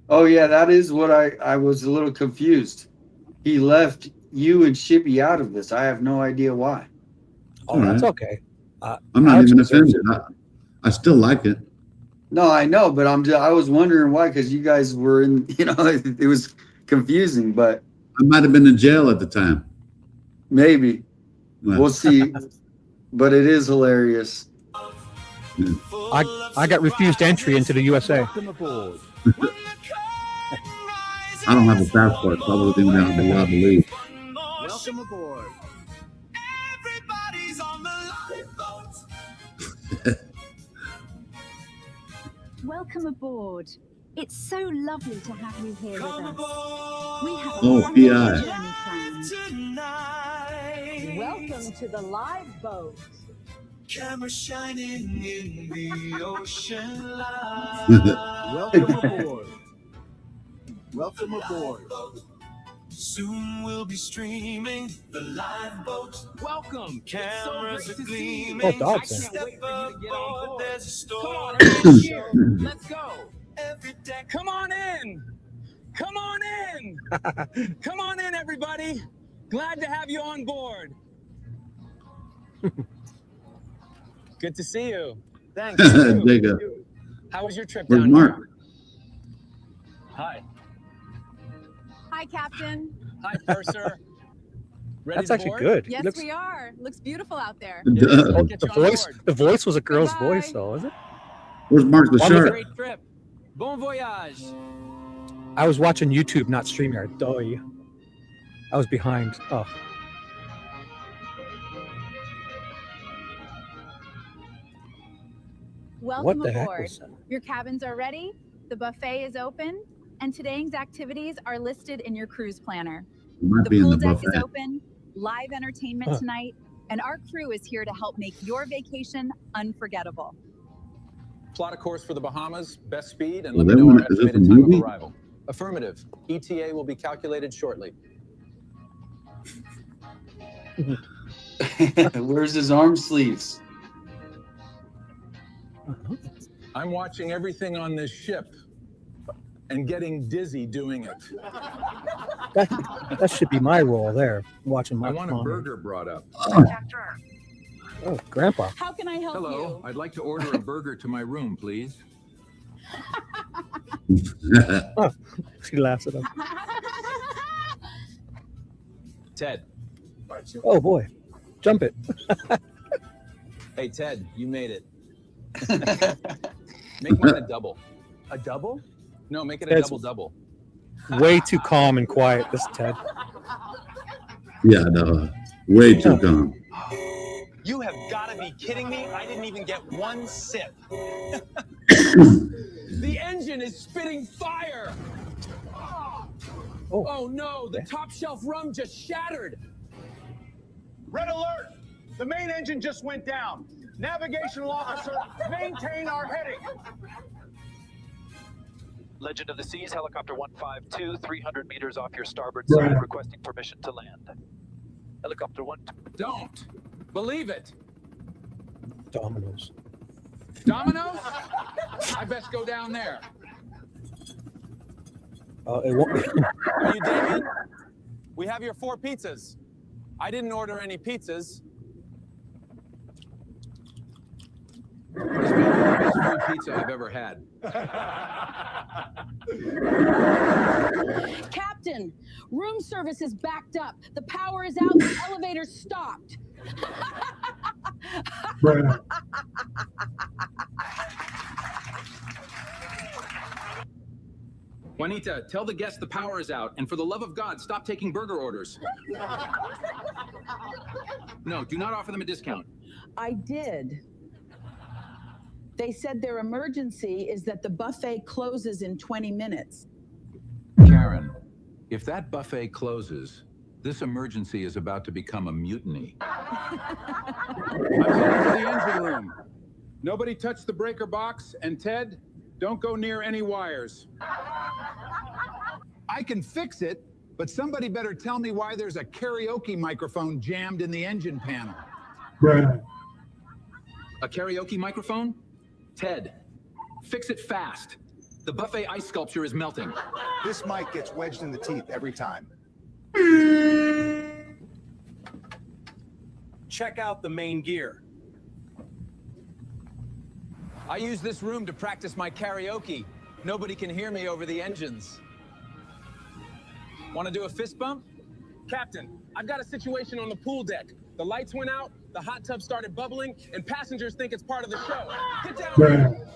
Oh yeah, that is what I was a little confused. He left you and Shibby out of this. I have no idea why. Oh, that's right. okay. I'm not Alex even deserves offended. I still like it. No, I know, but I was wondering why, because you guys were in, it was confusing, but I might have been in jail at the time. maybe Well, we'll see. But it is hilarious. I got refused entry into the USA. Welcome aboard. I don't have a passport, so I wasn't even allowed to leave. Welcome aboard. Everybody's on the lifeboat. Welcome aboard. It's so lovely to have you here with us. We have a Oh, wonderful PI. journey planned. Tonight. Welcome to the live boat. Camera shining in the ocean light. Welcome aboard. Welcome aboard. Soon we'll be streaming the lifeboat. Welcome. Cameras are gleaming. Oh, Dodson. Step aboard, there's a story. Let's go. Every deck. Come on in. Come on in. Come on in, everybody. Glad to have you on board. Good to see you. Thanks. Jacob. How was your trip Where's down Mark? here? Hi. Hi, Captain. Hi, Purser. Ready That's to actually board? good. Yes, Looks- we are. Looks beautiful out there. It is. Duh. We'll get you the on voice. board. The voice was a girl's Goodbye. voice, though, is it? Where's Mark the I'm looking- shark? Great trip. Bon voyage. I was watching YouTube, not StreamYard. Doy. I was behind. Oh, Welcome what the heck aboard. was that? Your cabins are ready. The buffet is open, and today's activities are listed in your cruise planner. It might The be in pool the deck is buffet. open, live entertainment Huh. tonight, and our crew is here to help make your vacation unforgettable. Plot a course for the Bahamas, best speed, and Well, let me they know our want- is this a estimated time of movie? arrival. Affirmative. ETA will be calculated shortly. Where's his arm sleeves? I'm watching everything on this ship and getting dizzy doing it. That should be my role there, watching my I want a phone. burger brought up. Oh, Grandpa. How can I help Hello, I'd like to order a burger to my room, please. She laughs at him. Ted. Oh boy, jump it. Hey, Ted, you made it. Make mine a double. A double? No, make it a Ted's- double-double. Way too calm and quiet, this Ted. Yeah, no, way too calm. You have got to be kidding me. I didn't even get one sip. The engine is spitting fire. Oh. Oh no, the top shelf rum just shattered. Red alert! The main engine just went down. Navigational officer, maintain our heading. Legend of the Seas, helicopter 152, 300 meters off your starboard side, requesting permission to land. Helicopter 1. Don't believe it. Dominoes. Domino's? I best go down there. It won't. Are you Damian? We have your 4 pizzas. I didn't order any pizzas. This may be the best free pizza I've ever had. Captain, room service is backed up. The power is out. The elevator's stopped. Juanita, tell the guests the power is out, and for the love of God, stop taking burger orders. No, do not offer them a discount. I did. They said their emergency is that the buffet closes in 20 minutes. Karen, if that buffet closes, this emergency is about to become a mutiny. I'm heading to the engine room. Nobody touch the breaker box, and Ted, don't go near any wires. I can fix it, but somebody better tell me why there's a karaoke microphone jammed in the engine panel. A karaoke microphone? Ted, fix it fast. The buffet ice sculpture is melting. This mic gets wedged in the teeth every time. Check out the main gear. I use this room to practice my karaoke. Nobody can hear me over the engines. Want to do a fist bump? Captain, I've got a situation on the pool deck. The lights went out, the hot tub started bubbling, and passengers think it's part of the show. Get down here.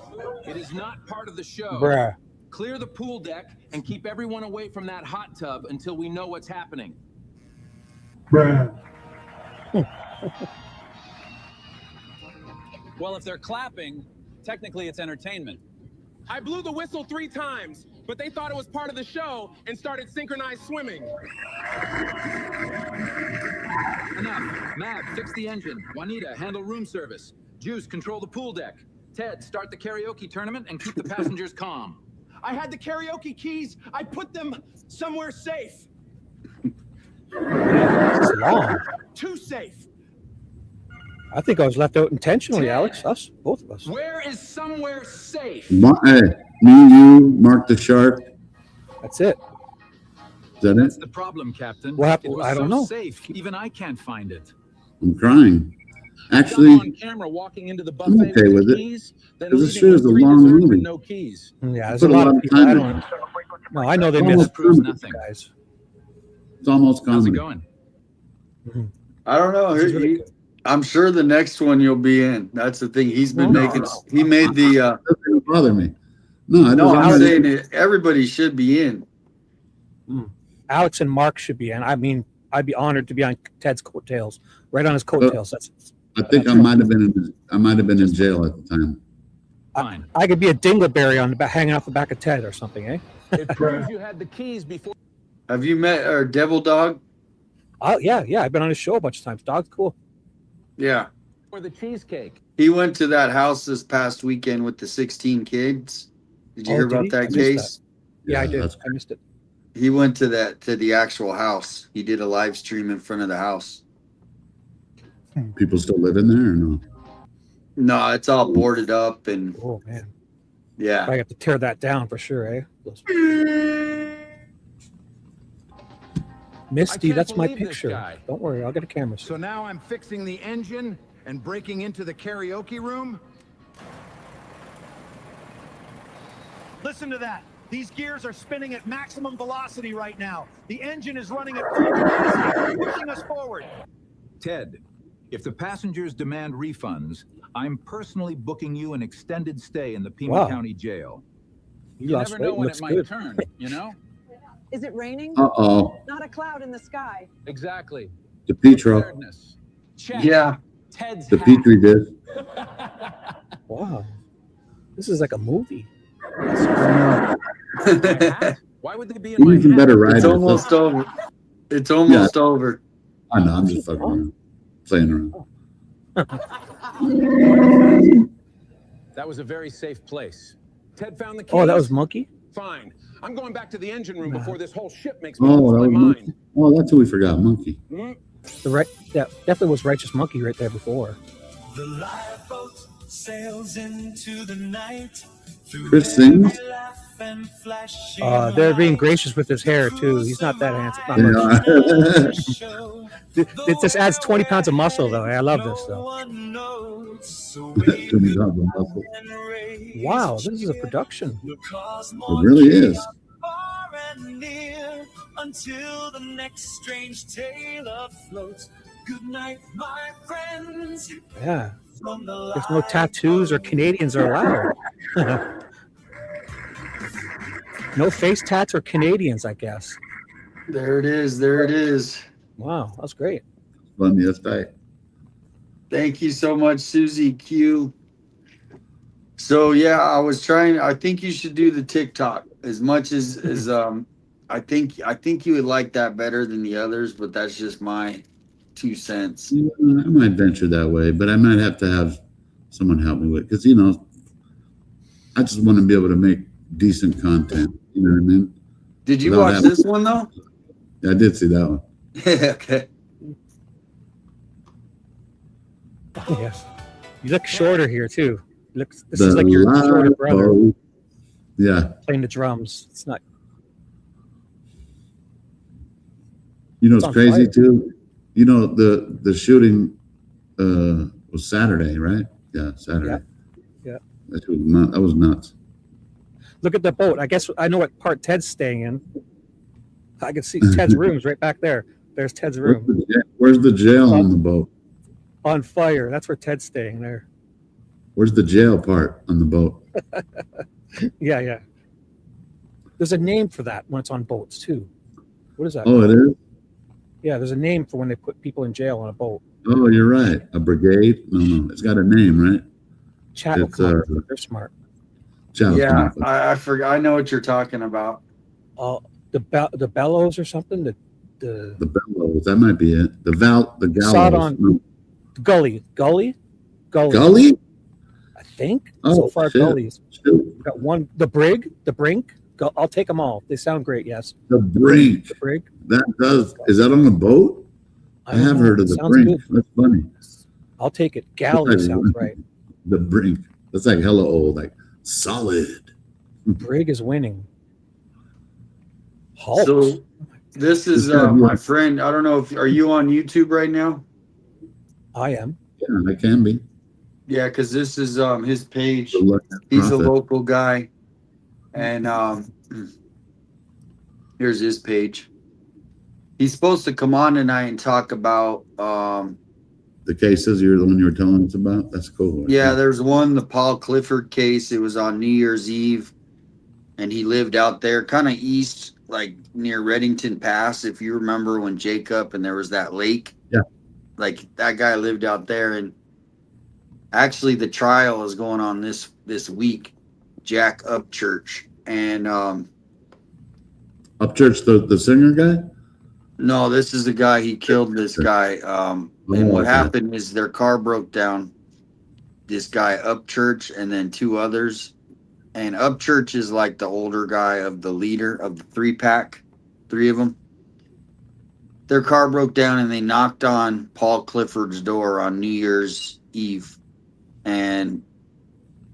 It is not part of the show. Bruh. Clear the pool deck and keep everyone away from that hot tub until we know what's happening. Well, if they're clapping, technically it's entertainment. I blew the whistle 3 times, but they thought it was part of the show and started synchronized swimming. Enough. Mab, fix the engine. Juanita, handle room service. Juice, control the pool deck. Ted, start the karaoke tournament and keep the passengers calm. I had the karaoke keys. I put them somewhere safe. It's long. Too safe. I think I was left out intentionally, Alex. Us, both of us. Where is somewhere safe? Hey, me, you, Mark the Shark. That's it. Is that That's it? the problem, Captain. What happened? It was I don't so know. safe. Even I can't find it. I'm crying. I'm Actually, on camera walking into the buffet okay with the it. keys, then Because this leaving shit is with a 3 long desserts movie. and no keys. Yeah, there's Put a lot of people. time I in don't. No, I know they Almost missed That proves comedy. nothing. guys. It's almost How's it comedy. going? I don't know. This is really good. I'm sure the next one you'll be in. That's the thing. He's been No, making. He made the. That doesn't bother me. No, I No, just I'm saying it, everybody should be in. Alex and Mark should be in. I mean, I'd be honored to be on Ted's coattails, right on his coattails. That's. I think I might have been in jail at the time. Fine. I could be a dingleberry on the back, hanging off the back of Ted or something, eh? It proves you had the keys before. Have you met our Devil Dog? Oh yeah. I've been on his show a bunch of times. Dog's cool. Yeah. the cheesecake. He went to that house this past weekend with the 16 kids. Did you hear did about he? I that missed case? Yeah, I did. that's- I missed it. He went to the actual house. He did a live stream in front of the house. People still live in there or no? No, it's all boarded up and Oh man, yeah. I have to tear that down for sure, eh? Misty, can't that's my believe this picture. guy. Don't worry, I'll get a camera. So now I'm fixing the engine and breaking into the karaoke room? Listen to that. These gears are spinning at maximum velocity right now. The engine is running at full capacity, pushing us forward. Ted, if the passengers demand refunds, I'm personally booking you an extended stay in the Pima Wow. County Jail. You lost never weight. know when Looks it might good. turn, you know? Is it raining? Uh-oh. Not a cloud in the sky. Exactly. The Petro. Preparedness. Check. Yeah. Ted's The hat. Petri dish. Wow, this is like a movie. My hat? Why would they be in my Even hat? better ride. It's almost over. It's almost over. I know, I'm just fucking around. Playing around. That was a very safe place. Ted found the keys. Oh, that was Monkey. Fine. I'm going back to the engine room before this whole ship makes me Oh, lose that my was mind. Monkey. Oh, that's who we forgot, Monkey. The right, that definitely was Righteous Monkey right there before. The lifeboat sails into the night. Chris sings. They're being gracious with his hair too. He's not that handsome. Not much. It just adds 20 pounds of muscle though. I love this though. Wow, this is a production. It really is. Until the next strange tale afloat. Good night, my friends. Yeah. There's no tattoos or Canadians are allowed. No face tats or Canadians, I guess. There it is. There it is. Wow, that's great. Funny, that's right. Thank you so much, Susie Q. So yeah, I think you should do the TikTok as much as I think you would like that better than the others, but that's just my 2 cents. Yeah, I might venture that way, but I might have to have someone help me with it because I just want to be able to make decent content. You know what I mean? Did you Without watch this one though? Yeah, I did see that one. Okay. Yeah. You look shorter here too. Looks. This is like your shorter brother boat. Yeah. playing the drums. It's not. You know, It's it's on crazy fire. too. You know, the shooting was Saturday, right? Yeah, Saturday. Yeah. That was nuts. Look at the boat. I guess I know what part Ted's staying in. I can see Ted's room's right back there. There's Ted's room. Where's the jail on the boat? On fire. That's where Ted's staying there. Where's the jail part on the boat? Yeah. There's a name for that when it's on boats too. What is that? Oh, it is? Yeah, there's a name for when they put people in jail on a boat. Oh, you're right. A brigade? No. It's got a name, right? Chat will It's, come up with it. They're smart. Chat will come Yeah, up with it. I forgot. I know what you're talking about. The bellows or something. The bellows. That might be it. The gallows. Saw it on Gully. Gully? I think. Oh, so far, shit. Gullies. Shit. We've got one. The Brink. I'll take them all. They sound great. Yes. The Brink. The Brink. Is that on a boat? I have heard of the Sounds Brink. good. That's funny. I'll take it. Galley sounds right. The Brink. That's like hella old, like solid. Brig is winning. Halt. So this is my friend. I don't know if are you on YouTube right now? I am. Yeah, I can be. Yeah, because this is his page. Reluctant He's a Prophet. local guy, and here's his page. He's supposed to come on tonight and talk about The cases, you're the one you were telling us about? That's cool. yeah, there's one, the Paul Clifford case. It was on New Year's Eve, and he lived out there kind of east, like near Reddington Pass, if you remember when Jacob and there was that lake. Yeah. Like that guy lived out there, and actually the trial is going on this week. Jack Upchurch, and Upchurch, the singer guy? no, this is the guy, he killed this guy. And what okay. happened is their car broke down. This guy Upchurch and then two others. And Upchurch is like the older guy of the leader of the 3-pack, three of them. Their car broke down and they knocked on Paul Clifford's door on New Year's Eve. And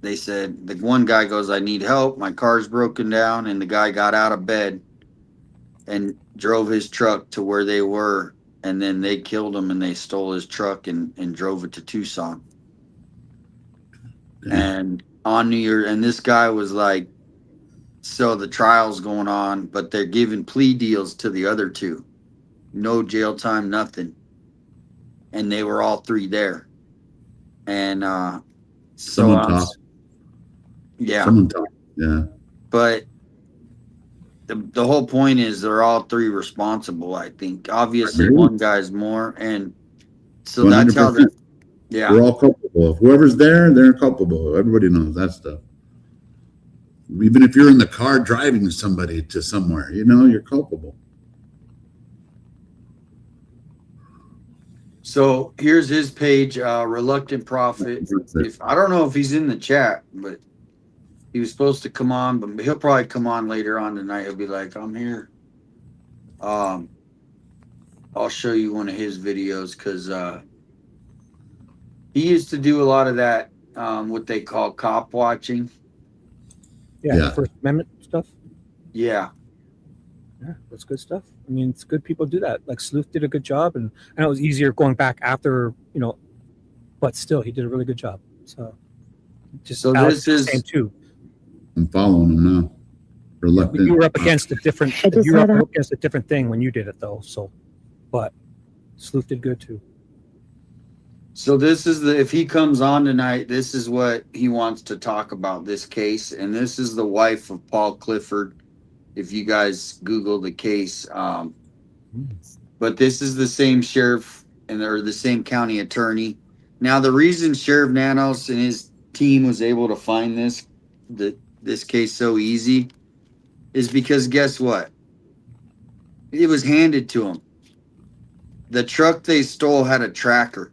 they said, the one guy goes, I need help. My car's broken down. And the guy got out of bed and drove his truck to where they were. And then they killed him and they stole his truck and drove it to Tucson. And on New Year, and this guy was like, so the trial's going on, but they're giving plea deals to the other two. No jail time, nothing. And they were all three there. And Someone talked. Yeah. Someone talked. Yeah. But the whole point is they're all three responsible, I think. Obviously, one guy's more. And so that's how 100%. yeah. We're all culpable. If whoever's there, they're culpable. Everybody knows that stuff. Even if you're in the car driving somebody to somewhere, you're culpable. So here's his page, Reluctant Prophet. If I don't know if he's in the chat, but he was supposed to come on, but he'll probably come on later on tonight. He'll be like, I'm here. I'll show you one of his videos because he used to do a lot of that, what they call cop watching. Yeah. First Amendment stuff. Yeah. Yeah, that's good stuff. I mean, it's good people do that. Like Sleuth did a good job, and I know it was easier going back after, but still, he did a really good job. So, just so Alex this is the same too. I'm following him now. Reluctant. You were up against a different. You were up against a different thing when you did it, though. So, but Sleuth did good too. So this is if he comes on tonight, this is what he wants to talk about, this case. And this is the wife of Paul Clifford. If you guys Google the case, but this is the same sheriff or the same county attorney. Now, the reason Sheriff Nanos and his team was able to find this case so easy is because guess what? It was handed to him. The truck they stole had a tracker.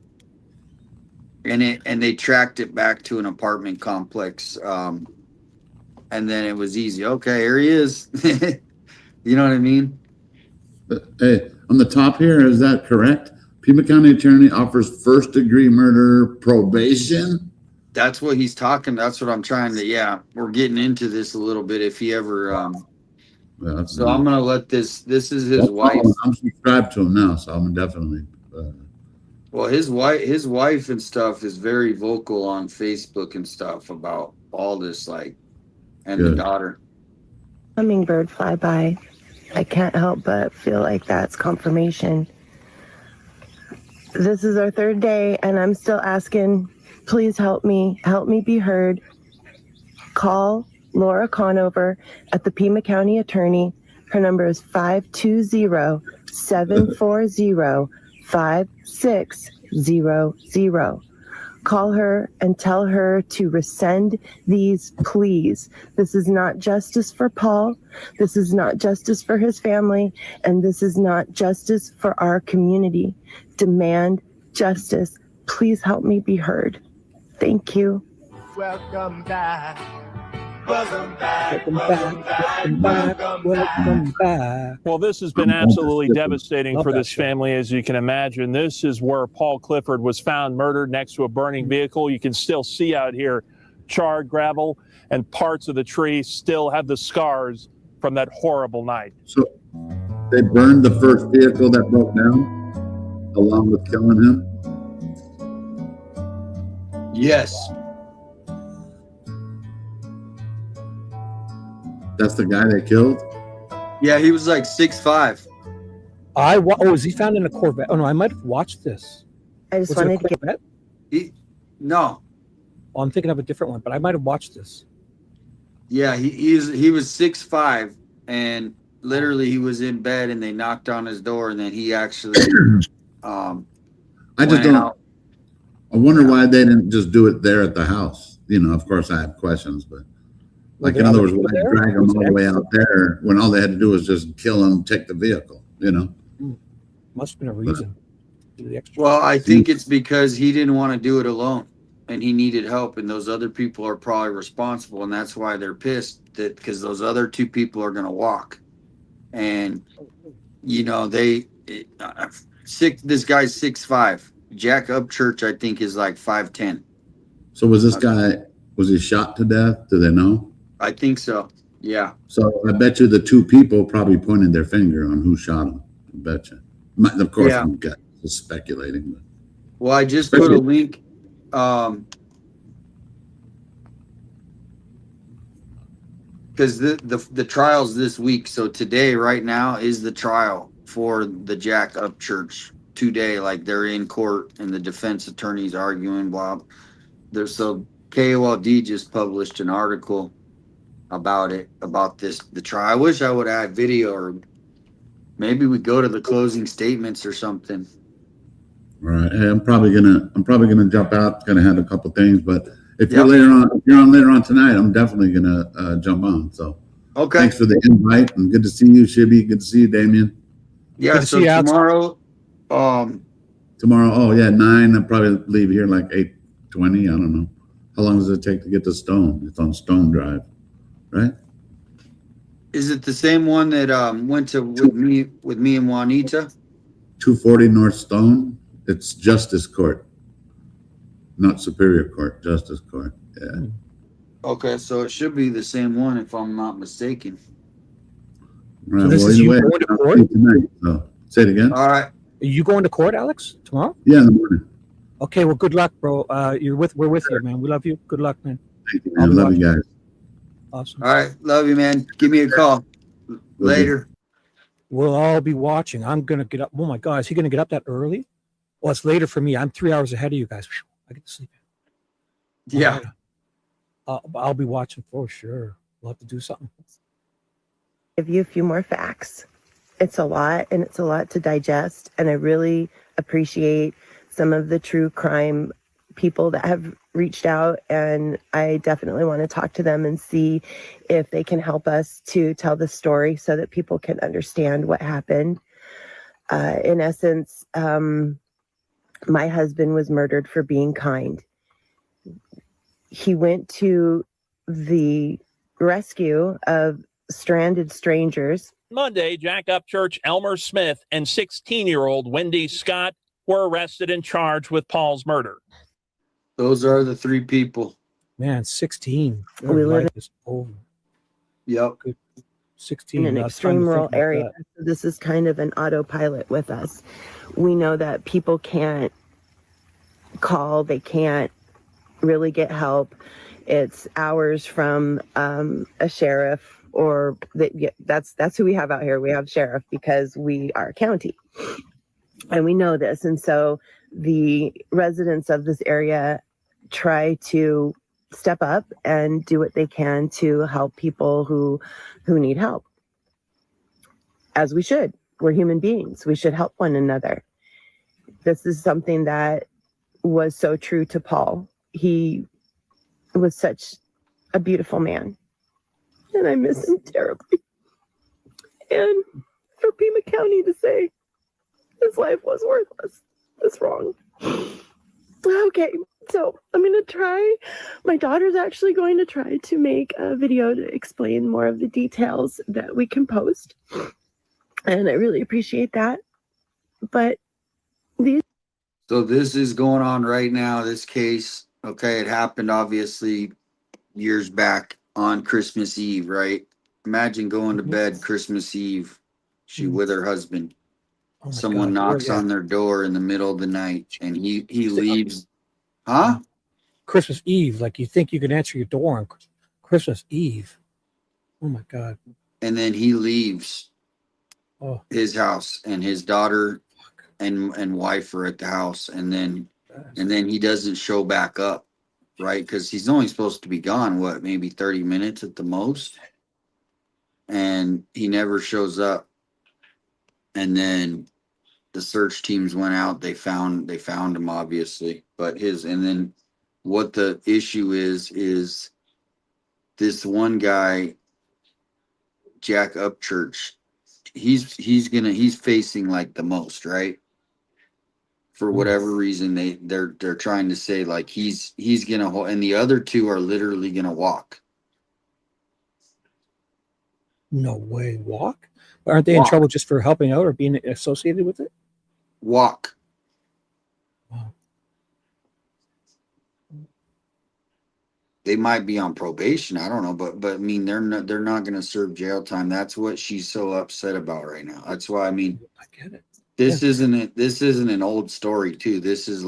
And they tracked it back to an apartment complex. And then it was easy. Okay, here he is. You know what I mean? Hey, on the top here, is that correct? Pima County Attorney offers first-degree murder probation. That's what he's talking. That's what I'm trying to. Yeah, we're getting into this a little bit. If he ever, Yeah, so I'm gonna let this. This is his wife. I'm subscribed to him now, so I'm definitely. Well, his wife and stuff is very vocal on Facebook and stuff about all this, like, and Good. the daughter. Hummingbird flyby. I can't help but feel like that's confirmation. This is our third day, and I'm still asking, please help me be heard. Call Laura Conover at the Pima County Attorney. Her number is 520-740-5600. Call her and tell her to rescind these pleas. This is not justice for Paul. This is not justice for his family. And this is not justice for our community. Demand justice. Please help me be heard. Thank you. Welcome back. Welcome back. Well, this has been absolutely devastating for this family, as you can imagine. This is where Paul Clifford was found murdered next to a burning vehicle. You can still see out here charred gravel, and parts of the tree still have the scars from that horrible night. So they burned the first vehicle that broke down along with killing him? Yes. That's the guy they killed? Yeah, he was like 6'5". Oh, is he found in a Corvette? Oh no, I might have watched this. I just wanted to get. No. Oh, I'm thinking of a different one, but I might have watched this. Yeah, he was 6'5", and literally he was in bed, and they knocked on his door, and then he actually I just don't. out. I wonder why they didn't just do it there at the house. You know, of course I have questions, but like in other words, why drag them all the way out there when all they had to do was just kill him, take the vehicle, you know? Must have been a reason. Well, I think it's because he didn't want to do it alone, and he needed help, and those other people are probably responsible, and that's why they're pissed, that because those other two people are going to walk, and you know this guy's 6'5". Jack Upchurch, I think, is like 5'10". So was this guy? Was he shot to death? Do they know? I think so. Yeah. So I bet you the two people probably pointed their finger on who shot him. I bet you. Of course, Yeah. I'm just speculating. But. Well, I just put a link. Because the trial's this week, so today, right now, is the trial for the Jack Upchurch. Today, like they're in court and the defense attorney's arguing. Blah. So KOLD just published an article about the trial. I wish I would add video, or maybe we go to the closing statements or something. All right. Hey, I'm probably gonna jump out. Gonna have a couple things, but if you're on later on tonight, I'm definitely gonna jump on. So okay. Thanks for the invite, and good to see you, Shibby. Good to see you, Damian. Yeah. So tomorrow. Tomorrow. Oh yeah, 9. I'll probably leave here like 8:20. I don't know. How long does it take to get to Stone? It's on Stone Drive, right? Is it the same one that went to with me and Juanita? 240 North Stone. It's Justice Court, not Superior Court. Justice Court. Yeah. Okay, so it should be the same one if I'm not mistaken. Right. So this is you going to court? Tonight, so say it again. All right. Are you going to court, Alex, tomorrow? Yeah, in the morning. Okay, well, good luck, bro. We're with you, man. We love you. Good luck, man. Thank you, man. Love you guys. Awesome. All right, love you, man. Give me a call later. We'll all be watching. I'm gonna get up. Oh my God, is he gonna get up that early? Well, it's later for me. I'm 3 hours ahead of you guys. I get to sleep in. Yeah. I'll be watching for sure. We'll have to do something. Give you a few more facts. It's a lot, and it's a lot to digest, and I really appreciate some of the true crime people that have reached out, and I definitely want to talk to them and see if they can help us to tell the story so that people can understand what happened. In essence, my husband was murdered for being kind. He went to the rescue of stranded strangers. Monday, Jack Upchurch, Elmer Smith, and 16-year-old Wendy Scott were arrested and charged with Paul's murder. Those are the 3 people. Man, 16. Their We live life is over. Yep. Good. 16. in an I was trying extreme to think rural about area. that. So this is kind of an autopilot with us. We know that people can't call, they can't really get help. It's hours from a sheriff, or that's who we have out here. We have sheriff because we are a county, and we know this. And so the residents of this area try to step up and do what they can to help people who need help. As we should. We're human beings. We should help one another. This is something that was so true to Paul. He was such a beautiful man, and I miss him terribly. And for Pima County to say his life was worthless is wrong. Okay, so I'm going to try. My daughter's actually going to try to make a video to explain more of the details that we can post. And I really appreciate that. But So this is going on right now, this case. Okay, it happened obviously years back on Christmas Eve, right? Imagine going to bed Christmas Eve. She with her husband. Oh my Someone God. knocks Yeah. on their door in the middle of the night, and he leaves. Huh? Christmas Eve. Like, you think you can answer your door on Christmas Eve. Oh my God. And then he leaves Oh. his house, and his daughter and wife are at the house, and then he doesn't show back up, right? Because he's only supposed to be gone, what, maybe 30 minutes at the most, and he never shows up. And then the search teams went out. They found him, obviously, but and then what the issue is this one guy, Jack Upchurch. He's facing like the most, right? For whatever reason, they're trying to say like he's gonna hold, and the other 2 are literally gonna walk. No way. Walk? Aren't they in trouble just for helping out or being associated with it? Walk. Wow. They might be on probation. I don't know, but I mean, they're not going to serve jail time. That's what she's so upset about right now. That's why, I mean, I get it. This isn't an old story too. This is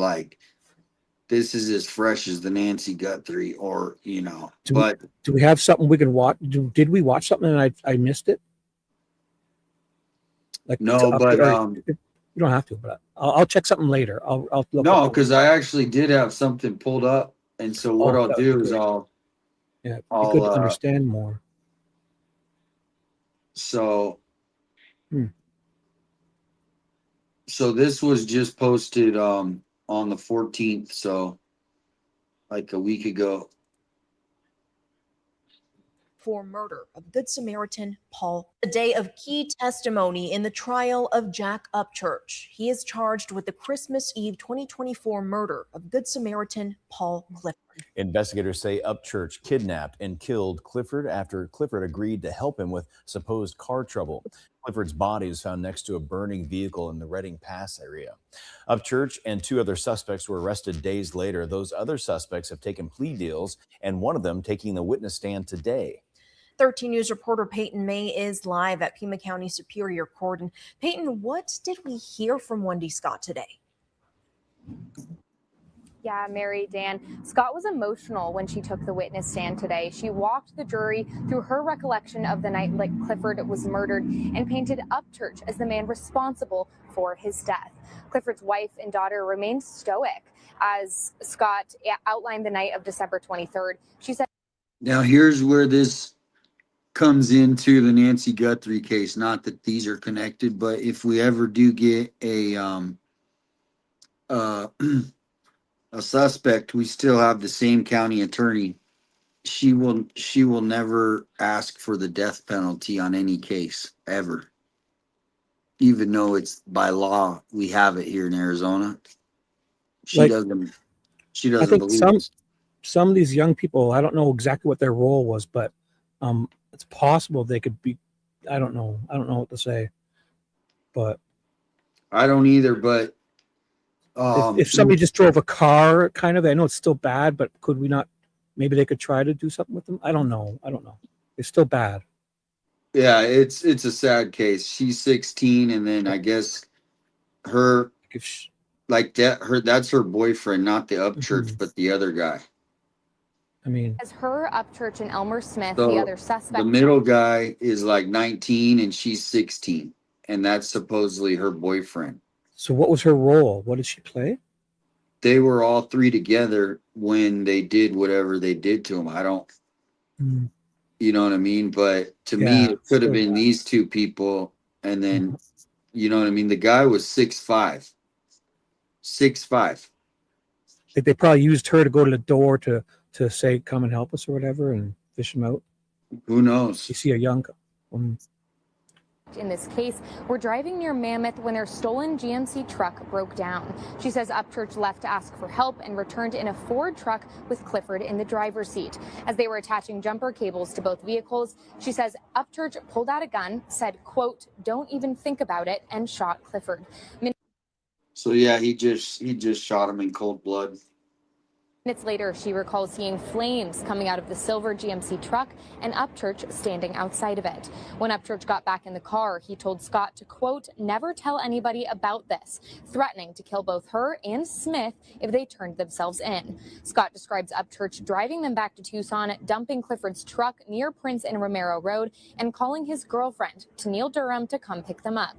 as fresh as the Nancy Guthrie, or Do we have something we can watch? Did we watch something and I missed it? Like, no, but you don't have to, but I'll check something later. I'll look no, up because I actually did have something pulled up, and so what I'll that do would be is great. I'll it'd be good to understand more. So this was just posted on the 14th, so like a week ago. For murder of Good Samaritan Paul. A day of key testimony in the trial of Jack Upchurch. He is charged with the Christmas Eve 2024 murder of Good Samaritan Paul Clifford. Investigators say Upchurch kidnapped and killed Clifford after Clifford agreed to help him with supposed car trouble. Clifford's body was found next to a burning vehicle in the Redding Pass area. Upchurch and 2 other suspects were arrested days later. Those other suspects have taken plea deals, and one of them taking the witness stand today. 13 News reporter Peyton May is live at Pima County Superior Court. And Peyton, what did we hear from Wendy Scott today? Yeah, Mary, Dan, Scott was emotional when she took the witness stand today. She walked the jury through her recollection of the night that Clifford was murdered and painted Upchurch as the man responsible for his death. Clifford's wife and daughter remained stoic as Scott outlined the night of December 23rd. She said, Now here's where this comes into the Nancy Guthrie case. Not that these are connected, but if we ever do get a suspect, we still have the same county attorney. She will never ask for the death penalty on any case ever, even though it's by law we have it here in Arizona. She doesn't I think believe some of these young people, I don't know exactly what their role was, but it's possible they could be. I don't know what to say, but I don't either. But If somebody just drove a car, kind of, I know it's still bad, but could we not? Maybe they could try to do something with them. I don't know. It's still bad. Yeah, it's a sad case. She's 16, and then I guess her that's her boyfriend, not the Upchurch, but the other guy. I mean, As her, Upchurch, and Elmer Smith, So the other suspect. the middle guy is like 19 and she's 16, and that's supposedly her boyfriend. So what was her role? What did she play? They were all three together when they did whatever they did to him. I don't, you know what I mean? But to me, Yeah, it could have still been bad. these two people, and then, you know what I mean? The guy was 6'5". 6'5". They probably used her to go to the door to say, "Come and help us" or whatever, and fish him out. Who knows? You see a young. In this case, were driving near Mammoth when their stolen GMC truck broke down. She says Upchurch left to ask for help and returned in a Ford truck with Clifford in the driver's seat. As they were attaching jumper cables to both vehicles, she says Upchurch pulled out a gun, said, quote, "Don't even think about it," and shot Clifford. So yeah, he just shot him in cold blood. Minutes later, she recalls seeing flames coming out of the silver GMC truck and Upchurch standing outside of it. When Upchurch got back in the car, he told Scott to, quote, "Never tell anybody about this," threatening to kill both her and Smith if they turned themselves in. Scott describes Upchurch driving them back to Tucson, dumping Clifford's truck near Prince and Romero Road, and calling his girlfriend, Tennille Durham, to come pick them up.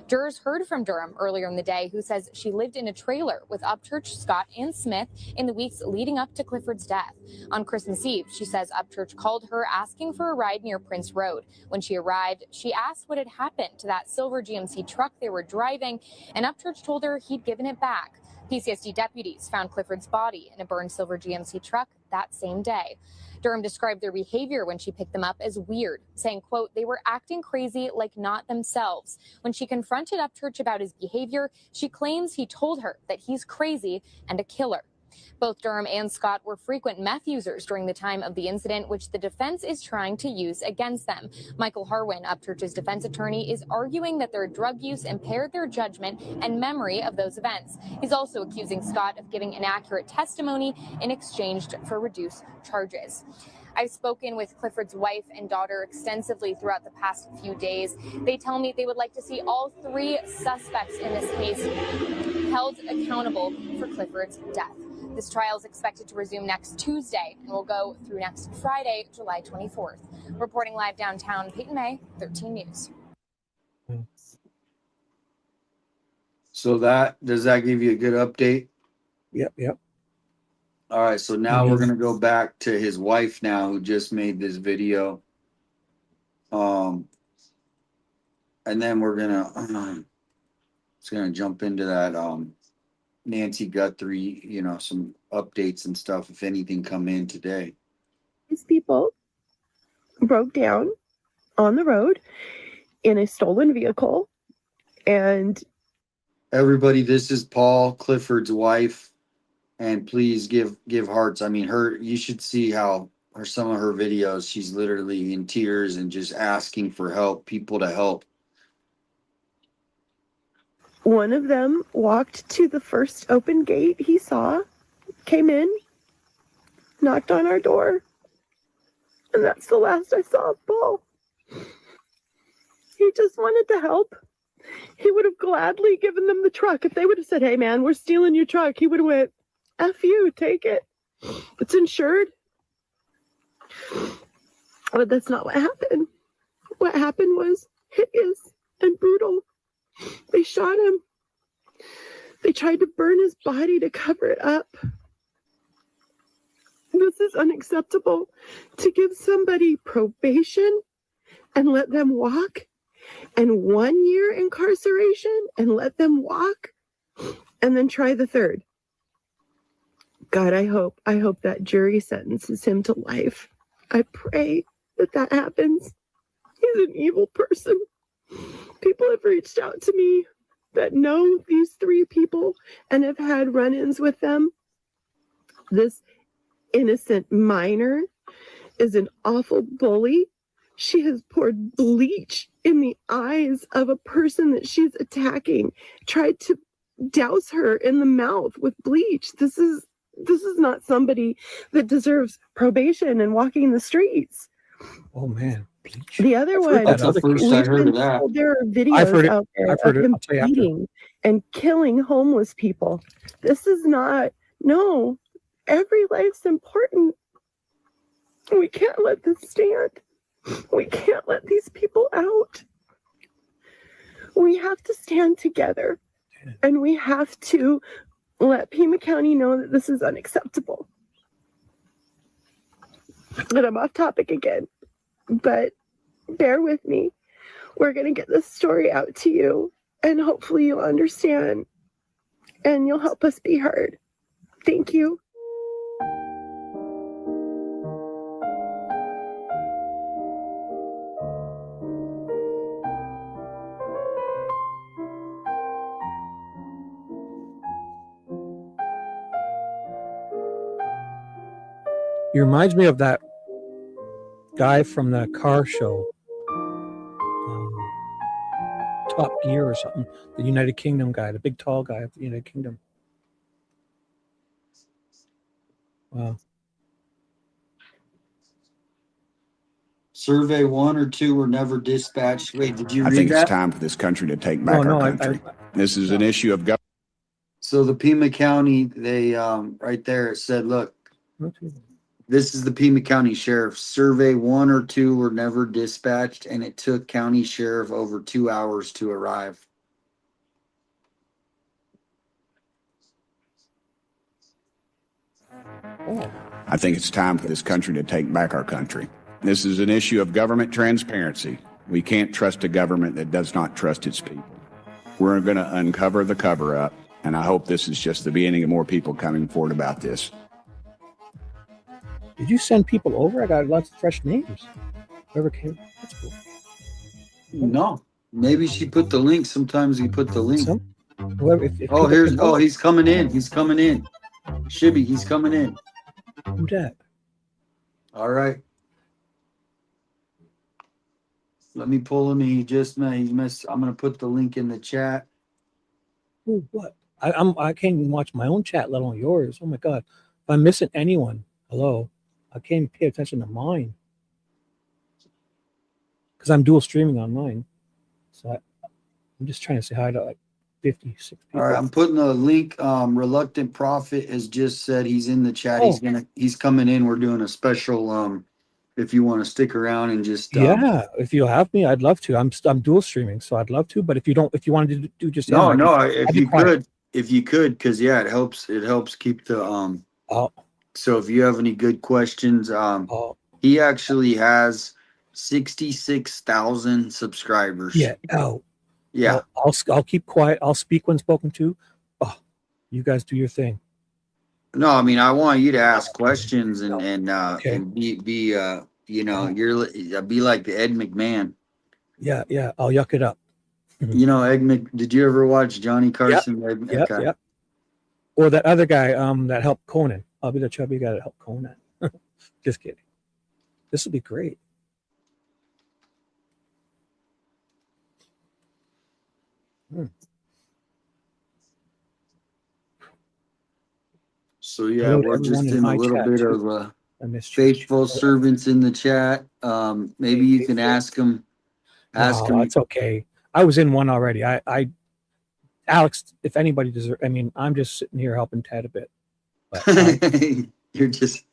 Jurors heard from Durham earlier in the day, who says she lived in a trailer with Upchurch, Scott, and Smith in the weeks leading up to Clifford's death. On Christmas Eve, she says Upchurch called her asking for a ride near Prince Road. When she arrived, she asked what had happened to that silver GMC truck they were driving, and Upchurch told her he'd given it back. PCSD deputies found Clifford's body in a burned silver GMC truck that same day. Durham described their behavior when she picked them up as weird, saying, quote, "They were acting crazy like not themselves." When she confronted Upchurch about his behavior, she claims he told her that he's crazy and a killer. Both Durham and Scott were frequent meth users during the time of the incident, which the defense is trying to use against them. Michael Harwin, Upchurch's defense attorney, is arguing that their drug use impaired their judgment and memory of those events. He's also accusing Scott of giving inaccurate testimony in exchange for reduced charges. I've spoken with Clifford's wife and daughter extensively throughout the past few days. They tell me they would like to see all three suspects in this case held accountable for Clifford's death. This trial is expected to resume next Tuesday and will go through next Friday, July 24th. Reporting live downtown, Peyton May, 13 News. So does that give you a good update? Yep. All right, so now we're gonna go back to his wife now, who just made this video. And then we're gonna jump into that Nancy Guthrie, some updates and stuff, if anything come in today. These people broke down on the road in a stolen vehicle, and Everybody, this is Paul Clifford's wife, and please give hearts. I mean, you should see some of her videos. She's literally in tears and just asking for help, people to help. one of them walked to the first open gate he saw, came in, knocked on our door, and that's the last I saw of Paul. He just wanted to help. He would have gladly given them the truck. If they would have said, "Hey man, we're stealing your truck," he would have went, "F you, take it. It's insured." But that's not what happened. What happened was hideous and brutal. They shot him. They tried to burn his body to cover it up. This is unacceptable. To give somebody probation and let them walk, and 1 year incarceration and let them walk, and then try the third. God, I hope that jury sentences him to life. I pray that happens. He's an evil person. People have reached out to me that know these three people and have had run-ins with them. This innocent minor is an awful bully. She has poured bleach in the eyes of a person that she's attacking, tried to douse her in the mouth with bleach. This is not somebody that deserves probation and walking the streets. Oh man. The other one, That's the first I we've heard been of that. told there are I've heard videos it. out there I've heard of it. him I'll tell you after. beating and killing homeless people. This is not, no, every life's important. We can't let this stand. We can't let these people out. We have to stand together, and we have to let Pima County know that this is unacceptable. And I'm off topic again, but bear with me. We're going to get this story out to you, and hopefully you'll understand, and you'll help us be heard. Thank you. He reminds me of that guy from the car show, Top Gear or something. The United Kingdom guy, the big tall guy of the United Kingdom. Wow. Survey 1 or 2 were never dispatched. Wait, did you I read think that? it's time for this country to take back No, our no, country. This is an issue of government. So the Pima County, they right there it said, look, this is the Pima County Sheriff. Survey 1 or 2 were never dispatched, and it took County Sheriff over 2 hours to arrive. I think it's time for this country to take back our country. This is an issue of government transparency. We can't trust a government that does not trust its people. We're going to uncover the cover-up, and I hope this is just the beginning of more people coming forward about this. Did you send people over? I got lots of fresh names. Whoever came. That's cool. No. Maybe she put the link. Sometimes you put the link. Whoever, if Oh, people can vote. he's coming in. He's coming in. Shibby, he's coming in. Who's that? All right. Let me pull him. He missed. I'm gonna put the link in the chat. Ooh, what? I can't even watch my own chat, let alone yours. Oh my god. If I'm missing anyone, hello. I can't even pay attention to mine. Because I'm dual streaming on mine. So I'm just trying to say hi to like 56 people. All right, I'm putting the link. Reluctant Prophet has just said he's in the chat. Oh. He's coming in. We're doing a special. If you want to stick around and just Yeah, if you have me, I'd love to. I'm dual streaming, so I'd love to. But if you wanted to do just no, him, if you could, because yeah, it helps keep the So if you have any good questions, he actually has 66,000 subscribers. Yeah. Oh. Yeah. I'll keep quiet. I'll speak when spoken to. Oh, you guys do your thing. No, I mean I want you to ask questions and be be like the Ed McMahon. Yeah. I'll yuck it up. You know, did you ever watch Johnny Carson? Yep. Or that other guy that helped Conan. I'll be the chubby guy that helped Conan. Just kidding. This will be great. So yeah, we're just in a little bit of faithful servants in the chat. Maybe you can ask them. No, it's okay. I was in one already. Alex, if anybody deserves, I'm just sitting here helping Ted a bit. But you're just.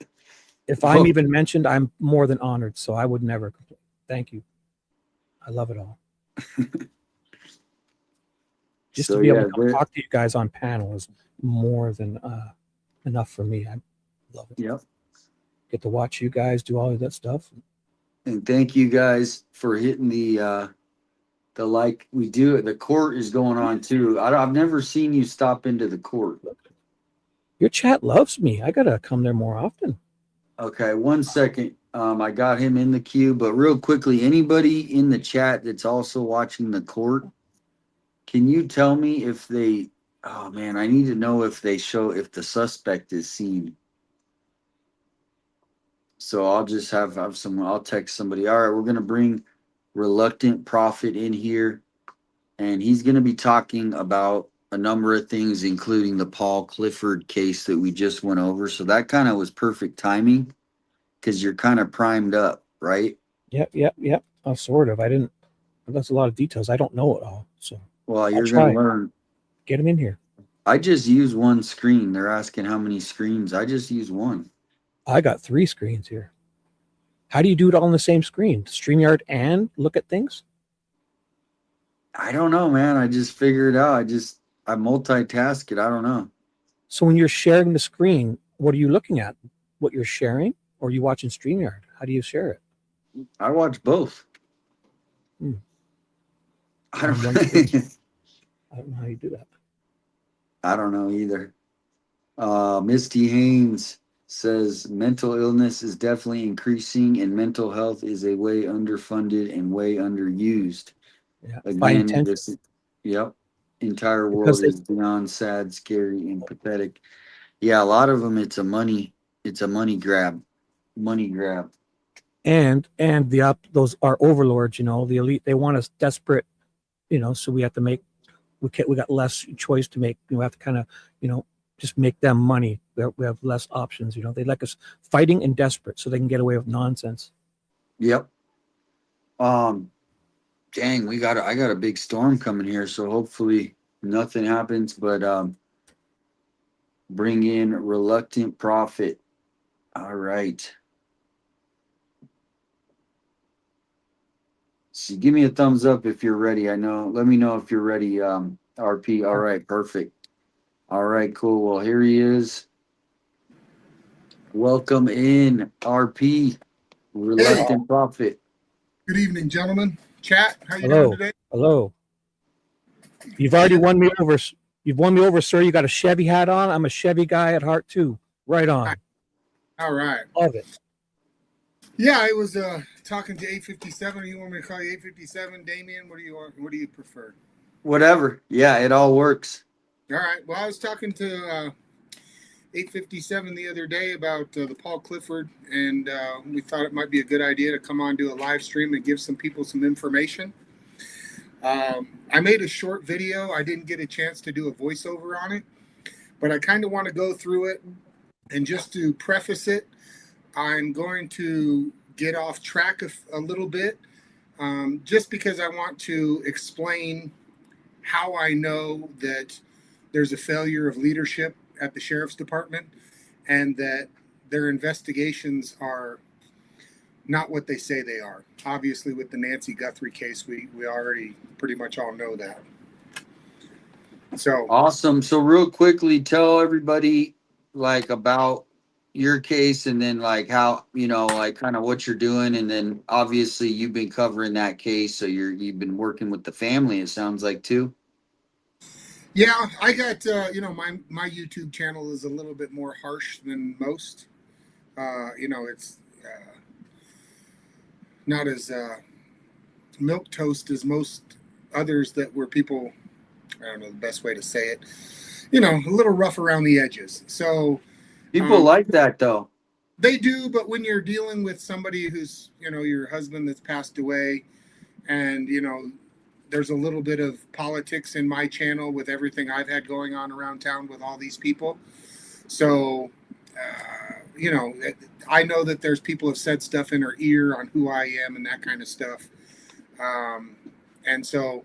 If I'm even mentioned, I'm more than honored. So I would never complain. Thank you. I love it all. Just to be able to talk to you guys on panel is more than enough for me. I love it. Yep. Get to watch you guys do all of that stuff. And thank you guys for hitting the like we do. The court is going on too. I've never seen you stop into the court. Your chat loves me. I gotta come there more often. Okay, 1 second. I got him in the queue, but real quickly, anybody in the chat that's also watching the court, can you tell me if they? Oh man, I need to know if they show if the suspect is seen. So I'll just have someone. I'll text somebody. All right, we're gonna bring Reluctant Prophet in here, and he's gonna be talking about a number of things, including the Paul Clifford case that we just went over. So that kind of was perfect timing because you're kind of primed up, right? Yep. Sort of. I didn't. That's a lot of details. I don't know it all. So Well, I'll you're going try. to learn. Get them in here. I just use one screen. They're asking how many screens. I just use one. I got 3 screens here. How do you do it all on the same screen? StreamYard and look at things? I don't know, man. I just figure it out. I multitask it. I don't know. So when you're sharing the screen, what are you looking at? What you're sharing, or are you watching StreamYard? How do you share it? I watch both. I don't know how you do that. I don't know either. Misty Haynes says mental illness is definitely increasing and mental health is a way underfunded and way underused. Yeah. Again, yep. Entire world is beyond sad, scary, and pathetic. Yeah, a lot of them it's a money grab. Money grab. And those are overlords, the elite, they want us desperate, so we have to make we got less choice to make. We have to kind of, just make them money. We have less options, they like us fighting and desperate so they can get away with nonsense. Yep. Dang, I got a big storm coming here, so hopefully nothing happens, but bring in reluctant prophet. All right. So give me a thumbs up if you're ready. Let me know if you're ready, RP. All right, perfect. All right, cool. Well, here he is. Welcome in, RP, reluctant prophet. Good evening, gentlemen. Chat, how you doing today? Hello. You've already won me over. You've won me over, sir. You got a Chevy hat on. I'm a Chevy guy at heart too. Right on. All right. Love it. Yeah, I was talking to 857. You want me to call you 857, Damian? What do you want? What do you prefer? Whatever. Yeah, it all works. All right. Well, I was talking to 857 the other day about the Paul Clifford, and we thought it might be a good idea to come on, do a live stream and give some people some information. I made a short video. I didn't get a chance to do a voiceover on it, but I kind of want to go through it. And just to preface it, I'm going to get off track a little bit, just because I want to explain how I know that there's a failure of leadership at the sheriff's department and that their investigations are not what they say they are. Obviously, with the Nancy Guthrie case, we already pretty much all know that. So awesome. So real quickly, tell everybody about your case and then how, kind of what you're doing. And then obviously you've been covering that case. So you've been working with the family, it sounds like too. Yeah, I got, my YouTube channel is a little bit more harsh than most. It's not as milquetoast as most others that were people, I don't know the best way to say it, a little rough around the edges. So people like that though. They do, but when you're dealing with somebody who's, your husband that's passed away and, there's a little bit of politics in my channel with everything I've had going on around town with all these people. So, I know that there's people have said stuff in her ear on who I am and that kind of stuff. And so,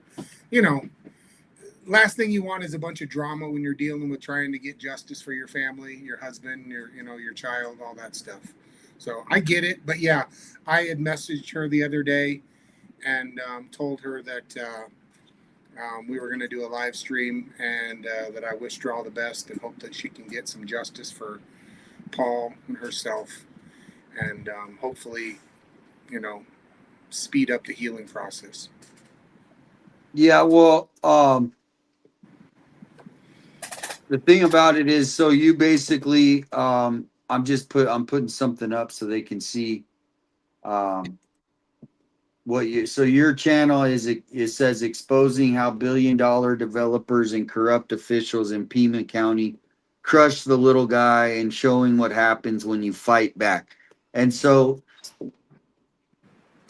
last thing you want is a bunch of drama when you're dealing with trying to get justice for your family, your husband, your child, all that stuff. So I get it. But yeah, I had messaged her the other day and told her that we were going to do a live stream and that I wished her all the best and hope that she can get some justice for Paul and herself and hopefully, speed up the healing process. Yeah, well, the thing about it is, so you basically, I'm putting something up so they can see so your channel it says exposing how billion-dollar developers and corrupt officials in Pima County crush the little guy and showing what happens when you fight back. And so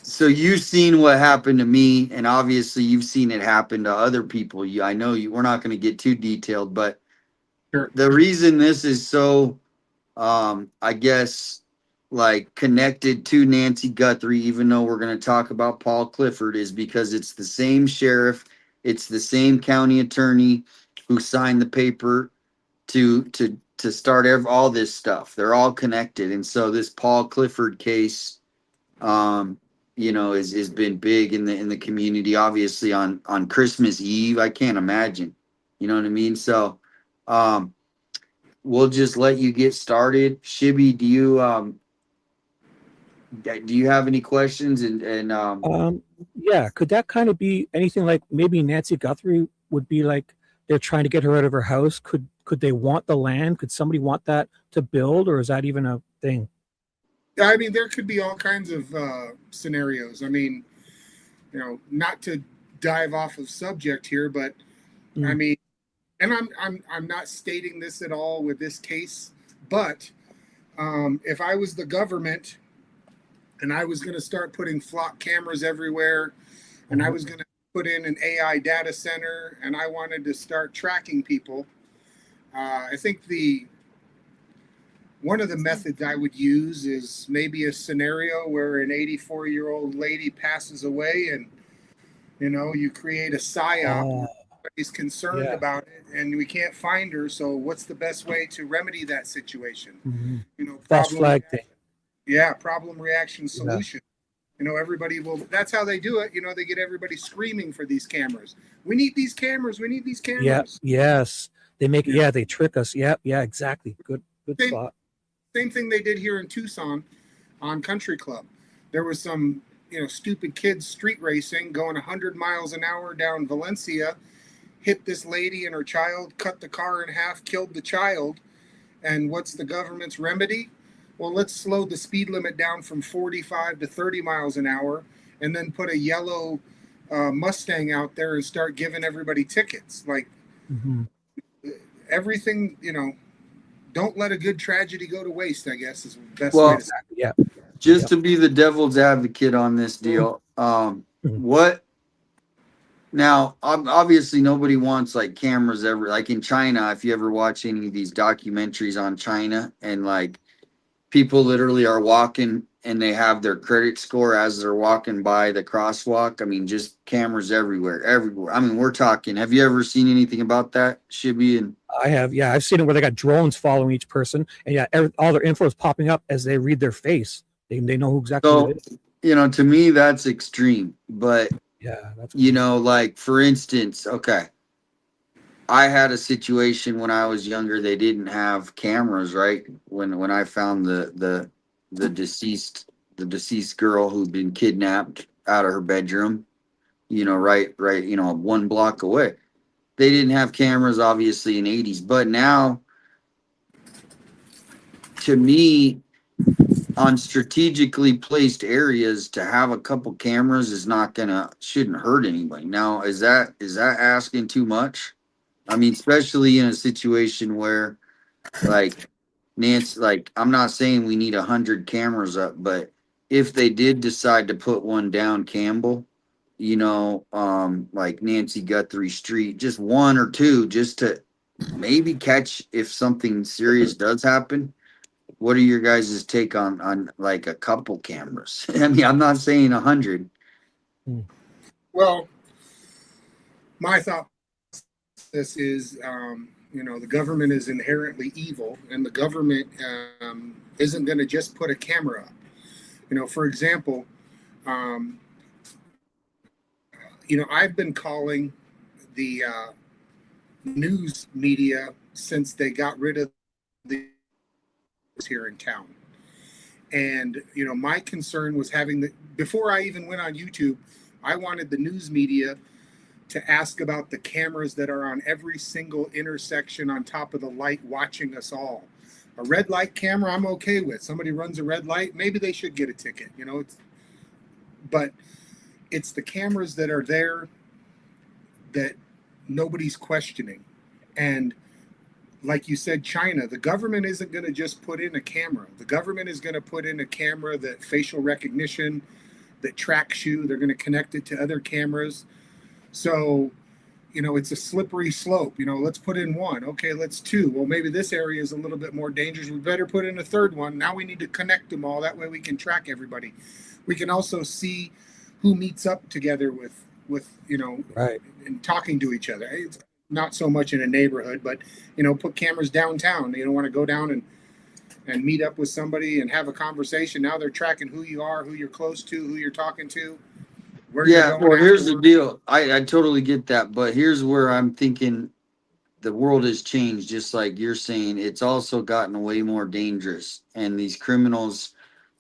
So you've seen what happened to me, and obviously you've seen it happen to other people. I know you. We're not going to get too detailed, but the reason this is so, I guess, like connected to Nancy Guthrie, even though we're going to talk about Paul Clifford, is because it's the same sheriff, it's the same county attorney who signed the paper to start all this stuff. They're all connected, and so this Paul Clifford case, is been big in the community. Obviously, on Christmas Eve, I can't imagine. You know what I mean? So, we'll just let you get started. Shibby, do you have any questions? Yeah, could that kind of be anything like maybe Nancy Guthrie would be like they're trying to get her out of her house? Could they want the land? Could somebody want that to build, or is that even a thing? Yeah, I mean, there could be all kinds of scenarios. I mean, not to dive off of subject here, but I mean, and I'm not stating this at all with this case, but if I was the government and I was going to start putting flock cameras everywhere, and I was going to put in an AI data center, and I wanted to start tracking people, I think one of the methods I would use is maybe a scenario where an 84-year-old lady passes away, and you create a psyop. Everybody's concerned about it, and we can't find her. So, what's the best way to remedy that situation? False flag thing. Yeah, problem, reaction, solution. Everybody will. That's how they do it. They get everybody screaming for these cameras. We need these cameras. We need these cameras. Yeah. Yes. They make. Yeah. They trick us. Yeah. Yeah. Exactly. Good spot. Same thing they did here in Tucson on Country Club. There was some, stupid kids street racing going 100 miles an hour down Valencia, hit this lady and her child, cut the car in half, killed the child. And what's the government's remedy? Well, let's slow the speed limit down from 45 to 30 miles an hour, and then put a yellow Mustang out there and start giving everybody tickets. Like everything, don't let a good tragedy go to waste, I guess is the best way to say it. Yeah. Just to be the devil's advocate on this deal, what now? Obviously, nobody wants like cameras ever. Like in China, if you ever watch any of these documentaries on China, and like people literally are walking and they have their credit score as they're walking by the crosswalk. I mean, just cameras everywhere. I mean, we're talking. Have you ever seen anything about that, Shibby? And I have. Yeah, I've seen it where they got drones following each person, and yeah, all their info is popping up as they read their face. They know who exactly it is. To me, that's extreme. But yeah, that's like for instance, okay, I had a situation when I was younger. They didn't have cameras, right? When I found the deceased girl who'd been kidnapped out of her bedroom, right, 1 block away. They didn't have cameras, obviously, in the 80s, but now, to me, on strategically placed areas, to have a couple cameras shouldn't hurt anybody. Now, is that asking too much? I mean, especially in a situation where, like, Nancy, like, I'm not saying we need 100 cameras up, but if they did decide to put one down Campbell, like Nancy Guthrie Street, just 1 or 2, just to maybe catch if something serious does happen. What are your guys' take on like a couple cameras? I mean, I'm not saying 100. Well, my thought this is, the government is inherently evil, and the government isn't going to just put a camera up. For example, I've been calling the news media since they got rid of the here in town. And, my concern was before I even went on YouTube, I wanted the news media to ask about the cameras that are on every single intersection on top of the light watching us all. A red light camera, I'm okay with. Somebody runs a red light, maybe they should get a ticket, but it's the cameras that are there that nobody's questioning. And like you said, China, the government isn't going to just put in a camera. The government is going to put in a camera that facial recognition, that tracks you. They're going to connect it to other cameras. So, it's a slippery slope. Let's put in one. Okay, let's two. Well, maybe this area is a little bit more dangerous. We better put in a third one. Now we need to connect them all. That way we can track everybody. We can also see who meets up together with right, and talking to each other. It's not so much in a neighborhood, but put cameras downtown. You don't want to go down and meet up with somebody and have a conversation. Now they're tracking who you are, who you're close to, who you're talking to. Yeah, well, here's the deal. I totally get that, but here's where I'm thinking the world has changed, just like you're saying. It's also gotten way more dangerous, and these criminals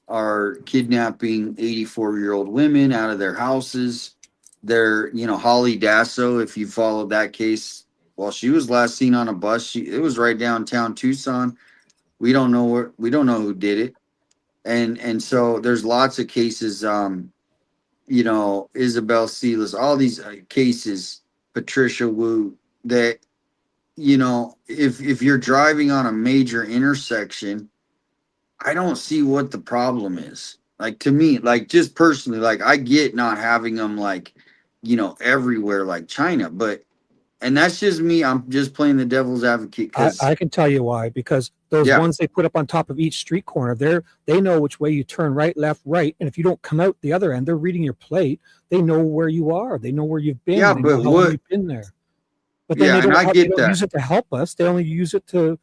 are kidnapping 84-year-old women out of their houses. They're, Holly Dasso, if you followed that case, well, she was last seen on a bus. It was right downtown Tucson. We don't know who did it. And so there's lots of cases, Isabel Silas, all these cases, Patricia Wu, that, if you're driving on a major intersection, I don't see what the problem is. Like, to me, like, just personally, like, I get not having them, like, everywhere like China, and that's just me. I'm just playing the devil's advocate. I can tell you why, because those ones they put up on top of each street corner, they know which way you turn, right, left, right. And if you don't come out the other end, they're reading your plate. They know where you are. They know where you've been. Yeah, they but know how long you've been there. But then they don't use it to help us. They only use it to,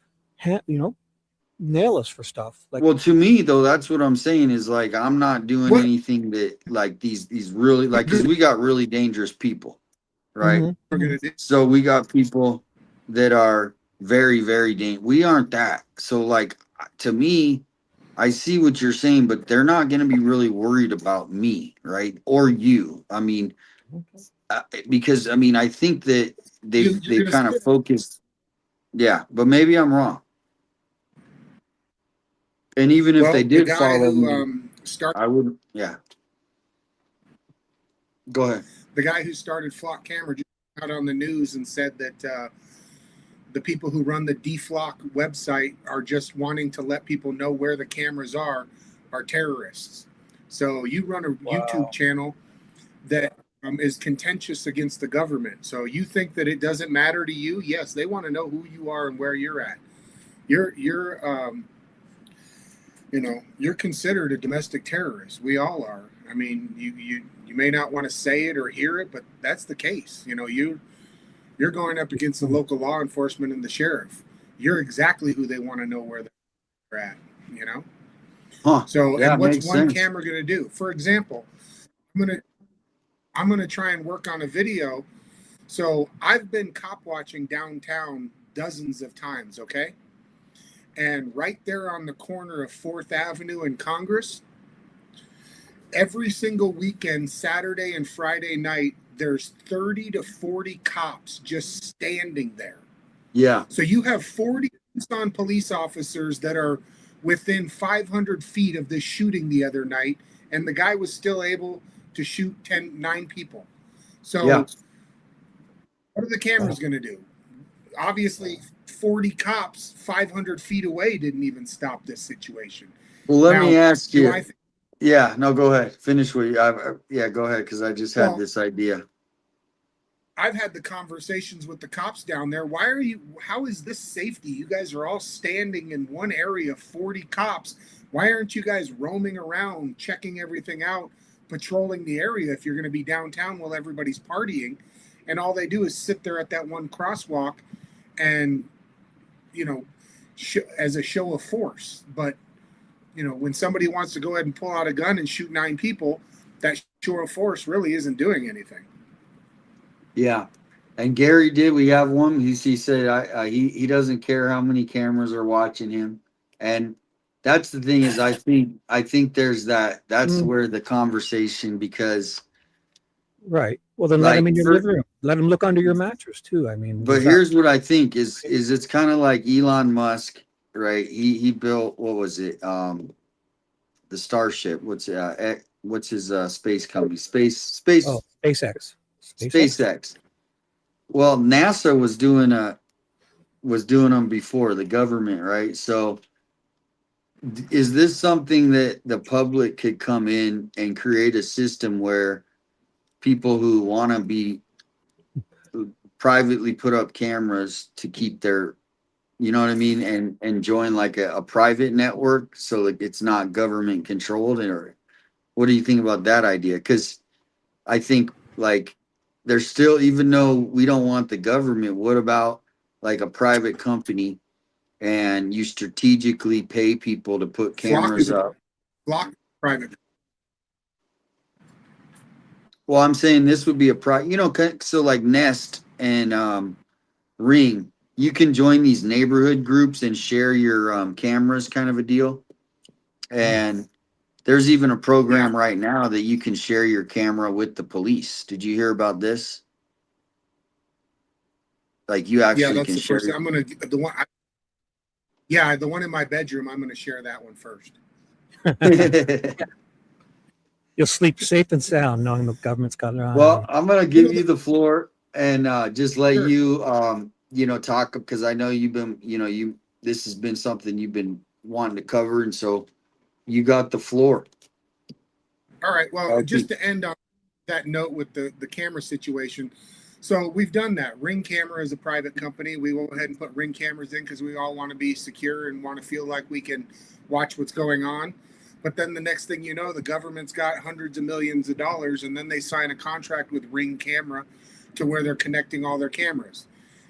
nail us for stuff. Like, well, to me though, that's what I'm saying is, like, I'm not doing anything that, like, these really, like, because we got really dangerous people, right? So we got people that are very, very dangerous. We aren't that. So, like, to me, I see what you're saying, but they're not going to be really worried about me, right? Or you. I mean, because I think that they've kind of focused. Yeah, but maybe I'm wrong. And even if they did follow me, I wouldn't. Yeah. Go ahead. The guy who started Flock Camera just out on the news and said that the people who run the DFlock website are just wanting to let people know where the cameras are terrorists. So you run a YouTube channel that is contentious against the government. So you think that it doesn't matter to you? Yes, they want to know who you are and where you're at. You're considered a domestic terrorist. We all are. I mean, you may not want to say it or hear it, but that's the case. You're going up against the local law enforcement and the sheriff. You're exactly who they want to know where they're at. So, and what's one camera going to do? For example, I'm gonna try and work on a video. So I've been cop watching downtown dozens of times. Okay. And right there on the corner of 4th Avenue and Congress, every single weekend, Saturday and Friday night, there's 30 to 40 cops just standing there. Yeah. So you have 40 Tucson police officers that are within 500 feet of this shooting the other night, and the guy was still able to shoot 9 people. So what are the cameras going to do? Obviously, 40 cops 500 feet away didn't even stop this situation. Well, let me ask you. Go ahead. Finish what you. Go ahead, because I just had this idea. I've had the conversations with the cops down there. How is this safety? You guys are all standing in one area, 40 cops. Why aren't you guys roaming around, checking everything out, patrolling the area if you're going to be downtown while everybody's partying? And all they do is sit there at that one crosswalk and, as a show of force. But, when somebody wants to go ahead and pull out a gun and shoot 9 people, that show of force really isn't doing anything. Yeah. And Gary did. We have one. He said he doesn't care how many cameras are watching him. And that's the thing is I think there's that's where the conversation, because. Right. Well, then let him in your living room. Let him look under your mattress too. I mean, but here's what I think is it's kind of like Elon Musk, right? He built, what was it? The Starship. What's his space company? SpaceX. SpaceX. Well, NASA was doing them before, the government, right? So is this something that the public could come in and create a system where people who want to be privately put up cameras to keep their, you know what I mean, and join like a private network so like it's not government controlled? Or what do you think about that idea? Because I think like there's still, even though we don't want the government, what about like a private company and you strategically pay people to put cameras up? Flock private. Well, I'm saying this would be a you know, so like Nest and Ring, you can join these neighborhood groups and share your cameras, kind of a deal. And there's even a program right now that you can share your camera with the police. Did you hear about this? Like you actually that's can the share. first thing. I'm gonna the one in my bedroom. I'm gonna share that one first. You'll sleep safe and sound knowing the government's got their eye on Well, you. I'm gonna give you the floor and just let you you know, talk, because I know you've been, you know, this has been something you've been wanting to cover, and so you got the floor. All right. Well, just to end on that note with the camera situation. So we've done that. Ring Camera is a private company. We went ahead and put Ring cameras in because we all want to be secure and want to feel like we can watch what's going on. But then the next thing you know, the government's got hundreds of millions of dollars, and then they sign a contract with Ring Camera to where they're connecting all their cameras.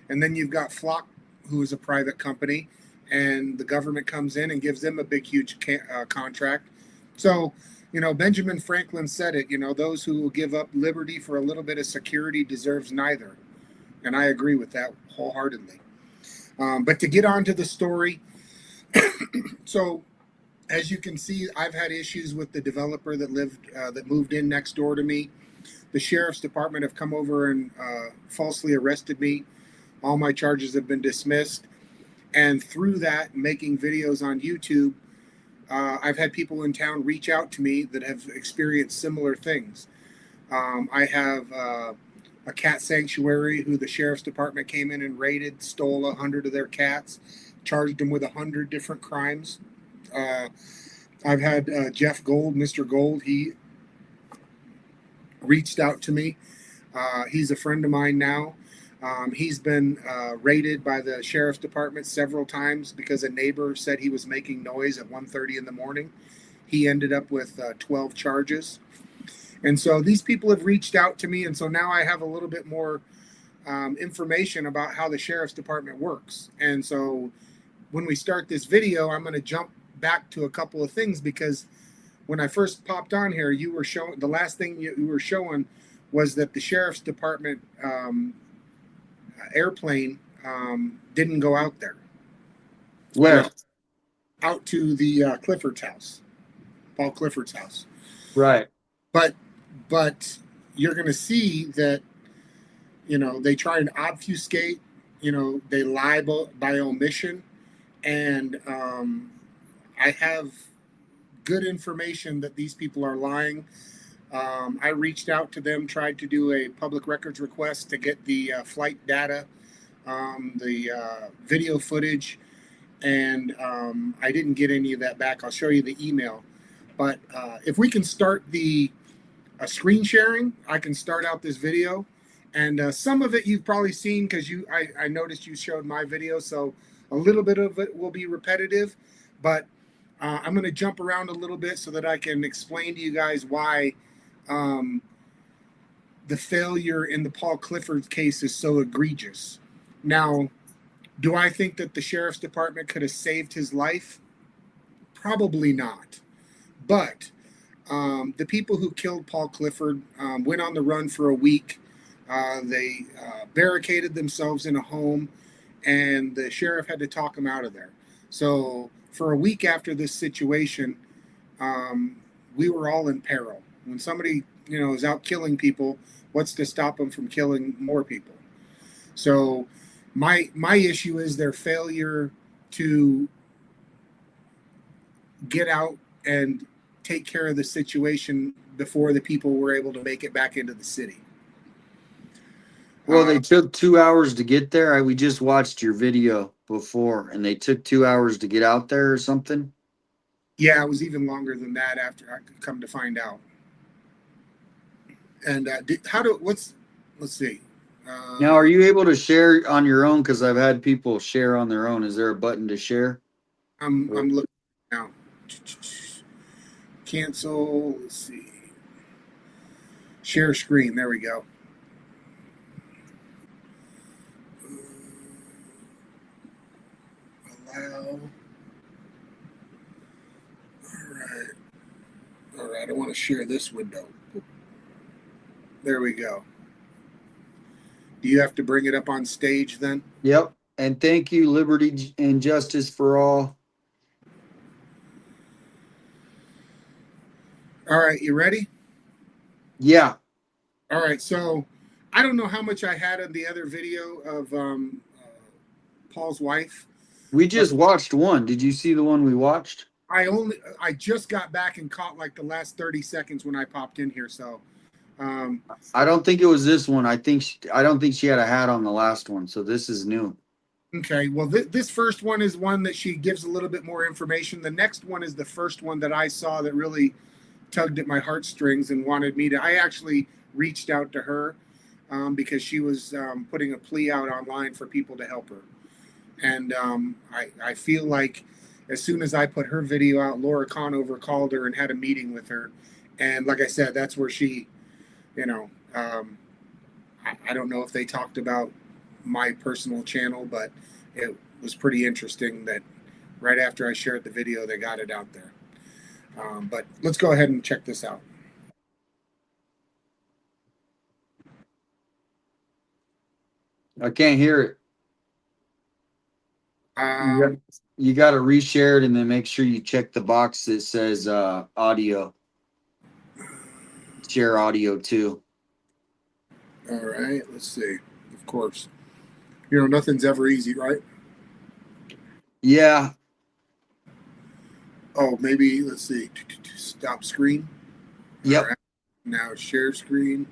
And then you've got Flock, who is a private company, and the government comes in and gives them a big, huge contract. So, you know, Benjamin Franklin said it, you know, those who will give up liberty for a little bit of security deserves neither. And I agree with that wholeheartedly. But to get on to the story, so as you can see, I've had issues with the developer that moved in next door to me. The sheriff's department have come over and falsely arrested me. All my charges have been dismissed. And through that, making videos on YouTube, I've had people in town reach out to me that have experienced similar things. I have a cat sanctuary who the sheriff's department came in and raided, stole 100 of their cats, charged them with 100 different crimes. I've had Jeff Gold, Mr. Gold, he reached out to me. He's a friend of mine now. He's been raided by the sheriff's department several times because a neighbor said he was making noise at 1:30 in the morning. He ended up with 12 charges. And so these people have reached out to me, and so now I have a little bit more information about how the sheriff's department works. And so when we start this video, I'm going to jump back to a couple of things, because when I first popped on here, you were showing, the last thing you were showing was that the sheriff's department airplane didn't go out there. Where? Out to the Clifford's house, Paul Clifford's house. Right. But you're going to see that, you know, they try and obfuscate, you know, they lie by omission. And I have good information that these people are lying. I reached out to them, tried to do a public records request to get the flight data, the video footage, and I didn't get any of that back. I'll show you the email. But if we can start the screen sharing, I can start out this video. And some of it you've probably seen because I noticed you showed my video, so a little bit of it will be repetitive. But I'm going to jump around a little bit so that I can explain to you guys why the failure in the Paul Clifford case is so egregious. Now, do I think that the sheriff's department could have saved his life? Probably not. But the people who killed Paul Clifford went on the run for a week. They barricaded themselves in a home, and the sheriff had to talk them out of there. So for a week after this situation, we were all in peril. When somebody, you know, is out killing people, what's to stop them from killing more people? So my issue is their failure to get out and take care of the situation before the people were able to make it back into the city. Well, they took 2 hours to get there. We just watched your video before, and they took 2 hours to get out there or something. Yeah, it was even longer than that after I could come to find out. And let's see. Now, are you able to share on your own? Because I've had people share on their own. Is there a button to share? I'm looking now. Cancel. Let's see. Share screen. There we go. Allow. All right. I want to share this window. There we go. Do you have to bring it up on stage then? Yep. And thank you, Liberty and Justice for All. All right. You ready? Yeah. All right. So I don't know how much I had on the other video of Paul's wife. We just watched one. Did you see the one we watched? I just got back and caught like the last 30 seconds when I popped in here. So I don't think it was this one. I don't think she had a hat on the last one. So this is new. okay, well this first one is one that she gives a little bit more information. The next one is the first one that I saw that really tugged at my heartstrings and wanted me to. I actually reached out to her because she was putting a plea out online for people to help her. And I feel like as soon as I put her video out, Laura Conover called her and had a meeting with her. And like I said, that's where she, I don't know if they talked about my personal channel, but it was pretty interesting that right after I shared the video, they got it out there. But let's go ahead and check this out. I can't hear it. You got to reshare it and then make sure you check the box that says audio. Share audio too. All right, let's see. Of course. Nothing's ever easy, right? Yeah. Oh, maybe, let's see. Stop screen. Yep. All right. Now share screen.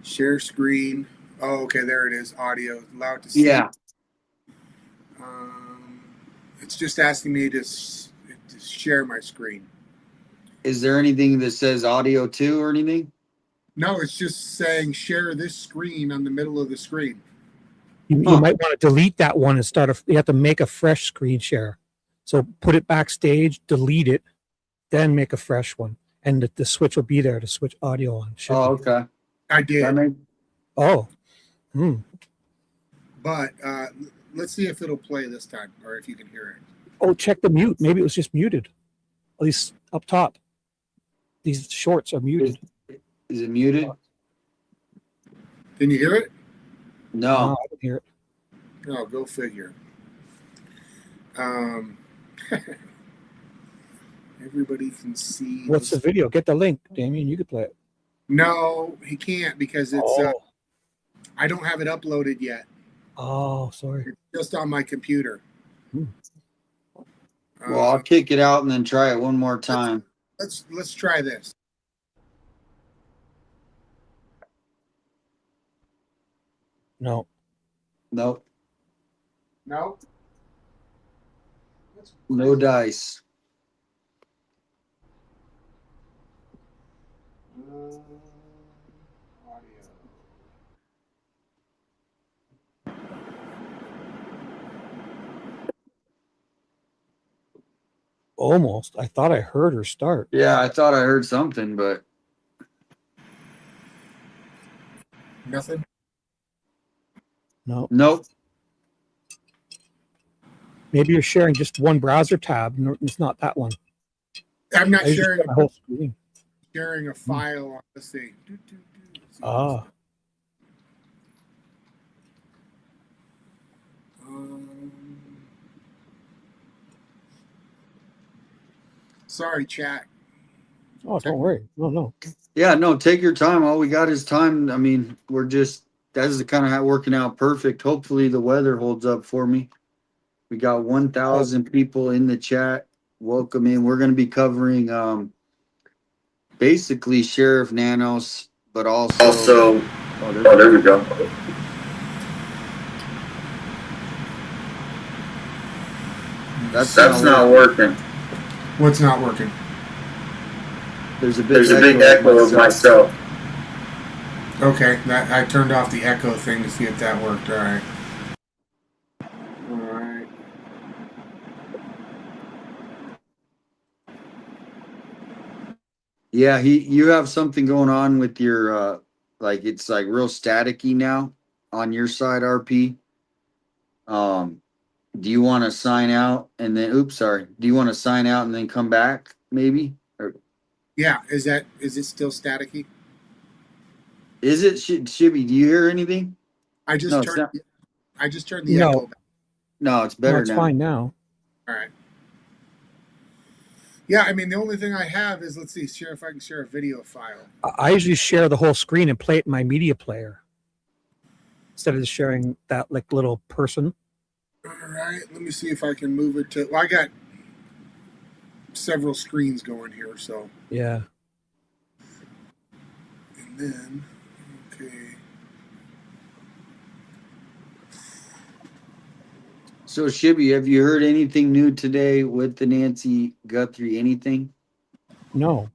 Share screen. Oh, okay, there it is. Audio. Allowed to see. Yeah. It's just asking me to share my screen. Is there anything that says audio too or anything? No, it's just saying share this screen on the middle of the screen. You might want to delete that one and you have to make a fresh screen share. So put it backstage, delete it, then make a fresh one. And the switch will be there to switch audio on. Okay. I did. Oh. But let's see if it'll play this time or if you can hear it. Oh, check the mute. Maybe it was just muted. At least up top. These shorts are muted. Is it muted? Can you hear it? No. I can hear it. Oh, go figure. Everybody can see. What's the video? Get the link, Damian. You could play it. No, he can't because it's. I don't have it uploaded yet. Oh, sorry. It's just on my computer. Well, I'll kick it out and then try it one more time. Let's try this. No. Nope. No. No dice. Almost. I thought I heard her start. Yeah, I thought I heard something, but nothing. No. Nope. Maybe you're sharing just one browser tab. No, it's not that one. I'm not sharing the whole screen. Sharing a file. Let's see. Ah. Sorry, chat. Oh, don't worry. No. Yeah, no, take your time. All we got is time. I mean, that is kind of working out perfect. Hopefully the weather holds up for me. We got 1,000 people in the chat. Welcome in. We're going to be covering basically Sheriff Nanos, but also oh, there we go. That's not working. What's not working? There's a big echo of myself. Okay, I turned off the echo thing to see if that worked. All right. All right. Yeah, you have something going on with your like it's like real staticky now on your side, RP. Do you want to sign out and then do you want to sign out and then come back maybe? Or Yeah, is it still staticky? is it Shibby? Do you hear anything? I just No, it's not. turned the echo back. No, it's better it's now. fine now. All right. Yeah, I mean the only thing I have is let's see, share if I can share a video file. I usually share the whole screen and play it in my media player instead of just sharing that like little person. All right, let me see if I can move it to. Well, I got several screens going here, so. Yeah. And then, okay. So Shibby, have you heard anything new today with the Nancy Guthrie? Anything? No,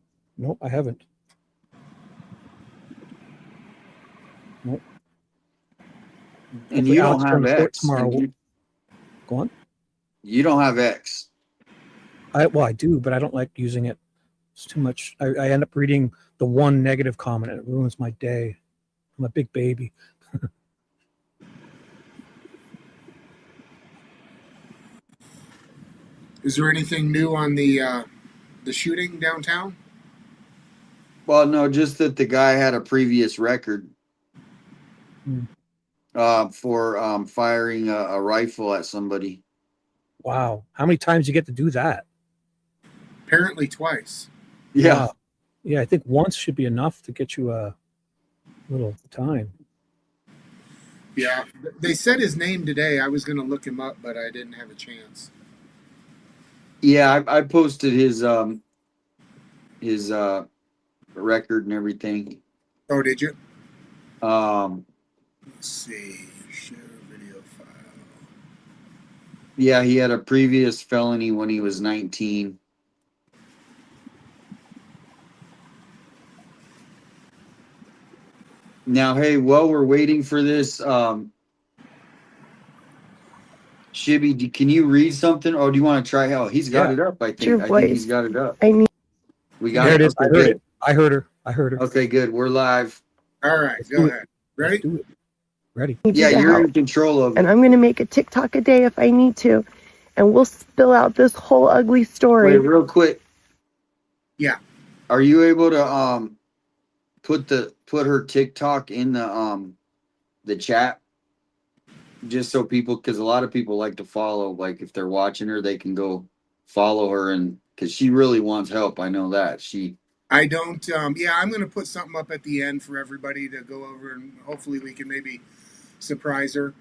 I haven't. Nope. And you don't have X tomorrow. Go on. You don't have X. I do, but I don't like using it. It's too much. I end up reading the one negative comment and it ruins my day. I'm a big baby. Is there anything new on the shooting downtown? Well, no, just that the guy had a previous record for firing a rifle at somebody. Wow. How many times do you get to do that? Apparently twice. Yeah. Wow. Yeah, I think once should be enough to get you a little time. Yeah. They said his name today. I was going to look him up, but I didn't have a chance. Yeah, I posted his record and everything. Oh, did you? Let's see. Share video file. Yeah, he had a previous felony when he was 19. Now, hey, while we're waiting for this, Shibby, can you read something, or do you want to try? Hell, he's got it up. I think he's got it up. We got There it is. Okay, I heard good. it. I heard her. Okay, good. We're live. All right, go ahead. Ready? Let's do it. Ready? Yeah, you're in control of it. And I'm going to make a TikTok a day if I need to, and we'll spill out this whole ugly story. Wait, real quick. Yeah. Are you able to put her TikTok in the chat? Just so people, because a lot of people like to follow, like if they're watching her, they can go follow her, and because she really wants help. I know that I don't. Yeah, I'm going to put something up at the end for everybody to go over, and hopefully we can maybe surprise her.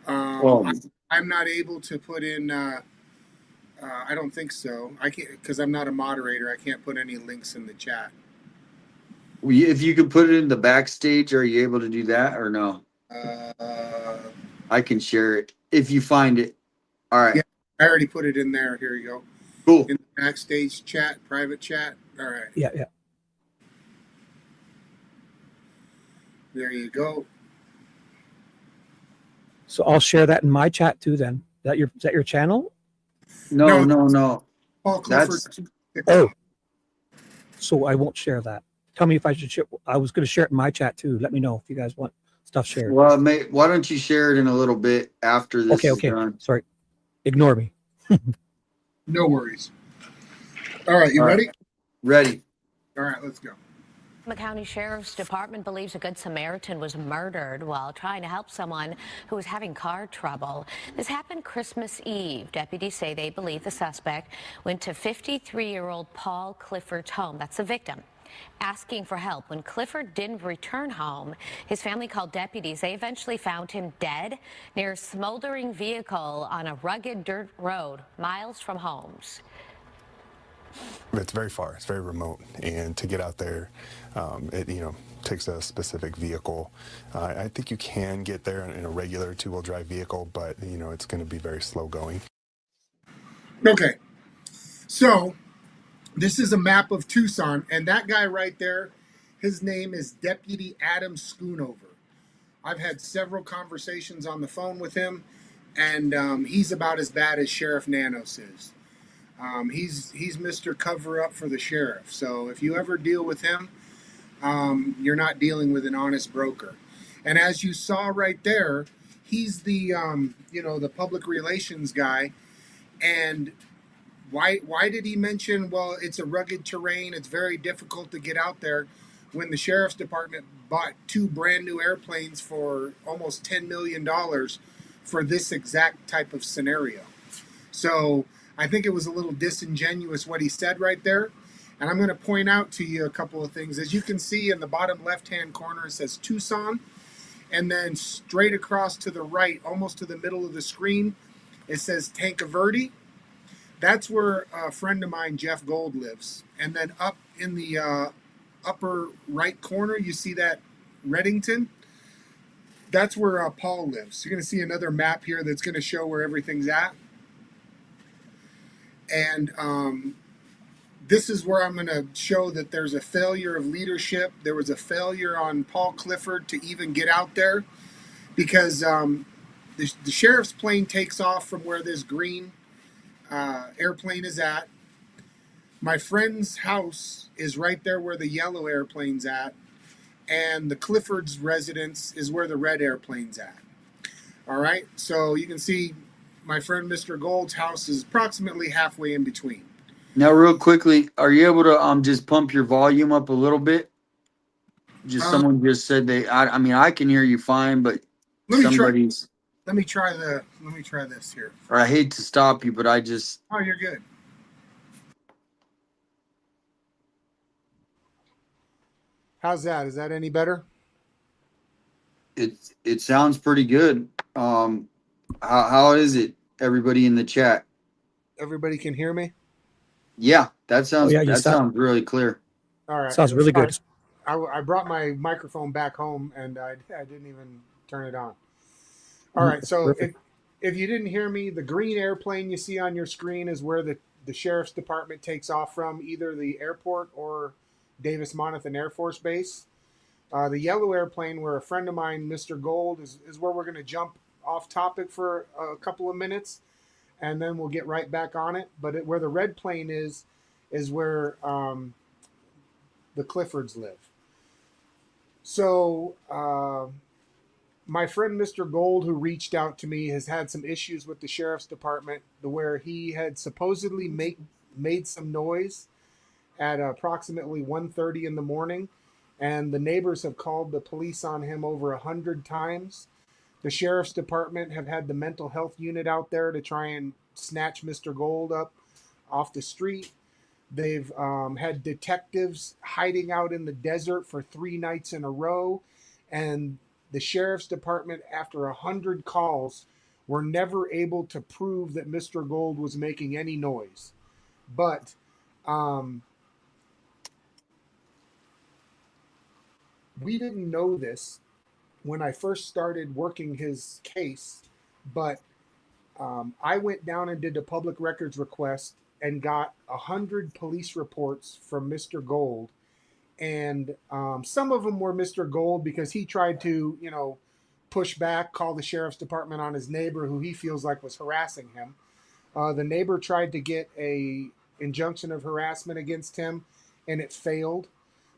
I'm not able to put in. I don't think so. I can't because I'm not a moderator. I can't put any links in the chat. If you could put it in the backstage, are you able to do that or no? I can share it if you find it. All right. Yeah, I already put it in there. Here you go. Cool. In the backstage chat, private chat. All right. Yeah. There you go. So I'll share that in my chat too. Then is that your channel? No. Paul Clifford. Oh. So I won't share that. Tell me if I should share. I was going to share it in my chat too. Let me know if you guys want stuff shared. Well, why don't you share it in a little bit after this is done? Sorry. Ignore me. No worries. All right, you ready? Ready. All right, let's go. The county sheriff's department believes a Good Samaritan was murdered while trying to help someone who was having car trouble. This happened Christmas Eve. Deputies say they believe the suspect went to 53-year-old Paul Clifford's home. That's the victim. Asking for help. When Clifford didn't return home, his family called deputies. They eventually found him dead near a smoldering vehicle on a rugged dirt road miles from homes. It's very far. It's very remote, and to get out there, it takes a specific vehicle. I think you can get there in a regular two-wheel drive vehicle, but it's going to be very slow going. Okay. So this is a map of Tucson, and that guy right there, his name is Deputy Adam Schoonover. I've had several conversations on the phone with him, and he's about as bad as Sheriff Nanos is. He's Mr. Cover Up for the sheriff. So if you ever deal with him, you're not dealing with an honest broker. And as you saw right there, he's the the public relations guy. And why did he mention, well, it's a rugged terrain, it's very difficult to get out there, when the sheriff's department bought 2 brand new airplanes for almost $10 million for this exact type of scenario? So I think it was a little disingenuous what he said right there. And I'm going to point out to you a couple of things. As you can see in the bottom left-hand corner, it says Tucson. And then straight across to the right, almost to the middle of the screen, it says Tanque Verde. That's where a friend of mine, Jeff Gold, lives. And then up in the upper right corner, you see that Reddington? That's where Paul lives. You're going to see another map here that's going to show where everything's at. And this is where I'm going to show that there's a failure of leadership. There was a failure on Paul Clifford to even get out there, because the sheriff's plane takes off from where this green airplane is at. My friend's house is right there where the yellow airplane's at, and the Clifford's residence is where the red airplane's at. All right, so you can see my friend Mr. Gold's house is approximately halfway in between. Now, real quickly, are you able to just pump your volume up a little bit? Just someone just said I mean, I can hear you fine, but somebody's. Let me try this here. Or I hate to stop you, but I just. Oh, you're good. How's that? Is that any better? It sounds pretty good. How is it, everybody in the chat? Everybody can hear me? Yeah, that sounds sounds really clear. All right. Sounds really good. I brought my microphone back home, and I didn't even turn it on. All right, so if you didn't hear me, the green airplane you see on your screen is where the sheriff's department takes off from, either the airport or Davis Monthan Air Force Base. The yellow airplane, where a friend of mine, Mr. Gold, is where we're going to jump off topic for a couple of minutes, and then we'll get right back on it. But where the red plane is where the Cliffords live. So my friend Mr. Gold, who reached out to me, has had some issues with the sheriff's department, where he had supposedly made some noise at approximately 1:30 in the morning, and the neighbors have called the police on him over 100 times. The sheriff's department have had the mental health unit out there to try and snatch Mr. Gold up off the street. They've had detectives hiding out in the desert for 3 nights in a row, and the sheriff's department, after 100 calls, were never able to prove that Mr. Gold was making any noise. But we didn't know this when I first started working his case, but I went down and did a public records request and got 100 police reports from Mr. Gold. And some of them were Mr. Gold because he tried to, push back, call the sheriff's department on his neighbor who he feels like was harassing him. The neighbor tried to get a injunction of harassment against him, and it failed.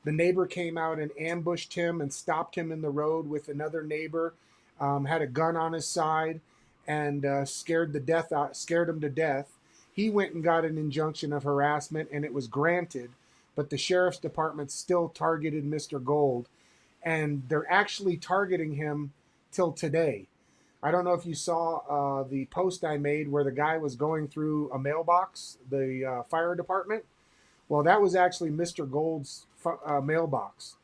The neighbor came out and ambushed him and stopped him in the road with another neighbor, had a gun on his side, and scared him to death. He went and got an injunction of harassment, and it was granted, but the sheriff's department still targeted Mr. Gold, and they're actually targeting him till today. I don't know if you saw the post I made where the guy was going through a mailbox, the fire department. Well, that was actually Mr. Gold's mailbox.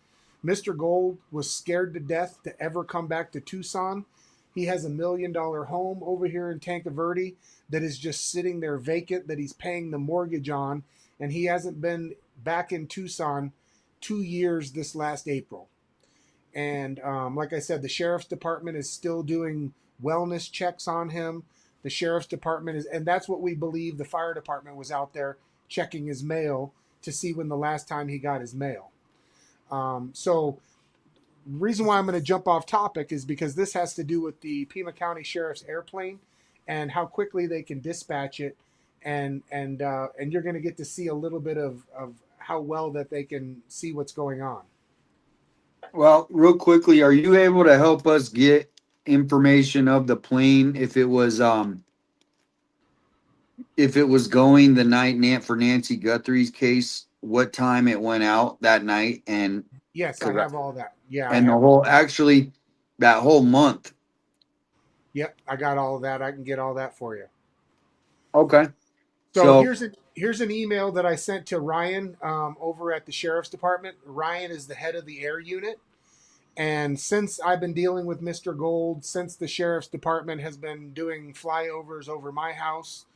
Mr. Gold was scared to death to ever come back to Tucson. He has $1 million home over here in Tanque Verde that is just sitting there vacant, that he's paying the mortgage on, and he hasn't been back in Tucson 2 years this last April. And like I said, the sheriff's department is still doing wellness checks on him. The sheriff's department is, and that's what we believe. The fire department was out there checking his mail to see when the last time he got his mail. So the reason why I'm going to jump off topic is because this has to do with the Pima County Sheriff's airplane and how quickly they can dispatch it, and you're going to get to see a little bit of how well that they can see what's going on. Well, real quickly, are you able to help us get information of the plane if it was going the night for Nancy Guthrie's case, what time it went out that night, and Yes, I have all that. Yeah, and I the have. whole actually that whole month. Yep, I got all of that. I can get all that for you. Okay. So here's an email that I sent to Ryan over at the sheriff's department. Ryan is the head of the air unit. And since I've been dealing with Mr. Gold, since the sheriff's department has been doing flyovers over my house,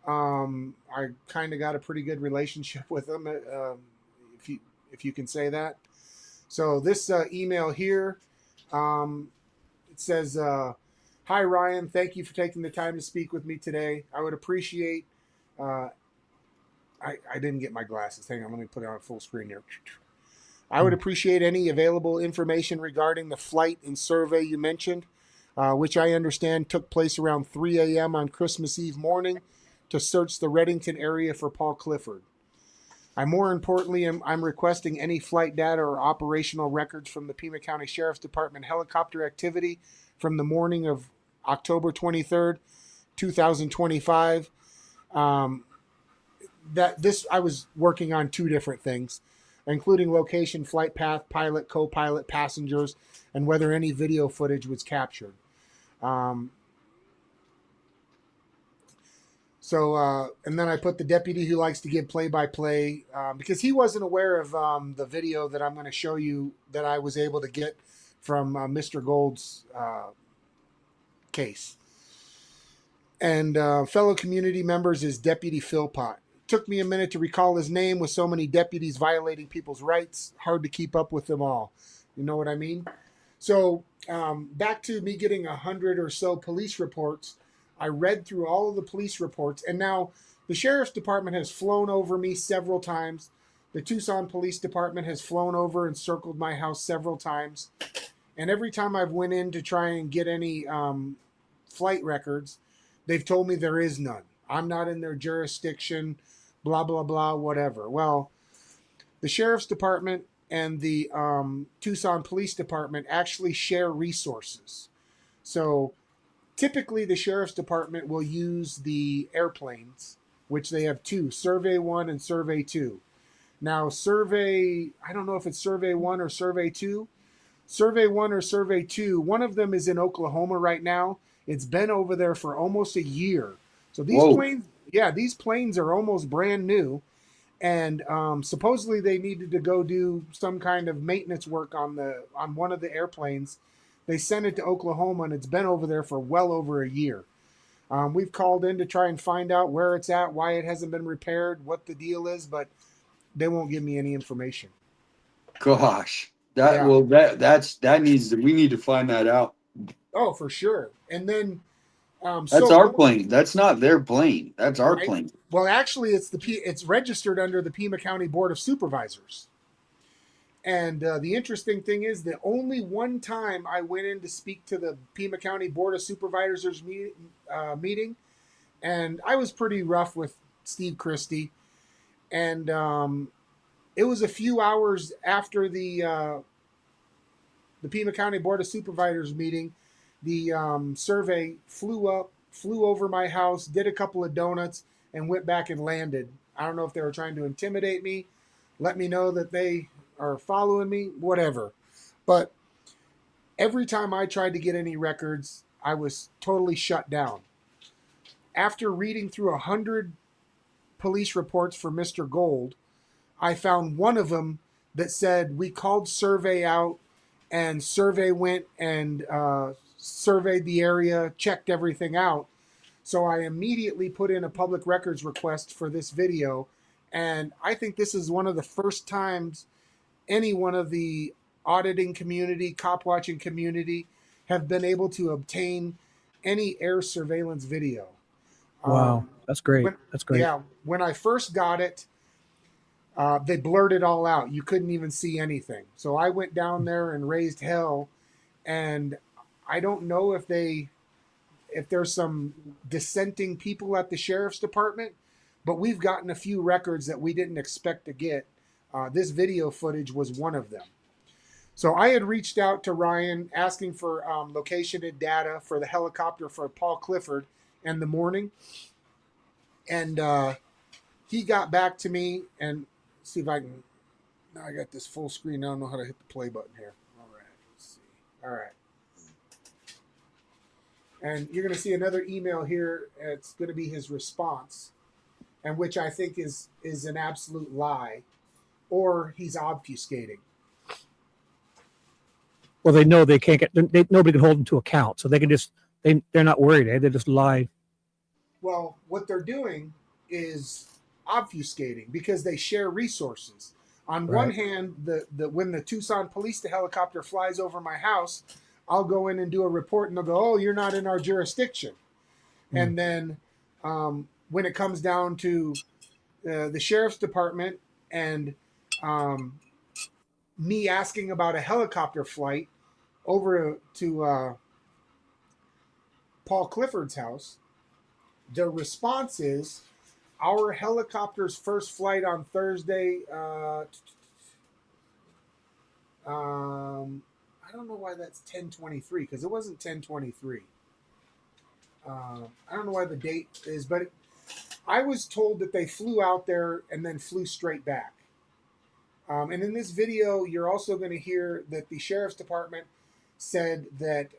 I kind of got a pretty good relationship with them, if you can say that. So this email here, it says, "Hi Ryan, thank you for taking the time to speak with me today. I would appreciate." I didn't get my glasses. Hang on, let me put it on full screen here. I would appreciate any available information regarding the flight and survey you mentioned, which I understand took place around 3 a.m. on Christmas Eve morning to search the Reddington area for Paul Clifford. More importantly, I'm requesting any flight data or operational records from the Pima County Sheriff's Department helicopter activity from the morning of October 23rd, 2025. I was working on two different things, including location, flight path, pilot, co-pilot, passengers, and whether any video footage was captured. And then I put the deputy who likes to give play-by-play, because he wasn't aware of the video that I'm going to show you that I was able to get from Mr. Gold's case. And fellow community members is Deputy Philpott. Took me a minute to recall his name with so many deputies violating people's rights. Hard to keep up with them all. You know what I mean? So back to me getting 100 or so police reports. I read through all of the police reports, and now the sheriff's department has flown over me several times. The Tucson Police Department has flown over and circled my house several times. And every time I've went in to try and get any flight records, they've told me there is none. I'm not in their jurisdiction, blah, blah, blah, whatever. Well, the sheriff's department and the Tucson Police Department actually share resources. So typically the sheriff's department will use the airplanes, which they have two, Survey 1 and Survey 2. Now, I don't know if it's Survey 1 or Survey 2. Survey 1 or Survey 2, one of them is in Oklahoma right now. It's been over there for almost a year. So these planes are almost brand new. And supposedly they needed to go do some kind of maintenance work on one of the airplanes. They sent it to Oklahoma, and it's been over there for well over a year. We've called in to try and find out where it's at, why it hasn't been repaired, what the deal is, but they won't give me any information. Gosh, we need to find that out. Oh, for sure. And then that's our plane. That's not their plane. That's our plane. Well, actually, it's registered under the Pima County Board of Supervisors. And the interesting thing is that only one time I went in to speak to the Pima County Board of Supervisors meeting, and I was pretty rough with Steve Christie. And it was a few hours after the Pima County Board of Supervisors meeting. The survey flew over my house, did a couple of donuts, and went back and landed. I don't know if they were trying to intimidate me, let me know that they are following me, whatever. But every time I tried to get any records, I was totally shut down. After reading through 100 police reports for Mr. Gold, I found one of them that said we called survey out, and survey went and surveyed the area, checked everything out. So I immediately put in a public records request for this video. And I think this is one of the first times any one of the auditing community, cop watching community have been able to obtain any air surveillance video. Wow, that's great. That's great. Yeah, when I first got it, they blurred it all out. You couldn't even see anything. So I went down there and raised hell, and I don't know if there's some dissenting people at the sheriff's department, but we've gotten a few records that we didn't expect to get. This video footage was one of them. So I had reached out to Ryan asking for location and data for the helicopter for Paul Clifford in the morning. And he got back to me, and see if I can, now I got this full screen. I don't know how to hit the play button here. All right, let's see. All right. And you're going to see another email here. It's going to be his response, and which I think is an absolute lie, or he's obfuscating. Well, they know they can't get. Nobody can hold them to account, so they can just. They're not worried. They just lie. Well, what they're doing is obfuscating because they share resources. On one hand, when the Tucson police helicopter flies over my house, I'll go in and do a report, and they'll go, "Oh, you're not in our jurisdiction." And then when it comes down to the sheriff's department and me asking about a helicopter flight over to Paul Clifford's house, the response is, our helicopter's first flight on Thursday. I don't know why that's 10/23, because it wasn't 10/23. I don't know why the date is, but I was told that they flew out there and then flew straight back. And in this video, you're also going to hear that the sheriff's department said that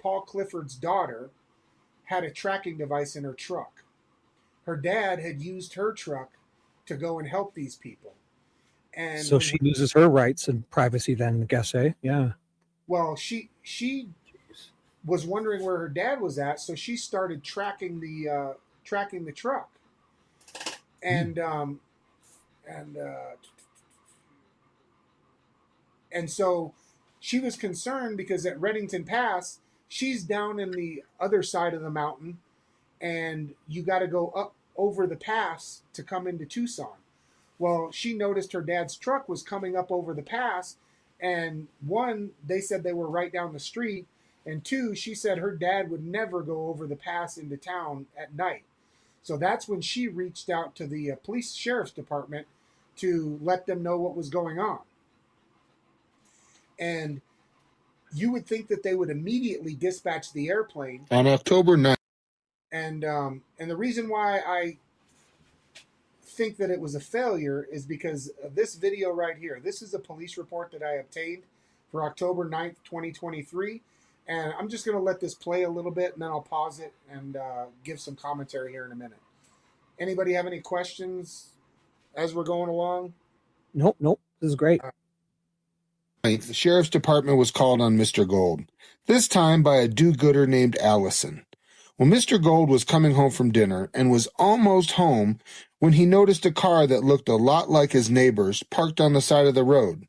Paul Clifford's daughter had a tracking device in her truck. Her dad had used her truck to go and help these people. And So she loses her rights and privacy then, I guess, eh? Yeah. well, she was wondering where her dad was at, so she started tracking the truck. And and so she was concerned because at Reddington Pass, she's down in the other side of the mountain, and you got to go up over the pass to come into Tucson. Well, she noticed her dad's truck was coming up over the pass, and one, they said they were right down the street, and two, she said her dad would never go over the pass into town at night. So that's when she reached out to the police sheriff's department to let them know what was going on. And you would think that they would immediately dispatch the airplane. On October 9th. And the reason why I think that it was a failure is because of this video right here. This is a police report that I obtained for October 9th, 2023. And I'm just going to let this play a little bit, and then I'll pause it and give some commentary here in a minute. Anybody have any questions as we're going along? Nope. This is great. The sheriff's department was called on Mr. Gold, this time by a do-gooder named Allison. Well, Mr. Gold was coming home from dinner and was almost home when he noticed a car that looked a lot like his neighbor's parked on the side of the road.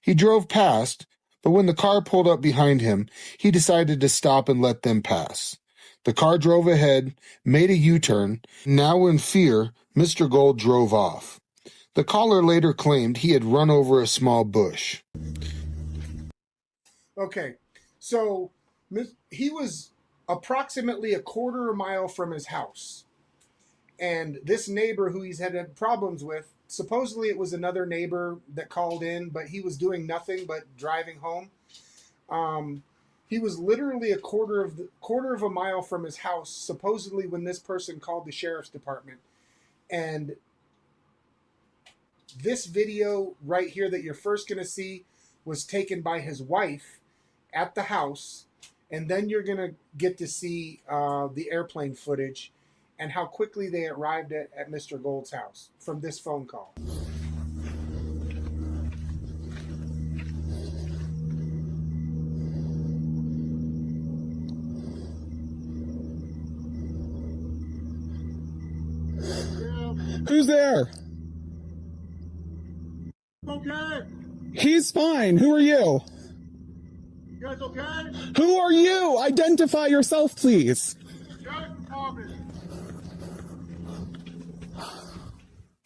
He drove past, but when the car pulled up behind him, he decided to stop and let them pass. The car drove ahead, made a U-turn. Now in fear, Mr. Gold drove off. The caller later claimed he had run over a small bush. Okay, so he was approximately a quarter mile from his house. And this neighbor who he's had problems with, supposedly it was another neighbor that called in, but he was doing nothing but driving home. He was literally a quarter of a mile from his house, supposedly when this person called the sheriff's department. And this video right here that you're first going to see was taken by his wife at the house. And then you're going to get to see the airplane footage and how quickly they arrived at Mr. Gold's house from this phone call. Who's there? Okay. He's fine. Who are you? You guys okay? Who are you? Identify yourself, please.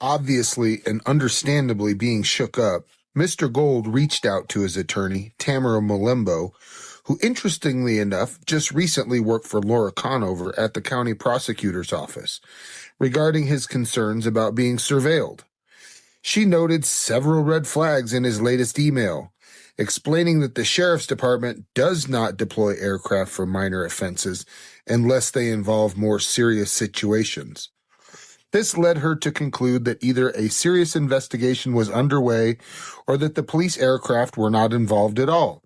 Obviously and understandably being shook up, Mr. Gold reached out to his attorney, Tamara Malembo, who interestingly enough just recently worked for Laura Conover at the county prosecutor's office, regarding his concerns about being surveilled. She noted several red flags in his latest email, explaining that the sheriff's department does not deploy aircraft for minor offenses unless they involve more serious situations. This led her to conclude that either a serious investigation was underway or that the police aircraft were not involved at all.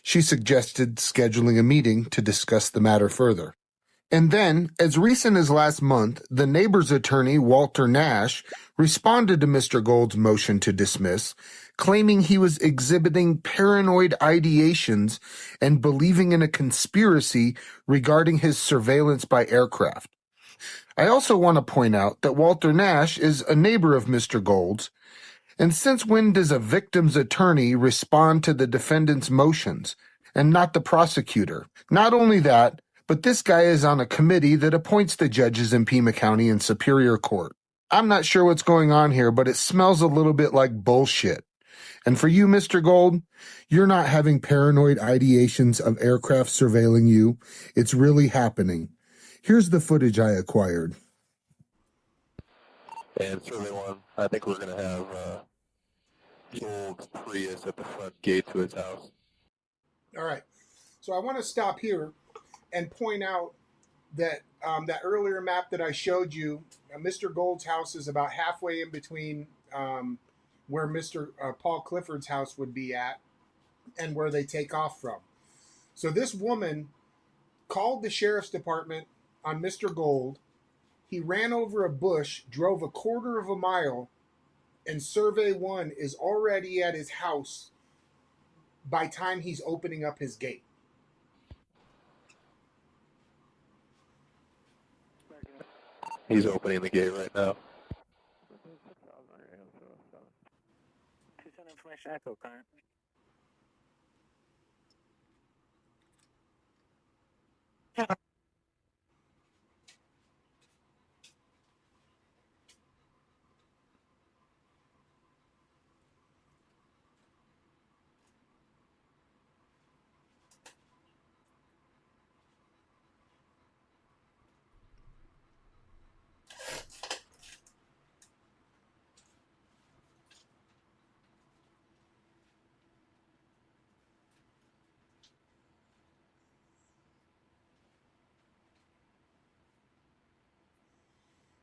She suggested scheduling a meeting to discuss the matter further. And then, as recent as last month, the neighbor's attorney, Walter Nash, responded to Mr. Gold's motion to dismiss, claiming he was exhibiting paranoid ideations and believing in a conspiracy regarding his surveillance by aircraft. I also want to point out that Walter Nash is a neighbor of Mr. Gold's, and since when does a victim's attorney respond to the defendant's motions and not the prosecutor? Not only that, but this guy is on a committee that appoints the judges in Pima County and Superior Court. I'm not sure what's going on here, but it smells a little bit like bullshit. And for you, Mr. Gold, you're not having paranoid ideations of aircraft surveilling you. It's really happening. Here's the footage I acquired. And survey one, I think we're going to have Gold's Prius at the front gate to his house. All right. So I want to stop here and point out that that earlier map that I showed you, Mr. Gold's house is about halfway in between where Mr. Paul Clifford's house would be at and where they take off from. So this woman called the sheriff's department on Mr. Gold. He ran over a bush, drove a quarter of a mile, and survey one is already at his house by time he's opening up his gate. He's opening the gate right now. Tucson information echo current.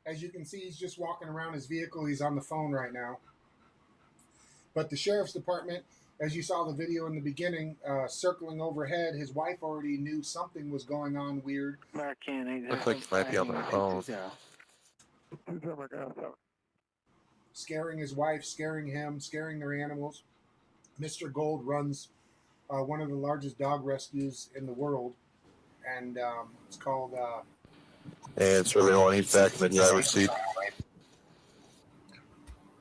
As you can see, he's just walking around his vehicle. He's on the phone right now. But the sheriff's department, as you saw the video in the beginning, circling overhead, his wife already knew something was going on weird. Looks like he might be on the phone. Scaring his wife, scaring him, scaring their animals. Mr. Gold runs one of the largest dog rescues in the world, and it's called... And survey one, he's back in the driver's seat.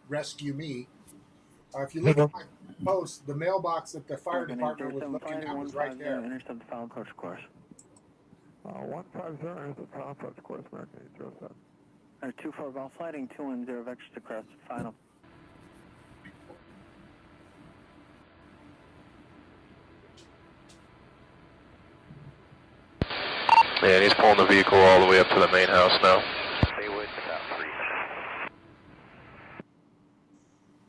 Rescue Me. If you look at my post, the mailbox that the fire department was looking at was right there. Intercept the final approach course. 150 is the final approach course, American 807. 24 ball sliding, 210 vectors to crest, final. And he's pulling the vehicle all the way up to the main house now.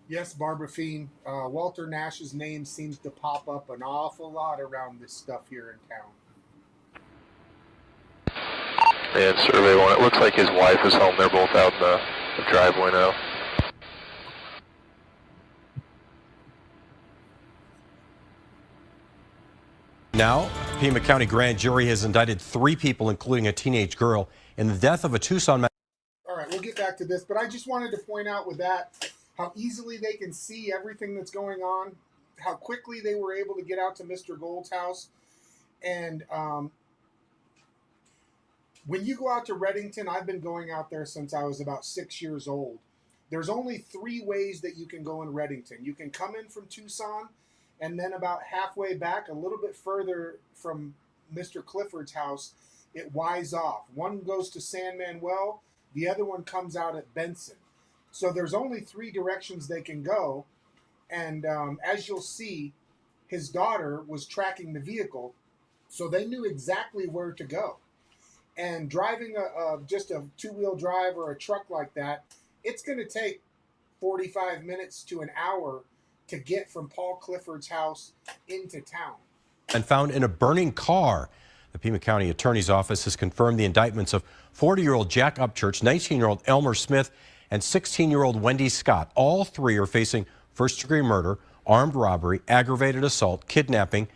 Yes, Barbara Fiend. Walter Nash's name seems to pop up an awful lot around this stuff here in town. And survey one, it looks like his wife is home. They're both out in the driveway now. Now, Pima County grand jury has indicted 3 people, including a teenage girl, in the death of a Tucson man. All right, we'll get back to this, but I just wanted to point out with that how easily they can see everything that's going on, how quickly they were able to get out to Mr. Gold's house. And when you go out to Reddington, I've been going out there since I was about 6 years old. There's only 3 ways that you can go in Reddington. You can come in from Tucson, And then about halfway back, a little bit further from Mr. Clifford's house, it wise off. One goes to San Manuel, the other one comes out at Benson. So there's only 3 directions they can go. And as you'll see, his daughter was tracking the vehicle, so they knew exactly where to go. And driving just a 2-wheel drive or a truck like that, it's going to take 45 minutes to an hour to get from Paul Clifford's house into town. And found in a burning car. The Pima County Attorney's Office has confirmed the indictments of 40-year-old Jack Upchurch, 19-year-old Elmer Smith, and 16-year-old Wendy Scott. All 3 are facing first-degree murder, armed robbery, aggravated assault, kidnapping,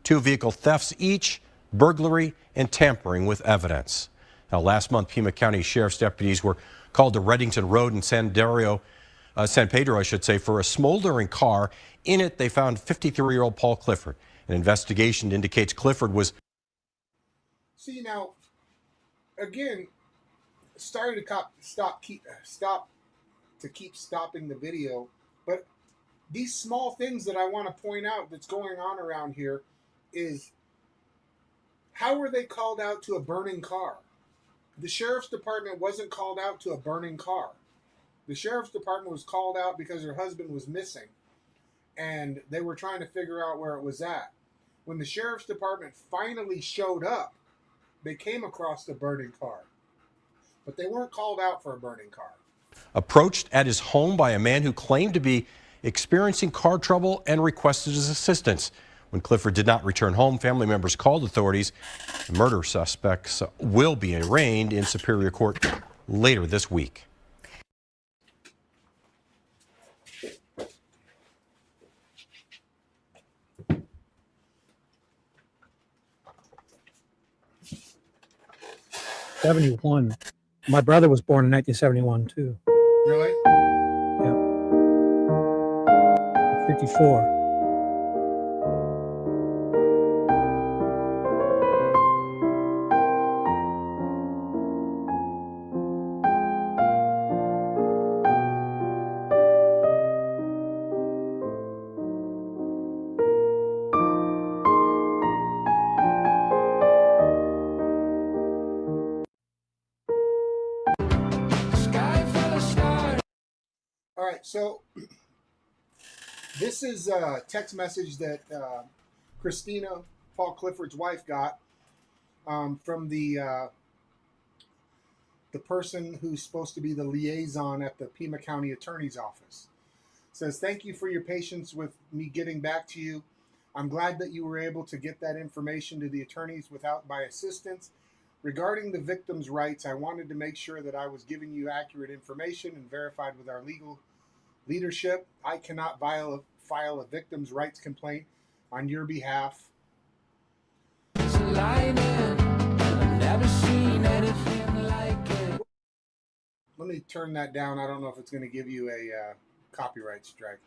2 vehicle thefts each, burglary, and tampering with evidence. Now, last month, Pima County Sheriff's deputies were called to Reddington Road in San Pedro, for a smoldering car. In it, they found 53-year-old Paul Clifford. An investigation indicates Clifford was... See, now, again, starting to keep stopping the video, but these small things that I want to point out that's going on around here is, how were they called out to a burning car? The sheriff's department wasn't called out to a burning car. The sheriff's department was called out because her husband was missing, and they were trying to figure out where it was at. When the sheriff's department finally showed up, they came across the burning car, but they weren't called out for a burning car. Approached at his home by a man who claimed to be experiencing car trouble and requested his assistance. When Clifford did not return home, family members called authorities. The murder suspects will be arraigned in Superior Court later this week. '71. My brother was born in 1971 too. Really? Yeah. 54. All right, so this is a text message that Christina, Paul Clifford's wife, got from the person who's supposed to be the liaison at the Pima County Attorney's Office. It says, thank you for your patience with me getting back to you. I'm glad that you were able to get that information to the attorneys without my assistance. Regarding the victim's rights, I wanted to make sure that I was giving you accurate information and verified with our legal leadership. I cannot file a victim's rights complaint on your behalf. Let me turn that down. I don't know if it's going to give you a copyright strike.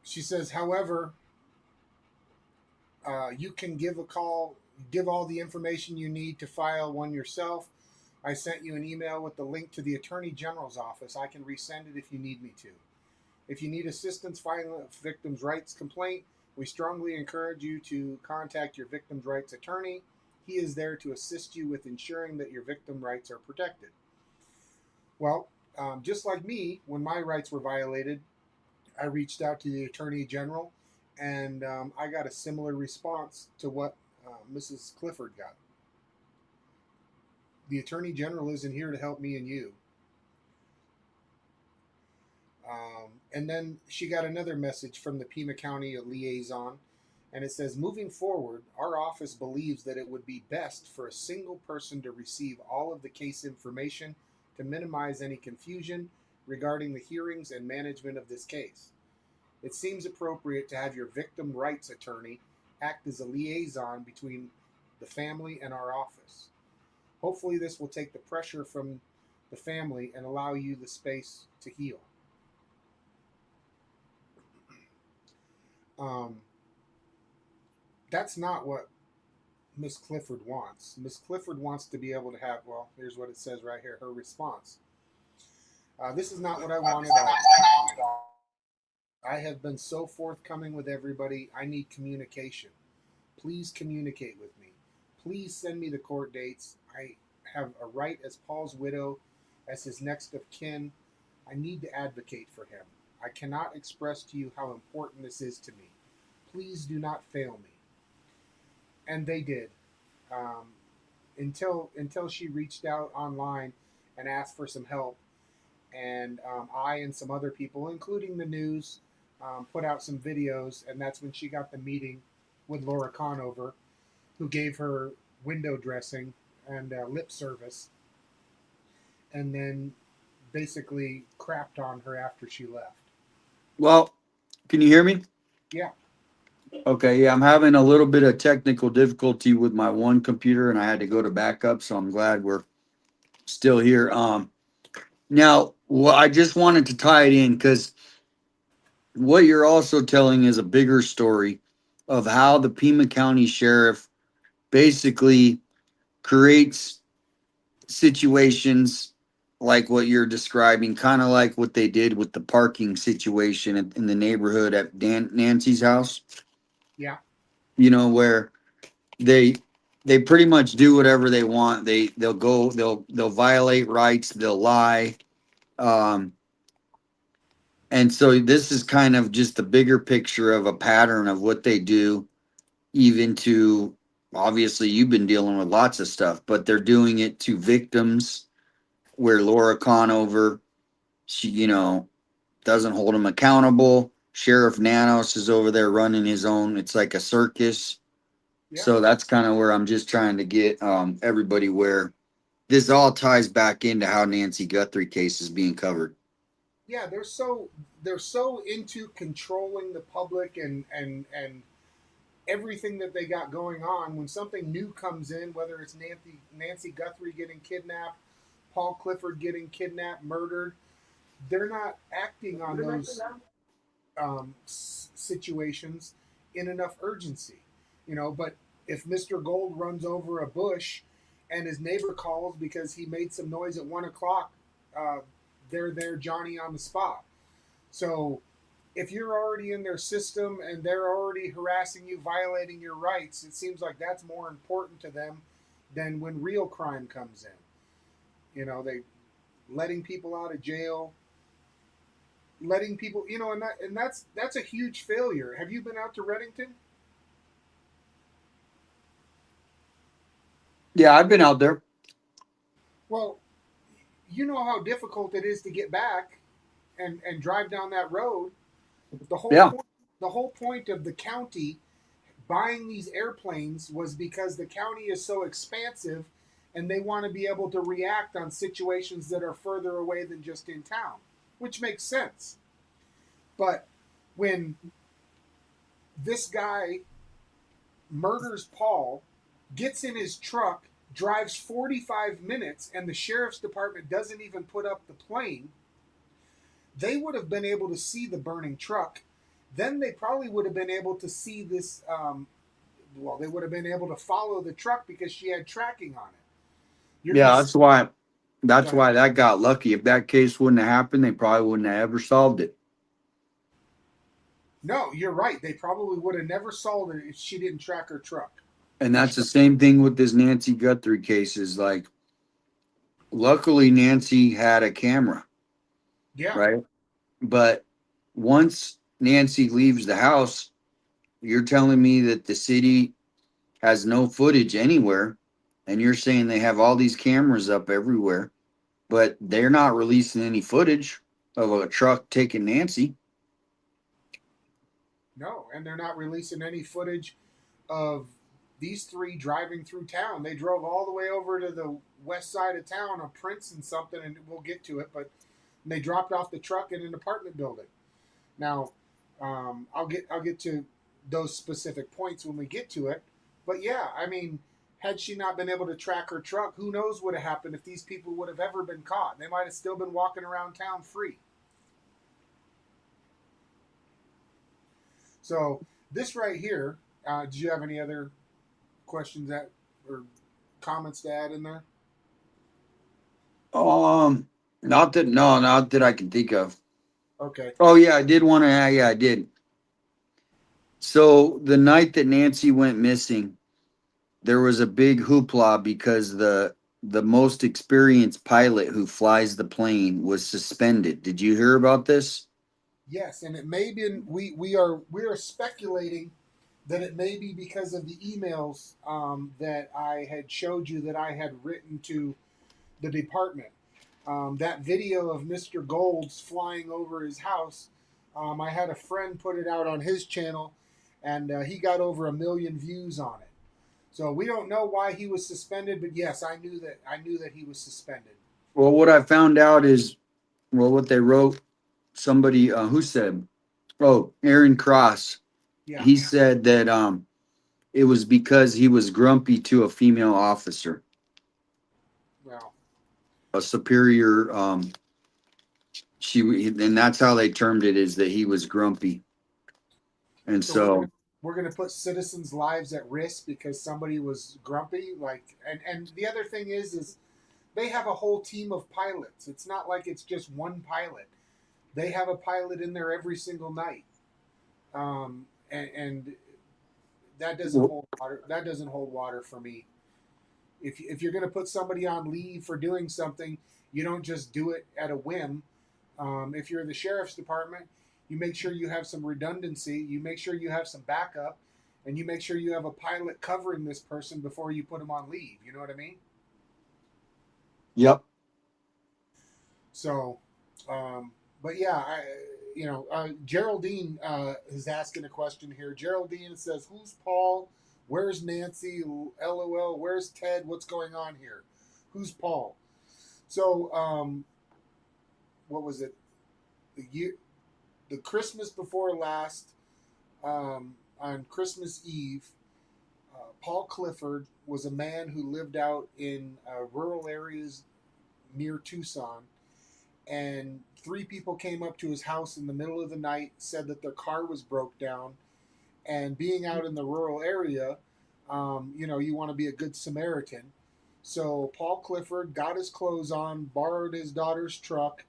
She says, however, you can give a call, give all the information you need to file one yourself. I sent you an email with the link to the Attorney General's office. I can resend it if you need me to. If you need assistance filing a victim's rights complaint, we strongly encourage you to contact your victim's rights attorney. He is there to assist you with ensuring that your victim rights are protected. Well, just like me, when my rights were violated, I reached out to the Attorney General, and I got a similar response to what Mrs. Clifford got. The Attorney General isn't here to help me and you. And then she got another message from the Pima County liaison, and it says, moving forward, our office believes that it would be best for a single person to receive all of the case information to minimize any confusion regarding the hearings and management of this case. It seems appropriate to have your victim rights attorney act as a liaison between the family and our office. Hopefully this will take the pressure from the family and allow you the space to heal. That's not what Miss Clifford wants. Miss Clifford wants to be able to have, well, here's what it says right here, her response. This is not what I wanted. I have been so forthcoming with everybody. I need communication. Please communicate with me. Please send me the court dates. I have a right as Paul's widow, as his next of kin. I need to advocate for him. I cannot express to you how important this is to me. Please do not fail me. And they did. Until she reached out online and asked for some help. And I and some other people, including the news, put out some videos. And that's when she got the meeting with Laura Conover, who gave her window dressing and lip service. And then basically crapped on her after she left. Well, can you hear me? Yeah. Okay, yeah, I'm having a little bit of technical difficulty with my one computer and I had to go to backup, so I'm glad we're still here. Now, well, I just wanted to tie it in because what you're also telling is a bigger story of how the Pima County Sheriff basically creates situations like what you're describing, kind of like what they did with the parking situation in the neighborhood at Nancy's house. Yeah. You know, where they pretty much do whatever they want. They'll violate rights, they'll lie. And so this is kind of just the bigger picture of a pattern of what they do, even to obviously you've been dealing with lots of stuff, but they're doing it to victims where Laura Conover, she, doesn't hold them accountable. Sheriff Nanos is over there running his own. It's like a circus. Yeah. So that's kind of where I'm just trying to get everybody where this all ties back into how Nancy Guthrie case is being covered. Yeah, they're so into controlling the public and everything that they got going on. When something new comes in, whether it's Nancy Guthrie getting kidnapped, Paul Clifford getting kidnapped, murdered, they're not acting on those situations in enough urgency, But if Mr. Gold runs over a bush and his neighbor calls because he made some noise at 1 o'clock, they're there, Johnny on the spot. So if you're already in their system and they're already harassing you, violating your rights, it seems like that's more important to them than when real crime comes in. They letting people out of jail, letting people, and that's a huge failure. Have you been out to Reddington? Yeah, I've been out there. Well, you know how difficult it is to get back and drive down that road. The whole point of the county buying these airplanes was because the county is so expansive and they want to be able to react on situations that are further away than just in town, which makes sense. But when this guy murders Paul, gets in his truck, drives 45 minutes, and the sheriff's department doesn't even put up the plane, they would have been able to see the burning truck. Then they probably would have been able to see this, they would have been able to follow the truck because she had tracking on it. That's why that got lucky. If that case wouldn't have happened, they probably wouldn't have ever solved it. No, you're right. They probably would have never solved it if she didn't track her truck. And that's the same thing with this Nancy Guthrie case. Is like, luckily Nancy had a camera. Yeah. Right. But once Nancy leaves the house, you're telling me that the city has no footage anywhere, and you're saying they have all these cameras up everywhere, but they're not releasing any footage of a truck taking Nancy. No, and they're not releasing any footage of these three driving through town. They drove all the way over to the west side of town on Prince and something, and we'll get to it, but they dropped off the truck in an apartment building. Now, I'll get to those specific points when we get to it. But yeah, I mean, had she not been able to track her truck, who knows what would have happened if these people would have ever been caught. They might have still been walking around town free. So this right here, did you have any other questions or comments to add in there? Not that I can think of. Okay. Oh yeah, I did want to. Yeah, I did. So the night that Nancy went missing, there was a big hoopla because the most experienced pilot who flies the plane was suspended. Did you hear about this? Yes, and it may be. We are speculating that it may be because of the emails that I had showed you that I had written to the department. That video of Mr. Gold's flying over his house. I had a friend put it out on his channel, and he got over 1 million views on it. So we don't know why he was suspended, but yes, I knew that he was suspended. Well, what I found out is, well, what they wrote. Somebody who said, "Oh, Aaron Cross." Yeah. He said that it was because he was grumpy to a female officer, Well, a superior. And that's how they termed it, is that he was grumpy, and so we're gonna put citizens' lives at risk because somebody was grumpy. Like, and the other thing is they have a whole team of pilots. It's not like it's just one pilot. They have a pilot in there every single night, and that doesn't hold water. That doesn't hold water for me. If you're going to put somebody on leave for doing something, you don't just do it at a whim. If you're the sheriff's department, you make sure you have some redundancy. You make sure you have some backup, and you make sure you have a pilot covering this person before you put them on leave. You know what I mean? Yep. So, but yeah, Geraldine is asking a question here. Geraldine says, "Who's Paul? Where's Nancy? LOL. Where's Ted? What's going on here? Who's Paul?" So, what was it? The Christmas before last, on Christmas Eve, Paul Clifford was a man who lived out in rural areas near Tucson, and 3 people came up to his house in the middle of the night, said that their car was broke down, and being out in the rural area, you want to be a good Samaritan. So Paul Clifford got his clothes on, borrowed his daughter's truck,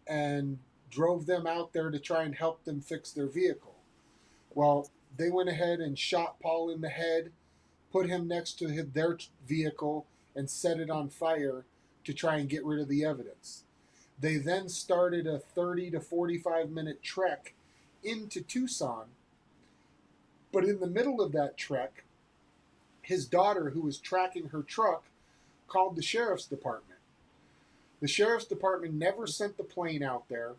and drove them out there to try and help them fix their vehicle. Well, they went ahead and shot Paul in the head, put him next to their vehicle, and set it on fire to try and get rid of the evidence. They then started a 30 to 45 minute trek into Tucson. But in the middle of that trek, his daughter, who was tracking her truck, called the sheriff's department. The sheriff's department never sent the plane out there.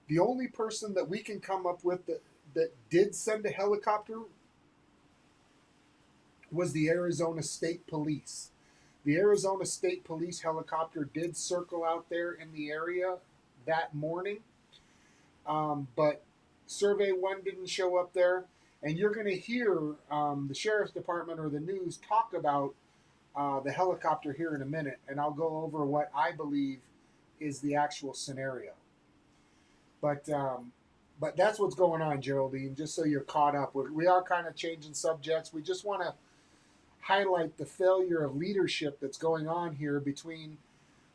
The only person that we can come up with that did send a helicopter was the Arizona State Police. The Arizona State Police helicopter did circle out there in the area that morning, but Survey 1 didn't show up there. And you're going to hear the sheriff's department or the news talk about the helicopter here in a minute, and I'll go over what I believe is the actual scenario. But that's what's going on, Geraldine, just so you're caught up. We are kind of changing subjects. We just want to highlight the failure of leadership that's going on here between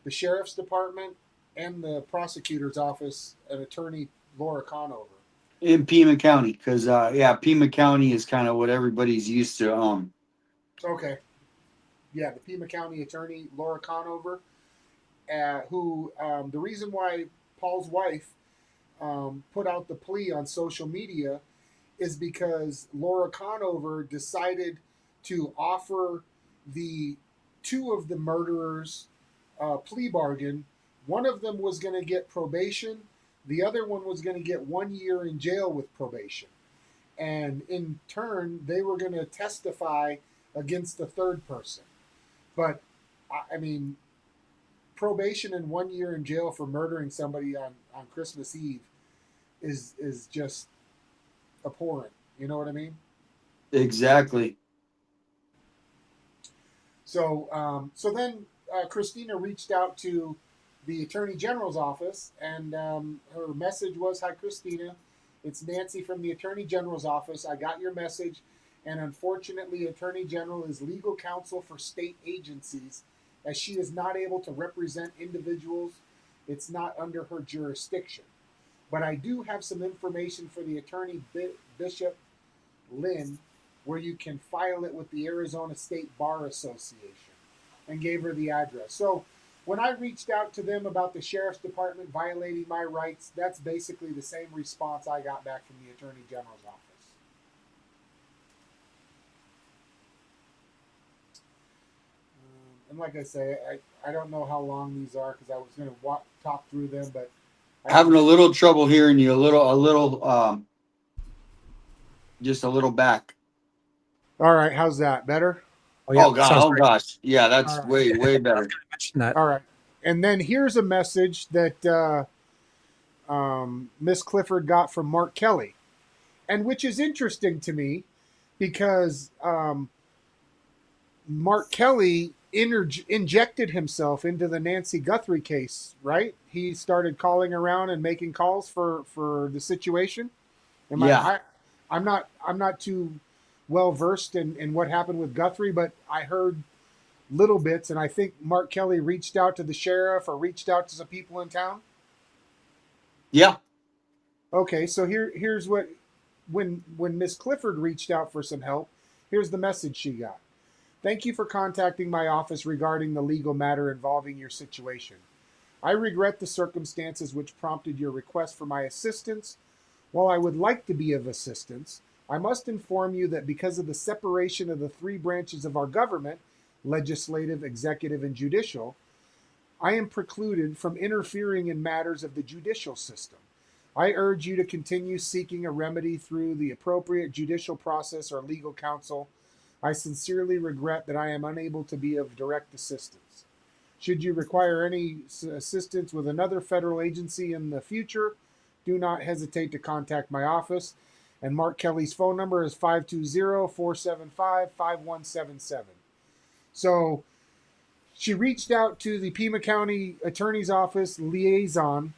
the sheriff's department and the prosecutor's office and attorney Laura Conover. In Pima County, because Pima County is kind of what everybody's used to. Okay. Yeah, the Pima County attorney Laura Conover, who the reason why Paul's wife put out the plea on social media is because Laura Conover decided to offer the 2 of the murderers plea bargain. One of them was going to get probation. The other one was going to get 1 year in jail with probation. And in turn, they were going to testify against the third person. But, I mean, probation and 1 year in jail for murdering somebody on Christmas Eve is just abhorrent. You know what I mean? Exactly. So, then Christina reached out to the Attorney General's office, and her message was, "Hi, Christina. It's Nancy from the Attorney General's office. I got your message, and unfortunately, Attorney General is legal counsel for state agencies, as she is not able to represent individuals. It's not under her jurisdiction. but I do have some information for the attorney, Bishop Lynn, where you can file it with the Arizona State Bar Association, and gave her the address. So when I reached out to them about the sheriff's department violating my rights, that's basically the same response I got back from the attorney general's office. And like I say, I don't know how long these are because I was going to talk through them, but Having a little trouble hearing you, just a little back. All right, how's that? Better? Oh gosh. Yeah, that's All way better. All right. And then here's a message that Miss Clifford got from Mark Kelly, and which is interesting to me because Mark Kelly injected himself into the Nancy Guthrie case, right? He started calling around and making calls for the situation. I'm not too well versed in what happened with Guthrie, but I heard little bits, and I think Mark Kelly reached out to the sheriff or reached out to some people in town. Yeah. Okay, so here's what when Miss Clifford reached out for some help, here's the message she got. Thank you for contacting my office regarding the legal matter involving your situation. I regret the circumstances which prompted your request for my assistance. While I would like to be of assistance, I must inform you that because of the separation of the three branches of our government, legislative, executive, and judicial, I am precluded from interfering in matters of the judicial system. I urge you to continue seeking a remedy through the appropriate judicial process or legal counsel. I sincerely regret that I am unable to be of direct assistance. Should you require any assistance with another federal agency in the future, do not hesitate to contact my office. And Mark Kelly's phone number is 520-475-5177. So she reached out to the Pima County Attorney's Office liaison,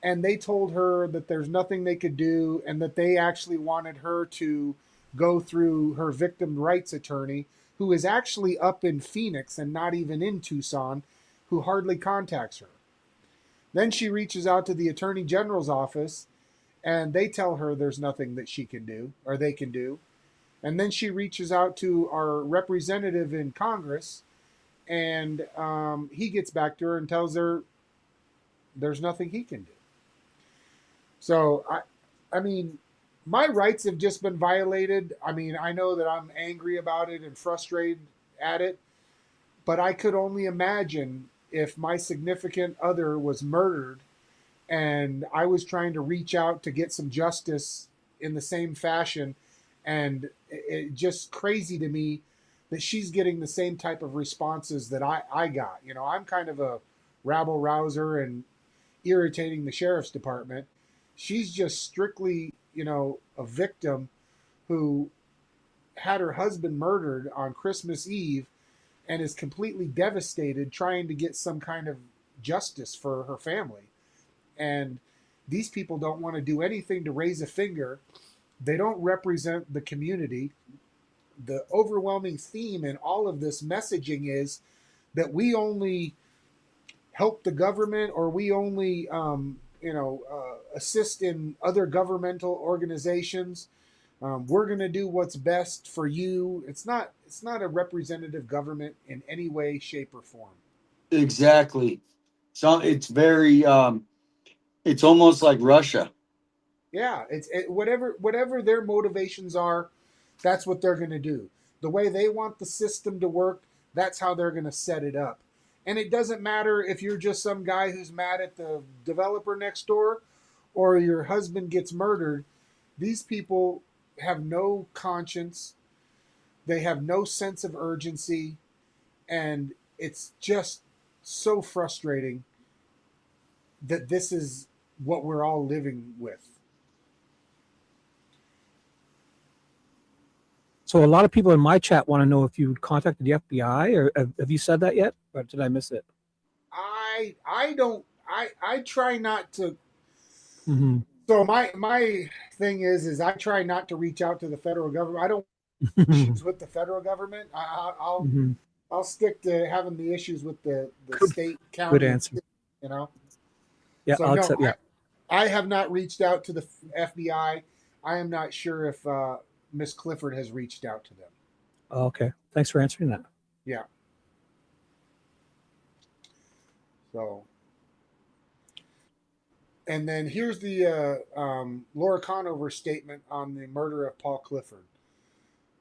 and they told her that there's nothing they could do and that they actually wanted her to go through her victim rights attorney, who is actually up in Phoenix and not even in Tucson, who hardly contacts her. Then she reaches out to the Attorney General's office, and they tell her there's nothing that she can do or they can do. And then she reaches out to our representative in Congress, and he gets back to her and tells her there's nothing he can do. So, I mean, my rights have just been violated. I mean, I know that I'm angry about it and frustrated at it, but I could only imagine if my significant other was murdered and I was trying to reach out to get some justice in the same fashion, and it's just crazy to me that she's getting the same type of responses that I got. You know, I'm kind of a rabble rouser and irritating the sheriff's department. She's just strictly, you know, a victim who had her husband murdered on Christmas Eve and is completely devastated trying to get some kind of justice for her family. And these people don't want to do anything to raise a finger. They don't represent the community. The overwhelming theme in all of this messaging is that we only help the government, or we only assist in other governmental organizations. We're going to do what's best for you. It's not a representative government in any way, shape, or form. Exactly. So it's very it's almost like Russia. Yeah, whatever their motivations are, that's what they're going to do. The way they want the system to work, that's how they're going to set it up. And it doesn't matter if you're just some guy who's mad at the developer next door or your husband gets murdered. These people have no conscience. They have no sense of urgency. And it's just so frustrating that this is what we're all living with. So a lot of people in my chat want to know if you contacted the FBI, or have you said that yet? Or did I miss it? I try not to. Mm-hmm. So my thing is I try not to reach out to the federal government. I don't issues with the federal government. I'll stick to having the issues with the state, county. Good answer. You know. Yeah, So I'll accept. Yeah. I have not reached out to the FBI. I am not sure if Miss Clifford has reached out to them. Okay. Thanks for answering that. Yeah. So, and then here's the Laura Conover statement on the murder of Paul Clifford.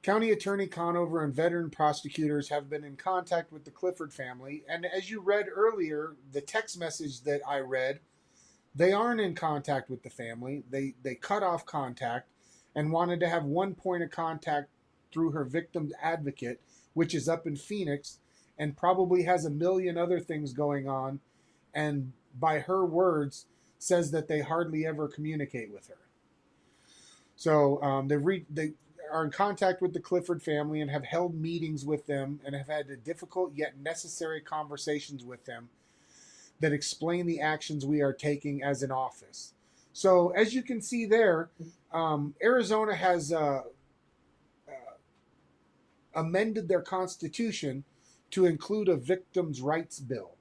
County Attorney Conover and veteran prosecutors have been in contact with the Clifford family. And as you read earlier, the text message that I read, they aren't in contact with the family. They cut off contact and wanted to have one point of contact through her victim's advocate, which is up in Phoenix and probably has a million other things going on. And by her words, says that they hardly ever communicate with her. So they are in contact with the Clifford family and have held meetings with them and have had difficult yet necessary conversations with them that explain the actions we are taking as an office. So as you can see there, Arizona has amended their constitution to include a victim's rights bill.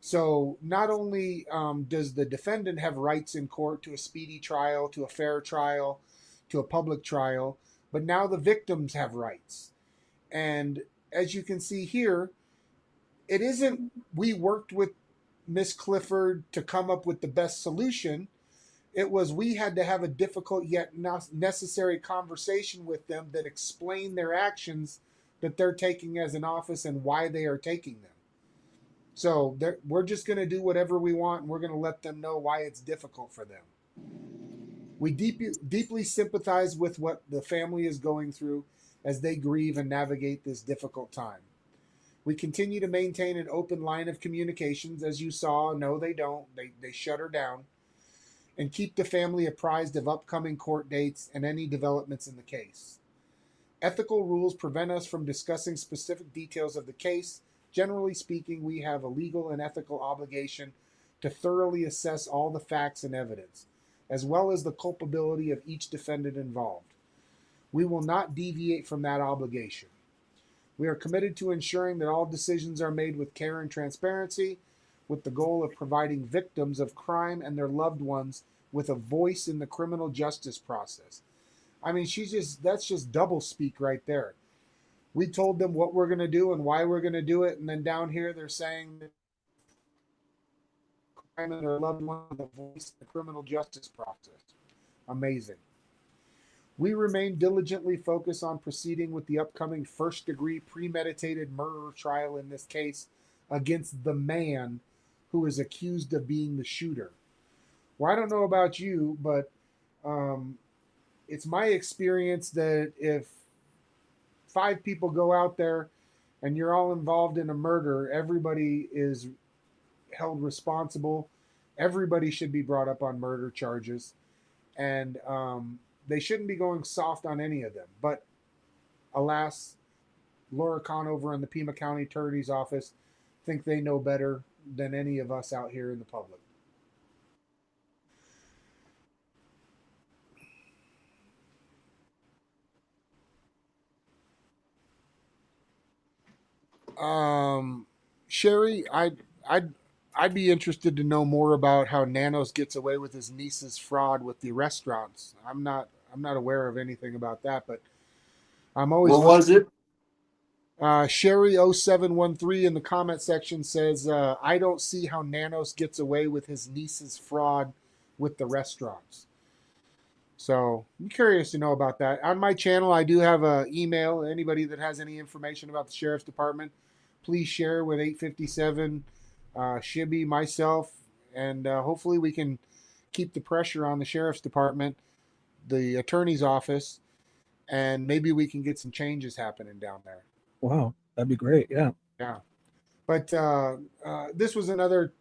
So not only does the defendant have rights in court to a speedy trial, to a fair trial, to a public trial, but now the victims have rights. And as you can see here, it isn't we worked with Miss Clifford to come up with the best solution. It was we had to have a difficult yet necessary conversation with them that explain their actions that they're taking as an office and why they are taking them. So we're just going to do whatever we want, and we're going to let them know why it's difficult for them. We deeply sympathize with what the family is going through as they grieve and navigate this difficult time. We continue to maintain an open line of communications. As you saw, no, they don't. They shut her down. And keep the family apprised of upcoming court dates and any developments in the case. Ethical rules prevent us from discussing specific details of the case. Generally speaking, we have a legal and ethical obligation to thoroughly assess all the facts and evidence, as well as the culpability of each defendant involved. We will not deviate from that obligation. We are committed to ensuring that all decisions are made with care and transparency, with the goal of providing victims of crime and their loved ones with a voice in the criminal justice process. I mean, that's just double speak right there. We told them what we're going to do and why we're going to do it, and then down here they're saying that crime and their loved ones with a voice in the criminal justice process. Amazing. We remain diligently focused on proceeding with the upcoming first-degree premeditated murder trial in this case against the man who is accused of being the shooter. Well, I don't know about you, but it's my experience that if 5 people go out there and you're all involved in a murder, everybody is held responsible. Everybody should be brought up on murder charges. And they shouldn't be going soft on any of them. But alas, Laura Conover and the Pima County Attorney's Office think they know better than any of us out here in the public. Sherry, I'd be interested to know more about how Nanos gets away with his niece's fraud with the restaurants. I'm not aware of anything about that, but I'm always. What was it? Sherry0713 in the comment section says, I don't see how Nanos gets away with his niece's fraud with the restaurants. So I'm curious to know about that. On my channel, I do have an email. Anybody that has any information about the Sheriff's Department, please share with 857, Shibby, myself, and hopefully we can keep the pressure on the Sheriff's Department, the Attorney's Office, and maybe we can get some changes happening down there. Wow, that'd be great. Yeah. Yeah. But this was another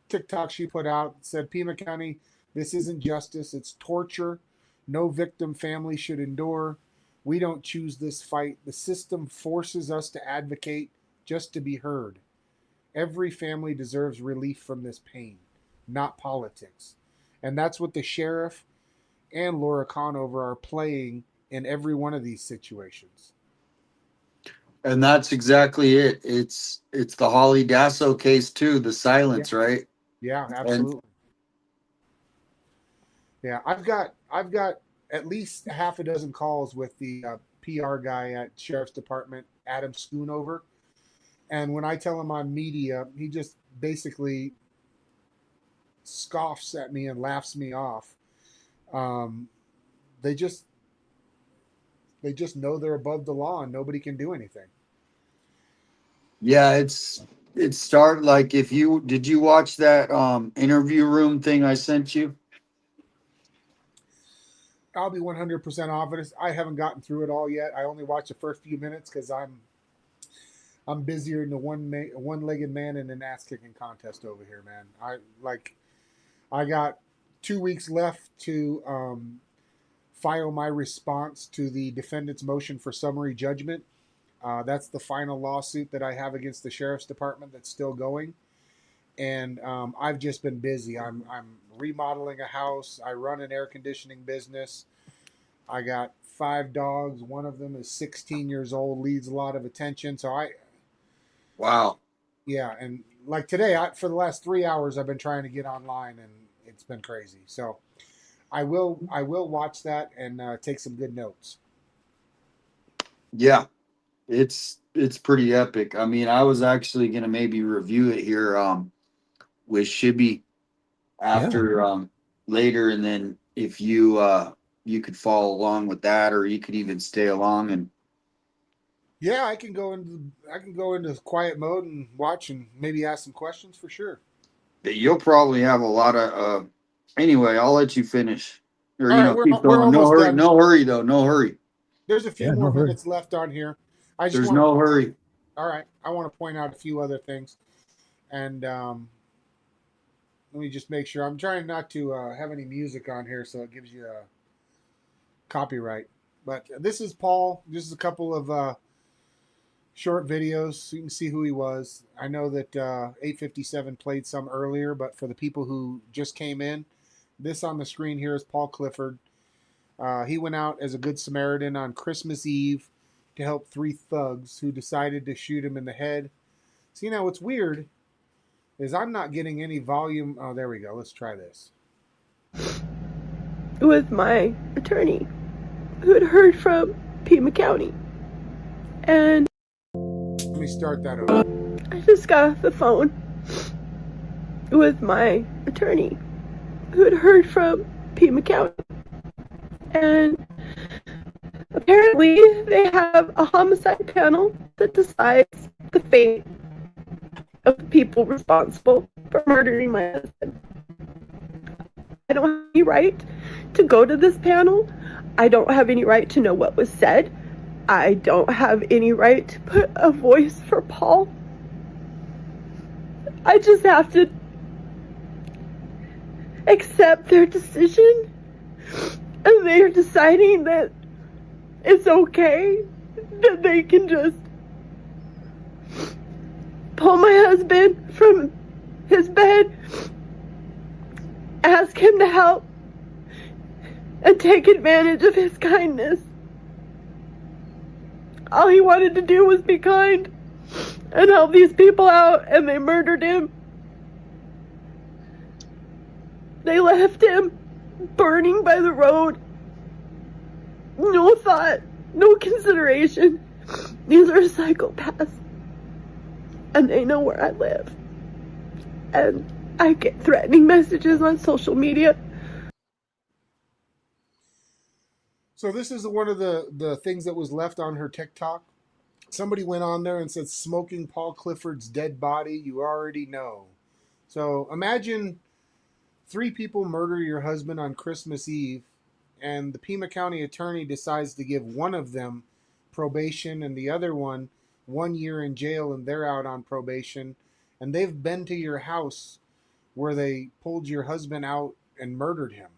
TikTok she put out. It said, Pima County, this isn't justice. It's torture. No victim family should endure. We don't choose this fight. The system forces us to advocate just to be heard. Every family deserves relief from this pain, not politics. And that's what the sheriff and Laura Conover are playing in every one of these situations. And that's exactly it. It's the Holly Dasso case too, the silence, Yeah. right? Yeah, absolutely. Yeah, I've got at least half a dozen calls with the PR guy at Sheriff's Department, Adam Schoonover, and when I tell him I'm media, he just basically scoffs at me and laughs me off. Um, they just know they're above the law and nobody can do anything. Yeah, it's start like if you did you watch that interview room thing I sent you? I'll be 100% honest. I haven't gotten through it all yet. I only watched the first few minutes because I'm busier in the one-legged man in an ass-kicking contest over here, man. I got 2 weeks left to file my response to the defendant's motion for summary judgment. That's the final lawsuit that I have against the Sheriff's Department that's still going. And I've just been busy. I'm remodeling a house. I run an air conditioning business. I got 5 dogs. One of them is 16 years old, needs a lot of attention. So Wow. Yeah, and like today, for the last 3 hours, I've been trying to get online, and it's been crazy. So I will watch that and take some good notes. Yeah, it's pretty epic. I mean, I was actually gonna maybe review it here with Shibby after later, and then if you could follow along with that, or you could even stay along and Yeah, I can go into quiet mode and watch and maybe ask some questions for sure. you'll probably have a lot of anyway, I'll let you finish. Or All right, keep we're going. No almost hurry, done. no hurry though, no hurry. There's a few more minutes left on here. There's no hurry. All right, I want to point out a few other things, and let me just make sure. I'm trying not to have any music on here, so it gives you a copyright. But this is Paul. This is a couple of short videos, so you can see who he was. I know that 857 played some earlier, but for the people who just came in, this on the screen here is Paul Clifford. He went out as a good Samaritan on Christmas Eve to help 3 thugs who decided to shoot him in the head. See, now what's weird is I'm not getting any volume. Oh, there we go. Let's try this. With my attorney, who had heard from Pima County. And let me start that over. I just got off the phone with my attorney, who had heard from Pima County. And apparently they have a homicide panel that decides the fate of the people responsible for murdering my husband. I don't have any right to go to this panel. I don't have any right to know what was said. I don't have any right to put a voice for Paul. I just have to accept their decision. And they're deciding that it's okay, that they can just pull my husband from his bed, ask him to help, and take advantage of his kindness. All he wanted to do was be kind and help these people out, and they murdered him. They left him burning by the road. No thought, no consideration. These are psychopaths. And they know where I live. And I get threatening messages on social media. So this is one of the things that was left on her TikTok. Somebody went on there and said, smoking Paul Clifford's dead body, you already know. So imagine 3 people murder your husband on Christmas Eve, and the Pima County attorney decides to give one of them probation and the other one 1 year in jail, and they're out on probation. And they've been to your house where they pulled your husband out and murdered him.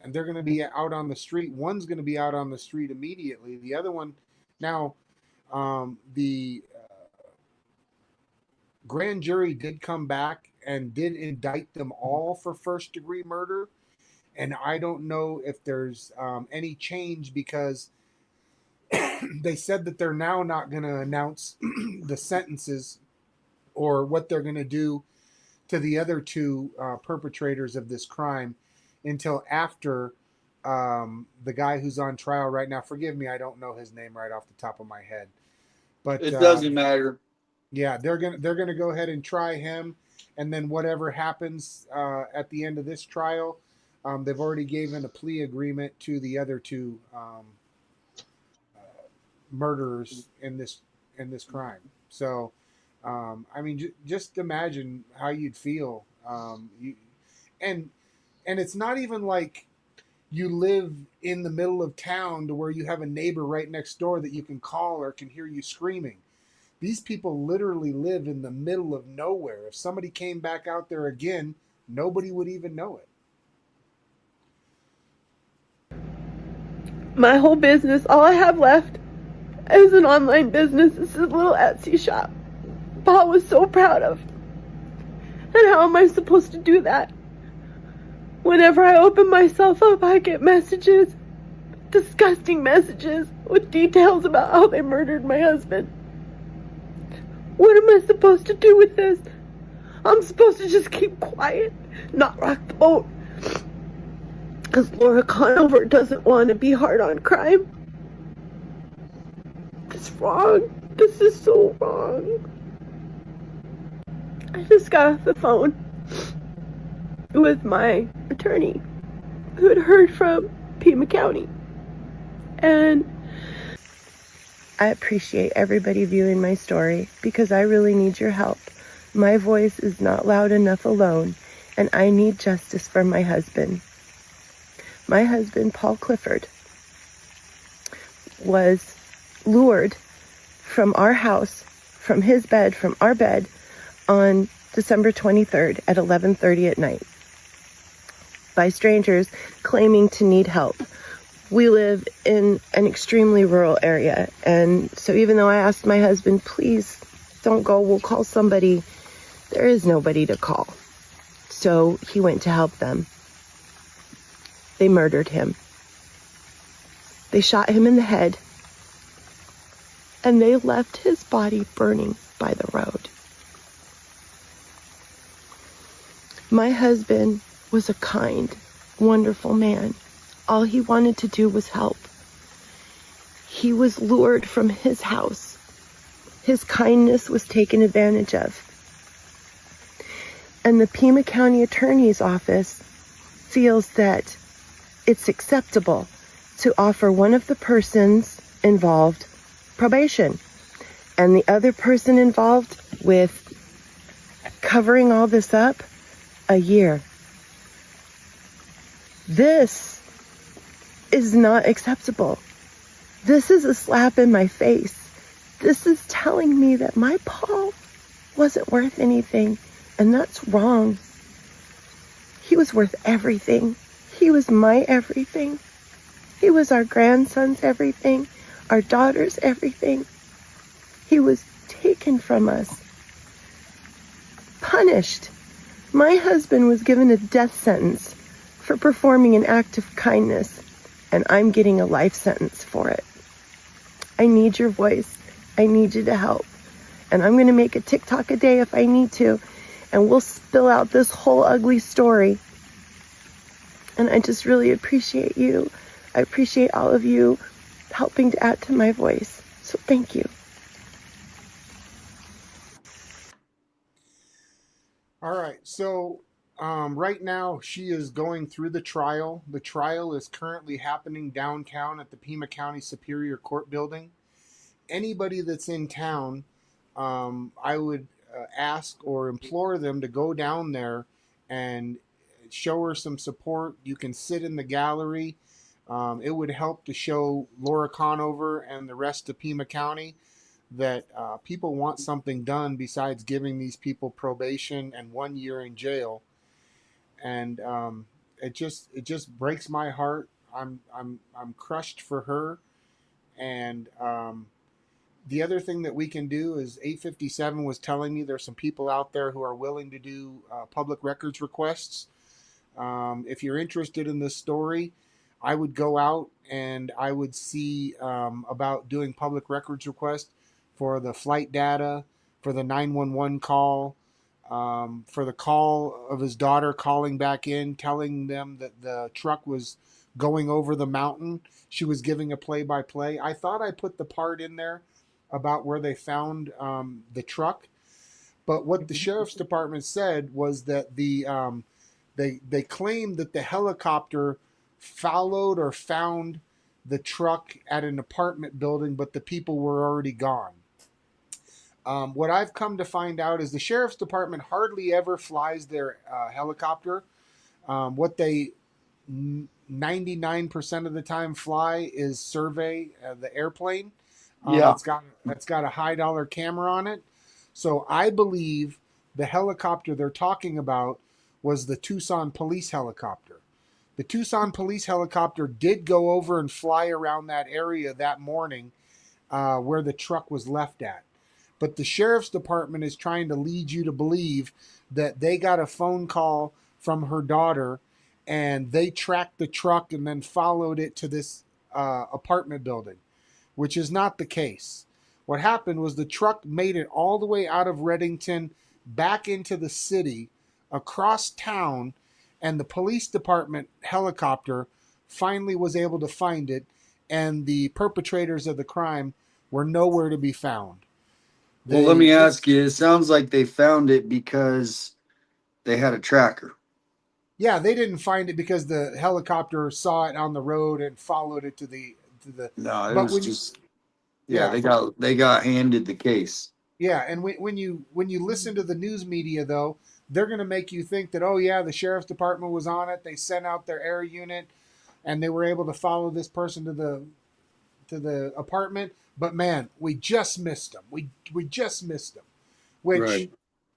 And they're going to be out on the street. One's going to be out on the street immediately. The other one, now, the grand jury did come back and did indict them all for first-degree murder. And I don't know if there's any change, because they said that they're now not going to announce the sentences or what they're going to do to the other 2 perpetrators of this crime until after the guy who's on trial right now. Forgive me, I don't know his name right off the top of my head, but It doesn't matter. yeah, they're gonna go ahead and try him, and then whatever happens at the end of this trial, they've already given a plea agreement to the other two murderers in this crime. So, I mean, just imagine how you'd feel. And and it's not even like you live in the middle of town to where you have a neighbor right next door that you can call or can hear you screaming. These people literally live in the middle of nowhere. If somebody came back out there again, nobody would even know it. My whole business, all I have left is an online business. This is a little Etsy shop Paul was so proud of. And how am I supposed to do that? Whenever I open myself up, I get messages, disgusting messages, with details about how they murdered my husband. What am I supposed to do with this? I'm supposed to just keep quiet, not rock the boat. Because Laura Conover doesn't want to be hard on crime. It's wrong. This is so wrong. I just got off the phone with my attorney who had heard from Pima County. And I appreciate everybody viewing my story because I really need your help. My voice is not loud enough alone, and I need justice for my husband. My husband, Paul Clifford, was lured from our house, from his bed, from our bed, on December 23rd at 11:30 at night by strangers claiming to need help. We live in an extremely rural area, and so even though I asked my husband, please don't go, we'll call somebody, there is nobody to call. So he went to help them. They murdered him. They shot him in the head, and they left his body burning by the road. My husband was a kind, wonderful man. All he wanted to do was help. He was lured from his house. His kindness was taken advantage of. And the Pima County Attorney's Office feels that it's acceptable to offer one of the persons involved probation and the other person involved with covering all this up a year. This is not acceptable. This is a slap in my face. This is telling me that my Paul wasn't worth anything, and that's wrong. He was worth everything. He was my everything. He was our grandson's everything, our daughter's everything. He was taken from us, punished. My husband was given a death sentence for performing an act of kindness, and I'm getting a life sentence for it. I need your voice. I need you to help. And I'm going to make a TikTok a day if I need to, and we'll spill out this whole ugly story. And I just really appreciate you. I appreciate all of you helping to add to my voice. So thank you. All right, so right now she is going through the trial. The trial is currently happening downtown at the Pima County Superior Court building. Anybody that's in town, I would ask or implore them to go down there and show her some support. You can sit in the gallery. It would help to show Laura Conover and the rest of Pima County that people want something done besides giving these people probation and 1 year in jail. And it just breaks my heart. I'm crushed for her. And the other thing that we can do is 857 was telling me there's some people out there who are willing to do public records requests. If you're interested in this story, I would go out and I would see about doing public records requests for the flight data, for the 911 call, for the call of his daughter calling back in, telling them that the truck was going over the mountain. She was giving a play-by-play. I thought I put the part in there about where they found the truck, but what the sheriff's department said was that they claimed that the helicopter followed or found the truck at an apartment building, but the people were already gone. What I've come to find out is the sheriff's department hardly ever flies their helicopter. What they 99% of the time fly is survey the airplane. Yeah. It's got a high dollar camera on it. So I believe the helicopter they're talking about was the Tucson police helicopter. The Tucson police helicopter did go over and fly around that area that morning where the truck was left at. But the sheriff's department is trying to lead you to believe that they got a phone call from her daughter and they tracked the truck and then followed it to this apartment building, which is not the case. What happened was the truck made it all the way out of Redington back into the city, across town, and the police department helicopter finally was able to find it, and the perpetrators of the crime were nowhere to be found. Well, let me ask you, it sounds like they found it because they had a tracker. Yeah, they didn't find it because the helicopter saw it on the road and followed it to the. No, it but was when just Yeah, they got handed the case. Yeah, and when you listen to the news media, though, they're going to make you think that, oh yeah, the sheriff's department was on it. They sent out their air unit, and they were able to follow this person to the apartment. But man, we just missed them. We just missed them. Which Right.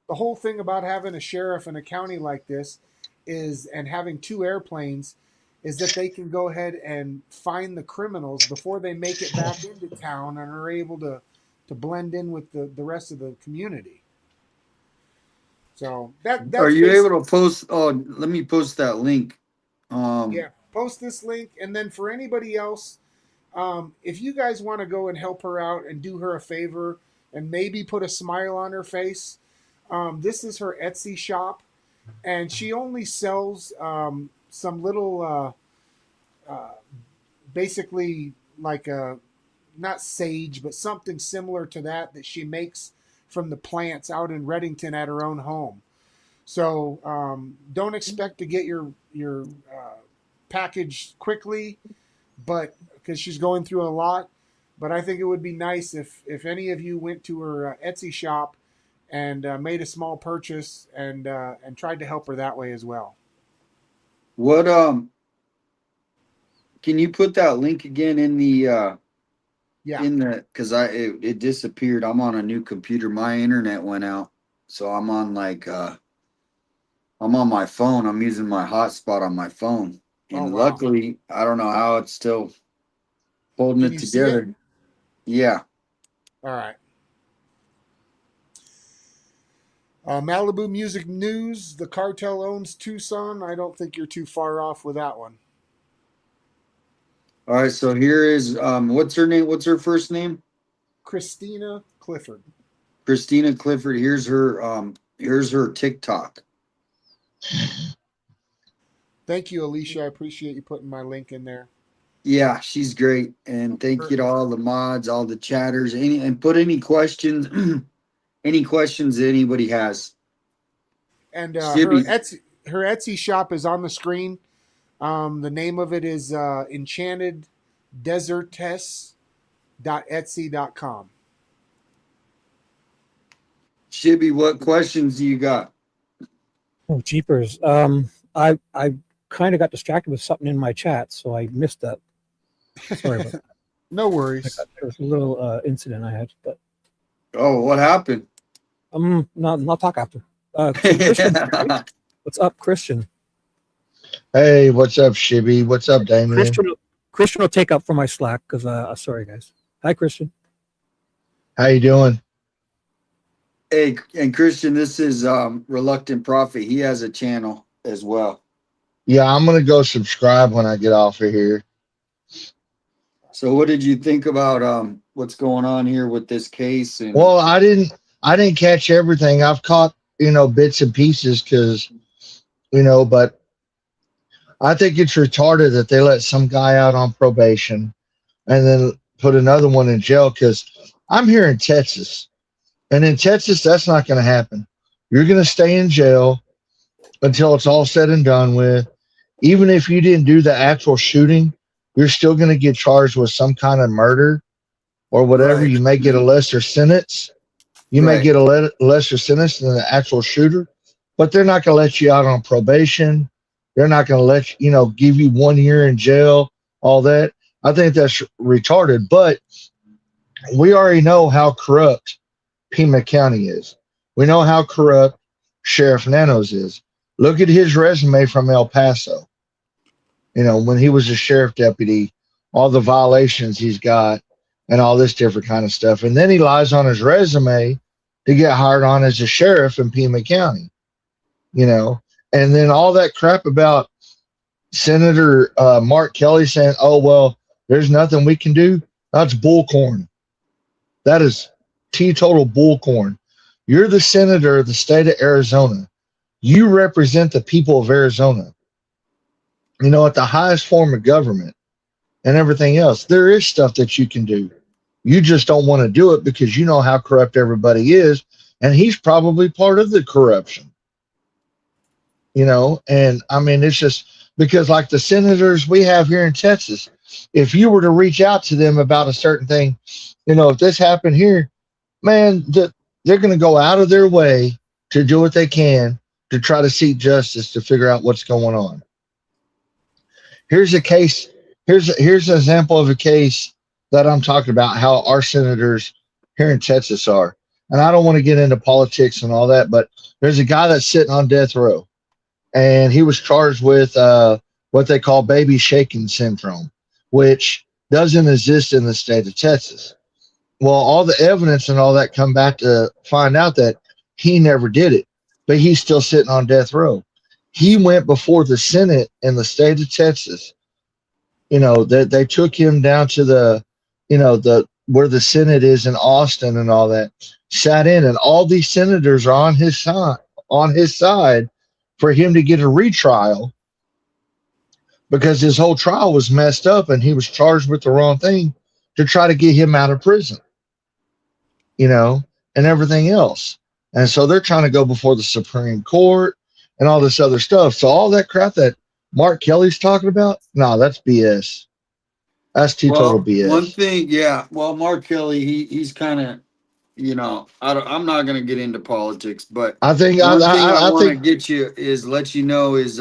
the whole thing about having a sheriff in a county like this is, and having two airplanes, is that they can go ahead and find the criminals before they make it back into town and are able to blend in with the rest of the community. So that's Are you basically, able to post? Oh, let me post that link. yeah, post this link, and then for anybody else, if you guys want to go and help her out and do her a favor and maybe put a smile on her face, this is her Etsy shop, and she only sells some little basically like a, not sage, but something similar to that she makes from the plants out in Redington at her own home. So don't expect to get your package quickly, but because she's going through a lot. But I think it would be nice if any of you went to her Etsy shop and made a small purchase and tried to help her that way as well. What can you put that link again in the Yeah. in the, because it disappeared. I'm on a new computer. My internet went out, so I'm on I'm on my phone. I'm using my hotspot on my phone, and Oh, wow. luckily I don't know how it's still holding Can it you see together. it? Yeah. All right. Malibu Music News. The cartel owns Tucson. I don't think you're too far off with that one. All right. So here is what's her name? What's her first name? Christina Clifford. Christina Clifford. Here's her TikTok. Thank you, Alicia. I appreciate you putting my link in there. Yeah, she's great. And thank you to all the mods, all the chatters, and put any questions, any questions that anybody has. And her Shibby. Etsy shop is on the screen. The name of it is enchanteddesertess.etsy.com. Shibby, what questions do you got? Oh, jeepers. I kind of got distracted with something in my chat, so I missed that. Sorry about that. No worries. There was a little incident I had, but Oh, what happened? not talk after. So Christian, what's up, Christian? Hey, what's up, Shibby? What's up, Damian? Christian will take up for my slack because sorry guys. Hi, Christian. How you doing? Hey, and Christian, this is Reluctant Prophet. He has a channel as well. Yeah, I'm gonna go subscribe when I get off of here. So what did you think about what's going on here with this case? And Well, I didn't catch everything. I've caught bits and pieces because, but I think it's retarded that they let some guy out on probation and then put another one in jail because I'm here in Texas. And in Texas, that's not going to happen. You're going to stay in jail until it's all said and done with. Even if you didn't do the actual shooting, you're still going to get charged with some kind of murder or whatever. Right. You may get a lesser sentence. You may get a lesser sentence than the actual shooter, but they're not going to let you out on probation. They're not going to let give you 1 year in jail, all that. I think that's retarded, but we already know how corrupt Pima County is. We know how corrupt Sheriff Nanos is. Look at his resume from El Paso. When he was a sheriff deputy, all the violations he's got and all this different kind of stuff. And then he lies on his resume to get hired on as a sheriff in Pima County, and then all that crap about Senator Mark Kelly saying, oh, well, there's nothing we can do. That's bullcorn. That is teetotal bullcorn. You're the senator of the state of Arizona. You represent the people of Arizona. At the highest form of government and everything else, there is stuff that you can do. You just don't want to do it because you know how corrupt everybody is. And he's probably part of the corruption. And I mean, it's just because like the senators we have here in Texas, if you were to reach out to them about a certain thing, if this happened here, man, they're going to go out of their way to do what they can to try to seek justice to figure out what's going on. Here's a case. Here's an example of a case that I'm talking about, how our senators here in Texas are. And I don't want to get into politics and all that, but there's a guy that's sitting on death row, and he was charged with what they call baby shaking syndrome, which doesn't exist in the state of Texas. Well, all the evidence and all that come back to find out that he never did it, but he's still sitting on death row. He went before the Senate in the state of Texas. They took him down to the where the Senate is in Austin and all that, sat in, and all these senators are on his side for him to get a retrial because his whole trial was messed up and he was charged with the wrong thing to try to get him out of prison, and everything else. And so they're trying to go before the Supreme Court and all this other stuff. So all that crap that Mark Kelly's talking about, no, that's BS. That's total BS. One thing, yeah. Well, Mark Kelly, he's kind of, I'm not going to get into politics, but I think one thing I want to get you is let you know is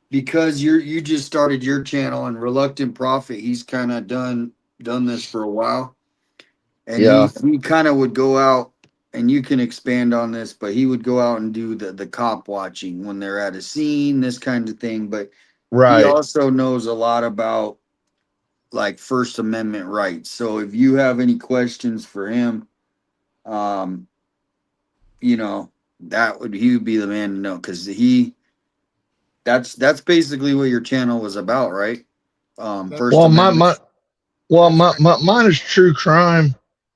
because you just started your channel and Reluctant Prophet, he's kind of done this for a while, and he kind of would go out, and you can expand on this, but he would go out and do the cop watching when they're at a scene, this kind of thing. But he also knows a lot about like First Amendment rights. So if you have any questions for him, he would be the man to know, because that's basically what your channel was about, right? First Amendment. Mine is true crime.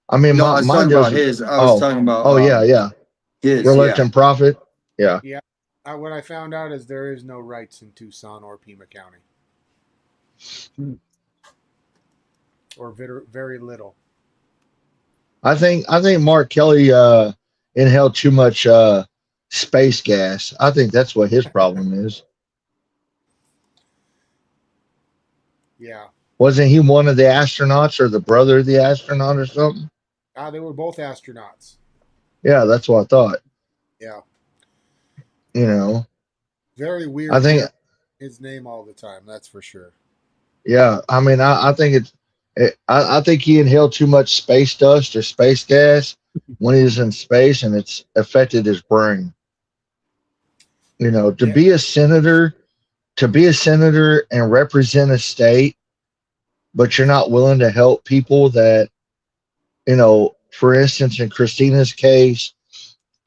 I mean, I was mine talking about doesn't. his. I was talking about. His Reluctant Prophet. Yeah. Yeah. What I found out is there is no rights in Tucson or Pima County, or very little. I think Mark Kelly inhaled too much space gas. I think that's what his problem is. Yeah. Wasn't he one of the astronauts or the brother of the astronaut or something? They were both astronauts. Yeah, that's what I thought. Yeah. Very weird. I think his name all the time. That's for sure. Yeah, I mean, I think I think he inhaled too much space dust or space gas when he was in space, and it's affected his brain. To be a senator and represent a state, but you're not willing to help people that, for instance, in Christina's case,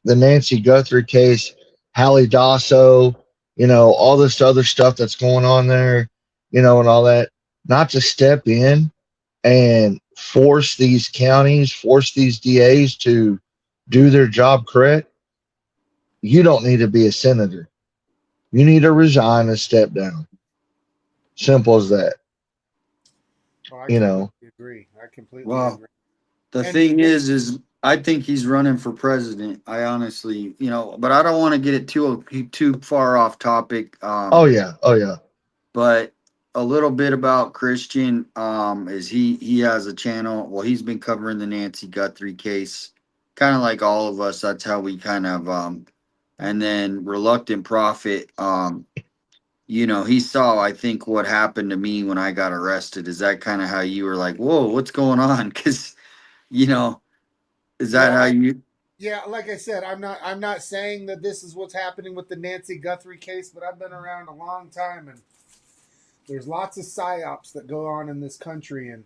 the Nancy Guthrie case, Hallie Dasso, all this other stuff that's going on there, and all that, not to step in and force these DAs to do their job correct. you don't need to be a senator. You need to resign and step down. Simple as that. Well, I You know. agree. I completely Well, agree. the And thing is I think he's running for president. I honestly, but I don't want to get it too far off topic. Oh yeah. Oh yeah. But a little bit about Christian is he has a channel. Well, he's been covering the Nancy Guthrie case, kind of like all of us. That's how we kind of and then Reluctant Prophet. He saw, I think, what happened to me when I got arrested. Is that kind of how you were like, whoa, what's going on? Because, is that how you? yeah, like I said, I'm not saying that this is what's happening with the Nancy Guthrie case, but I've been around a long time, and there's lots of psyops that go on in this country, and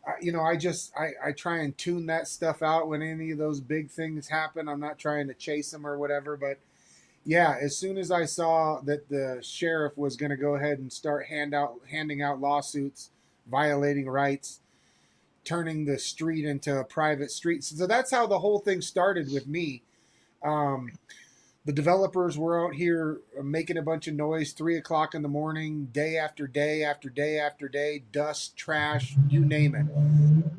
I try and tune that stuff out when any of those big things happen. I'm not trying to chase them or whatever, but yeah, as soon as I saw that the sheriff was going to go ahead and start handing out lawsuits, violating rights, turning the street into a private street. So that's how the whole thing started with me. Um, the developers were out here making a bunch of noise, 3 o'clock in the morning, day after day after day after day, dust, trash, you name it.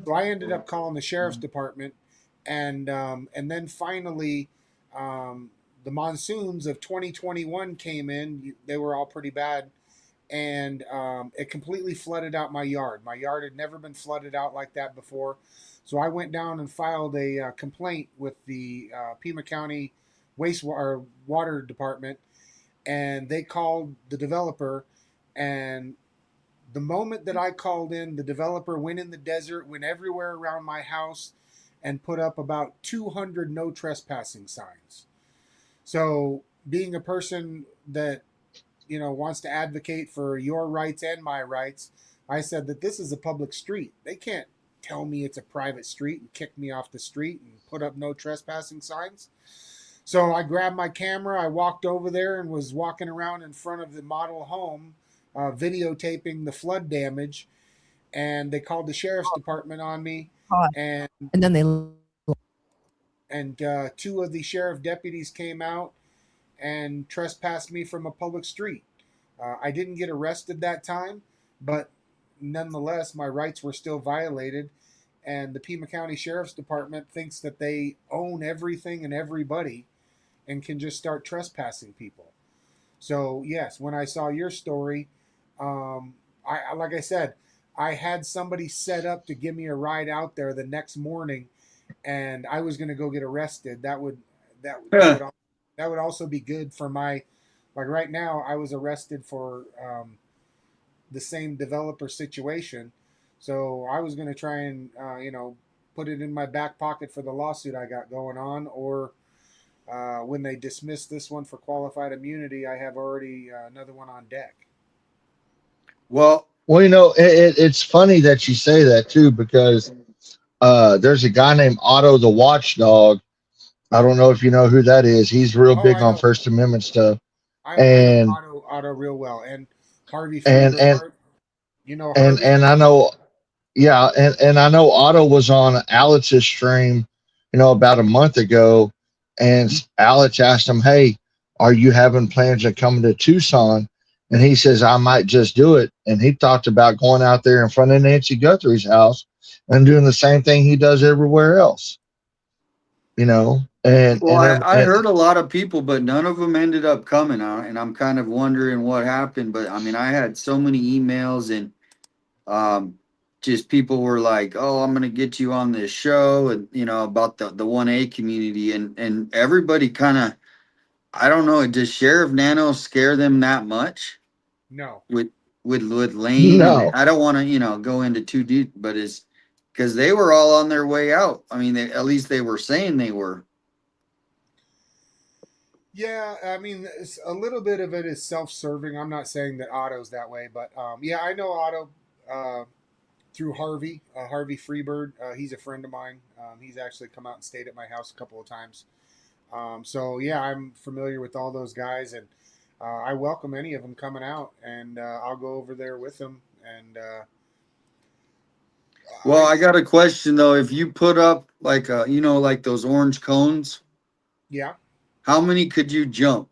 So I ended up calling the sheriff's department, and then finally, the monsoons of 2021 came in. They were all pretty bad, and it completely flooded out my yard. My yard had never been flooded out like that before. So I went down and filed a complaint with the Pima County wastewater water department, and they called the developer. And the moment that I called in, the developer went in the desert, went everywhere around my house, and put up about 200 no trespassing signs. So, being a person that wants to advocate for your rights and my rights, I said that this is a public street. They can't tell me it's a private street and kick me off the street and put up no trespassing signs. So I grabbed my camera, I walked over there and was walking around in front of the model home, videotaping the flood damage. And they called the sheriff's department on me, and then they two of the sheriff deputies came out and trespassed me from a public street. I didn't get arrested that time, but nonetheless, my rights were still violated. And the Pima County Sheriff's Department thinks that they own everything and everybody and can just start trespassing people. So, yes, when I saw your story, like I said, I had somebody set up to give me a ride out there the next morning, and I was going to go get arrested. That would also be good for my, like right now I was arrested for the same developer situation, so I was going to try and put it in my back pocket for the lawsuit I got going on, or when they dismiss this one for qualified immunity, I have already another one on deck. Well, it's funny that you say that too, because there's a guy named Otto the Watchdog. I don't know if you know who that is. He's real big on First Amendment stuff. I know Otto real well, and Harvey Freeberg, Harvey. And I know, yeah, and I know Otto was on Alex's stream, about a month ago, and Alex asked him, "Hey, are you having plans of coming to Tucson?" And he says, "I might just do it." And he talked about going out there in front of Nancy Guthrie's house and doing the same thing he does everywhere else. I heard a lot of people, but none of them ended up coming out, and I'm kind of wondering what happened. But I mean, I had so many emails, and just people were like, "Oh, I'm gonna get you on this show," and about the 1A community, and everybody kind of, I don't know, does Sheriff Nano scare them that much? No. With Lane, No. and I don't want to go into too deep, but it's because they were all on their way out. I mean, at least they were saying they were. Yeah, I mean, a little bit of it is self-serving. I'm not saying that Otto's that way, but yeah, I know Otto through Harvey Freeberg. He's a friend of mine. He's actually come out and stayed at my house a couple of times. So yeah, I'm familiar with all those guys, and I welcome any of them coming out, and I'll go over there with them. And well, I got a question though. If you put up like like those orange cones, yeah, how many could you jump?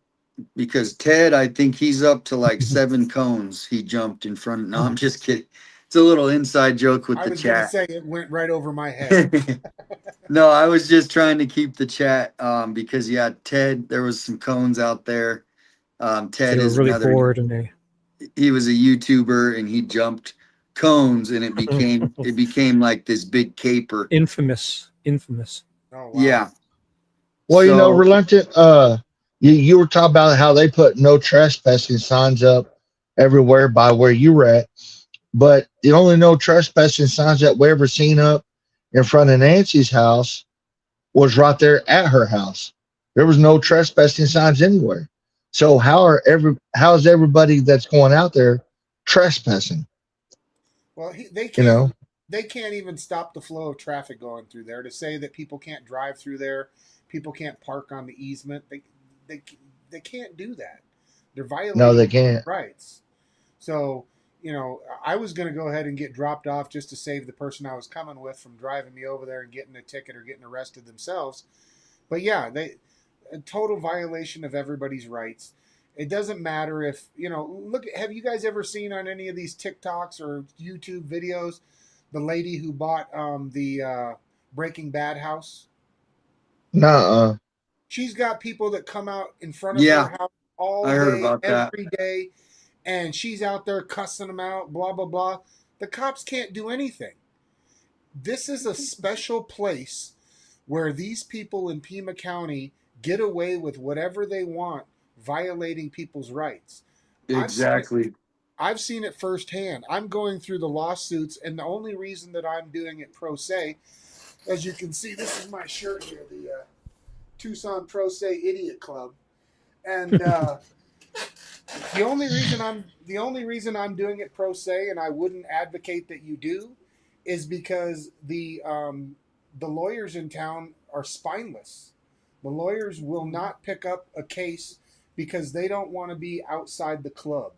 Because Ted, I think he's up to like 7 cones he jumped in front. No, I'm just kidding. It's a little inside joke with I the was going to chat. say it went right over my head. No, I was just trying to keep the chat because yeah, Ted, there was some cones out there. Ted They were is really another. bored, and He was a YouTuber and he jumped cones and it became like this big caper. infamous. Oh wow. Yeah. Well, So Relented, you were talking about how they put no trespassing signs up everywhere by where you were at, but the only no trespassing signs that we ever seen up in front of Nancy's house was right there at her house. There was no trespassing signs anywhere. So how's everybody that's going out there trespassing? Well, they You can't. know, They can't even stop the flow of traffic going through there. To say that people can't drive through there, people can't park on the easement. They they can't do that. They're no, violating they can't. rights. So, I was going to go ahead and get dropped off just to save the person I was coming with from driving me over there and getting a ticket or getting arrested themselves. But yeah, a total violation of everybody's rights. It doesn't matter if, look, have you guys ever seen on any of these TikToks or YouTube videos the lady who bought the Breaking Bad house? Nuh-uh. She's got people that come out in front of her yeah, house all I heard day, about that. every day, and she's out there cussing them out, blah, blah, blah. The cops can't do anything. This is a special place where these people in Pima County get away with whatever they want, violating people's rights. Exactly. I've seen it firsthand. I'm going through the lawsuits, and the only reason that I'm doing it pro se, as you can see, this is my shirt here, the Tucson Pro Se Idiot Club, and the only reason I'm doing it pro se, and I wouldn't advocate that you do, is because the lawyers in town are spineless. The lawyers will not pick up a case because they don't want to be outside the club.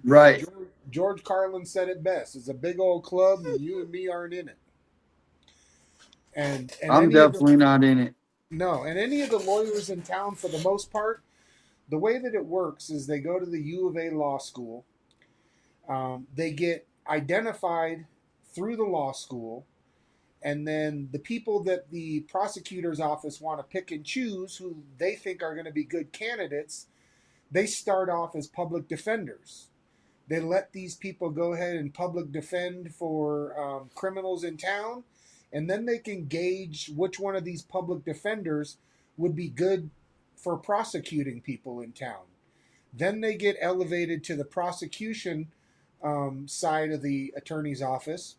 Right. George Carlin said it best: "It's a big old club, and you and me aren't in it." And I'm definitely not in it. No, and any of the lawyers in town, for the most part, the way that it works is they go to the U of A law school. They get identified through the law school, and then the people that the prosecutor's office want to pick and choose, who they think are going to be good candidates, they start off as public defenders. They let these people go ahead and public defend for criminals in town, and then they can gauge which one of these public defenders would be good for prosecuting people in town. Then they get elevated to the prosecution side of the attorney's office.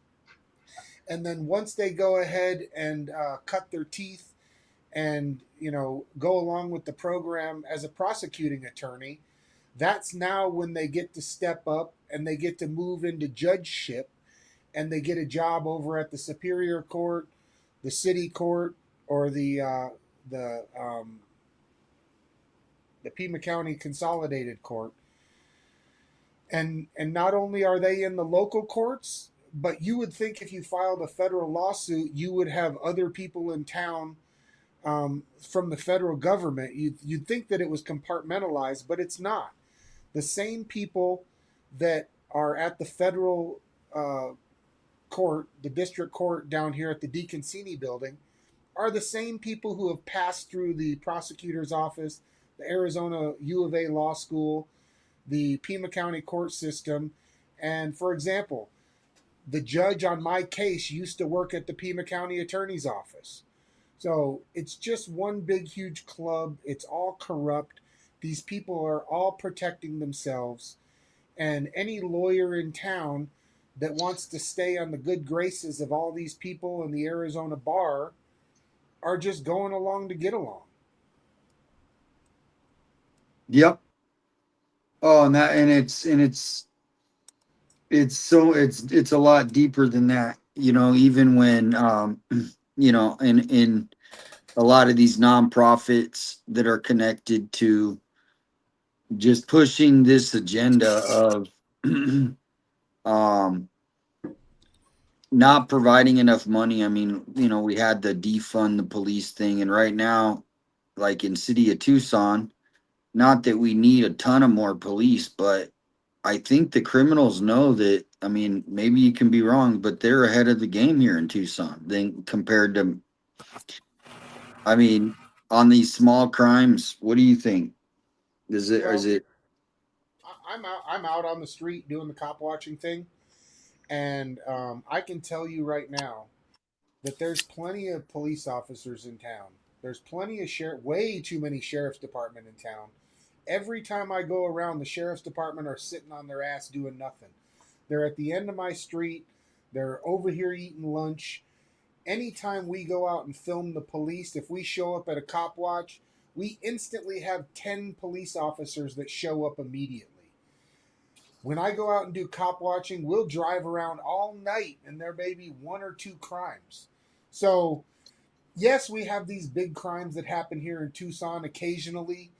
And then once they go ahead and cut their teeth and go along with the program as a prosecuting attorney, that's now when they get to step up and they get to move into judgeship, and they get a job over at the Superior Court, the City Court, or the Pima County Consolidated Court. And not only are they in the local courts, but you would think if you filed a federal lawsuit, you would have other people in town from the federal government. You'd think that it was compartmentalized, but it's not. The same people that are at the federal court, the district court down here at the DeConcini building, are the same people who have passed through the prosecutor's office, the Arizona U of A law school, the Pima County court system. And for example, the judge on my case used to work at the Pima County attorney's office. So it's just one big, huge club. It's all corrupt. These people are all protecting themselves. And any lawyer in town that wants to stay on the good graces of all these people in the Arizona bar are just going along to get along. Yep. Oh, and it's a lot deeper than that. Even when in a lot of these nonprofits that are connected to just pushing this agenda of not providing enough money. I mean, we had the defund the police thing, and right now like in city of Tucson, not that we need a ton of more police, but I think the criminals know that. I mean, maybe you can be wrong, but they're ahead of the game here in Tucson than compared to, I mean, on these small crimes. What do you think? Is it, Well, is it, I'm out on the street doing the cop watching thing, and I can tell you right now that there's plenty of police officers in town. There's plenty of way too many sheriff's department in town. Every time I go around, the sheriff's department are sitting on their ass doing nothing. They're at the end of my street. They're over here eating lunch. Anytime we go out and film the police, if we show up at a cop watch, we instantly have 10 police officers that show up immediately. When I go out and do cop watching, we'll drive around all night and there may be one or two crimes. So, yes, we have these big crimes that happen here in Tucson occasionally,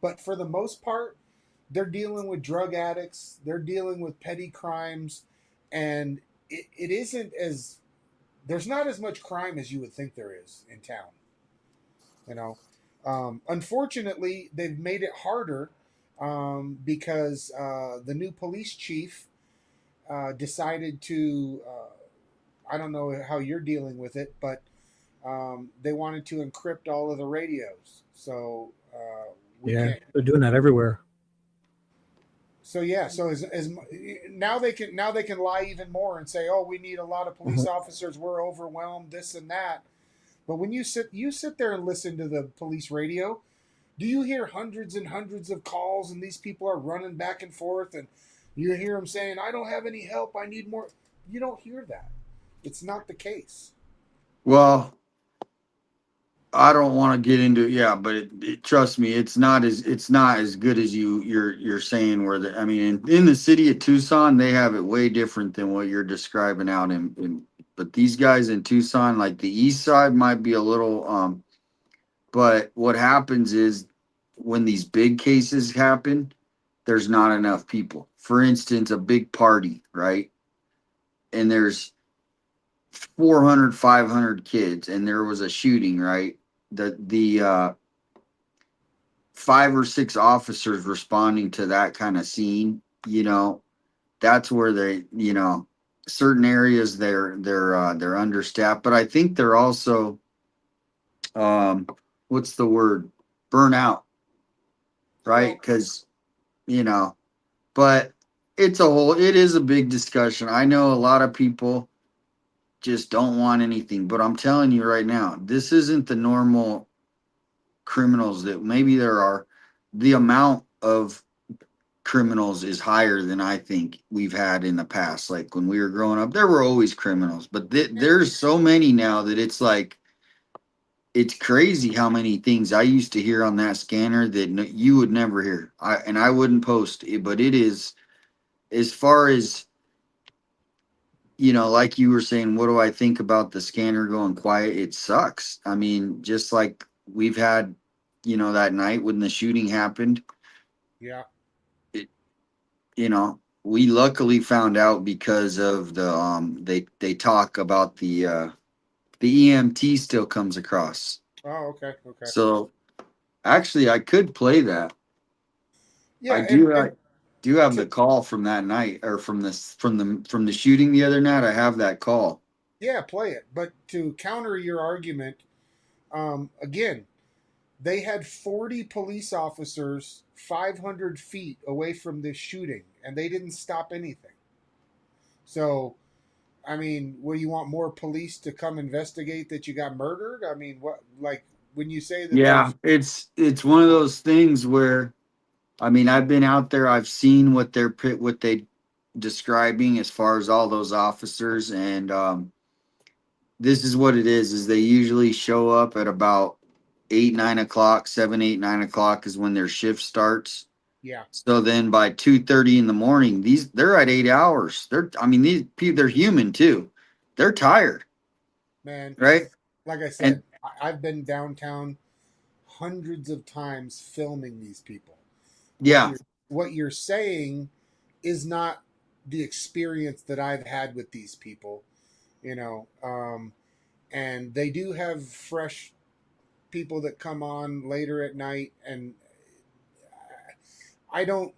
but for the most part, they're dealing with drug addicts, they're dealing with petty crimes, and it isn't as, there's not as much crime as you would think there is in town. You know, unfortunately, they've made it harder because the new police chief decided to, I don't know how you're dealing with it, but they wanted to encrypt all of the radios. So we Yeah, can't. they're doing that everywhere. So yeah, so as now they can lie even more and say, oh, we need a lot of police officers, we're overwhelmed, this and that. But when you sit there and listen to the police radio, do you hear hundreds and hundreds of calls and these people are running back and forth and you hear them saying, I don't have any help, I need more? You don't hear that. It's not the case. well, I don't want to get into, yeah, but trust me, it's not as good as you're saying. Where I mean, in the city of Tucson, they have it way different than what you're describing out in. But these guys in Tucson, like the east side, might be a little. But what happens is when these big cases happen, there's not enough people. For instance, a big party, right? And there's 400, 500 kids, and there was a shooting, right? The 5 or 6 officers responding to that kind of scene, that's where they, certain areas they're understaffed, but I think they're also, what's the word, burnout, right? Because but it is a big discussion. I know a lot of people just don't want anything, but I'm telling you right now, this isn't the normal criminals that maybe there are. The amount of criminals is higher than I think we've had in the past. Like when we were growing up, there were always criminals, but there's so many now that it's like, it's crazy how many things I used to hear on that scanner that you would never hear. I wouldn't post it, but it is, as far as, like you were saying, what do I think about the scanner going quiet? It sucks. I mean, just like we've had, that night when the shooting happened, Yeah. We luckily found out because of they talk about the EMT still comes across. Oh, okay. So actually I could play that. Yeah, I do have the call from that night, or from the shooting the other night. I have that call. Yeah, play it. But to counter your argument, again, they had 40 police officers 500 feet away from this shooting, and they didn't stop anything. So, I mean, what do you want, more police to come investigate that you got murdered? I mean, what, like when you say that? Yeah, it's one of those things where, I mean, I've been out there. I've seen what they describing as far as all those officers, and this is what it is they usually show up at about 8, 9 o'clock, 7, 8, 9 o'clock is when their shift starts. Yeah. So then by 2:30 in the morning, they're at 8 hours. These people, they're human too. They're tired. Man, right? Like I said, I've been downtown hundreds of times filming these people. Yeah. What you're saying is not the experience that I've had with these people, and they do have fresh people that come on later at night, and I don't,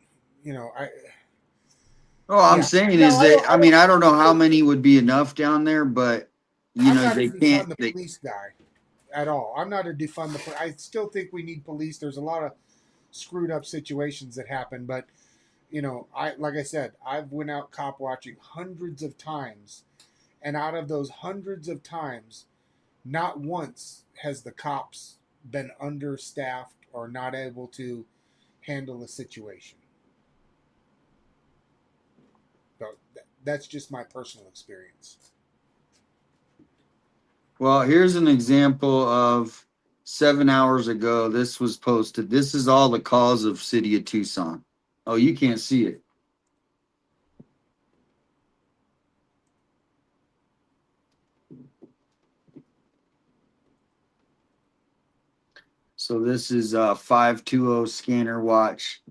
All I'm yeah. saying No, is that, I mean, I don't know how many would be enough down there, but you I'm know, not a they defund can't, the they, police guy at all. I'm not a defund the police. I still think we need police. There's a lot of screwed up situations that happen, but like I said, I've went out cop watching hundreds of times, and out of those hundreds of times, not once has the cops been understaffed or not able to handle a situation. So that's just my personal experience. well, here's an example of 7 hours ago. This was posted. This is all the calls of city of Tucson. Oh, you can't see it. So this is 520 scanner watch,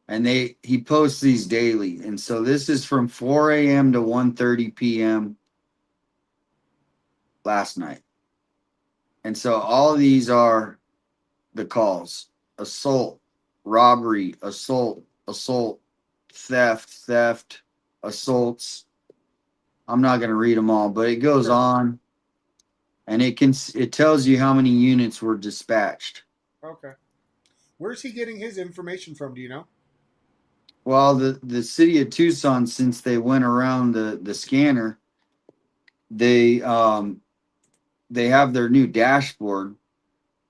and he posts these daily. And so this is from 4 a.m. to 1:30 p.m. last night. And so all of these are the calls: assault, robbery, assault, theft, assaults. I'm not going to read them all, but it goes on, and it tells you how many units were dispatched. Okay. Where's he getting his information from? Do you know? Well, the city of Tucson, since they went around the scanner, they have their new dashboard,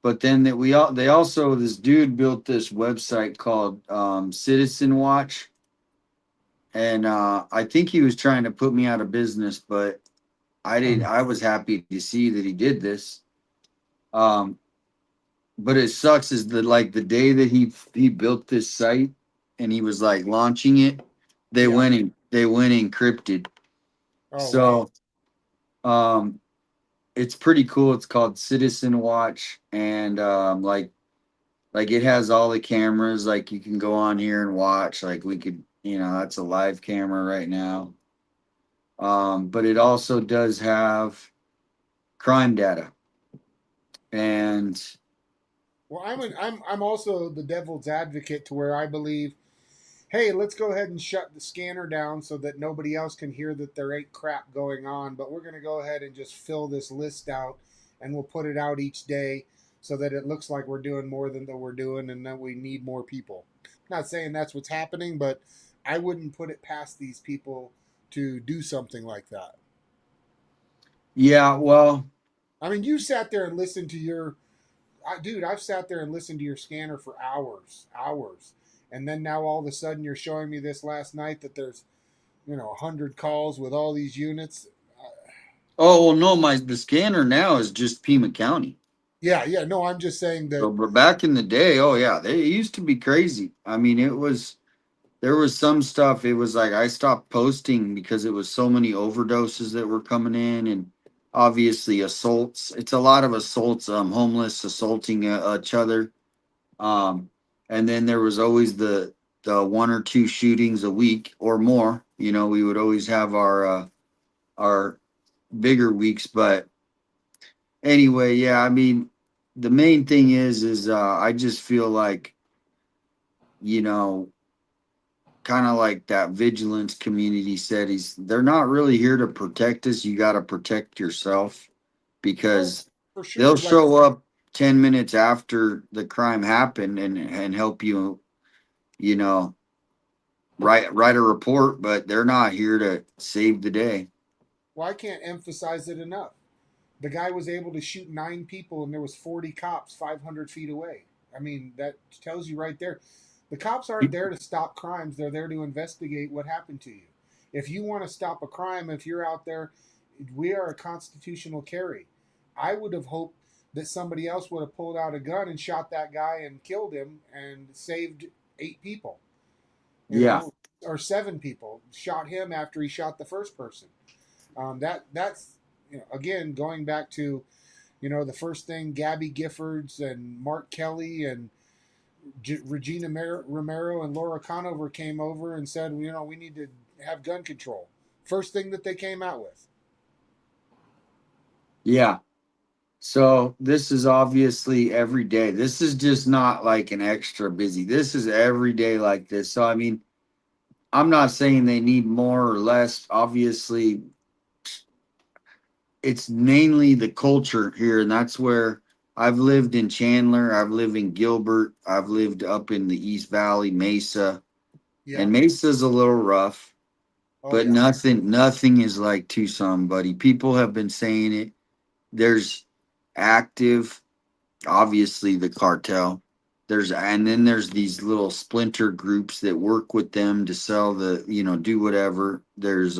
but then they also, this dude built this website called Citizen Watch, and I think he was trying to put me out of business, but I was happy to see that he did this. But it sucks is that, like, the day that he built this site and he was like launching it, they went encrypted. Oh, So it's pretty cool. It's called Citizen Watch, and like it has all the cameras. Like, you can go on here and watch. Like, we could, that's a live camera right now. But it also does have crime data. And Well, I'm also the devil's advocate to where I believe, hey, let's go ahead and shut the scanner down so that nobody else can hear that there ain't crap going on. But we're going to go ahead and just fill this list out, and we'll put it out each day so that it looks like we're doing more than that we're doing, and that we need more people. I'm not saying that's what's happening, but I wouldn't put it past these people to do something like that. yeah, well, I mean, you sat there and listened to dude, I've sat there and listened to your scanner for hours. And then now all of a sudden you're showing me this last night that there's, 100 calls with all these units. oh well, no, the scanner now is just Pima County. Yeah, no, I'm just saying that. So, but back in the day, oh yeah, it used to be crazy. I mean, there was some stuff. It was like I stopped posting because it was so many overdoses that were coming in, and obviously assaults. It's a lot of assaults. Homeless assaulting each other. And then there was always the one or two shootings a week or more. We would always have our bigger weeks, but anyway, yeah. I mean, the main thing is I just feel like, you know, kind of like that vigilance community said, they're not really here to protect us. You got to protect yourself, because For sure, they'll like, show up 10 minutes after the crime happened and help you, write a report, but they're not here to save the day. well, I can't emphasize it enough. The guy was able to shoot 9 people, and there was 40 cops 500 feet away. I mean, that tells you right there. The cops aren't there to stop crimes. They're there to investigate what happened to you. If you want to stop a crime, if you're out there, we are a constitutional carry. I would have hoped that somebody else would have pulled out a gun and shot that guy and killed him and saved 8 people. Yeah. Or 7 people. Shot him after he shot the first person. That's again, going back to the first thing Gabby Giffords and Mark Kelly and Regina Romero and Laura Conover came over and said, we need to have gun control. First thing that they came out with. Yeah. So this is obviously every day. This is just not like an extra busy. This is every day like this. So I mean, I'm not saying they need more or less. Obviously, it's mainly the culture here, and that's where I've lived in Chandler, I've lived in Gilbert, I've lived up in the East Valley, Mesa, Yeah. and Mesa's a little rough, Oh, but yeah. nothing is like Tucson, buddy. People have been saying it. There's active, obviously the cartel. And then there's these little splinter groups that work with them to sell do whatever. There's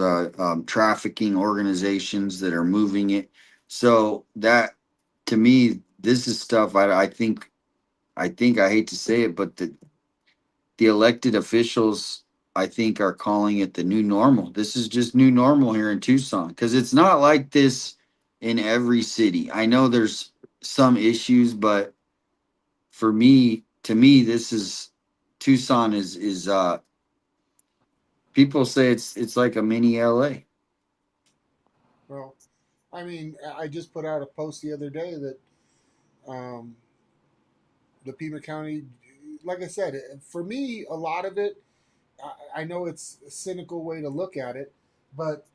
trafficking organizations that are moving it. So that, to me, this is stuff I hate to say it, but the elected officials, I think, are calling it the new normal. This is just new normal here in Tucson, because it's not like this in every city. I know there's some issues, but to me, this is Tucson is people say it's like a mini LA. Well, I mean, I just put out a post the other day that um, the Pima County, like I said, for me, a lot of it, I know it's a cynical way to look at it, but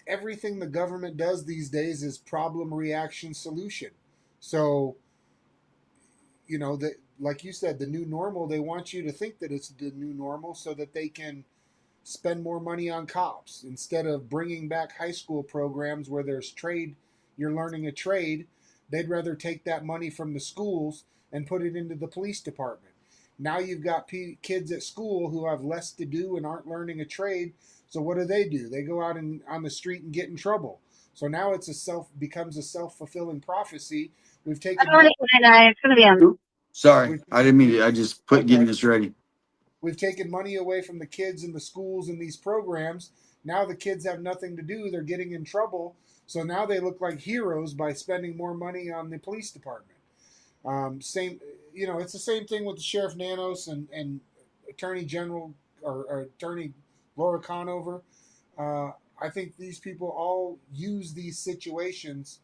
everything the government does these days is problem, reaction, solution. So, that, like you said, the new normal, they want you to think that it's the new normal so that they can spend more money on cops instead of bringing back high school programs where there's trade, you're learning a trade. They'd rather take that money from the schools and put it into the police department. Now you've got kids at school who have less to do and aren't learning a trade. So what do? They go out on the street and get in trouble. So now becomes a self-fulfilling prophecy. We've taken It's going to be on. Sorry, I didn't mean to. I just put getting this ready. We've taken money away from the kids in the schools and these programs. Now the kids have nothing to do. They're getting in trouble. So now they look like heroes by spending more money on the police department. It's the same thing with the Sheriff Nanos and Attorney General or Attorney Laura Conover. I think these people all use these situations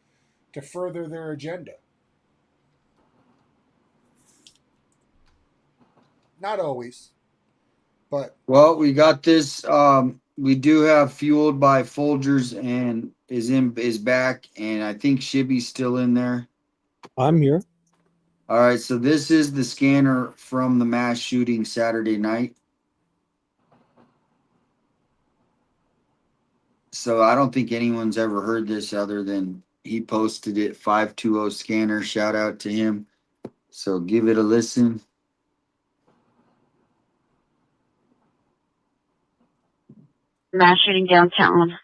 to further their agenda. Not always, but Well, we got this. We do have Fueled by Folgers and is back, and I think Shibby's still in there. I'm here. All right, so this is the scanner from the mass shooting Saturday night. So I don't think anyone's ever heard this other than he posted it. 520 scanner. Shout out to him. So give it a listen. Mass shooting downtown.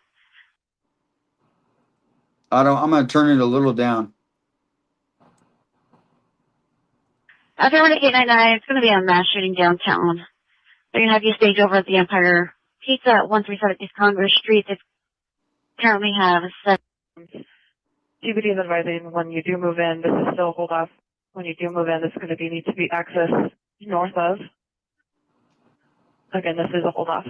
I'm gonna turn it a little down. Everyone at 899, it's going to be a mass shooting downtown. They're going to have you stage over at the Empire Pizza at 137 East Congress Street. They currently have CBD is advising when you do move in, this is still hold off. When you do move in, this is going to need to be accessed north of. Again, this is a hold off.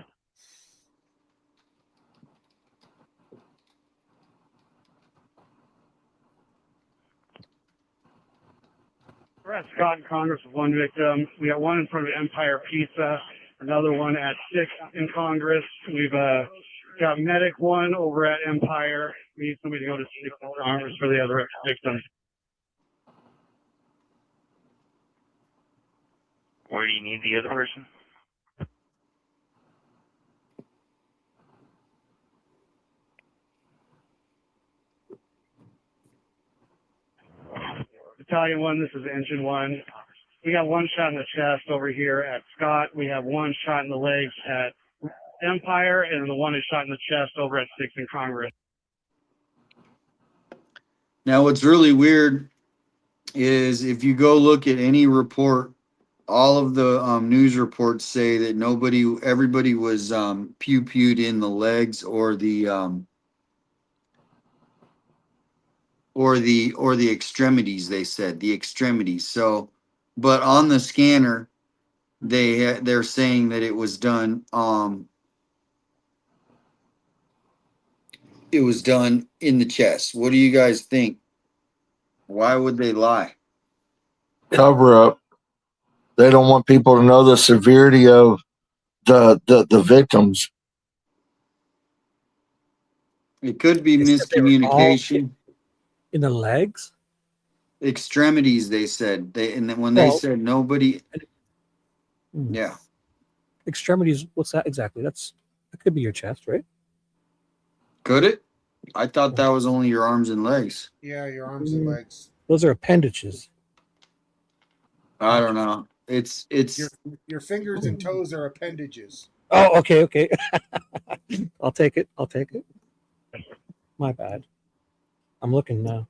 We're at Scott and Congress with one victim. We got one in front of Empire Pizza, another one at 6 in Congress. We've got medic one over at Empire. We need somebody to go to 6 in Congress for the other victim. Where do you need the other person? Battalion 1, this is Engine 1. We got one shot in the chest over here at Scott. We have one shot in the legs at Empire, and the one is shot in the chest over at 6 in Congress. Now, what's really weird is if you go look at any report, all of the news reports say that everybody was pew-pewed in the legs or the extremities. They said the extremities. So, but on the scanner, they're saying that it was done. It was done in the chest. What do you guys think? Why would they lie? Cover up. They don't want people to know the severity of the victims. It could be They said they were all miscommunication. in the legs. Extremities, they said. And then when they Well, said nobody, hmm, yeah. extremities. What's that exactly? That could be your chest, right? Could it? I thought that was only your arms and legs. Yeah, your arms and legs. Those are appendages. I don't know. It's Your fingers and toes are appendages. Oh, okay, okay. I'll take it. I'll take it. My bad. I'm looking now.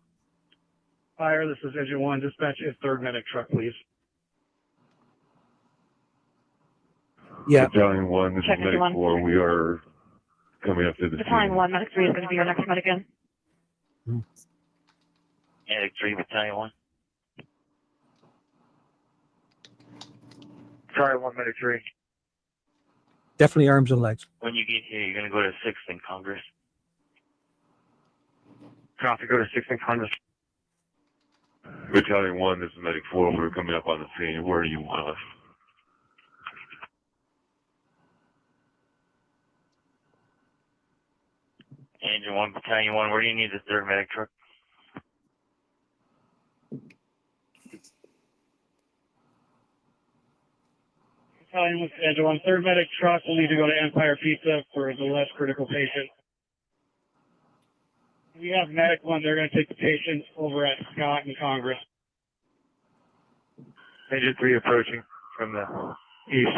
Fire, this is Engine 1. Dispatch a third medic truck, please. Yeah. Battalion 1, this Check is Medic 4. We are coming up to the Battalion scene. 1, Medic 3 is going to be your next medic in. Medic 3, Battalion 1. Sorry, 1 medic 3. Definitely arms and legs. When you get here, you're going to go to 6th in Congress. Copy, go to 6th in Congress. Battalion 1, this is Medic 4. We're coming up on the scene. Where do you want us? Engine 1, Battalion 1, where do you need the third medic truck? Battalion 1, Engine 1, third medic truck will need to go to Empire Pizza for the less critical patient. We have medic 1, they're going to take the patient over at Scott in Congress. Engine 3 approaching from the east.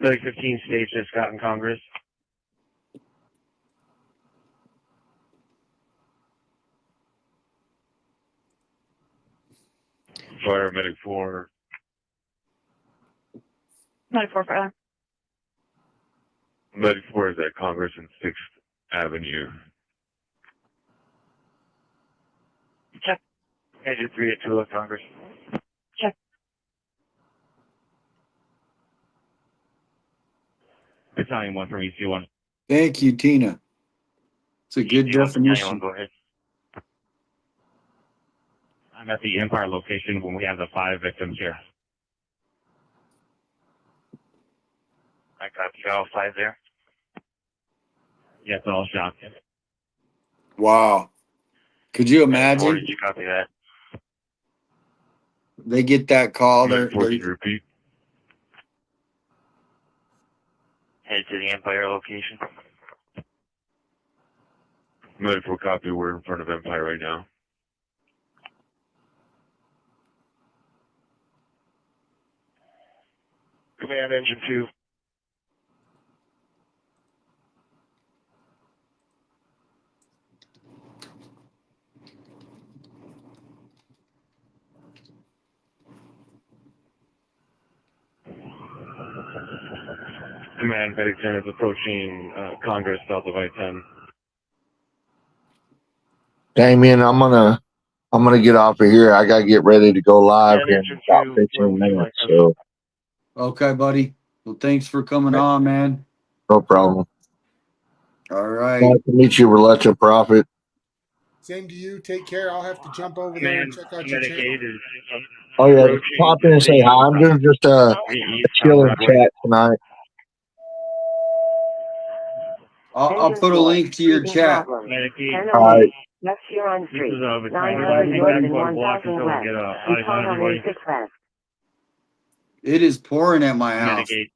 Medic 15 staged at Scott in Congress. Fire Medic 4. Medic 4, fire. Medic 4 is at Congress and 6th Avenue. Check. Engine 3 at Tula, Congress. Check. Battalion 1 from EC1. Thank you, Tina. It's a good EC1, Battalion 1, definition. go ahead. I'm at the Empire location when we have the 5 victims here. I copy all 5 there. Yes, all shot. Wow. Could you Medic 4, imagine? did you copy that? They get that call. Medic 4, can you repeat? Head to the Empire location. Medic 4 copy. We're in front of Empire right now. Command Engine 2. Command Medic 10 is approaching Congress south of I-10. Damian, I'm gonna get off of here. I gotta get ready to go live Command here Engine in about 2, where 15 would you minutes. like us? So Okay, buddy. Well, thanks for coming on, man. no problem. All right. Nice to meet you, Relata Prophet. Same to you. Take care. I'll have to jump over there Command and check out your Medic channel. 8 is Oh yeah, approaching pop in and say the hi. I'm doing just a east chilling Broadway. chat tonight. I'll put a link to your chat. Medic 8. All right. Next Huron This Street. is Battalion 900 1. north Take and back a block 1000 until we west. get Respond eyes on on everybody. 86 west. It is pouring at my Medic house. 8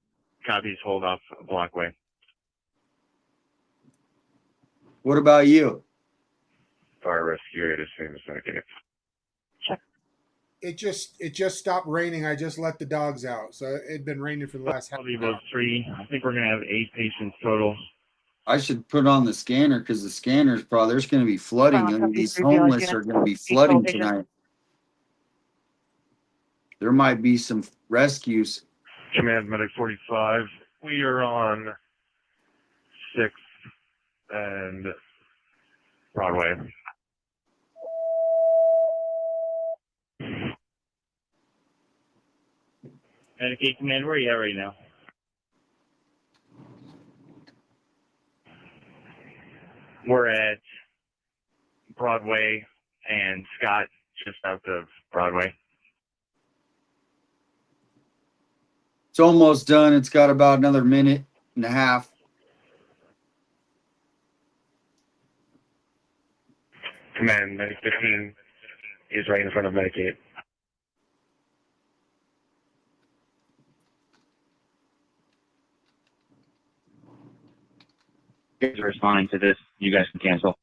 copies, hold off blockway. What about you? Fire rescue at as soon as I can. It just stopped raining. I just let the dogs out, so it'd been raining for the last half. Probably about 3. I think we're going to have 8 patients total. I should put on the scanner because the scanner's probably there's going to be flooding. I mean, these homeless are going to be flooding tonight. There might be some rescues. Command Medic 45. We are on 6th and Broadway. Medic 8 Command, where are you at right now? We're at Broadway and Scott, just south of Broadway. It's almost done. It's got about another minute and a half. Command, Medic 15 is right in front of Medicaid. You guys are responding to this. You guys can cancel.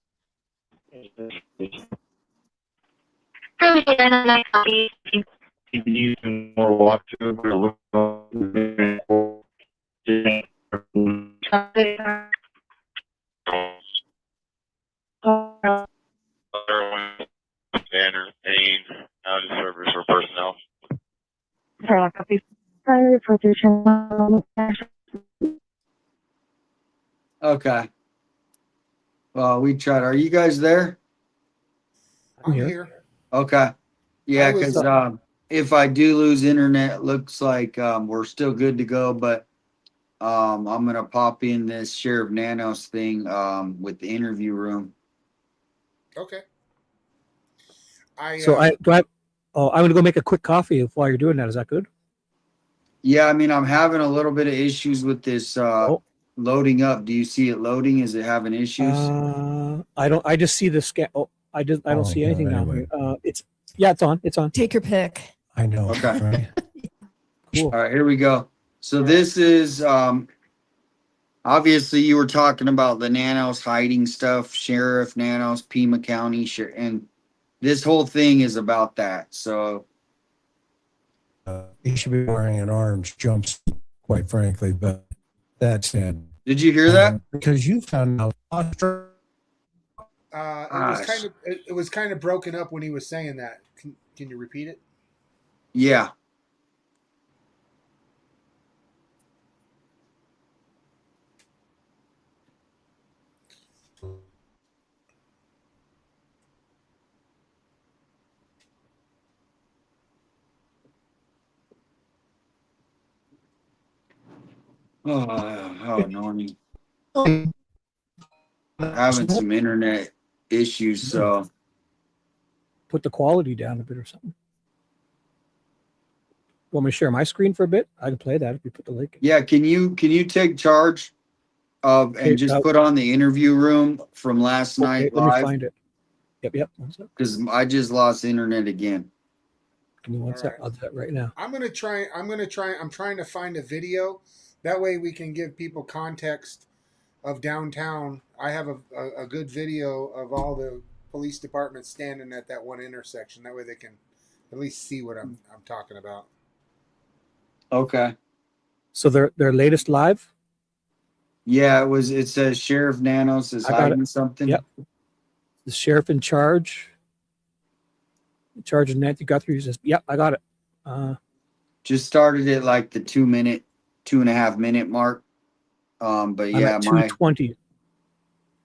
If you need some more walkthrough, we're looking for Banner, Payne, out of service for personnel. Okay. Well, we tried. Are you guys there? I'm here. Okay. Yeah, I was- because if I do lose internet, it looks like we're still good to go. But I'm gonna pop in this Sheriff Nanos thing with the interview room. Okay. I'm gonna go make a quick coffee while you're doing that. Is that good? Yeah, I mean, I'm having a little bit of issues with this loading up. Do you see it loading? Is it having issues? I don't. I just see the scan. Oh, I don't see anything down here. It's on. It's on. Take your pick. I know. Okay. Right? Cool. All right, here we go. So this is obviously you were talking about the Nanos hiding stuff, Sheriff Nanos, Pima County, and this whole thing is about that. So He should be wearing an orange jumpsuit, quite frankly. But that said, did you hear that? Because you found out. It was kind of broken up when he was saying that. Can you repeat it? Yeah. Oh, how annoying. Having some internet issues, so Put the quality down a bit or something. Want me to share my screen for a bit? I can play that if you put the link. yeah. Can you take charge of and just put on the interview room from last night Let me live? find it. Yep. One sec. Because I just lost internet again. Give me one sec. I'll do that right now. I'm trying to find a video. That way we can give people context of downtown. I have a good video of all the police departments standing at that one intersection. That way they can at least see what I'm talking about. Okay. So their latest live. Yeah, it says Sheriff Nanos is I got hiding it. something. Yep. The sheriff in charge. In charge of Nancy Guthrie says, "Yep, I got it." Just started at like the 2.5 minute mark. But I'm yeah, at 2:20.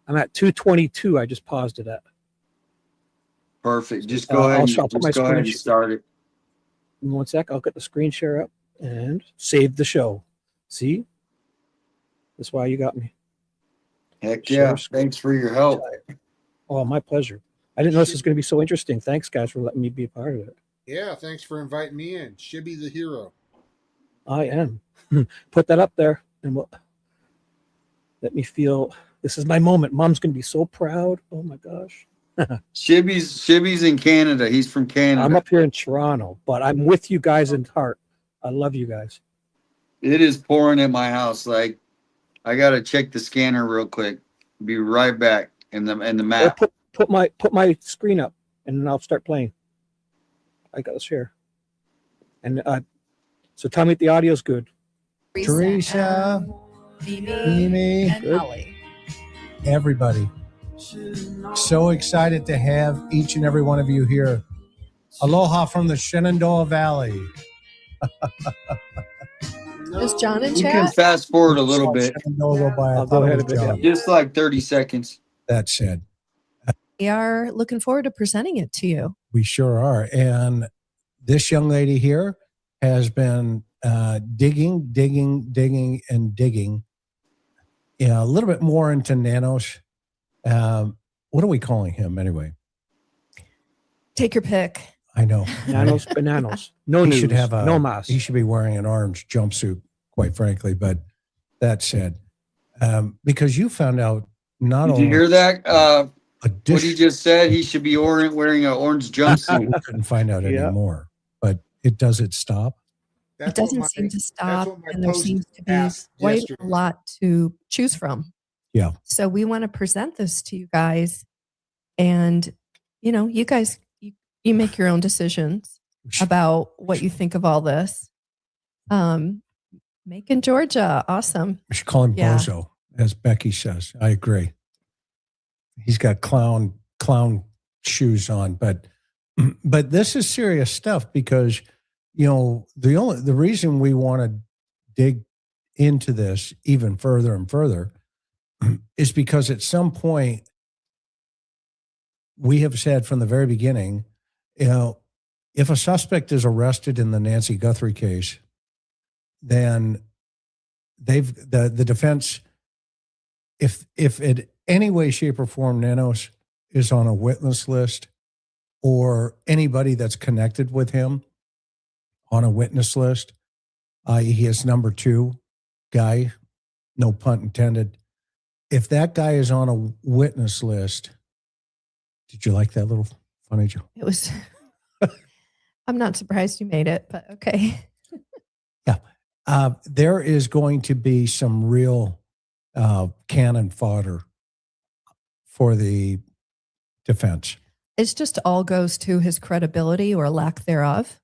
I'm at 2:22. I just paused it at. Perfect. Just go ahead. I'll put my Just go ahead screen and start it. In 1 sec. I'll get the screen share up and save the show. See? That's why you got me. Heck Share yeah! screen. Thanks for your help. Oh, my pleasure. I didn't know this was going to be so interesting. Thanks, guys, for letting me be a part of it. Yeah, thanks for inviting me in. Shibby the hero. I am. Put that up there, and let me feel. This is my moment. Mom's going to be so proud. Oh my gosh. Shibby's in Canada. He's from Canada. I'm up here in Toronto, but I'm with you guys in heart. I love you guys. It is pouring at my house. Like, I gotta check the scanner real quick. Be right back in the map. Or put my screen up, and then I'll start playing. I got to share. And so tell me if the audio's good. Teresa, Mimi, and Holly. everybody. So excited to have each and every one of you here. Aloha from the Shenandoah Valley. Is John in You chat? can fast forward a little bit. I'll go ahead a bit. Just like 30 seconds. That said, We are looking forward to presenting it to you. we sure are. And this young lady here has been digging, and digging. Yeah, a little bit more into Nanos. What are we calling him anyway? Take your pick. I know. Bananas. No he news. should have no mas. He should be wearing an orange jumpsuit, quite frankly. But that said, because you found out not Did only you hear that? What he just said, he should be wearing an orange jumpsuit. we couldn't find out anymore, but it stop. It doesn't seem to stop, what my and there post seems to be asked quite yesterday. a lot to choose from. Yeah. So we want to present this to you guys, and you guys, you make your own decisions about what you think of all this. Macon, Georgia, awesome. We should call him Yeah. Bozo, as Becky says. I agree. He's got clown shoes on, but this is serious stuff because the reason we want to dig into this even further and further is because at some point we have said from the very beginning, if a suspect is arrested in the Nancy Guthrie case, then the defense, if in any way, shape, or form Nanos is on a witness list or anybody that's connected with him on a witness list, i.e. he is number 2 guy, no pun intended. If that guy is on a witness list, did you like that little funny joke? It was. I'm not surprised you made it, but okay. There is going to be some real cannon fodder for the defense. It's just all goes to his credibility or lack thereof.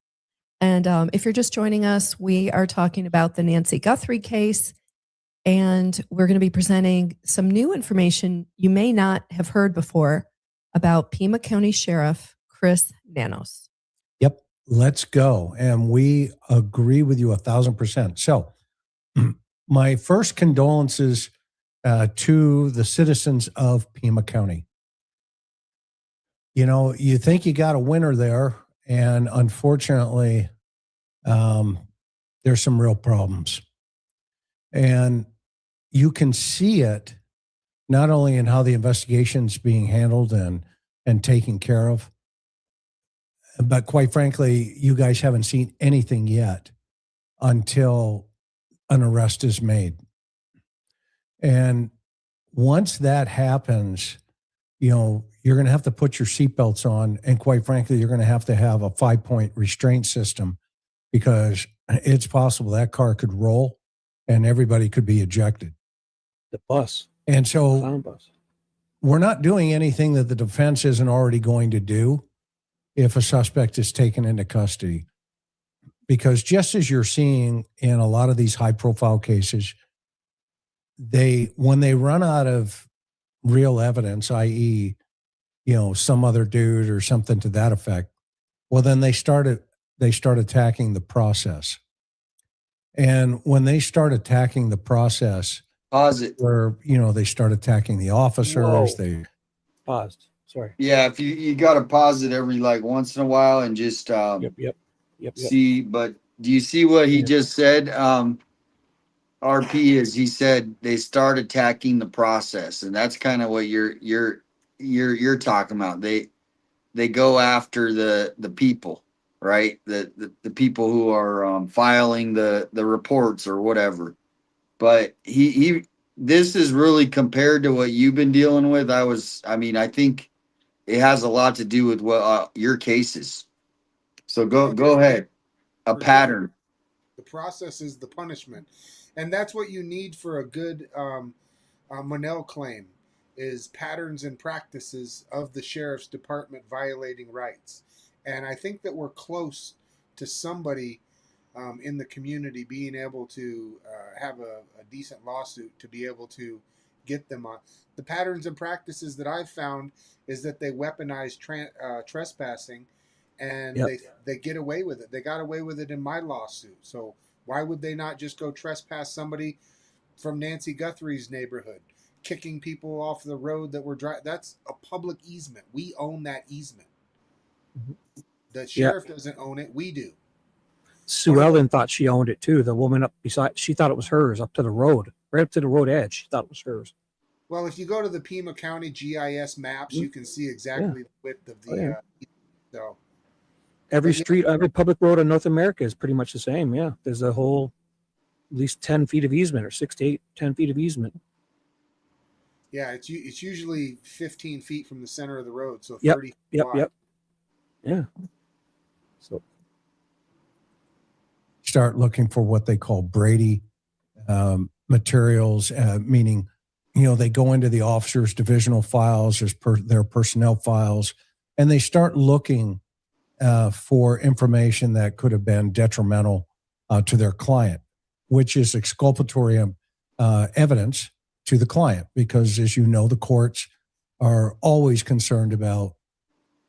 And if you're just joining us, we are talking about the Nancy Guthrie case, and we're going to be presenting some new information you may not have heard before about Pima County Sheriff Chris Nanos. Yep, let's go. And we agree with you 1,000%. So my first condolences to the citizens of Pima County. You think you got a winner there, and unfortunately, there's some real problems. And you can see it not only in how the investigation's being handled and taken care of, but quite frankly, you guys haven't seen anything yet until an arrest is made. And once that happens, you're going to have to put your seatbelts on. And quite frankly, you're going to have a 5-point restraint system because it's possible that car could roll and everybody could be ejected. The bus. And so Clown bus. we're not doing anything that the defense isn't already going to do if a suspect is taken into custody. Because just as you're seeing in a lot of these high profile cases, when they run out of real evidence, i.e., some other dude or something to that effect, well, then they start attacking the process. And when they start attacking the process, where they start attacking the officers, Whoa. they Paused. Sorry. Yeah, if you got to pause it every once in a while and just Yep. see. But do you see what he just said? RP is he said they start attacking the process, and that's kind of what you're talking about. They go after the people, right? The people who are filing the reports or whatever. But this is really compared to what you've been dealing with. I think it has a lot to do with what your cases. So go ahead. A pattern. The process is the punishment, and that's what you need for a good Monell claim is patterns and practices of the sheriff's department violating rights. And I think that we're close to somebody in the community being able to have a decent lawsuit to be able to get them on. The patterns and practices that I've found is that they weaponize trespassing, and they get away with it. They got away with it in my lawsuit. So why would they not just go trespass somebody from Nancy Guthrie's neighborhood, kicking people off the road that were driving? That's a public easement. We own that easement. The sheriff doesn't own it. We do. Sue Ellen thought she owned it too. The woman up beside, she thought it was hers up to the road, right up to the road edge. She thought it was hers. Well, if you go to the Pima County GIS maps, you can see exactly the width of the. So Every but yeah. street, every public road in North America is pretty much the same. Yeah, there's a whole at least 10 feet of easement, or 6 to 8, 10 feet of easement. Yeah, it's usually 15 feet from the center of the road, so Yep, 30 feet yep, wide. yep. Yeah. So start looking for what they call Brady materials, meaning, they go into the officers' divisional files, their personnel files, and they start looking for information that could have been detrimental to their client, which is exculpatory evidence to the client, because, as you know, the courts are always concerned about,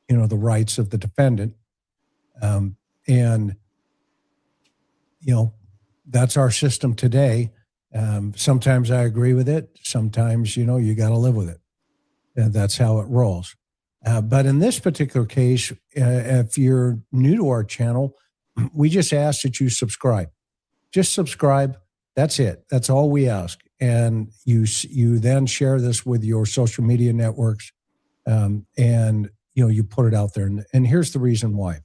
the rights of the defendant. And that's our system today. Sometimes I agree with it. Sometimes, you got to live with it. And that's how it rolls. But in this particular case, if you're new to our channel, we just ask that you subscribe. Just subscribe. That's it. That's all we ask. And you then share this with your social media networks, and you put it out there. And here's the reason why.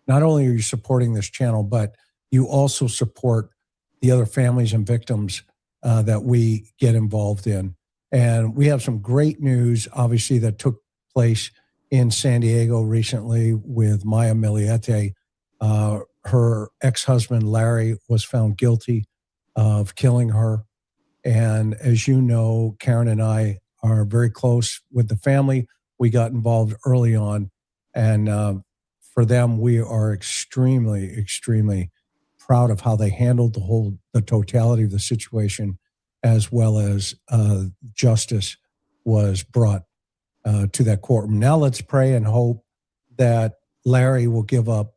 Not only are you supporting this channel, but you also support the other families and victims that we get involved in. And we have some great news, obviously, that took place in San Diego recently with Maya Miliete. Her ex-husband, Larry, was found guilty of killing her. And as you know, Karen and I are very close with the family. We got involved early on. And for them, we are extremely, extremely proud of how they handled the totality of the situation, as well as justice was brought to that courtroom. Now let's pray and hope that Larry will give up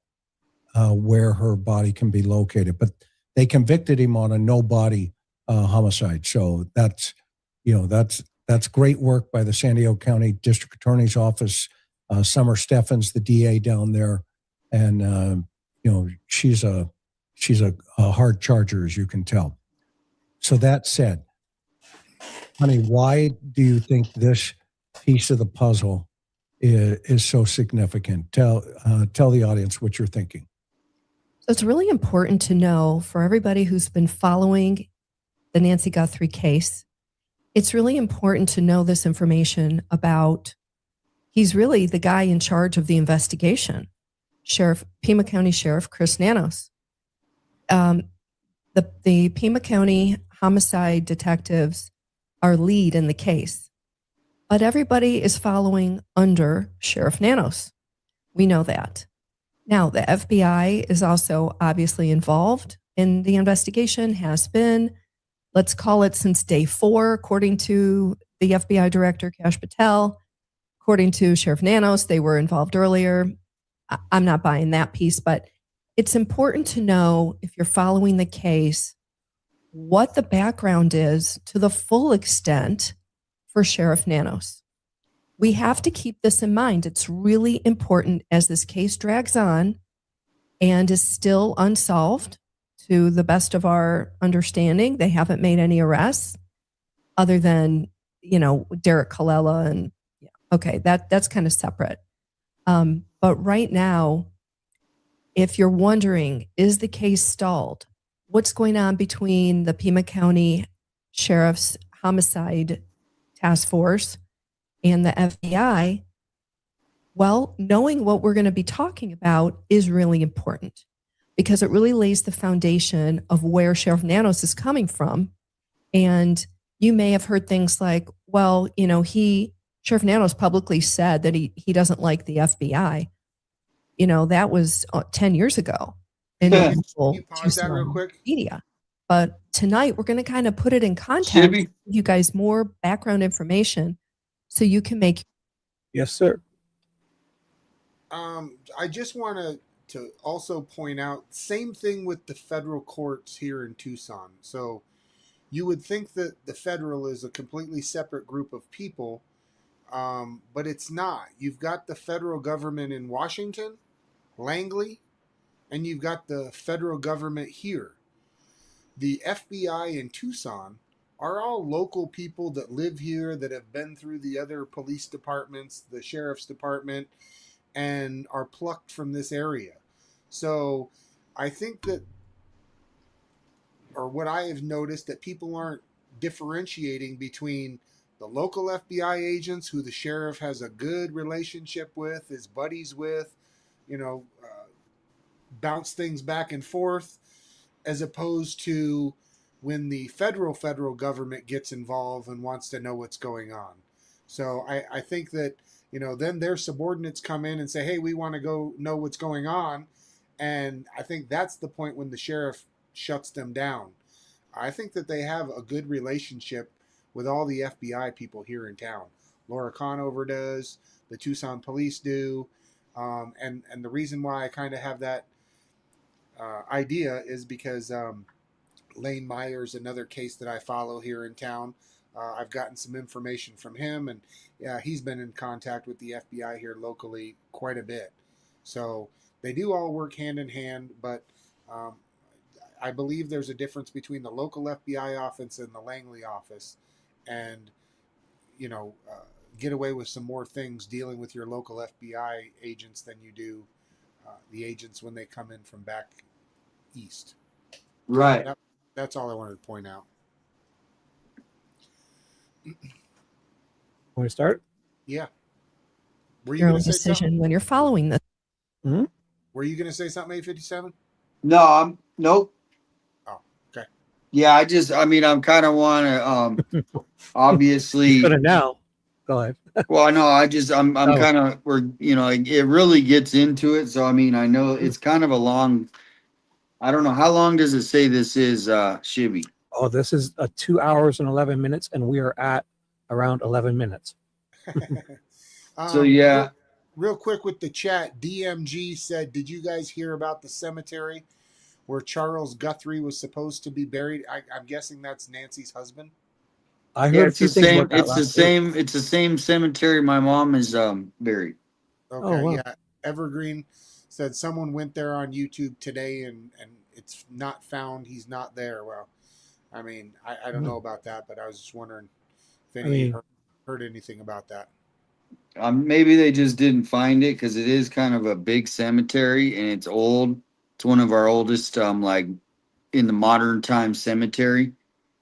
where her body can be located. But they convicted him on a no body homicide. So that's great work by the San Diego County District Attorney's Office. Summer Steffens, the DA down there, and she's a hard charger, as you can tell. So that said, honey, why do you think this piece of the puzzle is so significant? Tell the audience what you're thinking. So it's really important to know, for everybody who's been following the Nancy Guthrie case, it's really important to know this information about, he's really the guy in charge of the investigation, Pima County Sheriff Chris Nanos. The Pima County homicide detectives are lead in the case, but everybody is following under Sheriff Nanos. We know that. Now, the FBI is also obviously involved in the investigation, has been, let's call it since day 4, according to the FBI director, Kash Patel. According to Sheriff Nanos, they were involved earlier. I'm not buying that piece, but it's important to know, if you're following the case, what the background is to the full extent for Sheriff Nanos. We have to keep this in mind. It's really important as this case drags on and is still unsolved. To the best of our understanding, they haven't made any arrests other than, Derek Colella. And okay, that's kind of separate. But right now, if you're wondering, is the case stalled? What's going on between the Pima County Sheriff's Homicide Task Force and the FBI? Well, knowing what we're going to be talking about is really important, because it really lays the foundation of where Sheriff Nanos is coming from. And you may have heard things like, well, Sheriff Nanos publicly said that he doesn't like the FBI. That was 10 years ago. And Can you pause that real quick? Media. But tonight we're going to kind of put it in context, Shibby? give you guys more background information so you can make. Yes, sir. I just want to also point out, same thing with the federal courts here in Tucson. So you would think that the federal is a completely separate group of people, but it's not. You've got the federal government in Washington, Langley, and you've got the federal government here. The FBI in Tucson are all local people that live here that have been through the other police departments, the sheriff's department, and are plucked from this area. So I think that, or what I have noticed, that people aren't differentiating between the local FBI agents who the sheriff has a good relationship with, is buddies with, bounce things back and forth, as opposed to when the federal government gets involved and wants to know what's going on. So I think that, then their subordinates come in and say, hey, we want to go know what's going on. And I think that's the point when the sheriff shuts them down. I think that they have a good relationship with all the FBI people here in town. Laura Conover does, the Tucson police do. And the reason why I kind of have that idea is because Lane Myers, another case that I follow here in town, I've gotten some information from him, and he's been in contact with the FBI here locally quite a bit. So they do all work hand in hand, but I believe there's a difference between the local FBI office and the Langley office, and get away with some more things dealing with your local FBI agents than you do the agents when they come in from back east. Right. That's all I wanted to point out. Want to start? Yeah. Were you Your going own to say decision something? when you're following this. Were you going to say something, 857? No, nope. Oh, okay. Yeah, I'm kind of want to, obviously. Gonna now. Go ahead. Well, I know. I'm Oh. kind of, it really gets into it. So, I know it's kind of a long, I don't know. How long does it say this is, Shibby? Oh, this is 2 hours and 11 minutes, and we are at around 11 minutes. So, yeah. Real quick with the chat, DMG said, did you guys hear about the cemetery where Charles Guthrie was supposed to be buried? I'm guessing that's Nancy's husband. I heard a few things about that It's the last week. same. It's the same cemetery my mom is buried. Okay, Oh, wow. yeah. Evergreen said someone went there on YouTube today and it's not found. He's not there. Well, I don't know about that, but I was just wondering if any heard anything about that. Maybe they just didn't find it because it is kind of a big cemetery and it's old. It's one of our oldest, like in the modern time cemetery.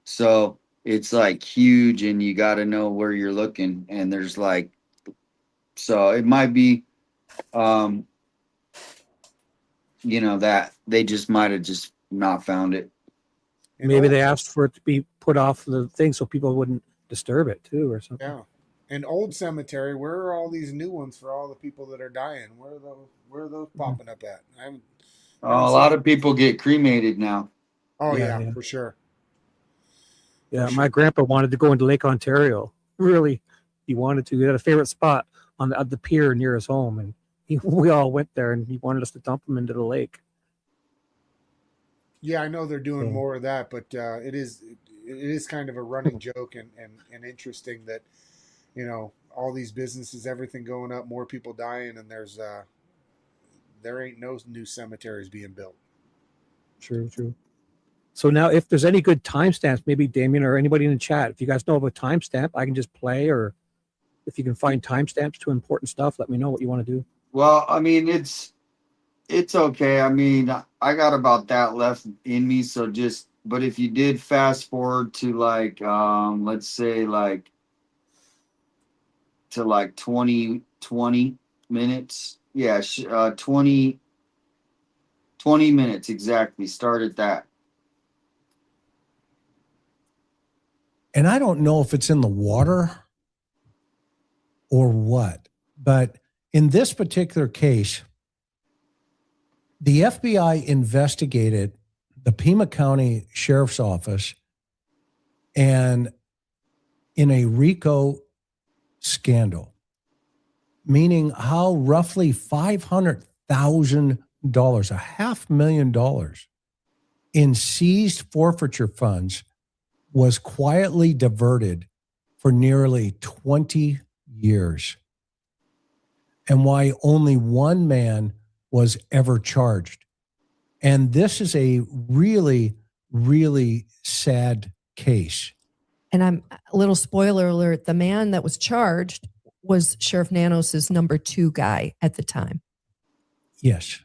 So it's like huge and you got to know where you're looking. And there's like, so it might be, that they just might have just not found it. Maybe they asked for it to be put off the thing so people wouldn't disturb it too, or something. Yeah. An old cemetery. Where are all these new ones for all the people that are dying? Where are those popping up at? I haven't A lot of people get cremated now. Oh Yeah, yeah, yeah. for sure. Yeah, my grandpa wanted to go into Lake Ontario. Really, he wanted to. He had a favorite spot on the pier near his home, and we all went there, and he wanted us to dump him into the lake. Yeah, I know they're doing more of that, but it is kind of a running joke and interesting that all these businesses, everything going up, more people dying, and there ain't no new cemeteries being built. True. So now, if there's any good timestamps, maybe Damian or anybody in the chat, if you guys know of a timestamp, I can just play, or if you can find timestamps to important stuff, let me know what you want to do. Well, it's okay. I got about that left in me. So but if you did fast forward to like, let's say like, to like 20 minutes. Yeah. 20 minutes. Exactly. Start at that. And I don't know if it's in the water or what, but in this particular case, the FBI investigated the Pima County Sheriff's Office and in a RICO scandal, meaning how roughly $500,000, $500,000 in seized forfeiture funds was quietly diverted for nearly 20 years, and why only one man was ever charged. And this is a really, really sad case. And I'm a little spoiler alert, the man that was charged was Sheriff Nanos's number 2 guy at the time. Yes.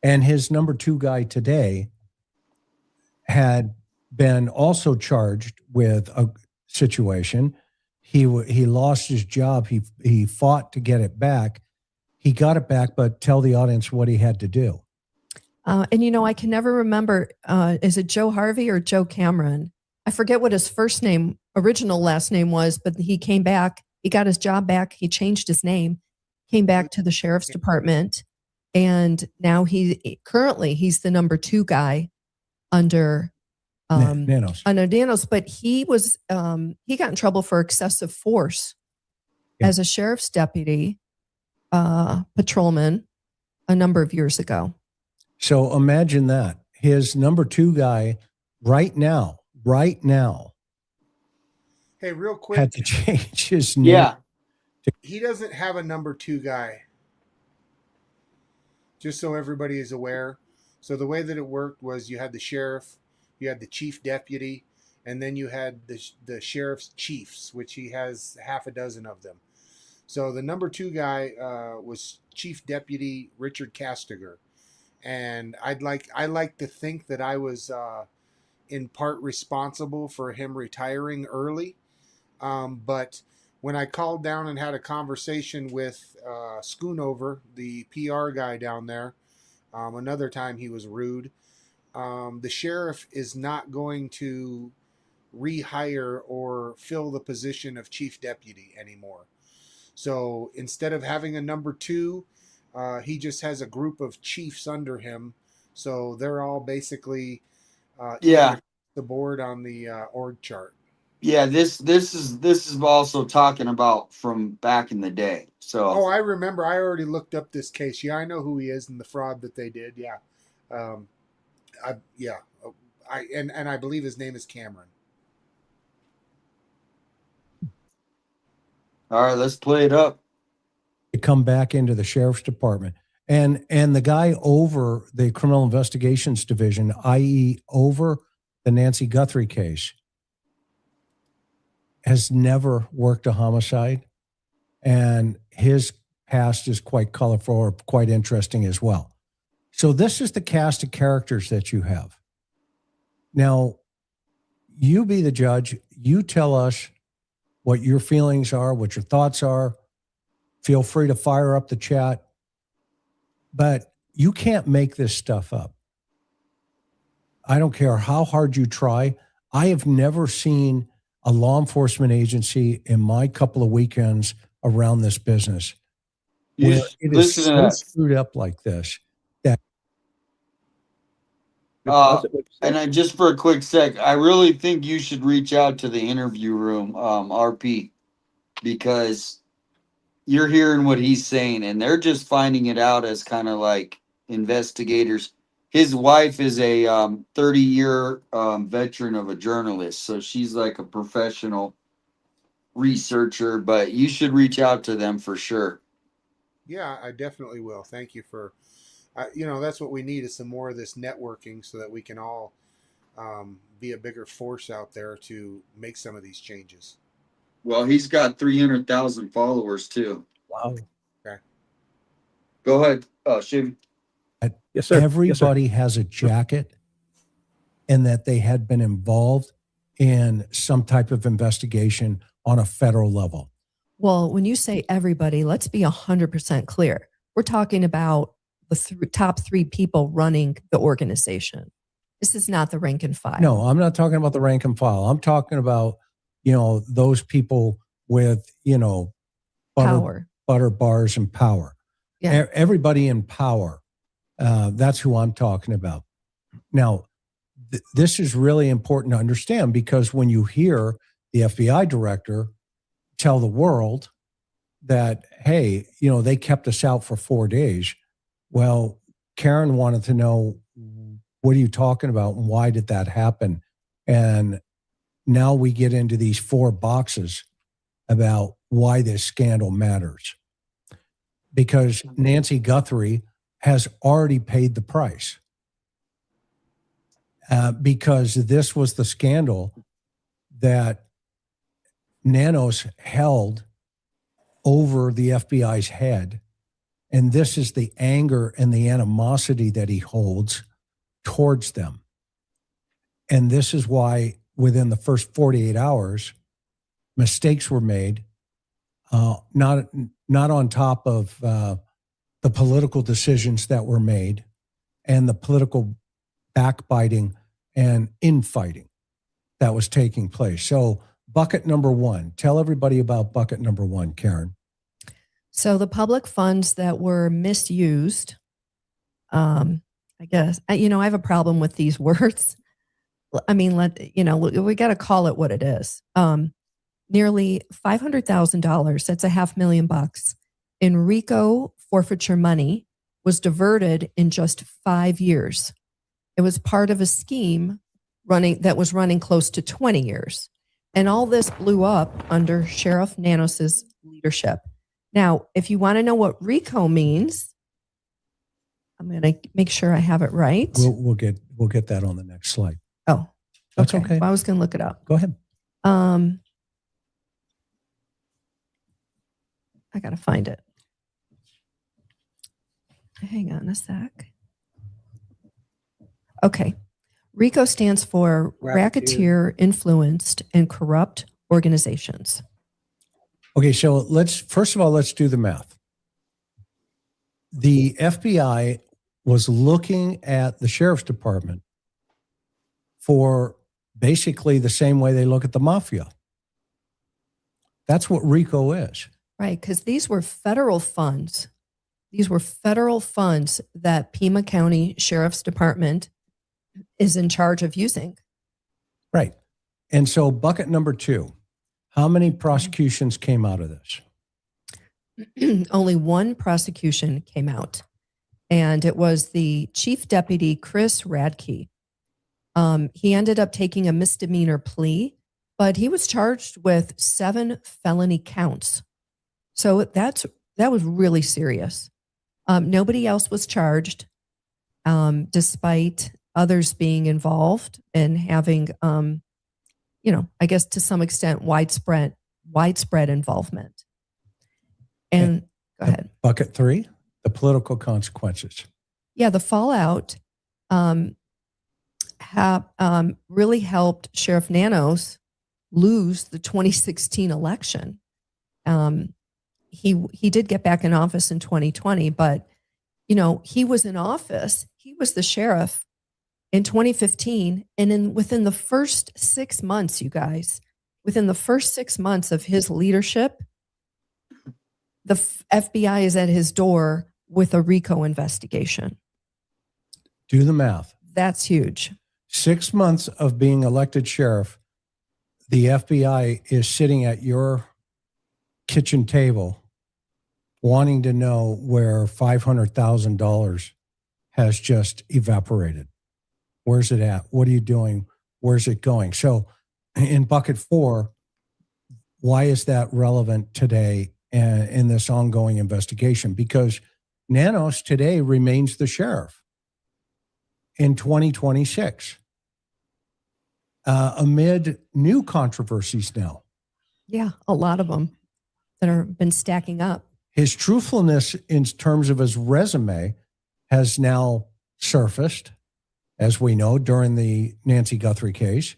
And his number 2 guy today had been also charged with a situation. He lost his job. He fought to get it back. He got it back, but tell the audience what he had to do. And you know, I can never remember, is it Joe Harvey or Joe Cameron? I forget what his first name, original last name was, but he came back, he got his job back, he changed his name, came back to the sheriff's department, and now he's the number 2 guy under Nanos. Under Nanos, but he was he got in trouble for excessive force as a sheriff's deputy patrolman a number of years ago. So imagine that. His number 2 guy right now Hey, real quick. had to change his name. Yeah. He doesn't have a number 2 guy. Just so everybody is aware. So the way that it worked was you had the sheriff, you had the chief deputy, and then you had the sheriff's chiefs, which he has half a dozen of them. So the number 2 guy was Chief Deputy Richard Castiger. And I like to think that I was in part responsible for him retiring early. But when I called down and had a conversation with Schoonover, the PR guy down there, another time he was rude. The sheriff is not going to rehire or fill the position of chief deputy anymore. So instead of having a number 2, he just has a group of chiefs under him. So they're all basically the board on the org chart. Yeah, this is also talking about from back in the day. So I remember. I already looked up this case. Yeah, I know who he is and the fraud that they did. Yeah, I believe his name is Cameron. All right, let's play it up. To come back into the sheriff's department. And the guy over the criminal investigations division, i.e. over the Nancy Guthrie case, has never worked a homicide. And his past is quite colorful or quite interesting as well. So this is the cast of characters that you have. Now, you be the judge. You tell us what your feelings are, what your thoughts are. Feel free to fire up the chat. But you can't make this stuff up. I don't care how hard you try. I have never seen a law enforcement agency in my couple of weekends around this business where it is so screwed up like this. That and I just for a quick sec, I really think you should reach out to the interview room, RP, because you're hearing what he's saying, and they're just finding it out as kind of like investigators. His wife is a 30-year veteran of a journalist, so she's like a professional researcher, but you should reach out to them for sure. Yeah, I definitely will. Thank you for, that's what we need is some more of this networking so that we can all be a bigger force out there to make some of these changes. Well, he's got 300,000 followers too. Wow. Okay. Go ahead, Shibby. Yes, sir. Everybody has a jacket and that they had been involved in some type of investigation on a federal level. Well, when you say everybody, let's be 100% clear. We're talking about the top 3 people running the organization. This is not the rank and file. No, I'm not talking about the rank and file. I'm talking about, those people with, Power. butter bars and power. Yeah. Everybody in power. That's who I'm talking about. Now, this is really important to understand because when you hear the FBI director tell the world that, hey, they kept us out for 4 days. Well, Karen wanted to know, what are you talking about and why did that happen? And now we get into these 4 boxes about why this scandal matters. Because Nancy Guthrie has already paid the price. Because this was the scandal that Nanos held over the FBI's head. And this is the anger and the animosity that he holds towards them. And this is why within the first 48 hours, mistakes were made, not on top of the political decisions that were made and the political backbiting and infighting that was taking place. So bucket number one, tell everybody about bucket number one, Karen. So the public funds that were misused, I guess, I have a problem with these words. I mean, we got to call it what it is. Nearly $500,000, that's $500,000 in RICO forfeiture money was diverted in just 5 years. It was part of a scheme that was running close to 20 years. And all this blew up under Sheriff Nanos's leadership. Now, if you want to know what RICO means, I'm going to make sure I have it right. We'll get that on the next slide. Oh, that's okay. Well, I was going to look it up. Go ahead. I got to find it. Hang on a sec. Okay. RICO stands for Racketeer Influenced and Corrupt Organizations. Okay, so first of all, let's do the math. The FBI was looking at the sheriff's department for basically the same way they look at the mafia. That's what RICO is. Right, because these were federal funds. These were federal funds that Pima County Sheriff's Department is in charge of using. Right. And so bucket number two, how many prosecutions came out of this? Only one prosecution came out, and it was the Chief Deputy Chris Radke. He ended up taking a misdemeanor plea, but he was charged with 7 felony counts. So that was really serious. Nobody else was charged, despite others being involved and having, I guess to some extent, widespread involvement. And go ahead. Bucket three, the political consequences. Yeah, the fallout really helped Sheriff Nanos lose the 2016 election. He did get back in office in 2020, but he was in office. He was the sheriff in 2015, and within the first 6 months, you guys, within the first 6 months of his leadership, the FBI is at his door with a RICO investigation. Do the math. That's huge. 6 months of being elected sheriff, the FBI is sitting at your kitchen table wanting to know where $500,000 has just evaporated. Where's it at? What are you doing? Where's it going? So in bucket four, why is that relevant today in this ongoing investigation? Because Nanos today remains the sheriff in 2026 amid new controversies now. Yeah, a lot of them that have been stacking up. His truthfulness in terms of his resume has now surfaced, as we know, during the Nancy Guthrie case.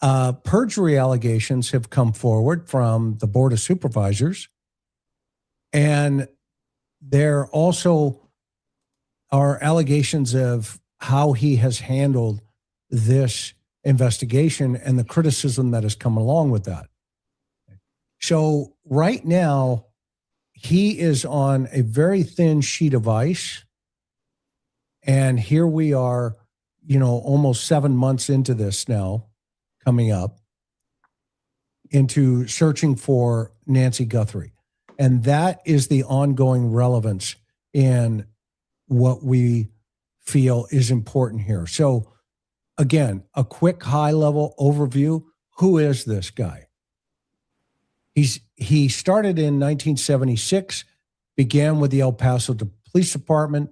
Perjury allegations have come forward from the Board of Supervisors. And there also are allegations of how he has handled this investigation and the criticism that has come along with that. So right now, he is on a very thin sheet of ice. And here we are, almost 7 months into this now, coming up, into searching for Nancy Guthrie. And that is the ongoing relevance in what we feel is important here. So again, a quick high-level overview. Who is this guy? He started in 1976, began with the El Paso Police Department.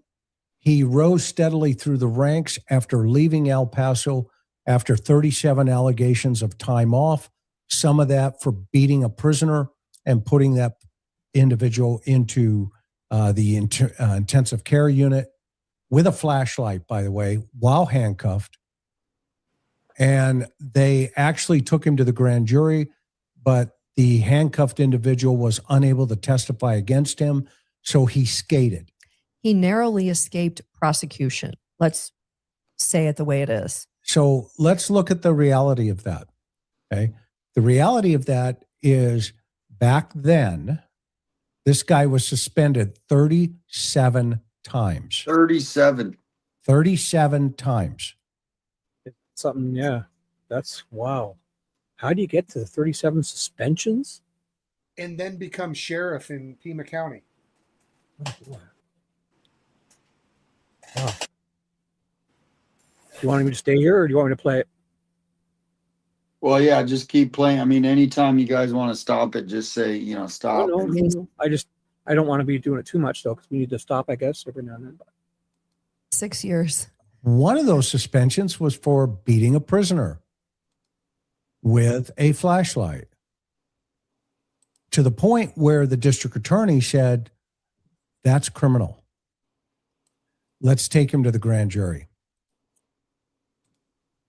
He rose steadily through the ranks after leaving El Paso after 37 allegations of time off, some of that for beating a prisoner and putting that individual into the intensive care unit with a flashlight, by the way, while handcuffed. And they actually took him to the grand jury, but the handcuffed individual was unable to testify against him, so he skated. He narrowly escaped prosecution. Let's say it the way it is. So let's look at the reality of that. Okay. The reality of that is back then, this guy was suspended 37 times. 37. 37 times. Something, yeah. That's wow. How do you get to 37 suspensions? And then become sheriff in Pima County. Wow. Do you want me to stay here or do you want me to play it? Well, yeah, just keep playing. I mean, anytime you guys want to stop it, just say, stop. No. I don't want to be doing it too much though, because we need to stop, I guess, every now and then. 6 years. One of those suspensions was for beating a prisoner with a flashlight, to the point where the district attorney said, that's criminal. Let's take him to the grand jury.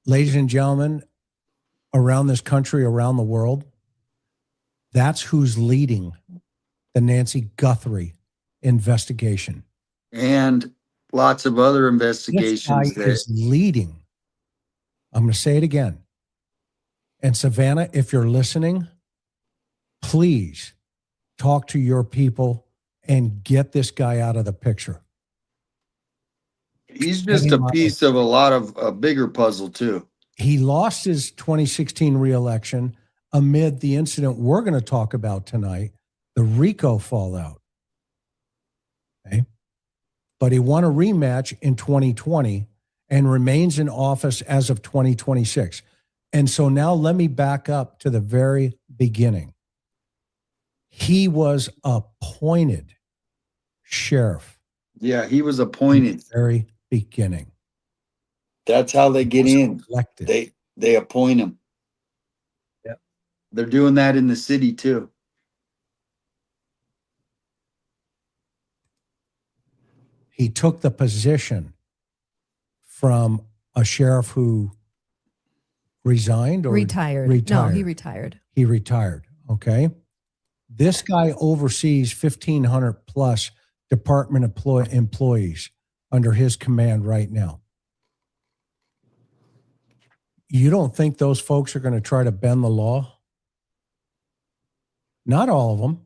Ladies and gentlemen, around this country, around the world, that's who's leading the Nancy Guthrie investigation. And lots of other investigations. This guy is leading. I'm going to say it again. And Savannah, if you're listening, please talk to your people and get this guy out of the picture. He's just a piece of a lot of a bigger puzzle too. He lost his 2016 reelection amid the incident we're going to talk about tonight, the RICO fallout. Okay. But he won a rematch in 2020 and remains in office as of 2026. And so now let me back up to the very beginning. He was appointed sheriff. Yeah, he was appointed. Very beginning. That's how they get in. Elected. They appoint him. Yeah. They're doing that in the city too. He took the position from a sheriff who resigned or Retired. No, he retired. He retired. Okay. This guy oversees 1,500 plus department employees under his command right now. You don't think those folks are going to try to bend the law? Not all of them.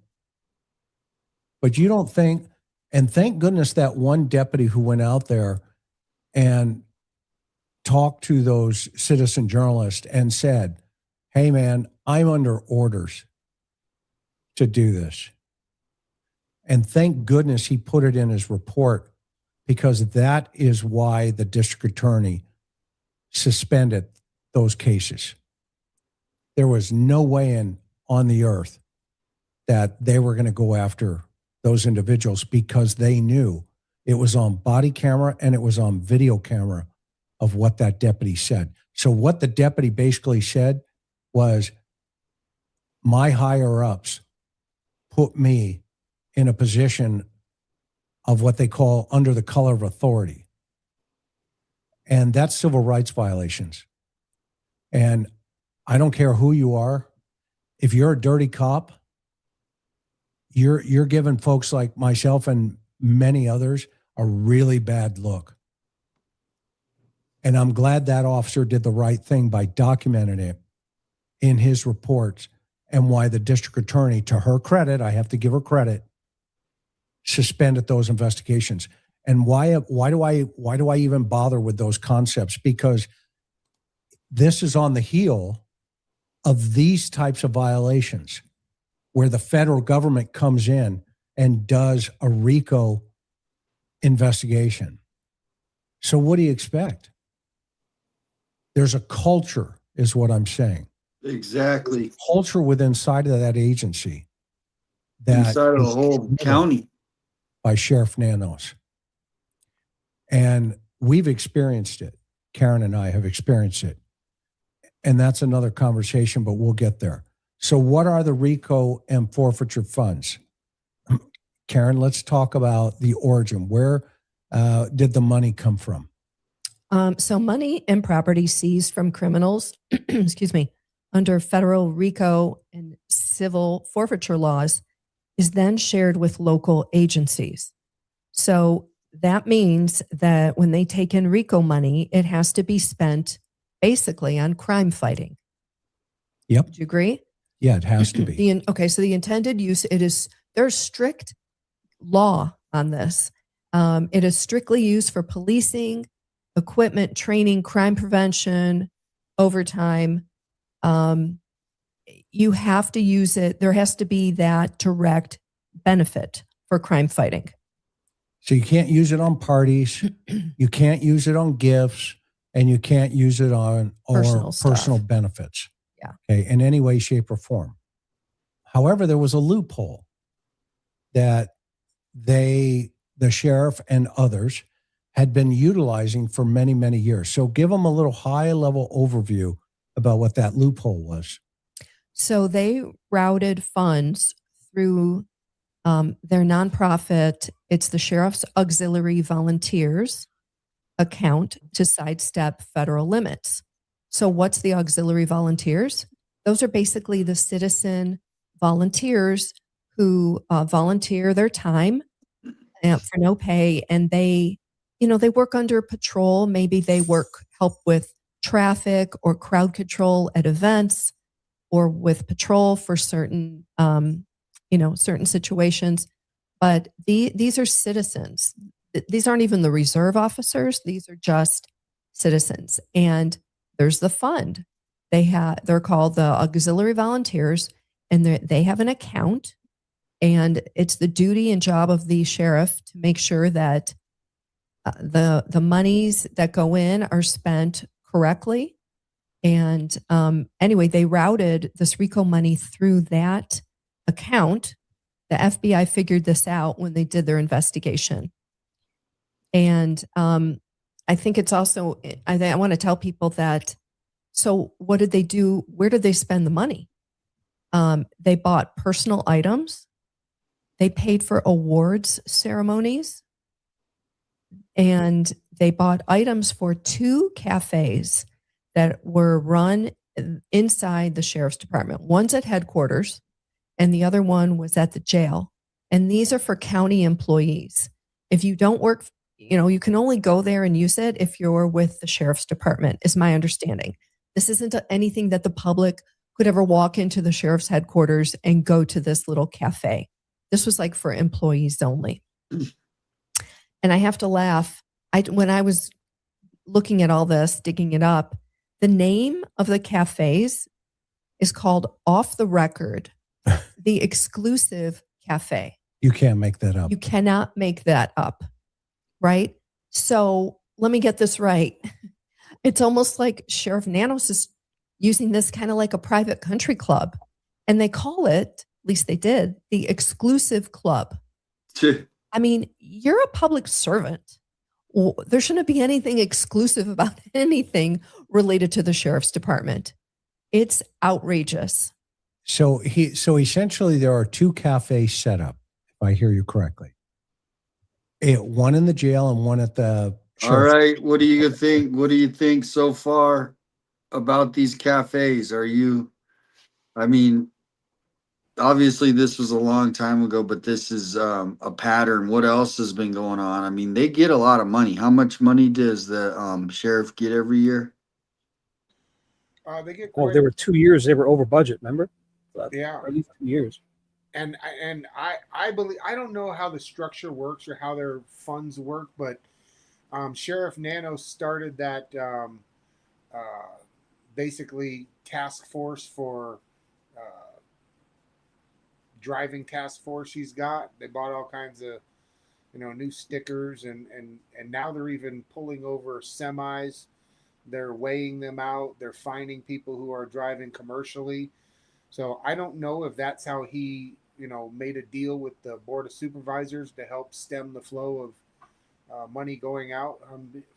But you don't think, and thank goodness that one deputy who went out there and talked to those citizen journalists and said, hey man, I'm under orders to do this. And thank goodness he put it in his report, because that is why the district attorney suspended those cases. There was no way on the earth that they were going to go after those individuals, because they knew it was on body camera and it was on video camera of what that deputy said. So what the deputy basically said was, my higher ups put me in a position of what they call under the color of authority. And that's civil rights violations. And I don't care who you are. If you're a dirty cop, you're giving folks like myself and many others a really bad look. And I'm glad that officer did the right thing by documenting it in his reports, and why the district attorney, to her credit, I have to give her credit, suspended those investigations. And why do I even bother with those concepts? Because this is on the heel of these types of violations, where the federal government comes in and does a RICO investigation. So what do you expect? There's a culture, is what I'm saying. Exactly. Culture within inside of that agency, that inside of the whole county, by Sheriff Nanos. And we've experienced it. Karen and I have experienced it. and that's another conversation, but we'll get there. So what are the RICO and forfeiture funds? Karen, let's talk about the origin. Where did the money come from? So money and property seized from criminals, excuse me, under federal RICO and civil forfeiture laws is then shared with local agencies. So that means that when they take in RICO money, it has to be spent basically on crime fighting. Yep. Do you agree? Yeah, it has to be. Okay, so the intended use, there's strict law on this. It is strictly used for policing, equipment, training, crime prevention, overtime. You have to use it. There has to be that direct benefit for crime fighting. So you can't use it on parties, you can't use it on gifts, and you can't use it on personal benefits. Yeah. Okay, in any way, shape, or form. However, there was a loophole that the sheriff and others had been utilizing for many, many years. So give them a little high-level overview about what that loophole was. So they routed funds through their nonprofit. It's the Sheriff's Auxiliary Volunteers account to sidestep federal limits. So what's the Auxiliary Volunteers? Those are basically the citizen volunteers who volunteer their time for no pay, and they work under patrol. Maybe they help with traffic or crowd control at events, or with patrol for certain certain situations. But these are citizens. These aren't even the reserve officers. These are just citizens. And there's the fund. They're called the Auxiliary Volunteers, and they have an account. And it's the duty and job of the sheriff to make sure that the monies that go in are spent correctly. And anyway, they routed this RICO money through that account. The FBI figured this out when they did their investigation. And I think it's also, I want to tell people that, so what did they do? Where did they spend the money? They bought personal items. They paid for awards ceremonies. And they bought items for 2 cafes that were run inside the sheriff's department. One's at headquarters, and the other one was at the jail. And these are for county employees. If you don't work, you can only go there and use it if you're with the sheriff's department, is my understanding. This isn't anything that the public could ever walk into the sheriff's headquarters and go to this little cafe. This was like for employees only. And I have to laugh. When I was looking at all this, digging it up, the name of the cafes is called Off the Record, the Exclusive Cafe. You can't make that up. You cannot make that up, right? So let me get this right. It's almost like Sheriff Nanos is using this kind of like a private country club. And they call it, at least they did, the Exclusive Club. I mean, you're a public servant. There shouldn't be anything exclusive about anything related to the sheriff's department. It's outrageous. So essentially there are 2 cafes set up, if I hear you correctly. One in the jail and one at the All right. What do you think? What do you think so far about these cafes? Obviously this was a long time ago, but this is a pattern. What else has been going on? I mean, they get a lot of money. How much money does the sheriff get every year? They get Well, there were 2 years they were over budget, remember? Yeah. At least 2 years. And I believe, I don't know how the structure works or how their funds work, but Sheriff Nanos started that basically task force for driving task force he's got. They bought all kinds of new stickers, and now they're even pulling over semis. They're weighing them out. They're finding people who are driving commercially. So I don't know if that's how he made a deal with the Board of Supervisors to help stem the flow of money going out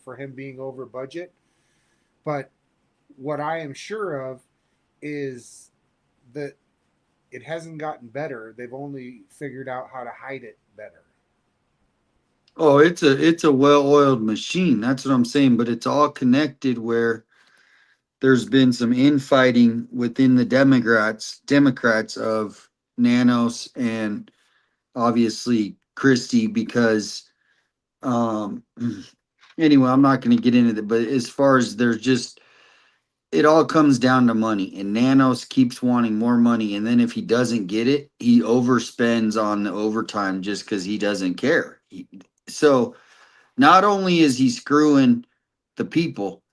for him being over budget. But what I am sure of is that it hasn't gotten better. They've only figured out how to hide it better. Oh, it's a well-oiled machine. That's what I'm saying. But it's all connected where there's been some infighting within the Democrats of Nanos and obviously Christie because anyway, I'm not going to get into it, but as far as there's just it all comes down to money, and Nanos keeps wanting more money, and then if he doesn't get it, he overspends on the overtime just because he doesn't care. So not only is he screwing the people,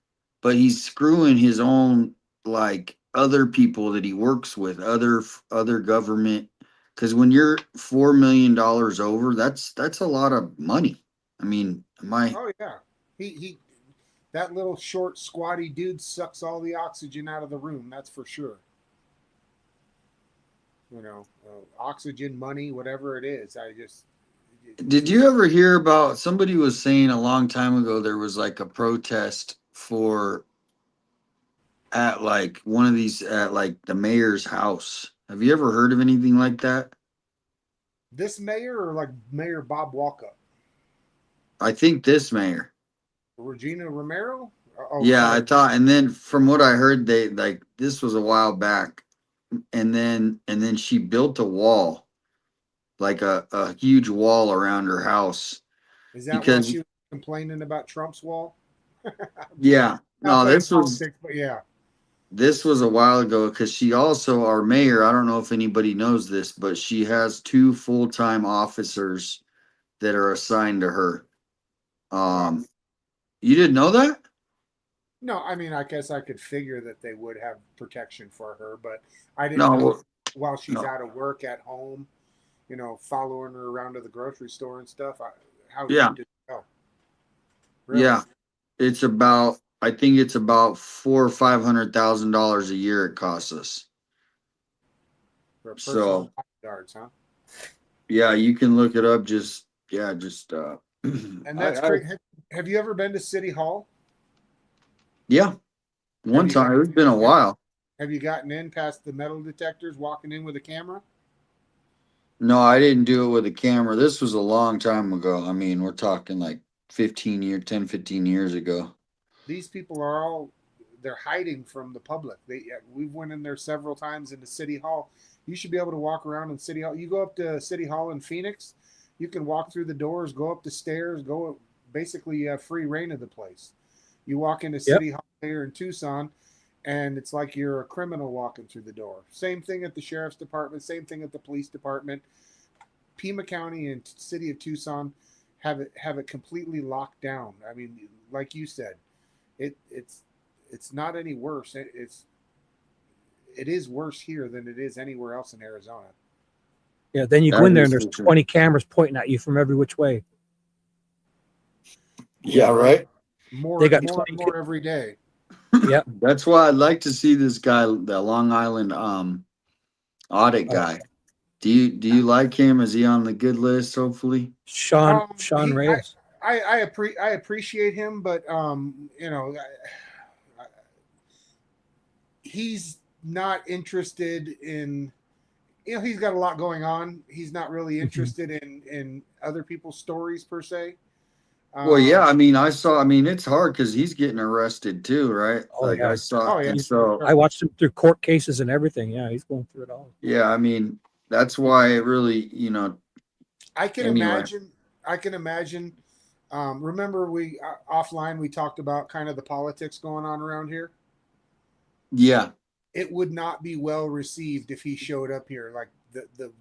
but he's screwing his own like other people that he works with, other government. Because when you're $4 million over, that's a lot of money. I mean, Oh yeah, he that little short squatty dude sucks all the oxygen out of the room. That's for sure. You know, oxygen, money, whatever it is. Did you ever hear about somebody was saying a long time ago there was like a protest for at like one of these at like the mayor's house? Have you ever heard of anything like that? This mayor or like Mayor Bob Walkup? I think this mayor. Regina Romero? Oh, Yeah, I sorry. thought, and then from what I heard, they like this was a while back, and then she built a wall, like a huge wall around her house Is that why because she was complaining about Trump's wall? yeah, Not no, playing politics, but yeah. this was a while ago because she also our mayor. I don't know if anybody knows this, but she has two full-time officers that are assigned to her. You didn't know that? No, I mean, I guess I could figure that they would have protection for her, but I didn't No, know well, while she's no. out of work at home, you know, following her around to the grocery store and stuff. How Yeah, deep did it go? Really? yeah. It's about I think it's about $400,000 or $500,000 a year it costs us. For a personal So bodyguards, huh? yeah, you can look it up. Just yeah, just And that's I great. Have you ever been to City Hall? yeah. Have One you got time it's been a while. have you gotten in past the metal detectors, walking in with a camera? No, I didn't do it with a camera. This was a long time ago. I mean, we're talking like 15 years ago. These people are all they're hiding from the public. We've went in there several times into City Hall. You should be able to walk around in City Hall. You go up to City Hall in Phoenix, you can walk through the doors, go up the stairs, go basically you have free reign of the place. You walk into Yep. City Hall here in Tucson, and it's like you're a criminal walking through the door. Same thing at the sheriff's department, same thing at the police department. Pima County and City of Tucson have it completely locked down. I mean, like you said, it's not any worse. It is worse here than it is anywhere else in Arizona. Yeah, then you go That in there is and there's for sure. 20 cameras pointing at you from every which way. Yeah, right. More, They got more 20 and more every day. Yep. That's why I'd like to see this guy, the Long Island audit guy. Do you like him? Is he on the good list? Hopefully, Sean He, Reyes. I appreciate him, but you know, he's not interested in. You know, he's got a lot going on. He's not really interested in other people's stories per se. well, yeah. I mean, I mean, it's hard because he's getting arrested too, right? Oh Like yeah. I saw, Oh, yeah. and so I watched him through court cases and everything. Yeah, he's going through it all. yeah. I mean, that's why it really, I can Anyway. imagine. I can imagine. Remember, we offline we talked about kind of the politics going on around here. yeah. It would not be well received if he showed up here. Like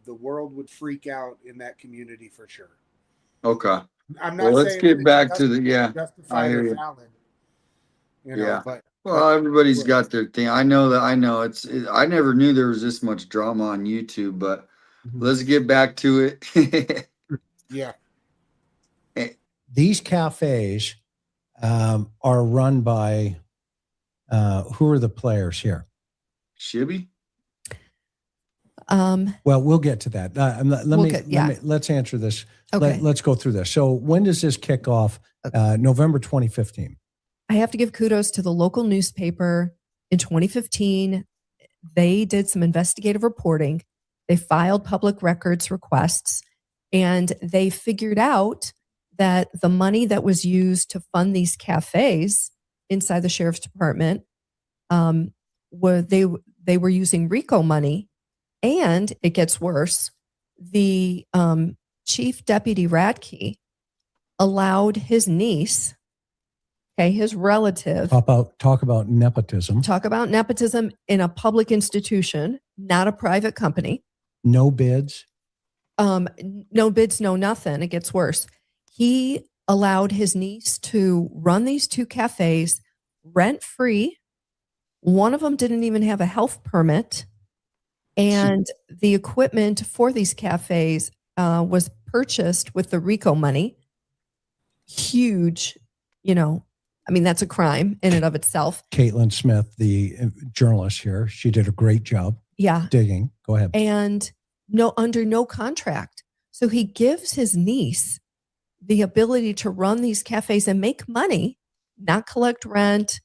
the world would freak out in that community for sure. Okay. I'm Well, not let's saying get that back it's to the I justified hear or you. valid. You know, Yeah. but Well, everybody's got their thing. I know that. I know I never knew there was this much drama on YouTube, but let's get back to it. yeah. These cafes are run by who are the players here? Shibby. Well, we'll get to that. Let's answer this. Okay. Let's go through this. So when does this kick off? November 2015. I have to give kudos to the local newspaper In 2015, they did some investigative reporting. They filed public records requests, and they figured out that the money that was used to fund these cafes inside the sheriff's department, they were using RICO money, and it gets worse. The chief deputy Radke allowed his niece, okay, his relative, Talk about nepotism. talk about nepotism in a public institution, not a private company. No bids. No bids, no nothing. It gets worse. He allowed his niece to run these two cafes rent free. One of them didn't even have a health permit. And the equipment for these cafes was purchased with the RICO money. Huge, I mean, that's a crime in and of itself. Caitlin Smith, the journalist here, she did a great job. Yeah. Digging. Go ahead. And under no contract. So he gives his niece the ability to run these cafes and make money, not collect rent,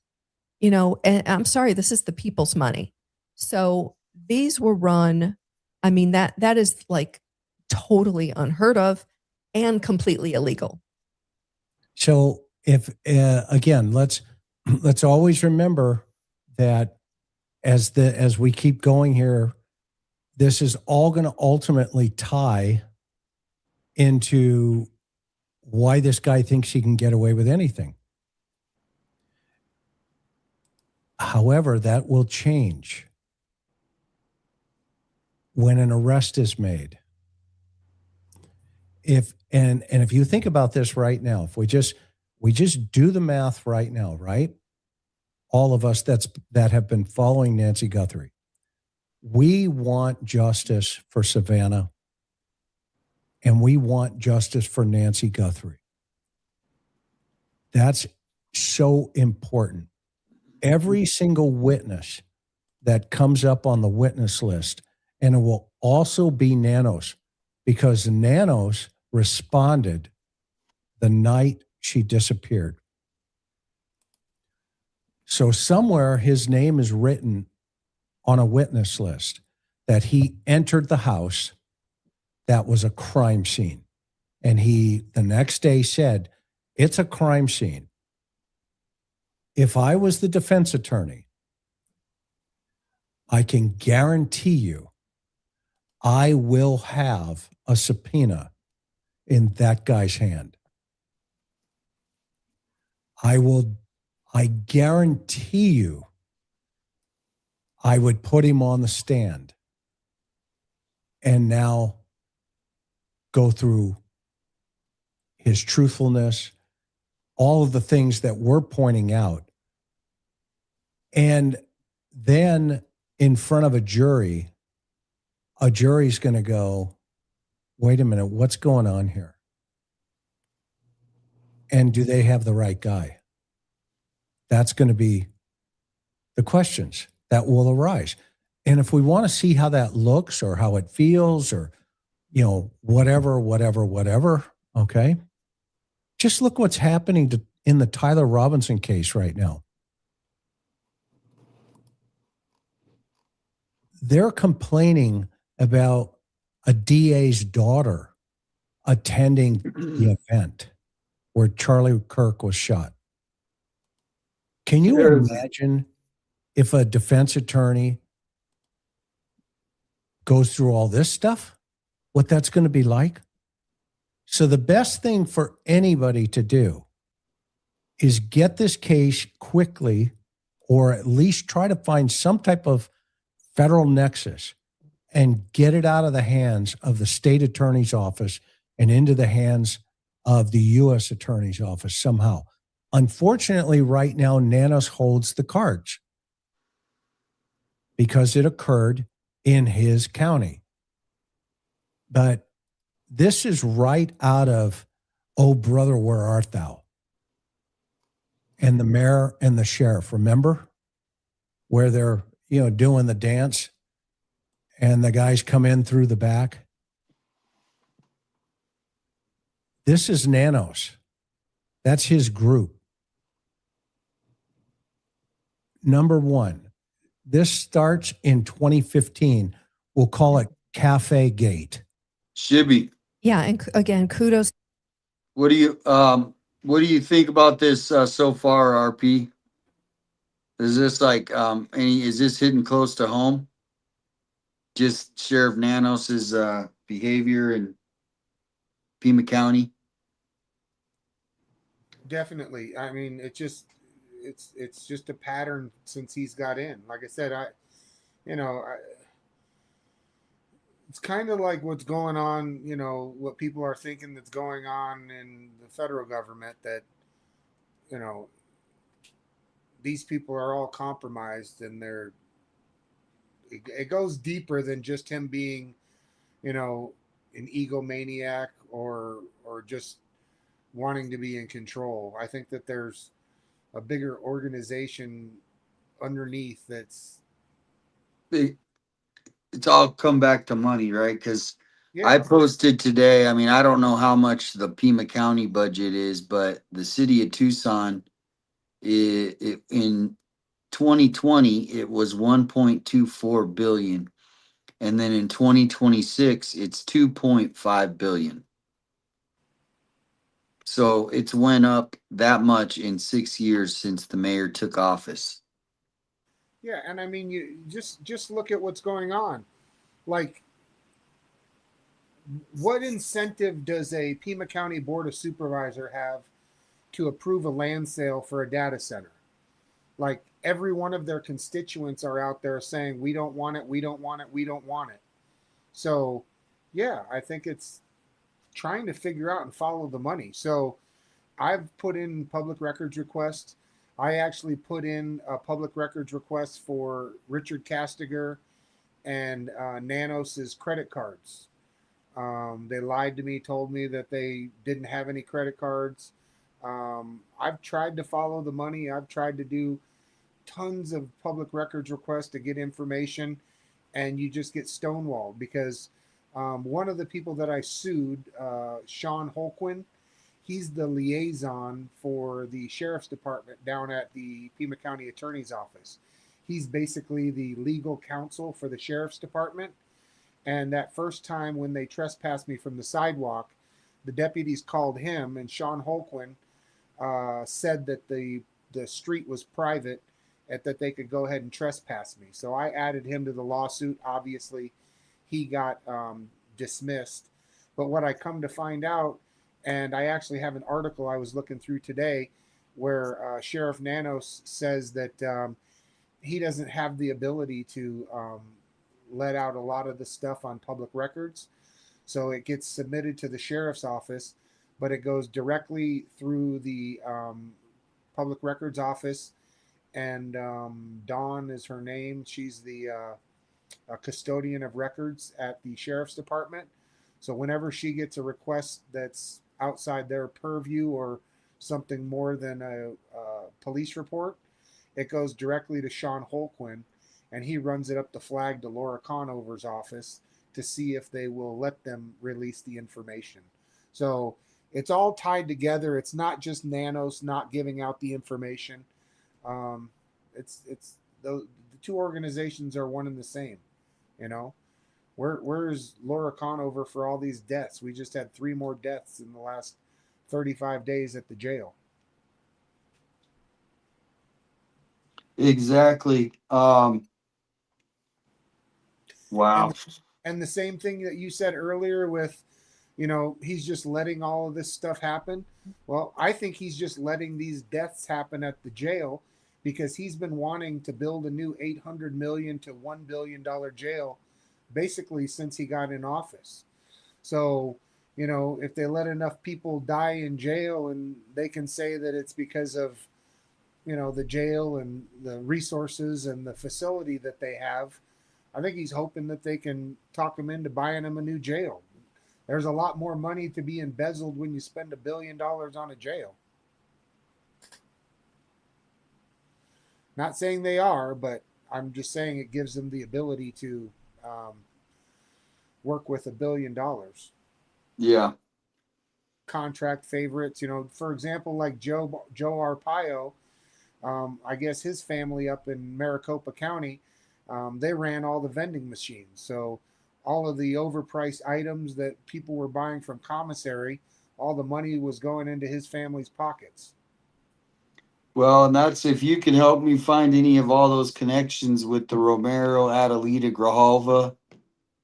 and I'm sorry, this is the people's money. So these were run, I mean, that is like totally unheard of and completely illegal. So if again, let's always remember that as we keep going here, this is all going to ultimately tie into why this guy thinks he can get away with anything. However, that will change when an arrest is made. If you think about this right now, if we just do the math right now, right? All of us that have been following Nancy Guthrie, we want justice for Savannah, and we want justice for Nancy Guthrie. That's so important. Every single witness that comes up on the witness list, and it will also be Nanos, because Nanos responded the night she disappeared. So somewhere his name is written on a witness list that he entered the house that was a crime scene. And he, the next day, said, it's a crime scene. If I was the defense attorney, I can guarantee you I will have a subpoena in that guy's hand. I guarantee you I would put him on the stand and now go through his truthfulness, all of the things that we're pointing out. And then in front of a jury's going to go, wait a minute, what's going on here? And do they have the right guy? That's going to be the questions that will arise. And if we want to see how that looks or how it feels or, whatever, okay, just look what's happening in the Tyler Robinson case right now. They're complaining about a DA's daughter attending the event where Charlie Kirk was shot. Can you imagine if a defense attorney goes through all this stuff, what that's going to be like? So the best thing for anybody to do is get this case quickly, or at least try to find some type of federal nexus and get it out of the hands of the state attorney's office and into the hands of the U.S. attorney's office somehow. Unfortunately, right now, Nanos holds the cards because it occurred in his county. But this is right out of, Oh Brother, Where Art Thou? And the mayor and the sheriff, remember? Where they're, doing the dance and the guys come in through the back. This is Nanos. That's his group. Number one, This starts in 2015. We'll call it Cafe Gate. Shibby, Yeah, and again, kudos. what do you think about this so far, RP? Is this like is this hitting close to home? Just Sheriff Nanos's behavior in Pima County? Definitely. I mean, it's just a pattern since he's got in. Like I said, you know, I, it's kind of like what's going on, what people are thinking that's going on in the federal government, that, you know, these people are all compromised, and it goes deeper than just him being, an egomaniac or just wanting to be in control. I think that there's a bigger organization underneath that's It's all come back to money, right? Because I yeah. posted today. I mean, I don't know how much the Pima County budget is, but the city of Tucson, in 2020, it was 1.24 billion, and then in 2026, it's 2.5 billion. So it's went up that much in 6 years since the mayor took office. Yeah, and I mean, you just look at what's going on. Like, what incentive does a Pima County Board of Supervisor have to approve a land sale for a data center? Like, every one of their constituents are out there saying, we don't want it, we don't want it, we don't want it. So, yeah, I think it's trying to figure out and follow the money. So, I've put in public records requests. I actually put in a public records request for Richard Castiger and Nanos's credit cards. They lied to me, told me that they didn't have any credit cards. I've tried to follow the money. I've tried to do tons of public records requests to get information, and you just get stonewalled because one of the people that I sued, Sean Holquin, he's the liaison for the sheriff's department down at the Pima County Attorney's Office. He's basically the legal counsel for the sheriff's department. And that first time when they trespassed me from the sidewalk, the deputies called him, and Sean Holquin said that the street was private and that they could go ahead and trespass me. So I added him to the lawsuit. Obviously, he got dismissed. But what I come to find out, and I actually have an article I was looking through today where Sheriff Nanos says that he doesn't have the ability to let out a lot of the stuff on public records. So it gets submitted to the sheriff's office, but it goes directly through the public records office. And Dawn is her name. She's the custodian of records at the sheriff's department. So whenever she gets a request that's outside their purview or something more than a police report, it goes directly to Sean Holquin, and he runs it up the flag to Laura Conover's office to see if they will let them release the information. So it's all tied together. It's not just Nanos not giving out the information. It's the two organizations are one and the same. You know, where's Laura Conover for all these deaths? We just had 3 more deaths in the last 35 days at the jail. Exactly. Wow. And the same thing that you said earlier with, he's just letting all of this stuff happen. Well, I think he's just letting these deaths happen at the jail because he's been wanting to build a new $800 million to $1 billion jail basically since he got in office. So, if they let enough people die in jail and they can say that it's because of, the jail and the resources and the facility that they have, I think he's hoping that they can talk him into buying him a new jail. There's a lot more money to be embezzled when you spend $1 billion on a jail. Not saying they are, but I'm just saying it gives them the ability to work with $1 billion. Yeah. Contract favorites, for example, like Joe Arpaio. I guess his family up in Maricopa County, They ran all the vending machines. So all of the overpriced items that people were buying from commissary, all the money was going into his family's pockets. Well, and that's if you can help me find any of all those connections with the Romero, Adelita, Grijalva,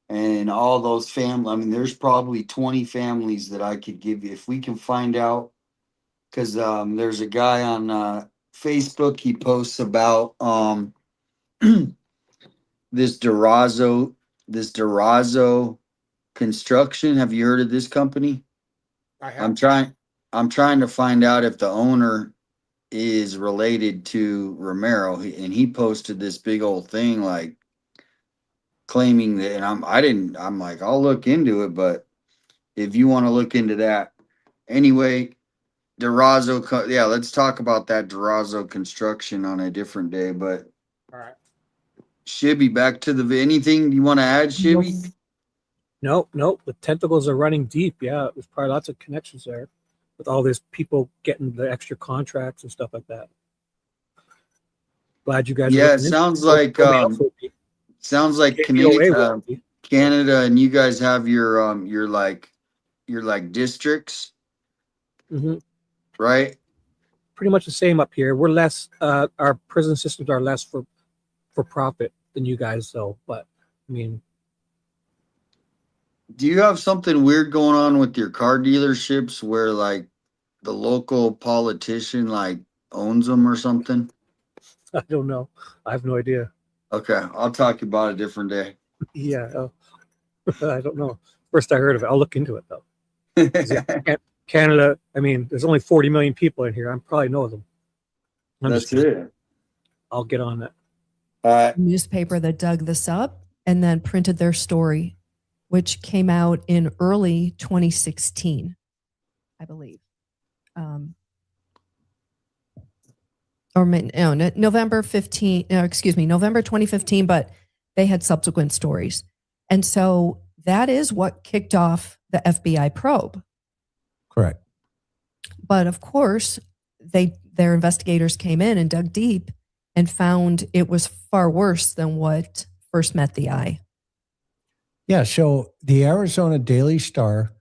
and all those family. I mean, there's probably 20 families that I could give you if we can find out. Because there's a guy on Facebook. He posts about this Durazo construction. Have you heard of this company? I have. I'm trying to find out if the owner is related to Romero, and he posted this big old thing like claiming that, and I'm like, I'll look into it, but if you want to look into that anyway, yeah, let's talk about that Durazo construction on a different day. But All right. Shibby, back to anything you want to add, Shibby? Nope. The tentacles are running deep. Yeah, there's probably lots of connections there with all these people getting the extra contracts and stuff like that. Glad you guys. Yeah, it sounds like Canada, and you guys have your districts, right? Pretty much the same up here. We're less. Our prison systems are less for profit than you guys, though. But I mean, do you have something weird going on with your car dealerships where like the local politician like owns them or something? I don't know. I have no idea. Okay, I'll talk about it a different day. Yeah, I don't know. First I heard of it. I'll look into it though. Yeah, Canada. I mean, there's only 40 million people in here. I probably know them. That's it. I'll get on that. Newspaper that dug this up and then printed their story, which came out in early 2016, I believe. Or no, November 2015, but they had subsequent stories. And so that is what kicked off the FBI probe. Correct. But of course, their investigators came in and dug deep and found it was far worse than what first met the eye. Yeah, so the Arizona Daily Star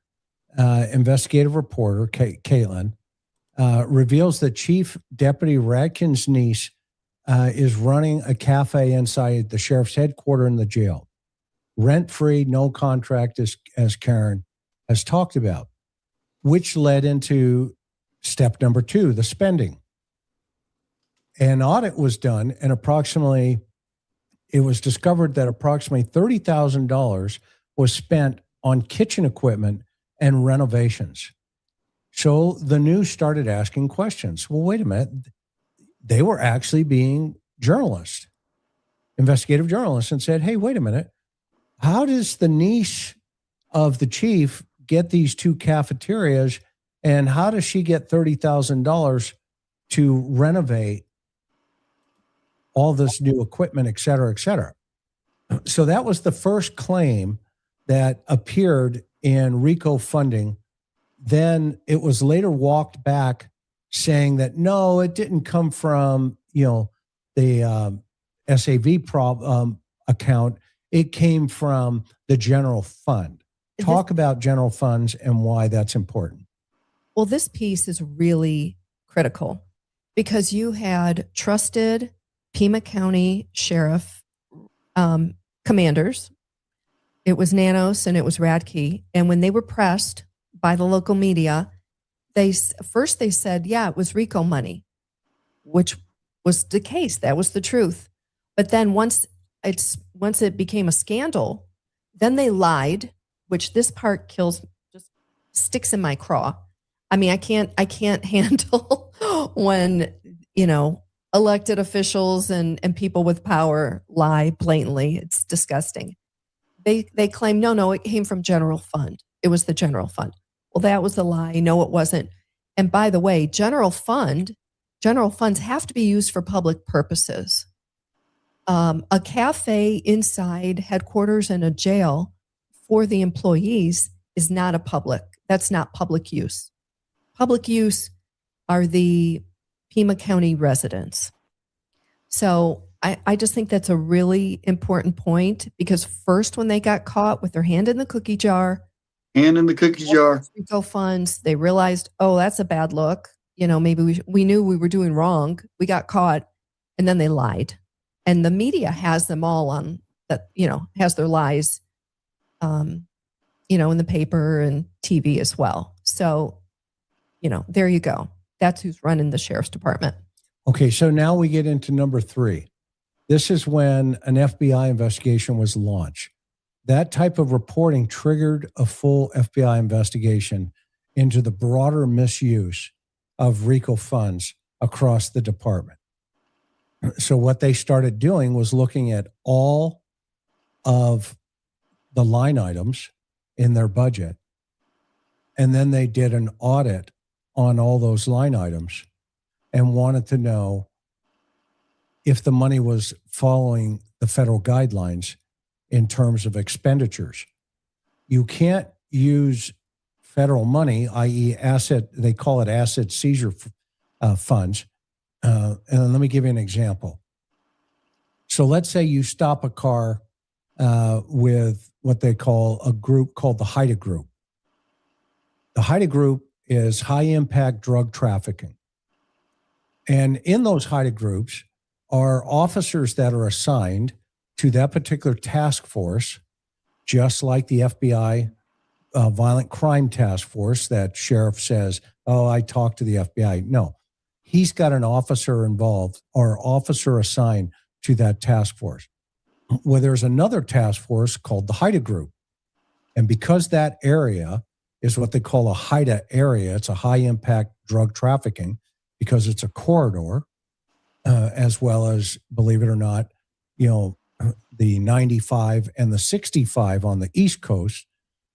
investigative reporter, Caitlin, reveals that Chief Deputy Radkin's niece is running a cafe inside the sheriff's headquarters in the jail. Rent-free, no contract, as Karen has talked about, which led into step number 2, the spending. An audit was done, and it was discovered that approximately $30,000 was spent on kitchen equipment and renovations. So the news started asking questions. Well, wait a minute. They were actually being journalists, investigative journalists, and said, hey, wait a minute. How does the niece of the chief get these 2 cafeterias, and how does she get $30,000 to renovate all this new equipment, et cetera, et cetera? So that was the first claim that appeared in RICO funding. Then it was later walked back, saying that no, it didn't come from the SAV account. It came from the general fund. Talk about general funds and why that's important. Well, this piece is really critical because you had trusted Pima County Sheriff commanders. It was Nanos and it was Radke. And when they were pressed by the local media, they said, yeah, it was RICO money, which was the case. That was the truth. But then once it became a scandal, then they lied, which this part just sticks in my craw. I mean, I can't handle when, elected officials and people with power lie blatantly. It's disgusting. They claim, no, it came from general fund. It was the general fund. Well, that was a lie. No, it wasn't. And by the way, general funds have to be used for public purposes. A cafe inside headquarters and a jail for the employees is not that's not public use. Public use are the Pima County residents. So I just think that's a really important point because first, when they got caught with their hand in the cookie jar, Hand in the cookie jar. RICO funds, they realized, oh, that's a bad look. You know, maybe we knew we were doing wrong. We got caught, and then they lied. And the media has them all on that, you know, has their lies, you know, in the paper and TV as well. So, you know, there you go. That's who's running the sheriff's department. Okay, so now we get into number 3. This is when an FBI investigation was launched. That type of reporting triggered a full FBI investigation into the broader misuse of RICO funds across the department. So what they started doing was looking at all of the line items in their budget, and then they did an audit on all those line items and wanted to know if the money was following the federal guidelines in terms of expenditures. You can't use federal money, i.e. they call it asset seizure funds. And let me give you an example. So let's say you stop a car with what they call a group called the HIDTA group. The HIDTA group is high impact drug trafficking. And in those HIDTA groups are officers that are assigned to that particular task force, just like the FBI violent crime task force that sheriff says, oh, I talked to the FBI. No, he's got an officer involved or officer assigned to that task force. Well, there's another task force called the HIDTA group. And because that area is what they call a HIDTA area, it's a high impact drug trafficking because it's a corridor, as well as, believe it or not, you know, the 95 and the 65 on the East Coast,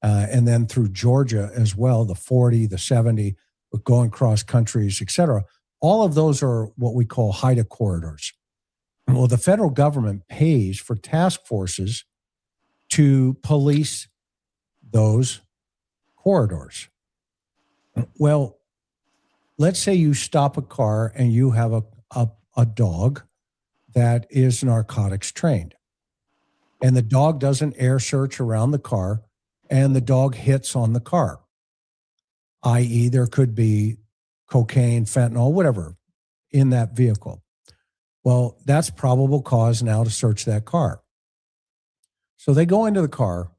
and then through Georgia as well, the 40, the 70, going cross countries, et cetera. All of those are what we call HIDTA corridors. Well, the federal government pays for task forces to police those corridors. Well, let's say you stop a car and you have a dog that is narcotics trained. And the dog does an air search around the car and the dog hits on the car, i.e. there could be cocaine, fentanyl, whatever in that vehicle. Well, that's probable cause now to search that car. So they go into the car.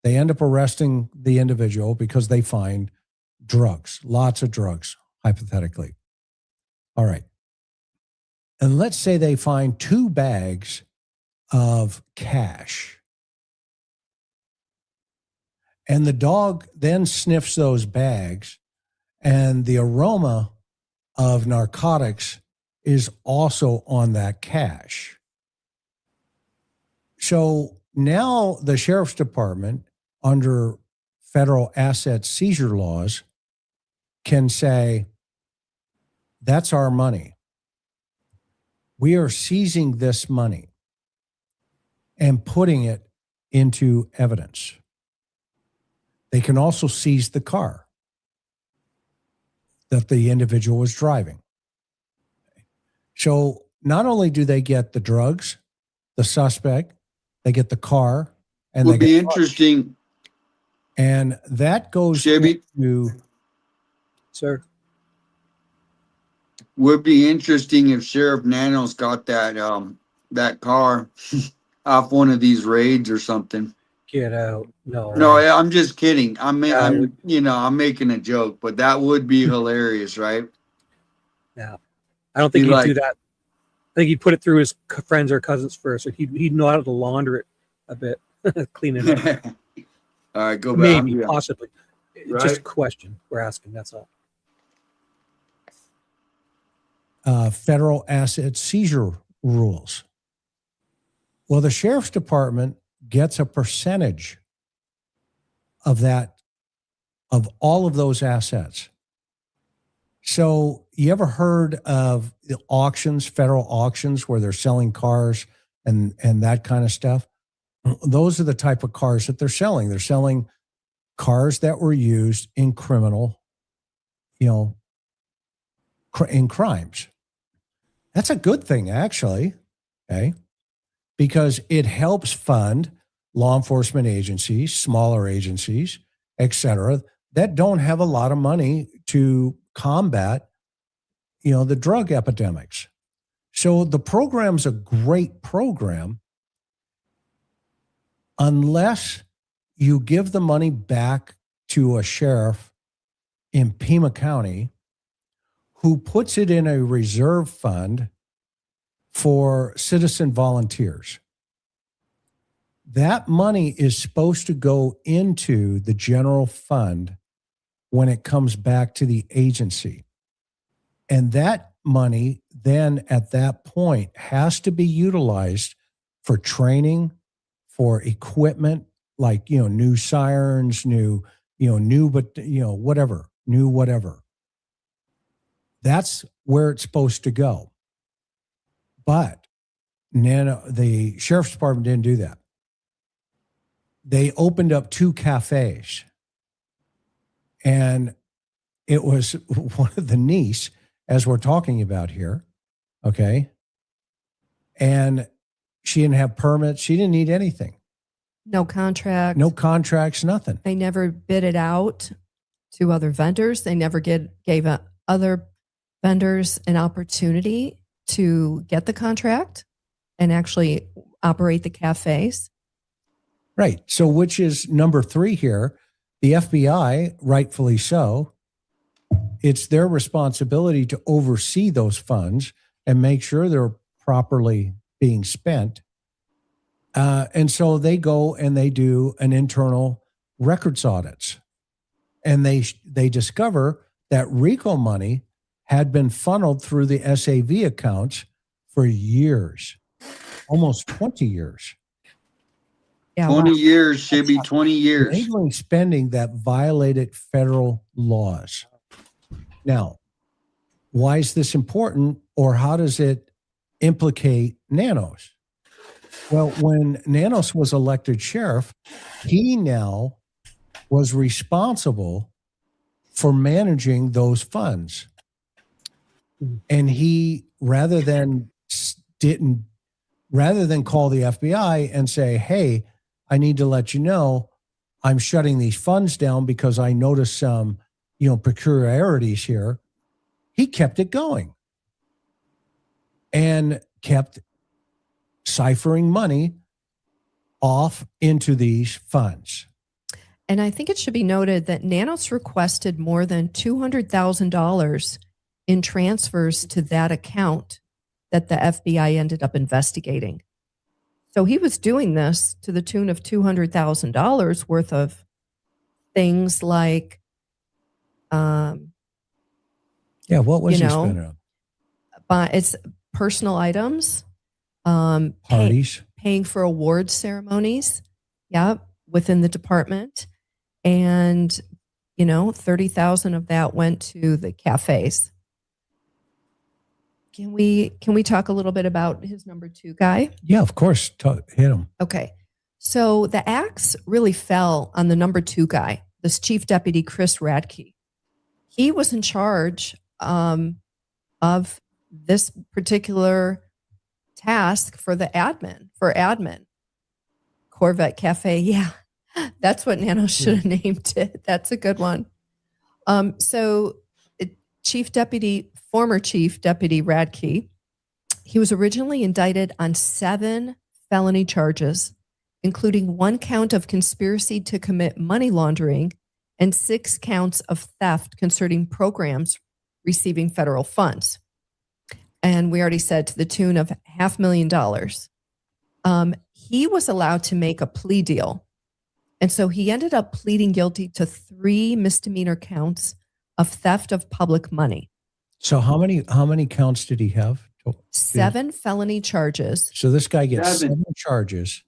They end up arresting the individual because they find drugs, lots of drugs, hypothetically. All right. And let's say they find 2 bags of cash. And the dog then sniffs those bags, and the aroma of narcotics is also on that cash. So now the sheriff's department, under federal asset seizure laws, can say, that's our money. We are seizing this money and putting it into evidence. They can also seize the car that the individual was driving. So not only do they get the drugs, the suspect, they get the car, and would be interesting. And that goes Shibby, to, sir. Would be interesting if Sheriff Nanos got that car off one of these raids or something. Get out. No. No, I'm just kidding. I'm would- I'm making a joke, but that would be hilarious, right? Yeah. I don't think he'd do that. I think he'd put it through his friends or cousins first. Or he'd know how to launder it a bit, clean it up. All right, go back. Maybe, Yeah. possibly. Right. Just a question we're asking. That's all. federal asset seizure rules. Well, the sheriff's department gets a percentage of that, of all of those assets. So you ever heard of the auctions, federal auctions, where they're selling cars and that kind of stuff? Those are the type of cars that they're selling. They're selling cars that were used in criminal, in crimes. That's a good thing, actually. Okay. Because it helps fund law enforcement agencies, smaller agencies, et cetera, that don't have a lot of money to combat, the drug epidemics. So the program's a great program unless you give the money back to a sheriff in Pima County who puts it in a reserve fund for citizen volunteers. That money is supposed to go into the general fund when it comes back to the agency. And that money then at that point has to be utilized for training, for equipment, like, new sirens, new whatever. That's where it's supposed to go. But the sheriff's department didn't do that. They opened up 2 cafes, and it was one of the niece, as we're talking about here. Okay. And she didn't have permits. She didn't need anything. No contract. No contracts, nothing. They never bid it out to other vendors. They never gave other vendors an opportunity to get the contract and actually operate the cafes. Right. So which is number 3 here, the FBI, rightfully so, it's their responsibility to oversee those funds and make sure they're properly being spent. And so they go and they do an internal records audits. And they discover that RICO money had been funneled through the SAV accounts for years, almost 20 years. Yeah, 20 years, Shibby, 20 years. Enabling spending that violated federal laws. Now, why is this important, or how does it implicate Nanos? Well, when Nanos was elected sheriff, he now was responsible for managing those funds. And he, rather than call the FBI and say, hey, I need to let you know I'm shutting these funds down because I noticed some, peculiarities here, he kept it going and kept ciphering money off into these funds. And I think it should be noted that Nanos requested more than $200,000 in transfers to that account that the FBI ended up investigating. So he was doing this to the tune of $200,000 worth of things like, what was he spending on? It's personal items, parties, paying for award ceremonies, within the department, and 30,000 of that went to the cafes. Can we talk a little bit about his number 2 guy? Yeah, of course. Hit him. Okay. So the axe really fell on the number 2 guy, this Chief Deputy Chris Radke. He was in charge of this particular task for admin. Corvette Cafe. Yeah, that's what Nano should have named it. That's a good one. So former Chief Deputy Radke, he was originally indicted on 7 felony charges, including 1 count of conspiracy to commit money laundering and 6 counts of theft concerning programs receiving federal funds. And we already said to the tune of $500,000. He was allowed to make a plea deal. And so he ended up pleading guilty to 3 misdemeanor counts of theft of public money. So how many counts did he have? 7 felony charges. So this guy gets 7 charges,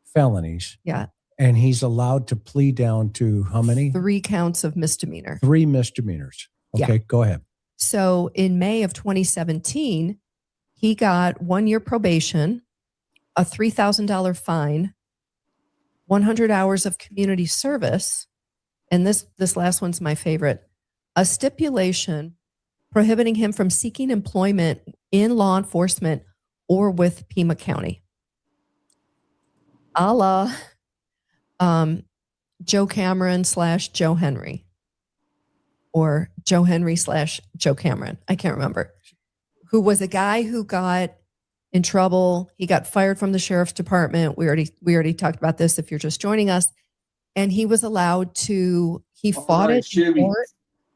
felonies. Yeah. And he's allowed to plead down to how many? 3 counts of misdemeanor. 3 misdemeanors. Okay, Go ahead. So in May of 2017, he got 1 year probation, a $3,000 fine, 100 hours of community service, and this last one's my favorite, a stipulation prohibiting him from seeking employment in law enforcement or with Pima County. A la Joe Cameron / Joe Henry, or Joe Henry / Joe Cameron. I can't remember. Who was a guy who got in trouble. He got fired from the sheriff's department. We already talked about this if you're just joining us. And he was allowed to, he fought it in Shibby. court,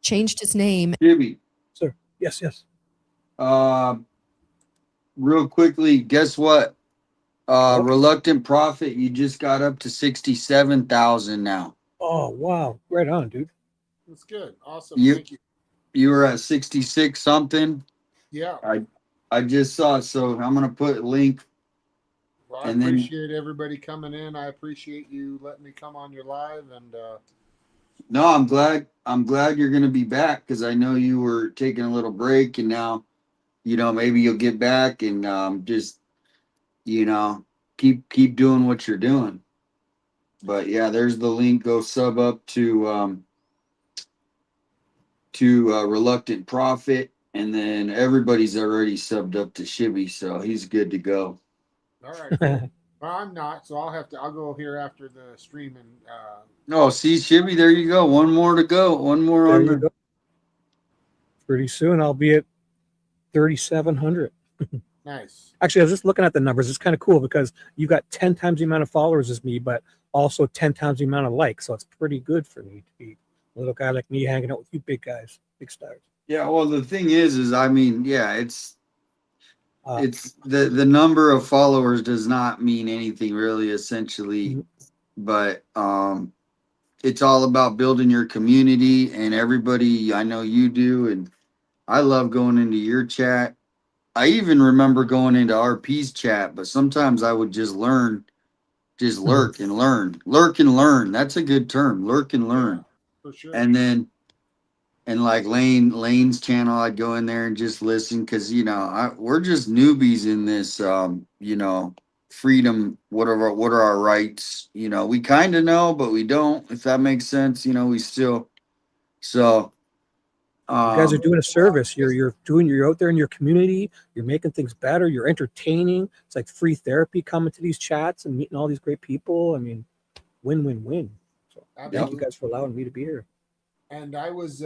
changed his name. Shibby. Sir. Yes, yes. Real quickly, guess what? Reluctant Prophet, you just got up to 67,000 now. Oh, wow. Right on, dude. That's good. Awesome. You Thank you. you were at 66 something. Yeah. I just saw it, so I'm gonna put a link. Well, I And then- appreciate everybody coming in. I appreciate you letting me come on your live, and No, I'm glad you're gonna be back, because I know you were taking a little break, and now, maybe you'll get back and just keep doing what you're doing. But yeah, there's the link. Go sub up to Reluctant Prophet, and then everybody's already subbed up to Shibby, so he's good to go. all right. Cool. Well, I'm not, so I'll go here after the stream and Oh, see, Shibby, there you go. One more to go. One more There on you the. go. Pretty soon I'll be at 3,700. nice. Actually, I was just looking at the numbers. It's kind of cool because you got 10 times the amount of followers as me, but also 10 times the amount of likes. So it's pretty good for me to be a little guy like me hanging out with you big guys, big stars. Yeah, well, the thing is I mean, yeah, it's the number of followers does not mean anything really, essentially, but it's all about building your community, and everybody, I know you do, and I love going into your chat. I even remember going into RP's chat, but sometimes I would just lurk and learn. That's a good term, lurk and learn. For sure. And then, like Lane's channel, I'd go in there and just listen, because we're just newbies in this. Freedom. What are our rights? We kind of know, but we don't. If that makes sense, we still. So. You guys are doing a service. You're out there in your community. You're making things better. You're entertaining. It's like free therapy coming to these chats and meeting all these great people. I mean, win. So thank you guys for allowing me to be here. And I was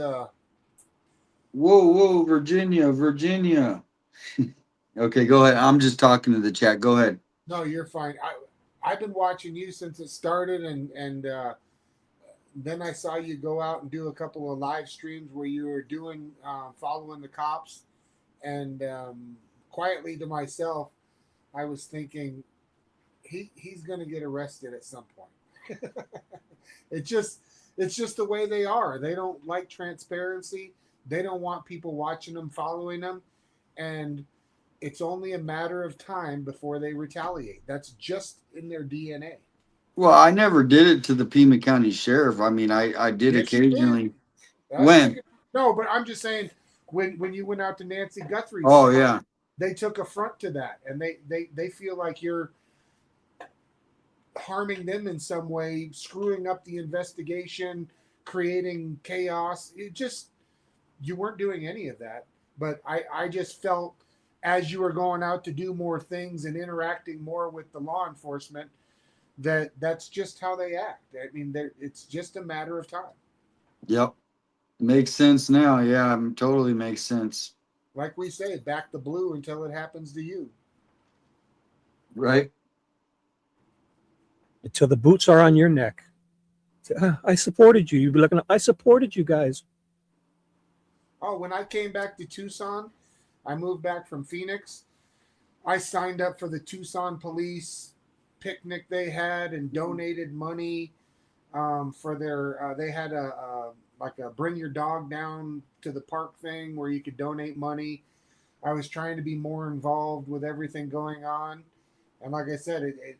Whoa, Virginia. Okay, go ahead. I'm just talking to the chat. Go ahead. No, you're fine. I've been watching you since it started, and then I saw you go out and do a couple of live streams where you were doing following the cops, and quietly to myself, I was thinking he's going to get arrested at some point. It's just the way they are. They don't like transparency. They don't want people watching them, following them, and it's only a matter of time before they retaliate. That's just in their DNA. Well, I never did it to the Pima County Sheriff. I mean, I did Yes, you occasionally. did. When? No, but I'm just saying when you went out to Nancy Guthrie. Oh, yeah. They took affront to that, and they feel like you're harming them in some way, screwing up the investigation, creating chaos. You weren't doing any of that. But I just felt as you were going out to do more things and interacting more with the law enforcement, that's just how they act. I mean, it's just a matter of time. Yep. Makes sense now. Yeah, totally makes sense. Like we say, back the blue until it happens to you. Right. Until the boots are on your neck. I supported you. You'd be looking, I supported you guys. Oh, when I came back to Tucson, I moved back from Phoenix. I signed up for the Tucson police picnic they had and donated money for their. They had a bring your dog down to the park thing where you could donate money. I was trying to be more involved with everything going on, and like I said, it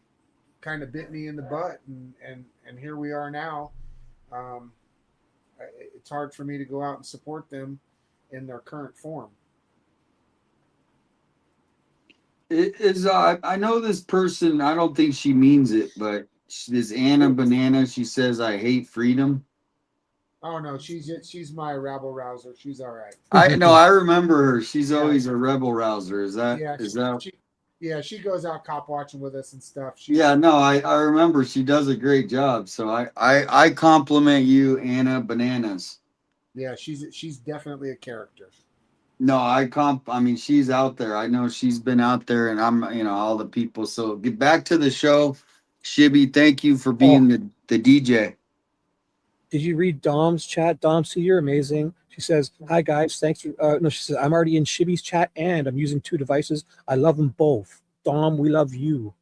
kind of bit me in the butt, and here we are now. It's hard for me to go out and support them in their current form. It is. I know this person. I don't think she means it, but this Anna Banana. She says, "I hate freedom." Oh no, she's my rabble rouser. She's all right. I know. I remember her. She's always a rebel rouser. Is that? Yeah, she goes out cop watching with us and stuff. Yeah, no, I remember she does a great job. So I compliment you, Anna Bananas. Yeah, she's definitely a character. No, I mean, she's out there. I know she's been out there, and I'm, all the people. So get back to the show. Shibby, thank you for being the DJ. Did you read Dom's chat? Dom, see, you're amazing. She says, "Hi guys, thanks for." No, she says, "I'm already in Shibby's chat and I'm using 2 devices. I love them both." Dom, we love you.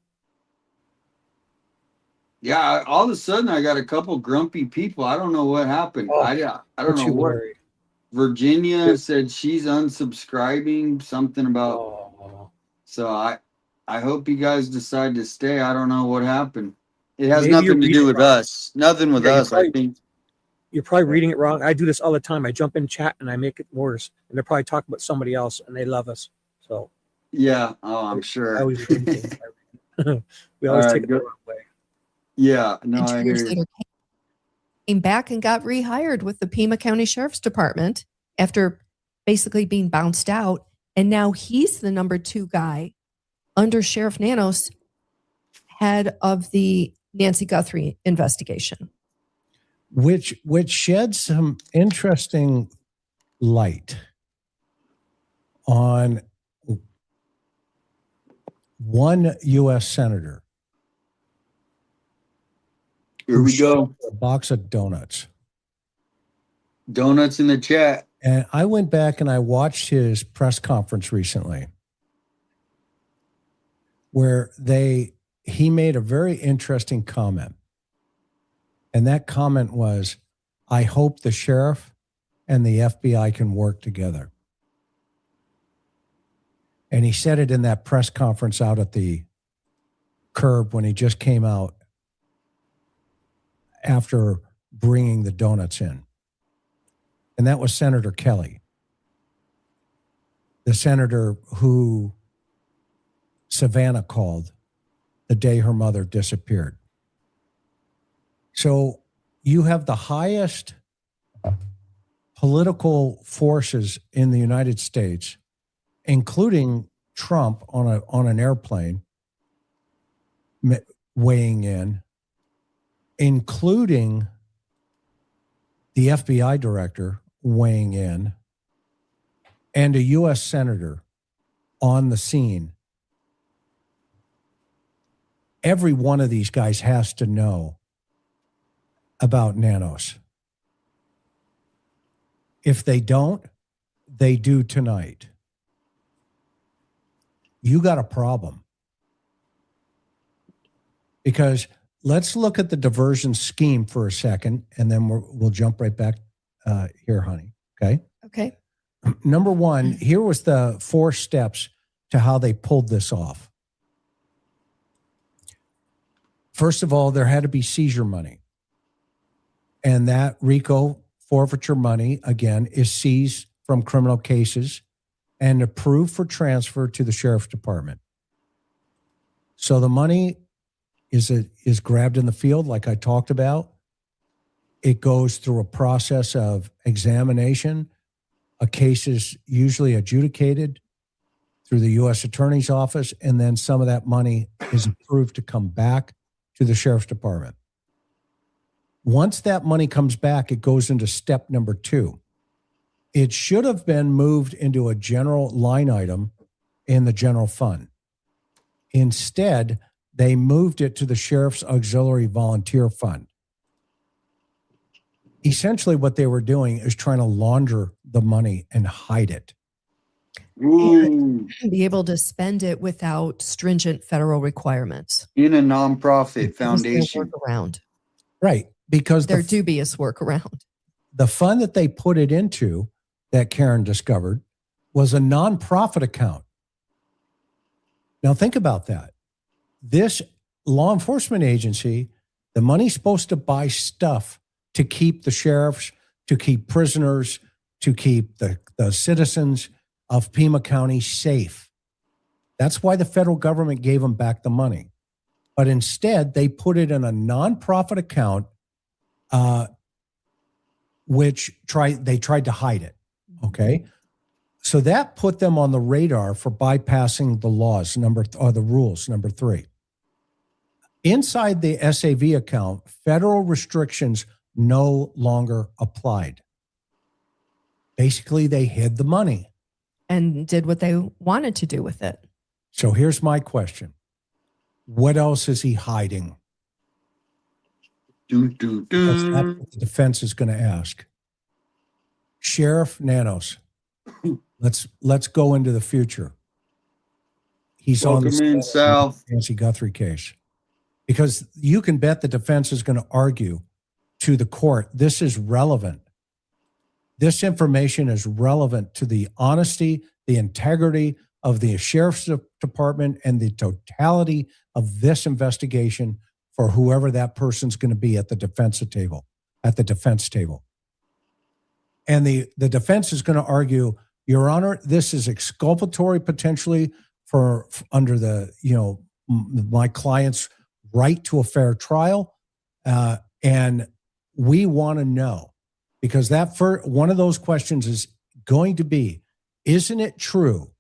Yeah, all of a sudden I got a couple grumpy people. I don't know what happened. Oh, I don't don't know you what. worry. Virginia said she's unsubscribing. Something about. Oh, So I hope you guys decide to stay. I don't know what happened. It has maybe you're nothing to reading do it with wrong. us. Nothing with Yeah, us. I think. You're probably reading it wrong. I do this all the time. I jump in chat and I make it worse, and they're probably talking about somebody else, and they love us. So Yeah. Oh, I'm I sure. always read things. We All always right, take it the go. wrong way. Yeah. No, And I 2 hear years you. later, came back and got rehired with the Pima County Sheriff's Department after basically being bounced out. And now he's the number 2 guy under Sheriff Nanos, head of the Nancy Guthrie investigation. which sheds some interesting light on one U.S. senator. Here we go. A box of donuts. Donuts in the chat. And I went back and I watched his press conference recently where he made a very interesting comment. And that comment was, I hope the sheriff and the FBI can work together. And he said it in that press conference out at the curb when he just came out after bringing the donuts in. And that was Senator Kelly, the senator who Savannah called the day her mother disappeared. So you have the highest political forces in the United States, including Trump on an airplane weighing in, including the FBI director weighing in, and a U.S. senator on the scene. Every one of these guys has to know about Nanos. If they don't, they do tonight. You got a problem. Because let's look at the diversion scheme for a second, and then we'll jump right back here, honey. Okay? Okay. Number 1, here was the 4 steps to how they pulled this off. First of all, there had to be seizure money. And that RICO forfeiture money, again, is seized from criminal cases and approved for transfer to the sheriff's department. So the money is grabbed in the field, like I talked about. It goes through a process of examination. A case is usually adjudicated through the U.S. Attorney's Office, and then some of that money is approved to come back to the sheriff's department. Once that money comes back, it goes into step number 2. It should have been moved into a general line item in the general fund. Instead, they moved it to the Sheriff's Auxiliary Volunteer Fund. Essentially, what they were doing is trying to launder the money and hide it. And be able to spend it without stringent federal requirements. In a nonprofit foundation. Workaround. Right. Because their dubious workaround. The fund that they put it into, that Karen discovered, was a nonprofit account. Now think about that. This law enforcement agency, the money's supposed to buy stuff to keep the sheriffs, to keep prisoners, to keep the citizens of Pima County safe. That's why the federal government gave them back the money. But instead, they put it in a nonprofit account, which they tried to hide it. Okay. So that put them on the radar for bypassing the laws, the rules, number 3. Inside the SAV account, federal restrictions no longer applied. Basically, they hid the money. And did what they wanted to do with it. So here's my question. What else is he hiding? Because that's what the defense is going to ask. Sheriff Nanos, let's go into the future. He's Welcome on in, Sal. Nancy Guthrie case. Because you can bet the defense is going to argue to the court, this is relevant. This information is relevant to the honesty, the integrity of the sheriff's department and the totality of this investigation for whoever that person's going to be at the defense table. And the defense is going to argue, Your Honor, this is exculpatory potentially for under the, my client's right to a fair trial. And we want to know, because one of those questions is going to be, isn't it true,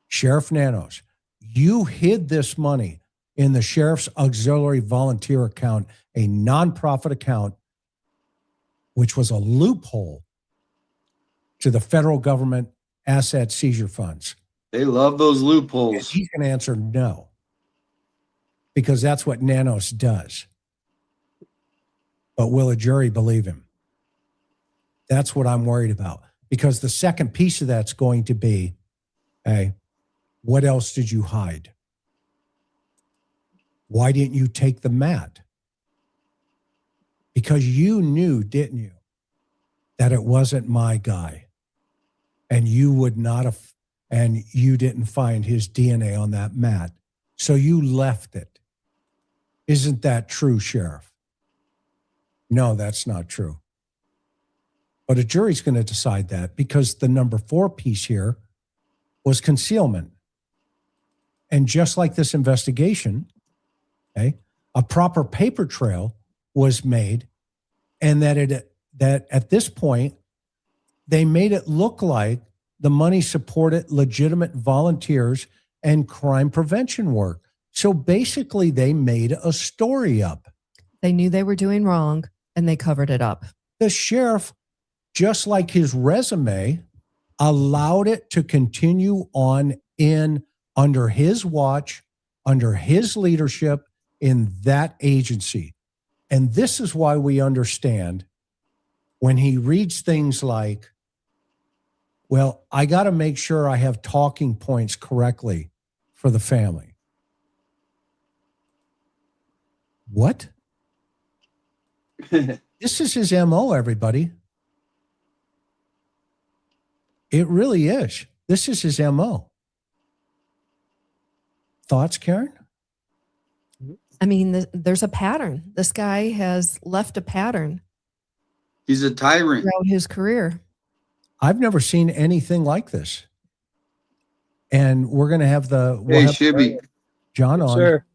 Sheriff Nanos, you hid this money in the Sheriff's Auxiliary Volunteer account, a nonprofit account, which was a loophole to the federal government asset seizure funds? They love those loopholes. And he's going to answer no, because that's what Nanos does. But will a jury believe him? That's what I'm worried about, because the second piece of that's going to be, hey, what else did you hide? Why didn't you take the mat? Because you knew, didn't you, that it wasn't my guy. And you would not have, and you didn't find his DNA on that mat. So you left it. Isn't that true, Sheriff? No, that's not true. But a jury's going to decide that, because the number 4 piece here was concealment. And just like this investigation, okay, a proper paper trail was made, and that at this point, they made it look like the money supported legitimate volunteers and crime prevention work. So basically, they made a story up. They knew they were doing wrong, and they covered it up. The sheriff, just like his resume, allowed it to continue on under his watch, under his leadership in that agency. And this is why we understand when he reads things like, well, I got to make sure I have talking points correctly for the family. What? This is his MO, everybody. It really is. This is his MO. Thoughts, Karen? I mean, there's a pattern. This guy has left a pattern. He's a tyrant throughout his career. I've never seen anything like this. And we're going to have Hey, Shibby. John Yes, on. sir.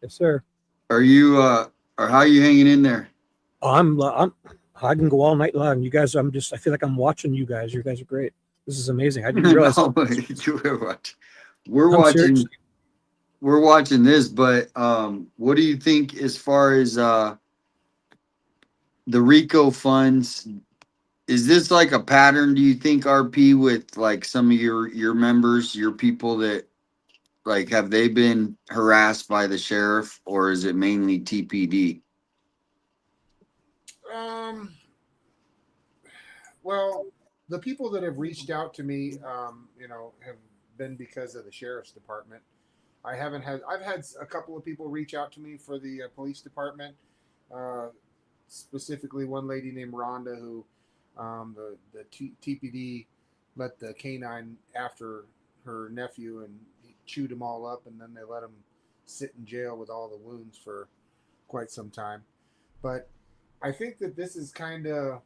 Yes, sir. Are you or how are you hanging in there? I can go all night long. You guys, I feel like I'm watching you guys. You guys are great. This is amazing. I didn't realize. No, we're watching this, but what do you think as far as the RICO funds? Is this like a pattern, do you think, RP, with like some of your members, your people that like, have they been harassed by the sheriff, or is it mainly TPD? Well, the people that have reached out to me, have been because of the sheriff's department. I've had a couple of people reach out to me for the police department, specifically one lady named Rhonda, who the TPD let the canine after her nephew, and he chewed them all up, and then they let him sit in jail with all the wounds for quite some time. But I think that this is kind of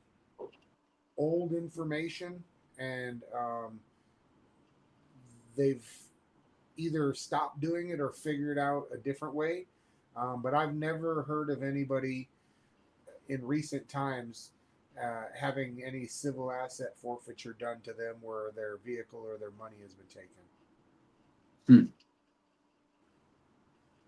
old information, and they've either stopped doing it or figured out a different way. But I've never heard of anybody in recent times having any civil asset forfeiture done to them where their vehicle or their money has been taken.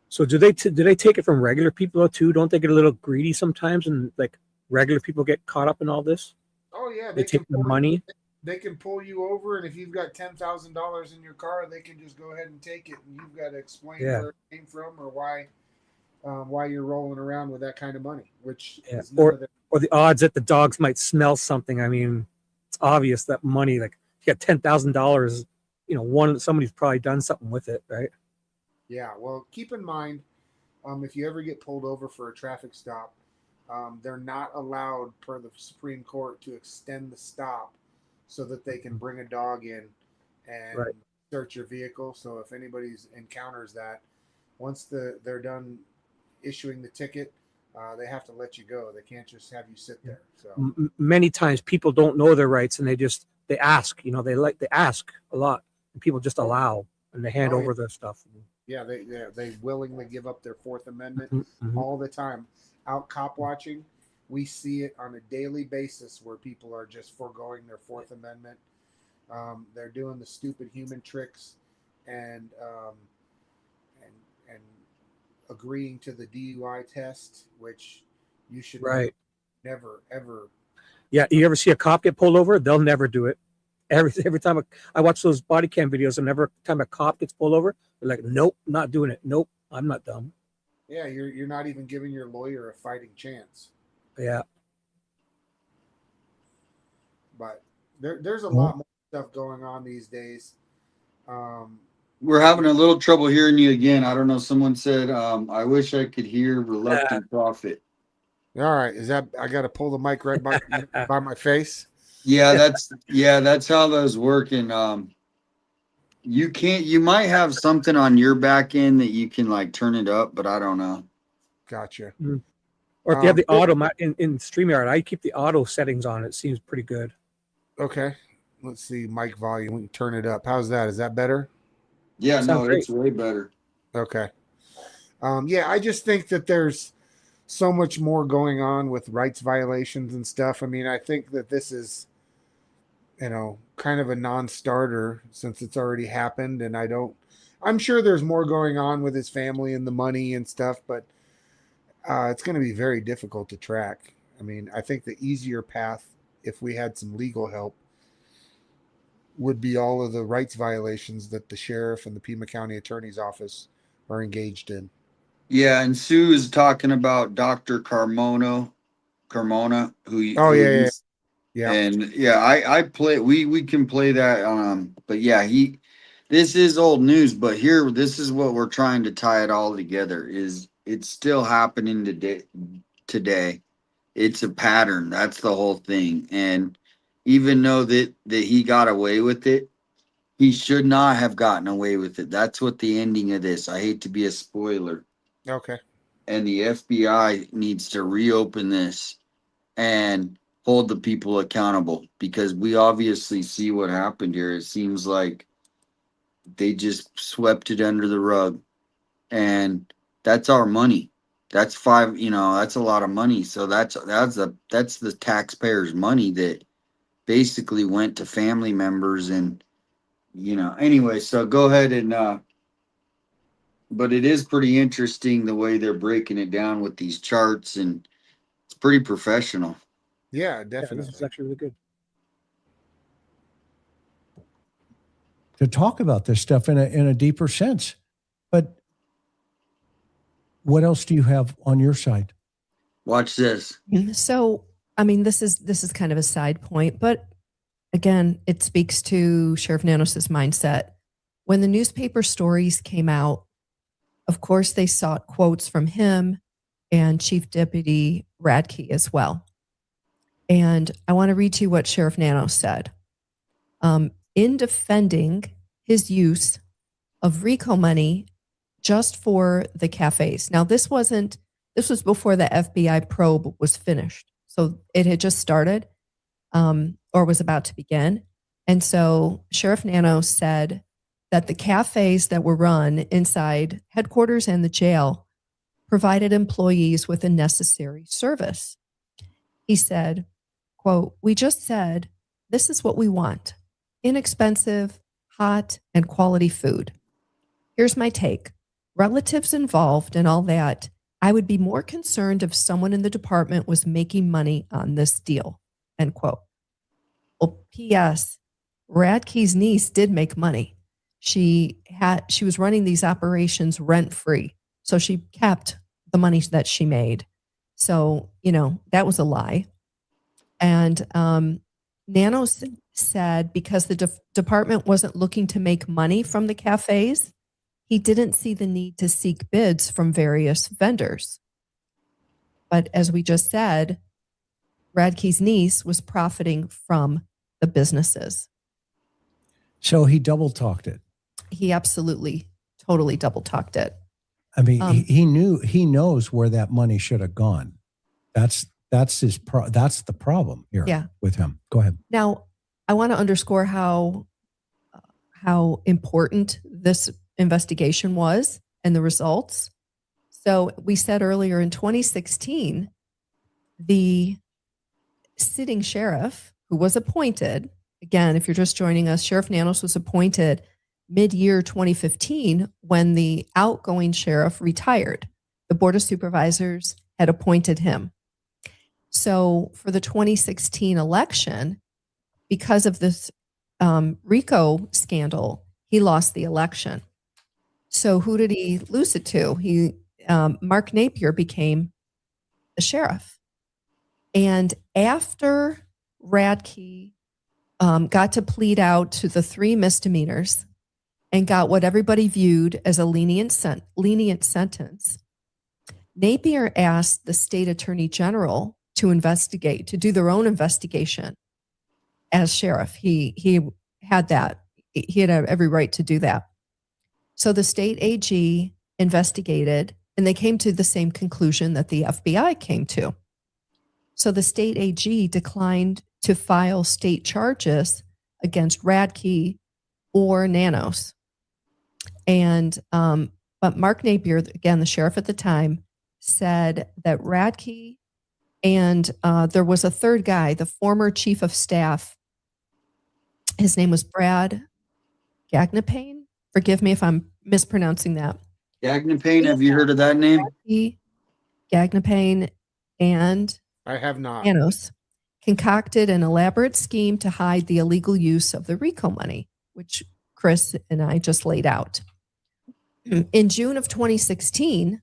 So do they take it from regular people too? Don't they get a little greedy sometimes, and like regular people get caught up in all this? Oh yeah, They take the money. They can pull you over, and if you've got $10,000 in your car, they can just go ahead and take it, and you've got to explain where it came from or why you're rolling around with that kind of money, which is none of their. Or the odds that the dogs might smell something. I mean, it's obvious that money, like you got $10,000, somebody's probably done something with it, right? Yeah, well, keep in mind, if you ever get pulled over for a traffic stop, they're not allowed per the Supreme Court to extend the stop so that they can bring a dog in and search your vehicle. So if anybody encounters that, once they're done issuing the ticket, they have to let you go. They can't just have you sit there. So Many times people don't know their rights, and they ask. They ask a lot, and people just allow, and they hand over their stuff. Yeah, they willingly give up their Fourth Amendment all the time. Out cop watching, we see it on a daily basis where people are just foregoing their Fourth Amendment. They're doing the stupid human tricks and agreeing to the DUI test, which you should never ever. Yeah, you ever see a cop get pulled over? They'll never do it. Every time I watch those body cam videos, and every time a cop gets pulled over, they're like, "Nope, not doing it. Nope, I'm not dumb." Yeah, you're not even giving your lawyer a fighting chance. Yeah. But there's a lot more stuff going on these days. We're having a little trouble hearing you again. I don't know. Someone said, I wish I could hear Reluctant Prophet. All right. Is that I got to pull the mic right by my face? Yeah, that's how those work. And you might have something on your back end that you can like turn it up, but I don't know. Gotcha. Or if you have the auto in StreamYard, I keep the auto settings on. It seems pretty good. Okay. Let's see. Mic volume. We can turn it up. How's that? Is that better? Yeah, no, it's way better. Okay. Yeah, I just think that there's so much more going on with rights violations and stuff. I mean, I think that this is, kind of a non-starter since it's already happened. And I'm sure there's more going on with his family and the money and stuff, but it's going to be very difficult to track. I mean, I think the easier path, if we had some legal help, would be all of the rights violations that the sheriff and the Pima County Attorney's Office are engaged in. Yeah, and Sue is talking about Dr. Carmona, who. Yeah. And I play. We can play that. But yeah, this is old news. But here, this is what we're trying to tie it all together. Is it's still happening today? It's a pattern. That's the whole thing. And even though that he got away with it, he should not have gotten away with it. That's what the ending of this. I hate to be a spoiler. Okay. And the FBI needs to reopen this and hold the people accountable, because we obviously see what happened here. It seems like they just swept it under the rug, and that's our money. That's that's a lot of money. So that's the taxpayers' money that basically went to family members. And anyway, so go ahead and but it is pretty interesting the way they're breaking it down with these charts, and it's pretty professional. Yeah, definitely. Yeah, this is actually really good. To talk about this stuff in a deeper sense. But what else do you have on your side? Watch this. So, I mean, this is kind of a side point, but again, it speaks to Sheriff Nanos's mindset. When the newspaper stories came out, of course, they sought quotes from him and Chief Deputy Radke as well. And I want to read to you what Sheriff Nanos said. In defending his use of RICO money just for the cafes. Now, this was before the FBI probe was finished. So it had just started or was about to begin. And so Sheriff Nanos said that the cafes that were run inside headquarters and the jail provided employees with a necessary service. He said, quote, "We just said, this is what we want. Inexpensive, hot, and quality food. Here's my take. Relatives involved and all that, I would be more concerned if someone in the department was making money on this deal," end quote. Well, P.S. Radke's niece did make money. She was running these operations rent free. So she kept the money that she made. So, that was a lie. And Nanos said because the department wasn't looking to make money from the cafes, he didn't see the need to seek bids from various vendors. But as we just said, Radke's niece was profiting from the businesses. So he double talked it. He absolutely, totally double talked it. I mean, he knows where that money should have gone. That's the problem here with him. Go ahead. Now, I want to underscore how important this investigation was and the results. So we said earlier in 2016, the sitting sheriff who was appointed, again, if you're just joining us, Sheriff Nanos was appointed mid-year 2015 when the outgoing sheriff retired. The Board of Supervisors had appointed him. So for the 2016 election, because of this RICO scandal, he lost the election. So who did he lose it to? Mark Napier became the sheriff. And after Radke got to plead out to the 3 misdemeanors and got what everybody viewed as a lenient sentence, Napier asked the state attorney general to do their own investigation as sheriff. He had that. He had every right to do that. So the state AG investigated, and they came to the same conclusion that the FBI came to. So the state AG declined to file state charges against Radke or Nanos. And but Mark Napier, again, the sheriff at the time, said that Radke and there was a third guy, the former chief of staff. His name was Brad Gagnapane. Forgive me if I'm mispronouncing that. Gagnapane, have you heard of that name? Gagnapane and I have not. Nanos concocted an elaborate scheme to hide the illegal use of the RICO money, which Chris and I just laid out. In June of 2016,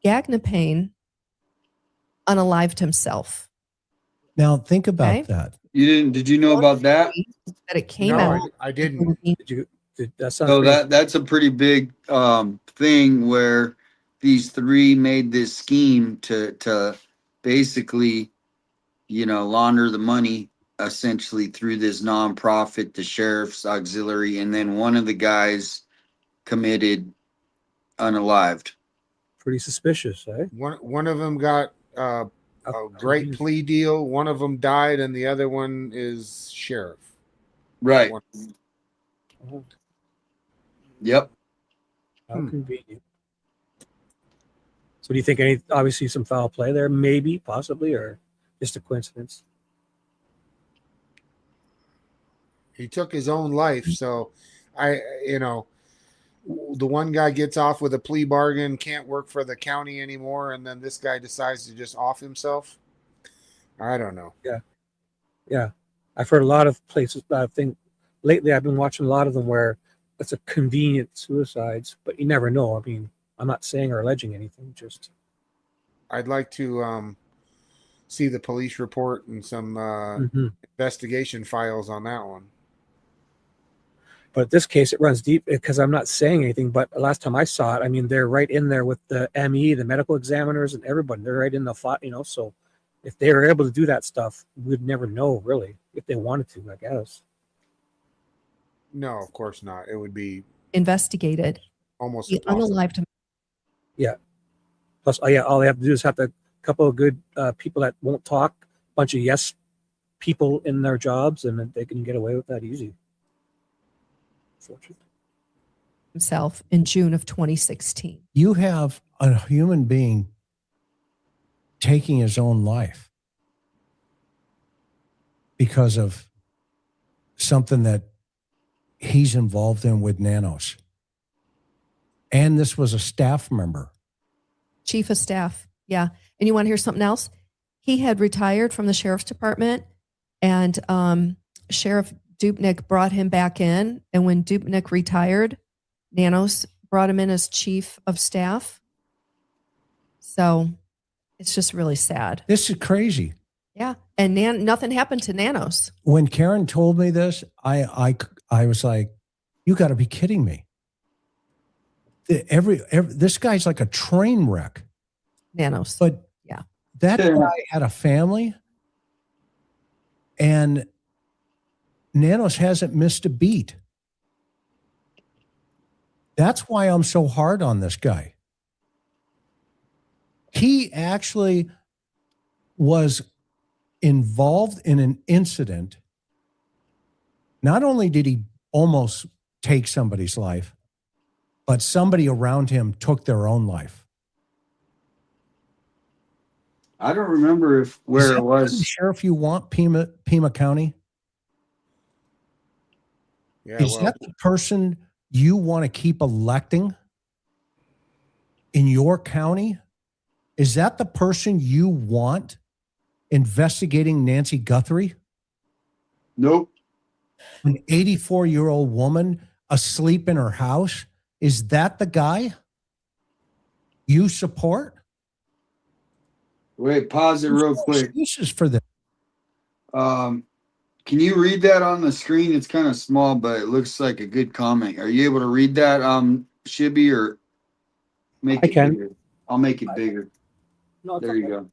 Gagnapane unalived himself. Now think about that. Did you know about that? That it came No, out. I didn't. That's a pretty big thing where these 3 made this scheme to basically, launder the money essentially through this nonprofit, the sheriff's auxiliary, and then one of the guys committed unalived. Pretty suspicious, eh? One of them got a great plea deal. One of them died, and the other one is sheriff. Right. Yep. How convenient. So do you think obviously some foul play there? Maybe, possibly, or just a coincidence? He took his own life. So the one guy gets off with a plea bargain, can't work for the county anymore, and then this guy decides to just off himself. I don't know. Yeah. I've heard a lot of places. I think lately I've been watching a lot of them where it's a convenient suicides, but you never know. I mean, I'm not saying or alleging anything. Just I'd like to see the police report and some investigation files on that one. But in this case, it runs deep because I'm not saying anything. But last time I saw it, I mean, they're right in there with the ME, the medical examiners, and everybody. They're right in the fight, So if they were able to do that stuff, we'd never know, really, if they wanted to, I guess. No, of course not. It would be investigated. Almost he unalived him. Yeah. Plus, all they have to do is have a couple of good people that won't talk, a bunch of yes people in their jobs, and then they can get away with that easy. Himself in June of 2016. You have a human being taking his own life. because of something that he's involved in with Nanos. And this was a staff member. Chief of staff. Yeah. And you want to hear something else? He had retired from the sheriff's department, and Sheriff Dupnick brought him back in. And when Dupnick retired, Nanos brought him in as chief of staff. So it's just really sad. This is crazy. Yeah. And nothing happened to Nanos. When Karen told me this, I was like, you got to be kidding me. This guy's like a train wreck. Nanos. But yeah, that guy had a family, and Nanos hasn't missed a beat. That's why I'm so hard on this guy. He actually was involved in an incident. Not only did he almost take somebody's life, but somebody around him took their own life. I don't remember where it was. The sheriff you want, Pima County? Yeah, Is that the person you want to keep electing in your county? Is that the person you want investigating Nancy Guthrie? Nope. An 84-year-old woman asleep in her house? Is that the guy you support? Wait, pause it real quick. This is for the. Can you read that on the screen? It's kind of small, but it looks like a good comment. Are you able to read that, Shibby, or make I it can. bigger? I'll make it bigger. No, there you go.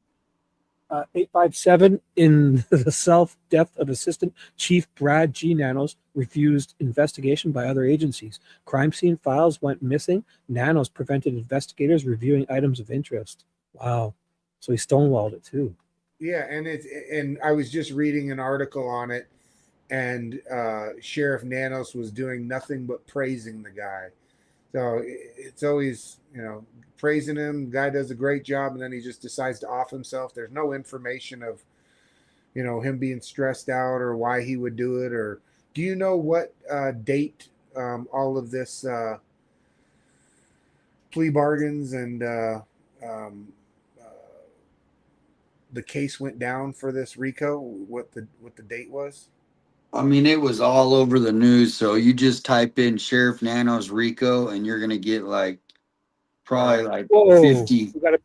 857, in the self-death of Assistant Chief Brad G. Nanos, refused investigation by other agencies. Crime scene files went missing. Nanos prevented investigators reviewing items of interest. Wow. So he stonewalled it too. Yeah, and I was just reading an article on it, and Sheriff Nanos was doing nothing but praising the guy. So it's always, praising him. The guy does a great job, and then he just decides to off himself. There's no information of, him being stressed out or why he would do it. Or do you know what date all of this plea bargains and the case went down for this RICO? What the date was? I mean, it was all over the news. So you just type in Sheriff Nanos Rico, and you're gonna get probably 50. We got a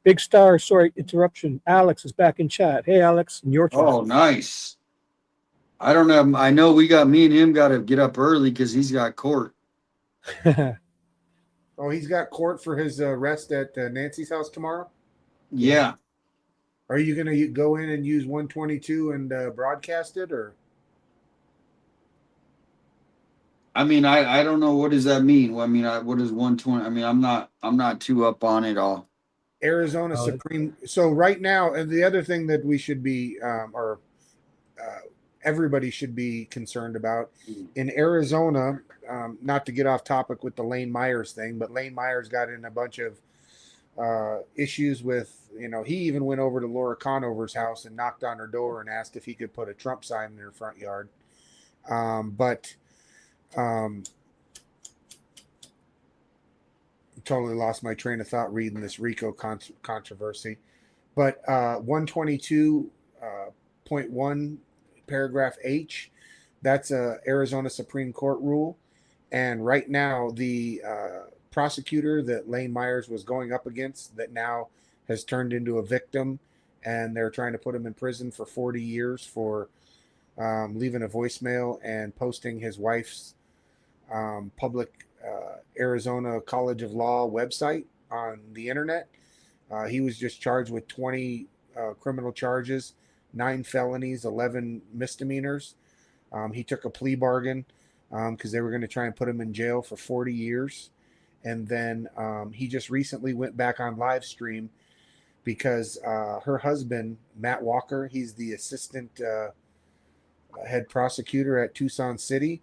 big star. Sorry, interruption. Alex is back in chat. Hey, Alex, in your chat. Oh, nice. I don't know. I know me and him got to get up early because he's got court. Oh, he's got court for his arrest at Nancy's house tomorrow? Yeah. Are you going to go in and use 122 and broadcast it, or? I mean, I don't know, what does that mean? Well, I mean, what is 120? I mean, I'm not too up on it all. Arizona Supreme. So right now, and the other thing that we should be, everybody should be concerned about in Arizona, not to get off topic with the Lane Myers thing, but Lane Myers got in a bunch of issues with, he even went over to Laura Conover's house and knocked on her door and asked if he could put a Trump sign in her front yard. Totally lost my train of thought reading this RICO controversy. But 122.1 paragraph H, that's a Arizona Supreme Court rule. And right now, the prosecutor that Lane Myers was going up against, that now has turned into a victim, and they're trying to put him in prison for 40 years for leaving a voicemail and posting his wife's public Arizona College of Law website on the internet. He was just charged with 20 criminal charges, 9 felonies, 11 misdemeanors. He took a plea bargain because they were going to try and put him in jail for 40 years. And then he just recently went back on live stream because her husband, Matt Walker, he's the assistant head prosecutor at Tucson City.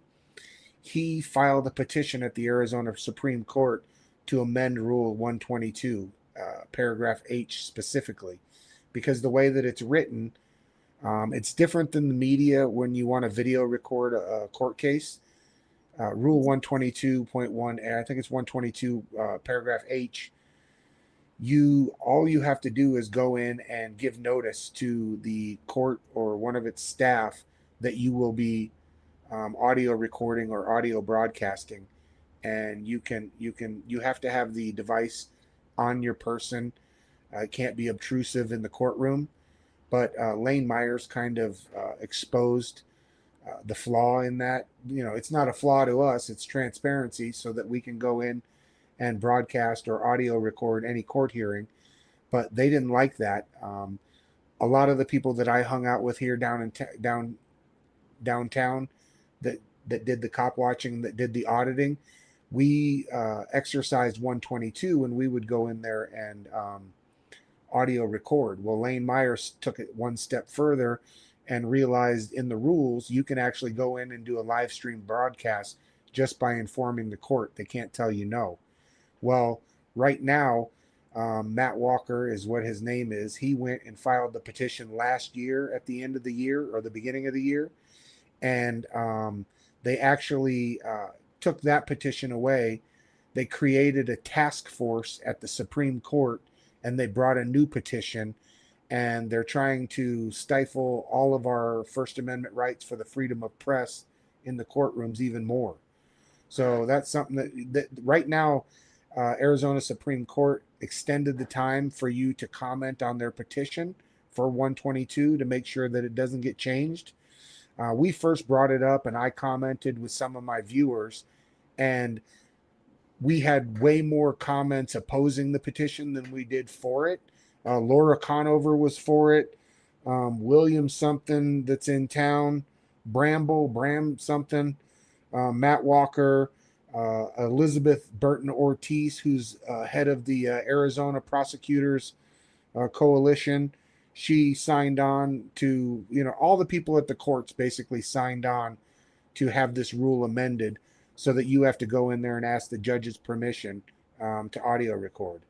He filed a petition at the Arizona Supreme Court to amend Rule 122, paragraph H specifically, because the way that it's written, It's different than the media when you want to video record a court case. Rule 122.1, I think it's 122, paragraph H. All you have to do is go in and give notice to the court or one of its staff that you will be audio recording or audio broadcasting, and you have to have the device on your person. It can't be obtrusive in the courtroom. But Lane Myers kind of exposed the flaw in that. It's not a flaw to us, it's transparency so that we can go in and broadcast or audio record any court hearing. But they didn't like that. A lot of the people that I hung out with here downtown that did the cop watching, that did the auditing, we exercised 122 when we would go in there and audio record. Well, Lane Myers took it one step further and realized in the rules you can actually go in and do a live stream broadcast just by informing the court. They can't tell you no. Well, right now, Matt Walker is what his name is. He went and filed the petition last year at the end of the year or the beginning of the year, and they actually took that petition away. They created a task force at the Supreme Court, and they brought a new petition, and they're trying to stifle all of our First Amendment rights for the freedom of press in the courtrooms even more. So that's something that right now, Arizona Supreme Court extended the time for you to comment on their petition for 122 to make sure that it doesn't get changed. We first brought it up, and I commented with some of my viewers, and we had way more comments opposing the petition than we did for it. Laura Conover was for it. William something that's in town, Bram something, Matt Walker, Elizabeth Burton Ortiz, who's head of the Arizona Prosecutors Coalition. She signed on to, all the people at the courts basically signed on to have this rule amended so that you have to go in there and ask the judge's permission to audio record.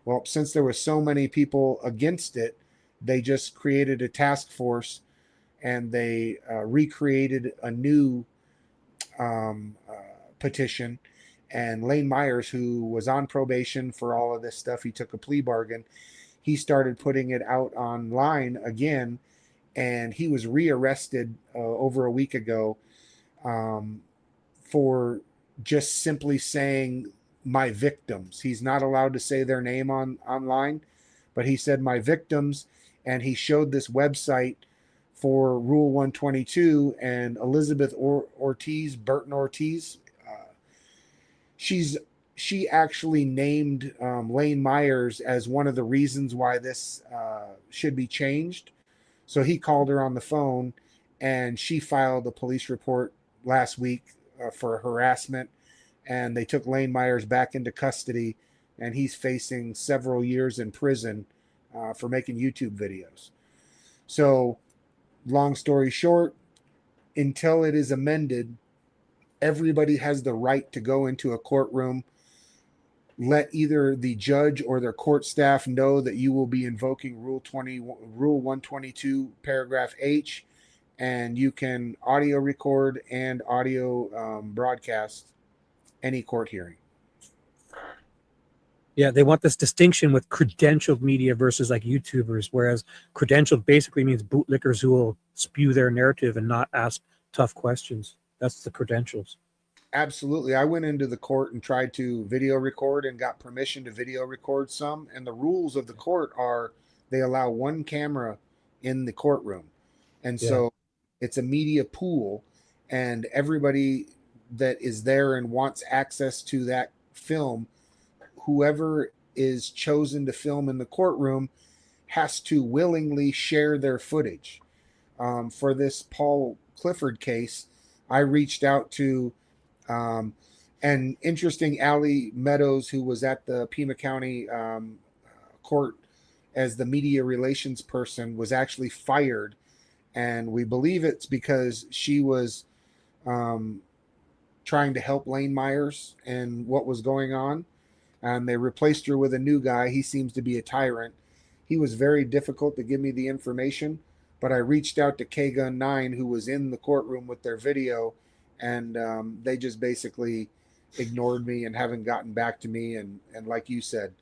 Well, since there were so many people against it, they just created a task force, and they recreated a new petition. And Lane Myers, who was on probation for all of this stuff, he took a plea bargain. He started putting it out online again, and he was rearrested over a week ago for just simply saying my victims. He's not allowed to say their name online, but he said my victims, and he showed this website for Rule 122, and Elizabeth Burton Ortiz, she actually named Lane Myers as one of the reasons why this should be changed. So he called her on the phone, and she filed a police report last week for harassment, and they took Lane Myers back into custody, and he's facing several years in prison for making YouTube videos. So, long story short, until it is amended, everybody has the right to go into a courtroom, let either the judge or their court staff know that you will be invoking Rule 122, paragraph H, and you can audio record and audio broadcast any court hearing. Yeah, they want this distinction with credentialed media versus like YouTubers, whereas credentialed basically means bootlickers who will spew their narrative and not ask tough questions. That's the credentials. Absolutely. I went into the court and tried to video record and got permission to video record some. And the rules of the court are they allow one camera in the courtroom. And so it's a media pool, and everybody that is there and wants access to that film, whoever is chosen to film in the courtroom has to willingly share their footage. For this Paul Clifford case, I reached out to and interesting, Allie Meadows, who was at the Pima County court as the media relations person, was actually fired. And we believe it's because she was trying to help Lane Myers and what was going on. And they replaced her with a new guy. He seems to be a tyrant. He was very difficult to give me the information, but I reached out to K-Gun 9, who was in the courtroom with their video, and they just basically ignored me and haven't gotten back to me. And like you said,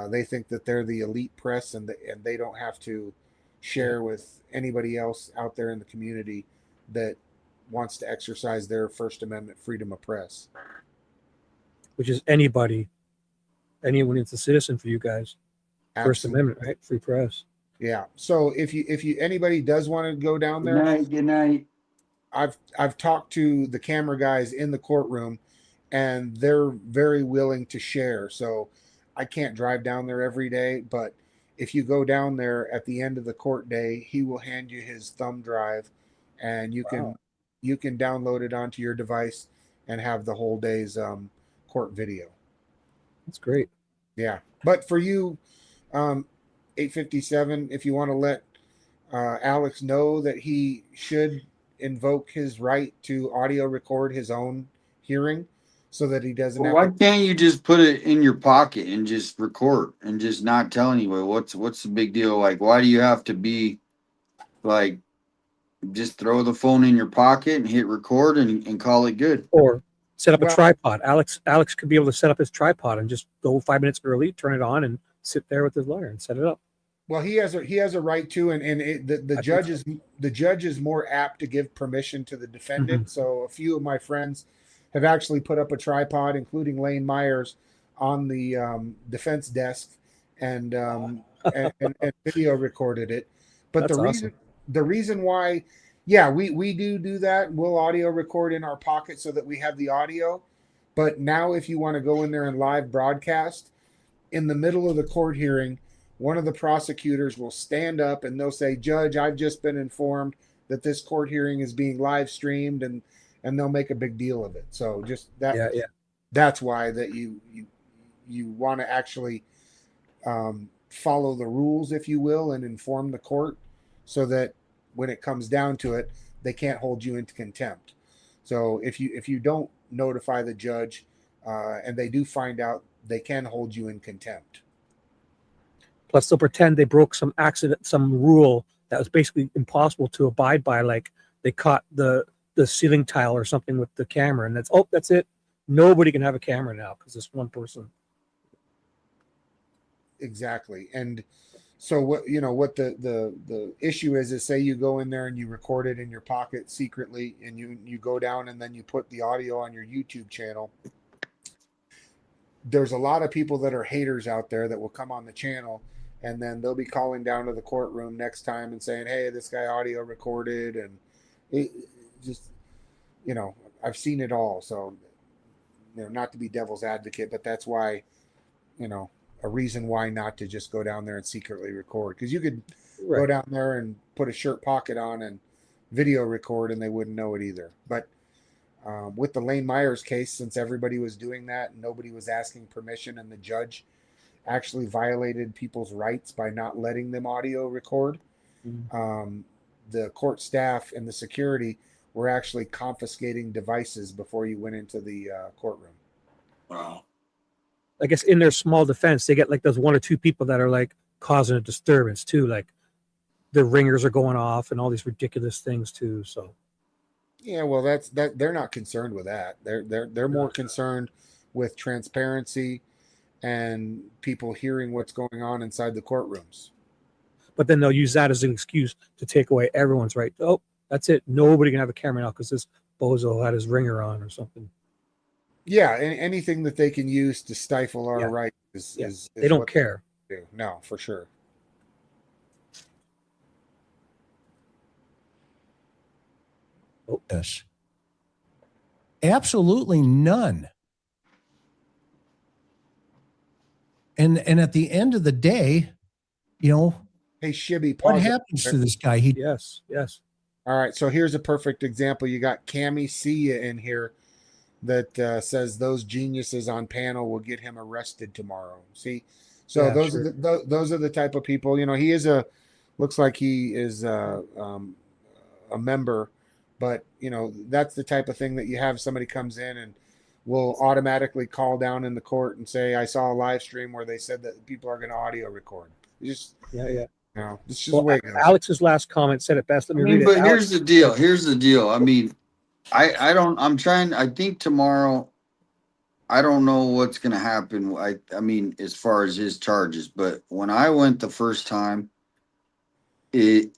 they think that they're the elite press, and they don't have to share with anybody else out there in the community that wants to exercise their First Amendment freedom of press. Which is anybody, anyone that's a citizen for you guys. First Absolutely. Amendment, right? Free press. Yeah. So if you anybody does want to go down there, Good night. I've talked to the camera guys in the courtroom, and they're very willing to share. So I can't drive down there every day, but if you go down there at the end of the court day, he will hand you his thumb drive, and you can download it onto your device and have the whole day's court video. That's great. Yeah. But for you, 857, if you want to let Alex know that he should invoke his right to audio record his own hearing so that he doesn't Well, have why can't you just put it in your pocket and just record and just not tell anybody? What's the big deal? Like, why do you have to be like, just throw the phone in your pocket and hit record and call it good? Or set up a Well- tripod. Alex could be able to set up his tripod and just go 5 minutes early, turn it on, and sit there with his lawyer and set it up. Well, he has a right to, and the judge is more apt to give permission to the defendant. So a few of my friends have actually put up a tripod, including Lane Myers, on the defense desk, and video recorded it. But That's the reason why, yeah, we do that. We'll audio record in our pocket so that we have the audio. But now, if you want to go in there and live broadcast in the middle of the court hearing, one of the prosecutors will stand up and they'll say, "Judge, I've just been informed that this court hearing is being live streamed," and they'll make a big deal of it. So just that, that's why that you want to actually follow the rules, if you will, and inform the court so that when it comes down to it, they can't hold you into contempt. So if you don't notify the judge and they do find out, they can hold you in contempt. Plus, they'll pretend they broke some accident, some rule that was basically impossible to abide by. Like they caught the ceiling tile or something with the camera, and that's it. Nobody can have a camera now because it's one person. Exactly. And so what the issue is say you go in there and you record it in your pocket secretly, and you go down and then you put the audio on your YouTube channel. There's a lot of people that are haters out there that will come on the channel, and then they'll be calling down to the courtroom next time and saying, "Hey, this guy audio recorded," and it just, I've seen it all. So, not to be devil's advocate, but that's why, a reason why not to just go down there and secretly record, because you could go down there and put a shirt pocket on and video record and they wouldn't know it either. But with the Lane Myers case, since everybody was doing that and nobody was asking permission, and the judge actually violated people's rights by not letting them audio record, the court staff and the security were actually confiscating devices before you went into the courtroom. Wow. I guess in their small defense, they get like those one or two people that are like causing a disturbance too. Like the ringers are going off and all these ridiculous things too. So yeah, well, that's they're not concerned with that. They're more concerned with transparency and people hearing what's going on inside the courtrooms. But then they'll use that as an excuse to take away everyone's right. Oh, that's it. Nobody can have a camera now because this bozo had his ringer on or something. Yeah, and anything that they can use to stifle our rights is they don't care. They do. No, for sure. Yes. Absolutely none. And at the end of the day, Hey, Shibby, what pause it. happens to this guy? Yes. All right, so here's a perfect example. You got Cammie Sia in here that says those geniuses on panel will get him arrested tomorrow. See, so those are the type of people. He is looks like he is a member, but that's the type of thing that you have. Somebody comes in and will automatically call down in the court and say, "I saw a live stream where they said that people are going to audio record." No, this is just Well, the way it goes. Alex's last comment said it best. Let me read it. But Alex, here's the deal. Here's the deal. I mean, I'm trying. I think tomorrow. I don't know what's gonna happen. I mean, as far as his charges, but when I went the first time, they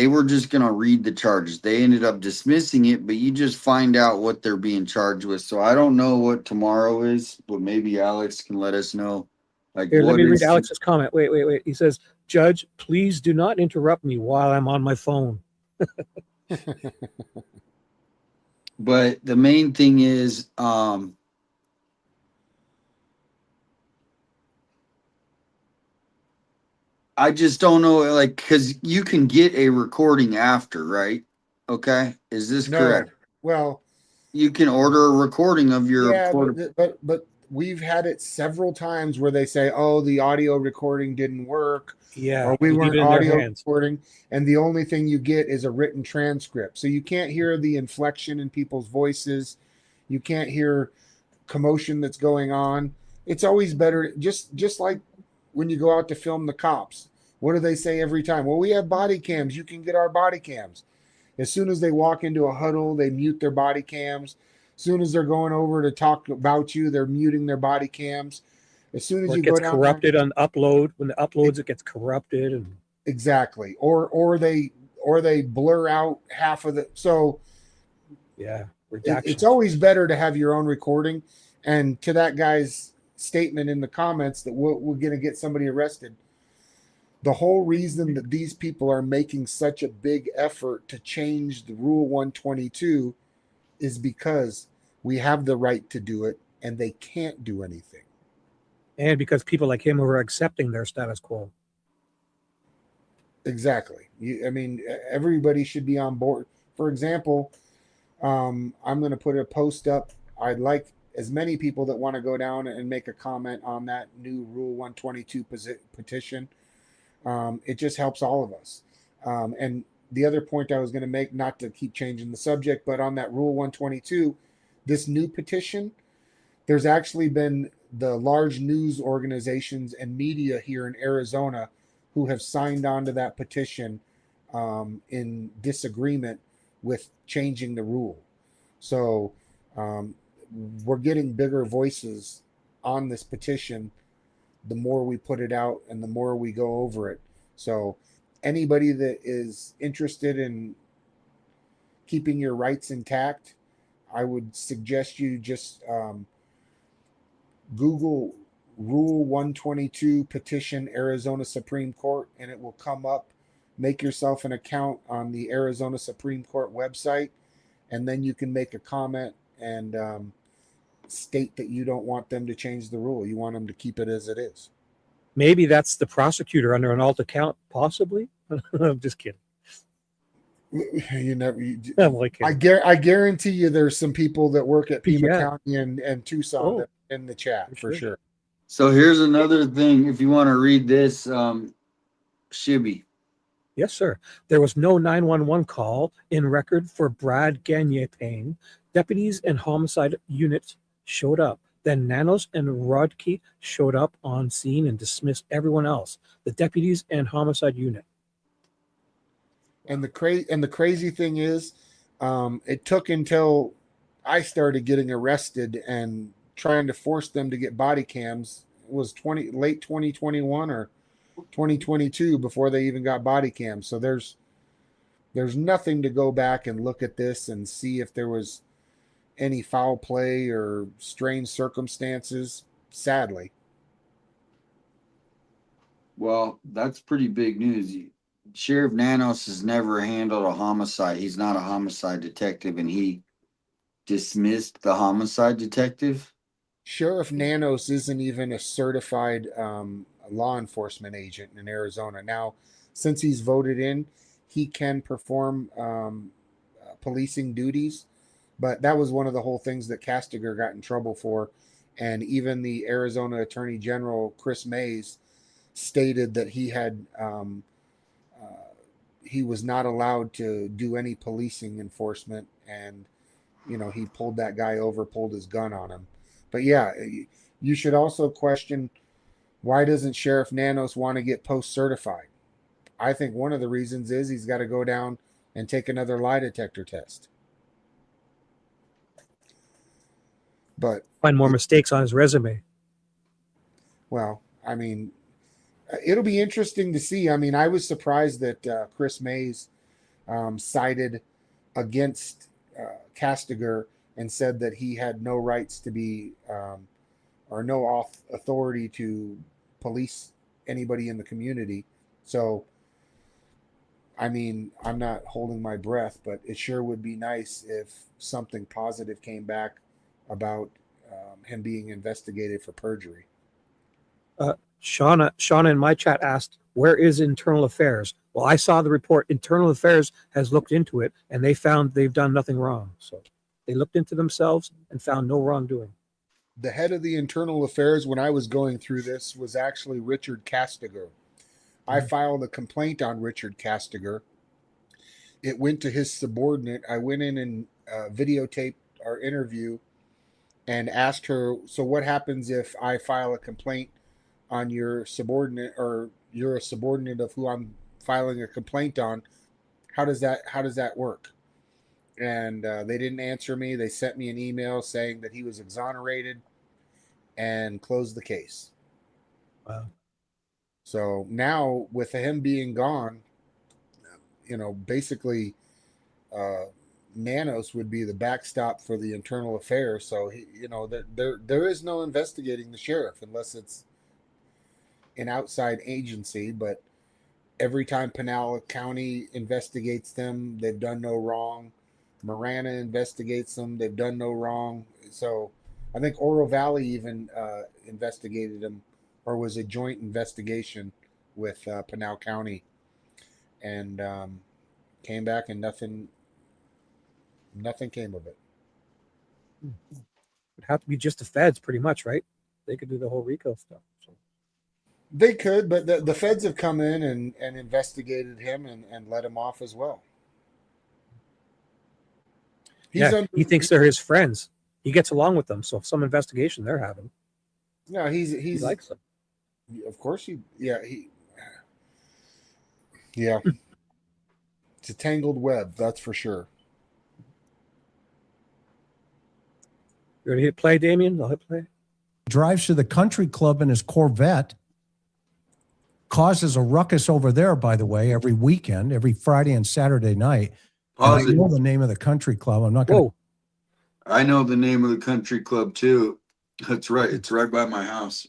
were just gonna read the charges. They ended up dismissing it, but you just find out what they're being charged with. So I don't know what tomorrow is, but maybe Alex can let us know. Like here, let what me read is Alex's comment. Wait. He says, Judge, please do not interrupt me while I'm on my phone. but the main thing is I just don't know, like, because you can get a recording after, right? Okay, is this No, correct? well, You can order a recording of your yeah, but we've had it several times where they say, "Oh, the audio recording didn't work," Yeah, or "We you leave weren't it in their audio hands. recording," and the only thing you get is a written transcript. So you can't hear the inflection in people's voices. You can't hear commotion that's going on. It's always better, just like when you go out to film the cops. What do they say every time? Well, we have body cams. You can get our body cams. As soon as they walk into a huddle, they mute their body cams. As soon as they're going over to talk about you, they're muting their body cams. As soon as Or you it go gets down there, corrupted on upload. When it uploads, it gets corrupted. And exactly. Or they blur out half of the. So yeah, it's redaction. always better to have your own recording. And to that guy's statement in the comments that we're going to get somebody arrested. The whole reason that these people are making such a big effort to change the Rule 122 is because we have the right to do it and they can't do anything. And because people like him are accepting their status quo. Exactly. I mean, everybody should be on board. For example, I'm going to put a post up. I'd like as many people that want to go down and make a comment on that new Rule 122 petition. It just helps all of us. And the other point I was going to make, not to keep changing the subject, but on that Rule 122, this new petition, there's actually been the large news organizations and media here in Arizona who have signed on to that petition in disagreement with changing the rule. So we're getting bigger voices on this petition the more we put it out and the more we go over it. So anybody that is interested in keeping your rights intact, I would suggest you just Google Rule 122 petition Arizona Supreme Court and it will come up. Make yourself an account on the Arizona Supreme Court website, and then you can make a comment and state that you don't want them to change the rule. You want them to keep it as it is. Maybe that's the prosecutor under an alt account, possibly. I'm just kidding. You never. I'm like I guarantee you, there's some people that work at Pima County and Tucson that are in the chat for sure. So here's another thing. If you want to read this, Shibby. Yes, sir. There was no 911 call in record for Brad Gagne. Deputies and homicide units showed up. Then Nanos and Rodkey showed up on scene and dismissed everyone else. The deputies and homicide unit. And the crazy thing is, it took until I started getting arrested and trying to force them to get body cams. It was late 2021 or 2022 before they even got body cams. So there's nothing to go back and look at this and see if there was any foul play or strange circumstances, sadly. Well, that's pretty big news. Sheriff Nanos has never handled a homicide. He's not a homicide detective, and he dismissed the homicide detective. Sheriff Nanos isn't even a certified law enforcement agent in Arizona. Now, since he's voted in, he can perform policing duties, but that was one of the whole things that Castigar got in trouble for. And even the Arizona Attorney General, Chris Mays, stated that he was not allowed to do any policing enforcement. And, he pulled that guy over, pulled his gun on him. But yeah, you should also question, why doesn't Sheriff Nanos want to get post certified? I think one of the reasons is he's got to go down and take another lie detector test. But Find more mistakes on his resume. well, I mean, it'll be interesting to see. I mean, I was surprised that Chris Mays sided against Castigar and said that he had no rights to be or no authority to police anybody in the community. So, I mean, I'm not holding my breath, but it sure would be nice if something positive came back about him being investigated for perjury. Shauna in my chat asked, where is Internal Affairs? Well, I saw the report. Internal Affairs has looked into it, and they found they've done nothing wrong. So they looked into themselves and found no wrongdoing. The head of the Internal Affairs, when I was going through this, was actually Richard Castigar. I filed a complaint on Richard Castigar. It went to his subordinate. I went in and videotaped our interview and asked her, so what happens if I file a complaint on your subordinate, or you're a subordinate of who I'm filing a complaint on? How does that work? And they didn't answer me. They sent me an email saying that he was exonerated and closed the case. Wow. So now with him being gone, basically Nanos would be the backstop for the Internal Affairs. So there is no investigating the sheriff unless it's an outside agency. But every time Pinal County investigates them, they've done no wrong. Marana investigates them, they've done no wrong. So I think Oro Valley even investigated them, or was a joint investigation with Pinal County, and came back and nothing came of it. It'd have to be just the feds, pretty much, right? They could do the whole RICO stuff. So. They could, but the feds have come in and investigated him and let him off as well. He thinks they're his friends. He gets along with them. So if some investigation they're having, yeah, he likes them. Of course, yeah. It's a tangled web, that's for sure. You ready to hit play, Damian? I'll hit play. Drives to the country club in his Corvette, causes a ruckus over there, by the way, every weekend, every Friday and Saturday night. I know the name of the country club. I'm not going to. I know the name of the country club too. That's right. It's right by my house.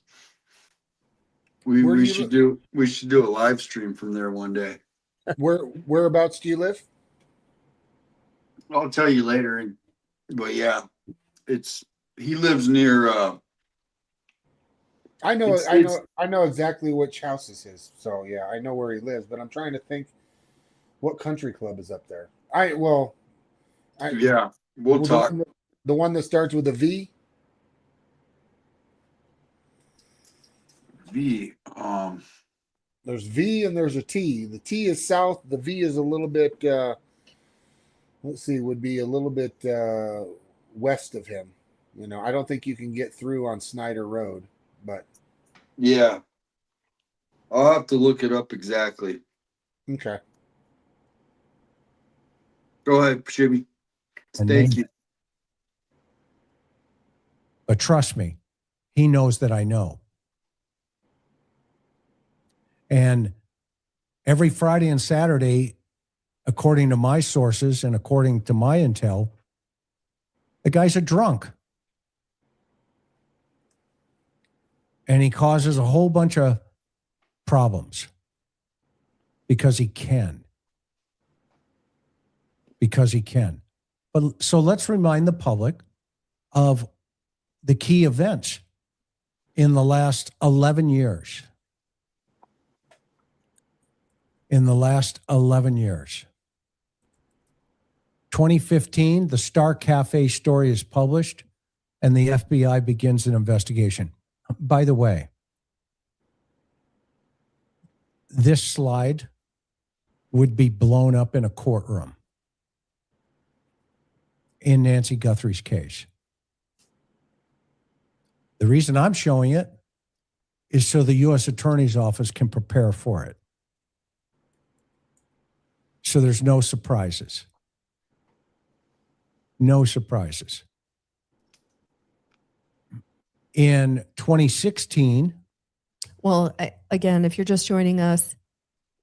We should do a live stream from there one day. Whereabouts do you live? I'll tell you later. But yeah, he lives near I know exactly which house this is. So yeah, I know where he lives, but I'm trying to think what country club is up there. We'll talk. The one that starts with a V. V. There's V and there's a T. The T is south. The V is a little bit. Would be a little bit west of him. I don't think you can get through on Snyder Road, but yeah, I'll have to look it up exactly. Okay. Go ahead, Shibby. Thank you. But trust me, he knows that I know. And every Friday and Saturday, according to my sources and according to my intel, the guy's a drunk. And he causes a whole bunch of problems because he can. Because he can. But so let's remind the public of the key events in the last 11 years. In the last 11 years. 2015, the Star Cafe story is published and the FBI begins an investigation. By the way, this slide would be blown up in a courtroom in Nancy Guthrie's case. The reason I'm showing it is so the U.S. Attorney's Office can prepare for it. So there's no surprises. No surprises. In 2016. Well, again, if you're just joining us,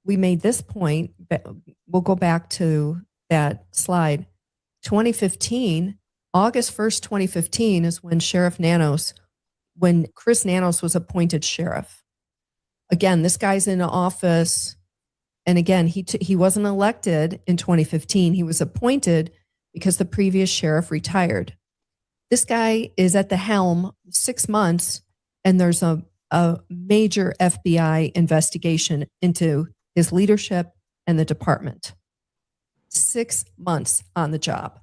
we made this point, but we'll go back to that slide. 2015, August 1st, 2015 is when when Chris Nanos was appointed sheriff. Again, this guy's in office. And again, he wasn't elected in 2015. He was appointed because the previous sheriff retired. This guy is at the helm 6 months, and there's a major FBI investigation into his leadership and the department. 6 months on the job.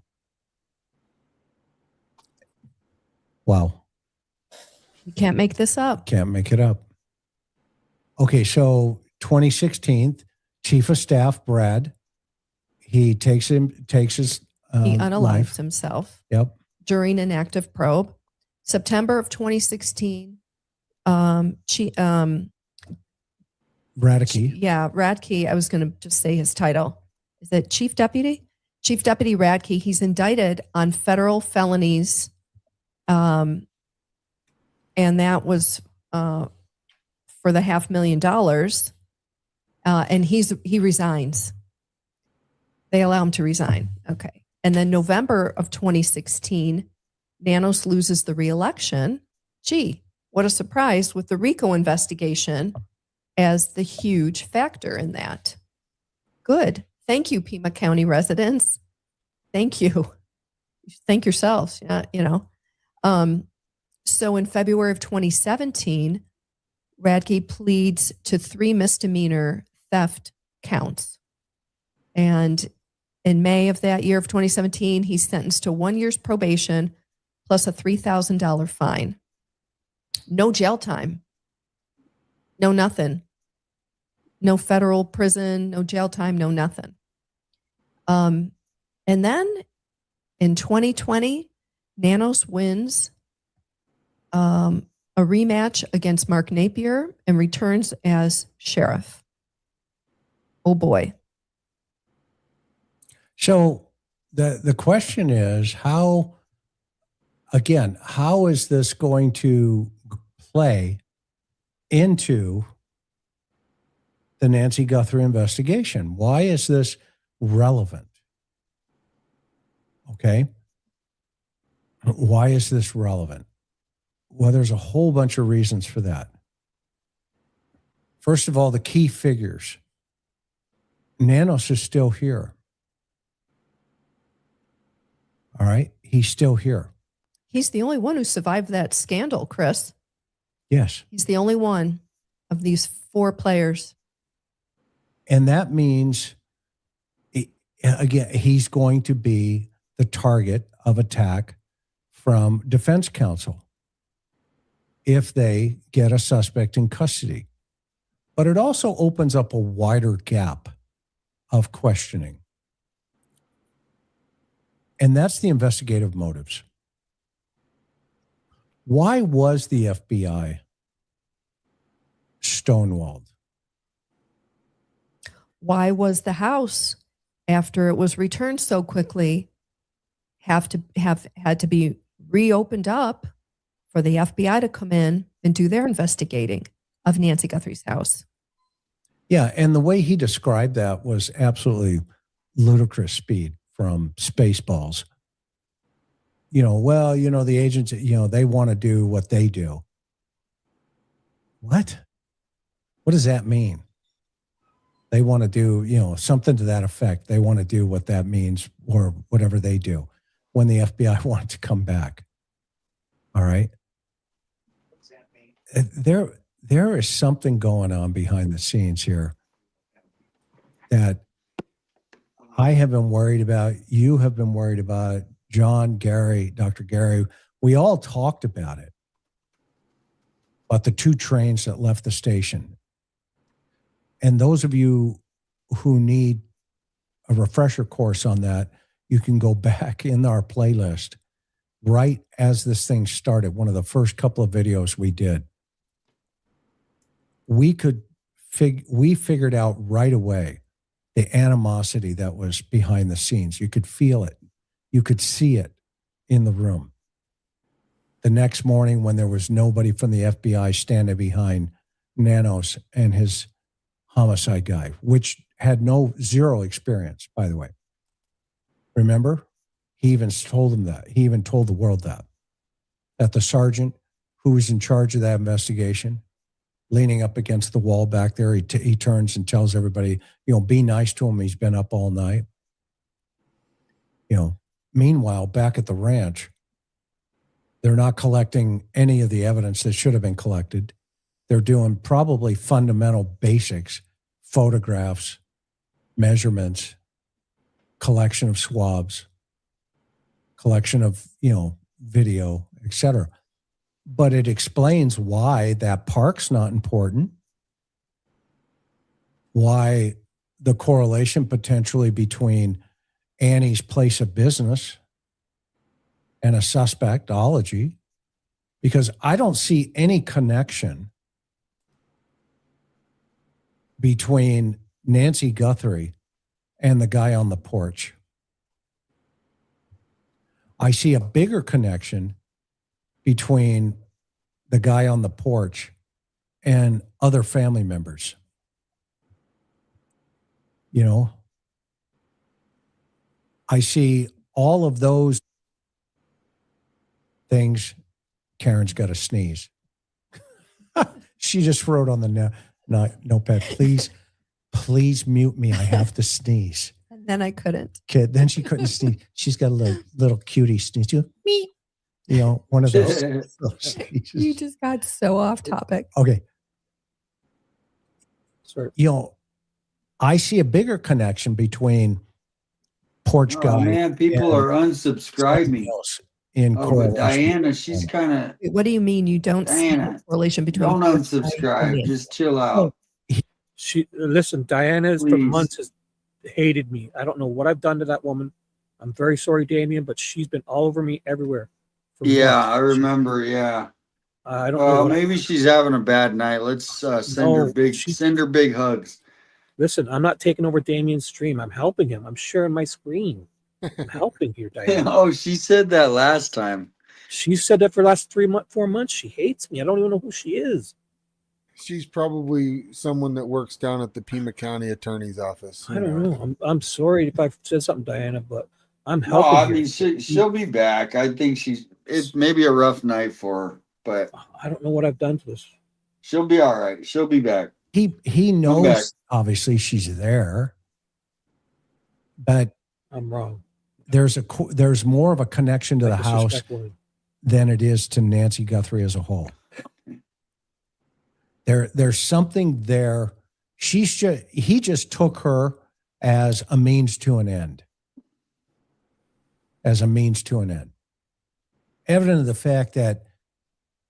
Wow. You can't make this up. Can't make it up. Okay, so 2016, Chief of Staff Brad, he takes his He unalived life. himself. Yep. During an active probe. September of 2016, Radke. Radke. I was going to just say his title. Is it Chief Deputy? Chief Deputy Radke. He's indicted on federal felonies. And that was for the $500,000. And he resigns. They allow him to resign. Okay. And then November of 2016, Nanos loses the re-election. Gee, what a surprise, with the RICO investigation as the huge factor in that. Good. Thank you, Pima County residents. Thank you. Thank yourselves. So in February of 2017, Radke pleads to 3 misdemeanor theft counts. And in May of that year of 2017, he's sentenced to 1 year's probation plus a $3,000 fine. No jail time. No nothing. No federal prison, no jail time, no nothing. And then in 2020, Nanos wins a rematch against Mark Napier and returns as sheriff. Oh boy. So the question is, how is this going to play into the Nancy Guthrie investigation? Why is this relevant? Okay. Why is this relevant? Well, there's a whole bunch of reasons for that. First of all, the key figures. Nanos is still here. All right. He's still here. He's the only one who survived that scandal, Chris. Yes. He's the only one of these 4 players. And that means, again, he's going to be the target of attack from defense counsel if they get a suspect in custody. But it also opens up a wider gap of questioning. And that's the investigative motives. Why was the FBI stonewalled? Why was the house, after it was returned so quickly, had to be reopened up for the FBI to come in and do their investigating of Nancy Guthrie's house? Yeah, and the way he described that was absolutely ludicrous speed from Spaceballs. The agents, they want to do what they do. What? What does that mean? They want to do, something to that effect. They want to do what that means or whatever they do when the FBI wanted to come back. All right. What does that mean? There is something going on behind the scenes here that I have been worried about. You have been worried about. John, Gary, Dr. Gary, we all talked about it. About the 2 trains that left the station. And those of you who need a refresher course on that, you can go back in our playlist right as this thing started, one of the first couple of videos we did. We figured out right away the animosity that was behind the scenes. You could feel it. You could see it in the room. The next morning, when there was nobody from the FBI standing behind Nanos and his homicide guy, which had zero experience, by the way. Remember? He even told him that. He even told the world that the sergeant who was in charge of that investigation, leaning up against the wall back there, he turns and tells everybody, be nice to him. He's been up all night. Meanwhile, back at the ranch, they're not collecting any of the evidence that should have been collected. They're doing probably fundamental basics, photographs, measurements, collection of swabs, collection of, video, etc. But it explains why that park's not important, why the correlation potentially between Annie's place of business and a suspectology, because I don't see any connection between Nancy Guthrie and the guy on the porch. I see a bigger connection between the guy on the porch and other family members. I see all of those things. Karen's got to sneeze. She just wrote on the notepad, please mute me. I have to sneeze. And then I couldn't. Okay, then she couldn't sneeze. She's got a little cutie sneeze too. Me. One of those. You just got so off topic. Okay. Sorry. I see a bigger connection between porch guy. Oh man, people are unsubscribing. In but Diana, she's kind of. What do you mean you don't see a correlation between? Don't unsubscribe. Just chill out. Listen, Diana for months has hated me. I don't know what I've done to that woman. I'm very sorry, Damian, but she's been all over me everywhere. Yeah, months. I remember. Yeah. I don't know. Maybe she's having a bad night. Let's send her big hugs. Listen, I'm not taking over Damian's stream. I'm helping him. I'm sharing my screen. I'm helping here, Diana. Oh, she said that last time. She said that for the last 4 months. She hates me. I don't even know who she is. She's probably someone that works down at the Pima County Attorney's Office. I don't know. I'm sorry if I said something, Diana, but I'm helping. No, I mean she'll be back. I think it's maybe a rough night for her, but I don't know what I've done to this. She'll be all right. She'll be back. He knows obviously she's there, but I'm wrong. There's more of a connection to the house than it is to Nancy Guthrie as a whole. There's something there. He just took her as a means to an end. As a means to an end. Evident of the fact that,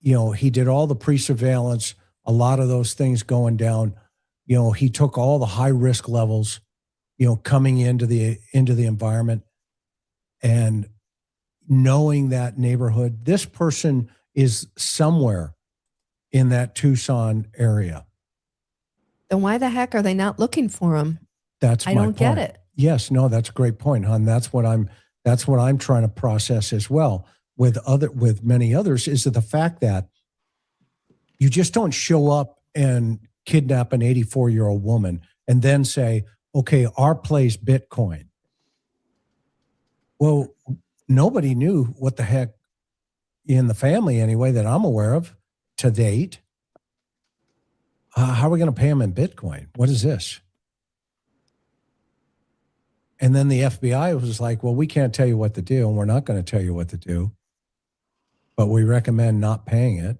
he did all the pre-surveillance, a lot of those things going down. He took all the high risk levels, coming into the environment. And knowing that neighborhood, this person is somewhere in that Tucson area. Then why the heck are they not looking for him? I don't get it. Yes, no, that's a great point, hon. That's what I'm trying to process as well with many others, is the fact that you just don't show up and kidnap an 84-year-old woman and then say, okay, our play's Bitcoin. Well, nobody knew what the heck in the family anyway that I'm aware of to date. How are we going to pay them in Bitcoin? What is this? And then the FBI was like, well, we can't tell you what to do, and we're not going to tell you what to do, but we recommend not paying it.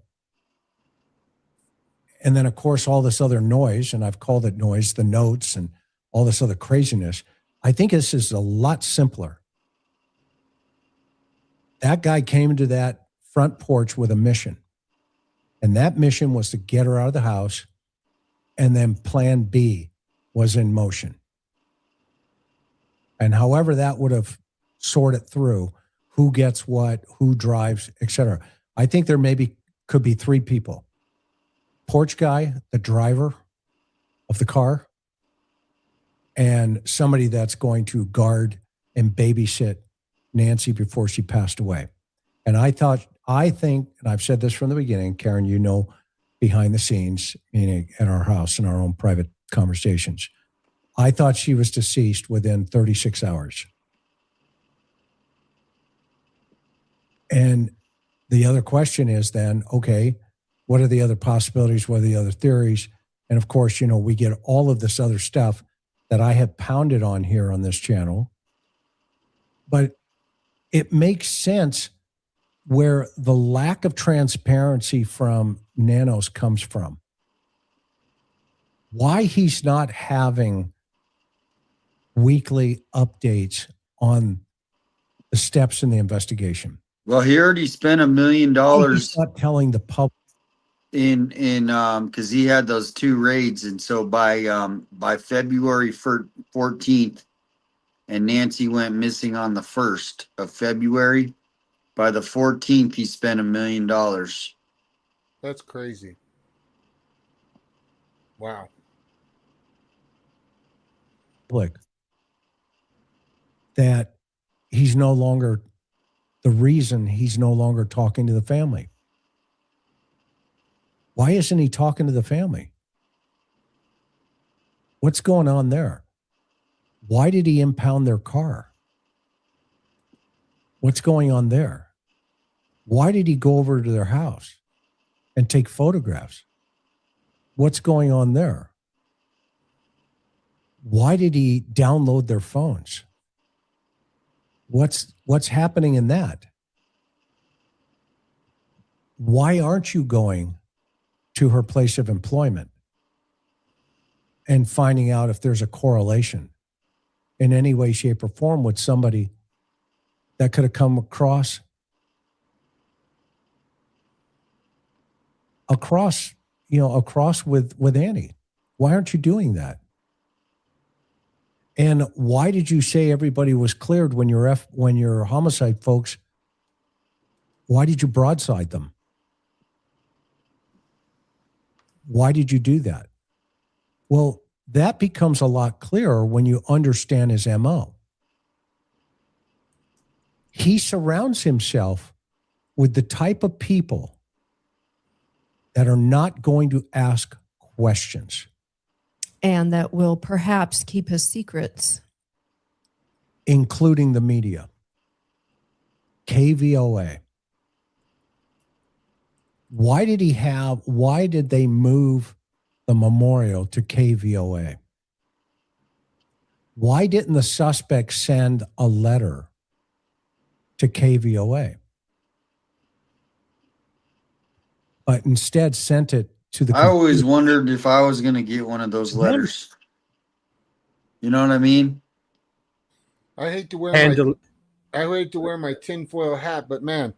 And then, of course, all this other noise, and I've called it noise, the notes and all this other craziness. I think this is a lot simpler. That guy came to that front porch with a mission. And that mission was to get her out of the house. And then plan B was in motion. And however that would have sorted through who gets what, who drives, etc. I think there could be 3 people. Porch guy, the driver of the car, and somebody that's going to guard and babysit Nancy before she passed away. And I think, and I've said this from the beginning, Karen, you know, behind the scenes, meaning at our house in our own private conversations, I thought she was deceased within 36 hours. And the other question is then, okay, what are the other possibilities? What are the other theories? And of course, you know, we get all of this other stuff that I have pounded on here on this channel. But it makes sense where the lack of transparency from Nanos comes from. Why he's not having weekly updates on the steps in the investigation. Well, he already spent $1 million He's not telling the public in because he had those 2 raids, and so by February 14th, and Nancy went missing on the 1st of February. By the 14th, he spent $1 million. That's crazy. Wow. that he's no longer the reason he's no longer talking to the family. Why isn't he talking to the family? What's going on there? Why did he impound their car? What's going on there? Why did he go over to their house and take photographs? What's going on there? Why did he download their phones? What's happening in that? Why aren't you going to her place of employment and finding out if there's a correlation in any way, shape, or form with somebody that could have come across with Annie? Why aren't you doing that? And why did you say everybody was cleared when your homicide folks? Why did you broadside them? Why did you do that? Well, that becomes a lot clearer when you understand his MO. He surrounds himself with the type of people that are not going to ask questions. And that will perhaps keep his secrets. Including the media. KVOA. Why did they move the memorial to KVOA? Why didn't the suspect send a letter to KVOA? But instead sent it to the I always wondered if I was going to get one of those letters. You know what I mean? I hate to wear my tinfoil hat, but man,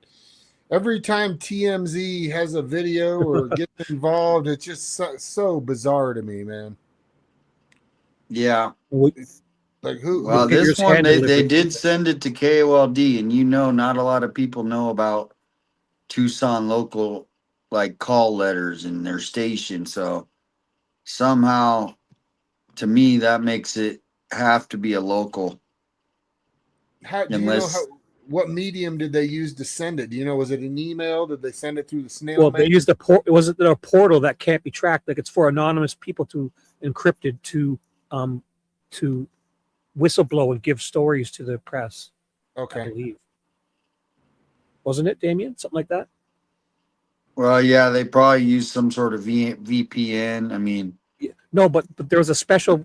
every time TMZ has a video or gets involved, it's just so bizarre to me, man. Yeah. Like who? Well, this one they did send it to KOLD, and not a lot of people know about Tucson local like call letters in their station. So somehow, to me, that makes it have to be a local. How do you know what medium did they use to send it? Do you know, was it an email? Did they send it through the snail mail? They used was it a portal that can't be tracked? Like it's for anonymous people to encrypted to whistleblow and give stories to the press. Okay. I believe. Wasn't it, Damian? Something like that? Well, yeah, they probably use some sort of VPN. I mean, no, but there was a special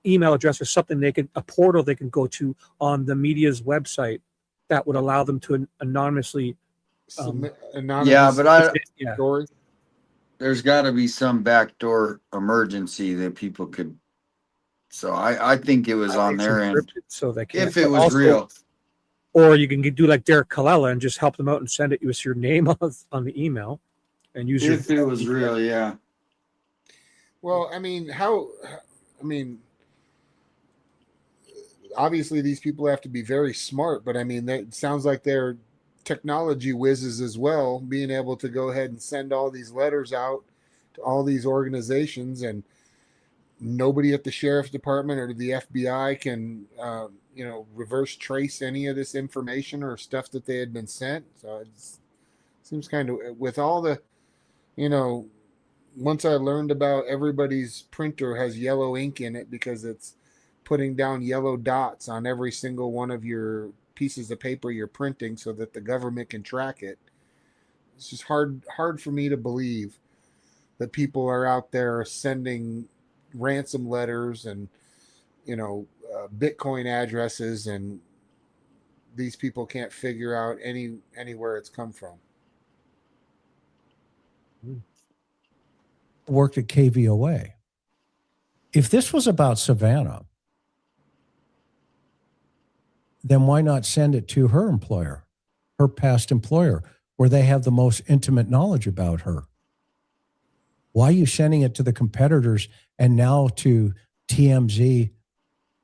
email address or something a portal they can go to on the media's website that would allow them to anonymously. There's got to be some backdoor emergency that people could. So I think it was on their end. So they can, if it was real. Or you can do like Derek Colella and just help them out and send it with your name on the email and use if it was real, yeah. Well, obviously these people have to be very smart, but that sounds like they're technology whizzes as well, being able to go ahead and send all these letters out to all these organizations and nobody at the sheriff's department or the FBI can, reverse trace any of this information or stuff that they had been sent. So it seems kind of, with all the, once I learned about everybody's printer has yellow ink in it because it's putting down yellow dots on every single one of your pieces of paper you're printing so that the government can track it. It's just hard for me to believe that people are out there sending ransom letters and Bitcoin addresses, and these people can't figure out anywhere it's come from. Worked at KVOA. If this was about Savannah, then why not send it to her employer, her past employer, where they have the most intimate knowledge about her? Why are you sending it to the competitors and now to TMZ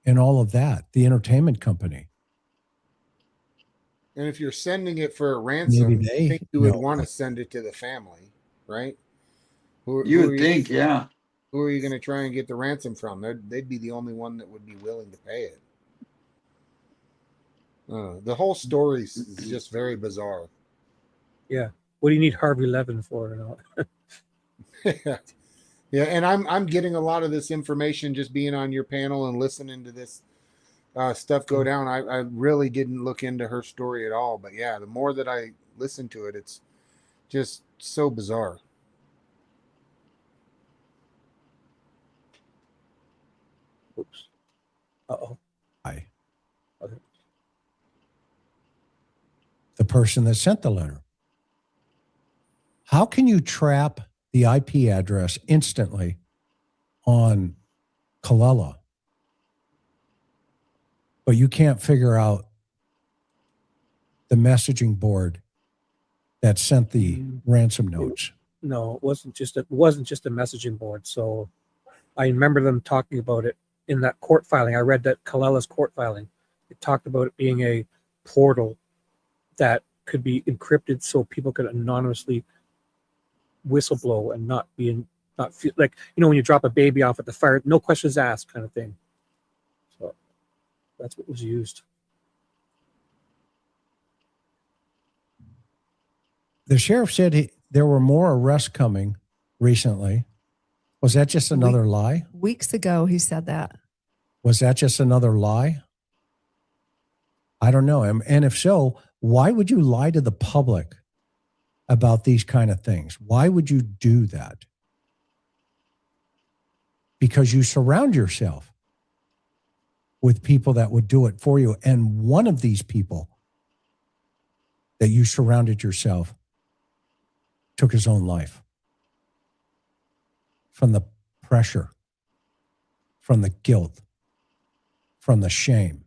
and all of that, the entertainment company? And if you're sending it for a ransom, I think you would want to send it to the family, right? You would think, yeah. Who are you going to try and get the ransom from? They'd be the only one that would be willing to pay it. The whole story is just very bizarre. Yeah. What do you need Harvey Levin for? And all? Yeah, and I'm getting a lot of this information just being on your panel and listening to this stuff go down. I really didn't look into her story at all, but yeah, the more that I listen to it, it's just so bizarre. Oops. Uh-oh. Hi. Okay. The person that sent the letter. How can you trap the IP address instantly on Kalella, but you can't figure out the messaging board that sent the ransom notes? No, it wasn't just a messaging board. So I remember them talking about it in that court filing. I read that Kalella's court filing. It talked about it being a portal that could be encrypted so people could anonymously whistleblow and not feel like, when you drop a baby off at the fire, no questions asked kind of thing. So that's what was used. The sheriff said there were more arrests coming recently. Was that just another lie? Weeks ago, he said that. Was that just another lie? I don't know. And if so, why would you lie to the public about these kind of things? Why would you do that? Because you surround yourself with people that would do it for you. And one of these people that you surrounded yourself took his own life from the pressure, from the guilt, from the shame.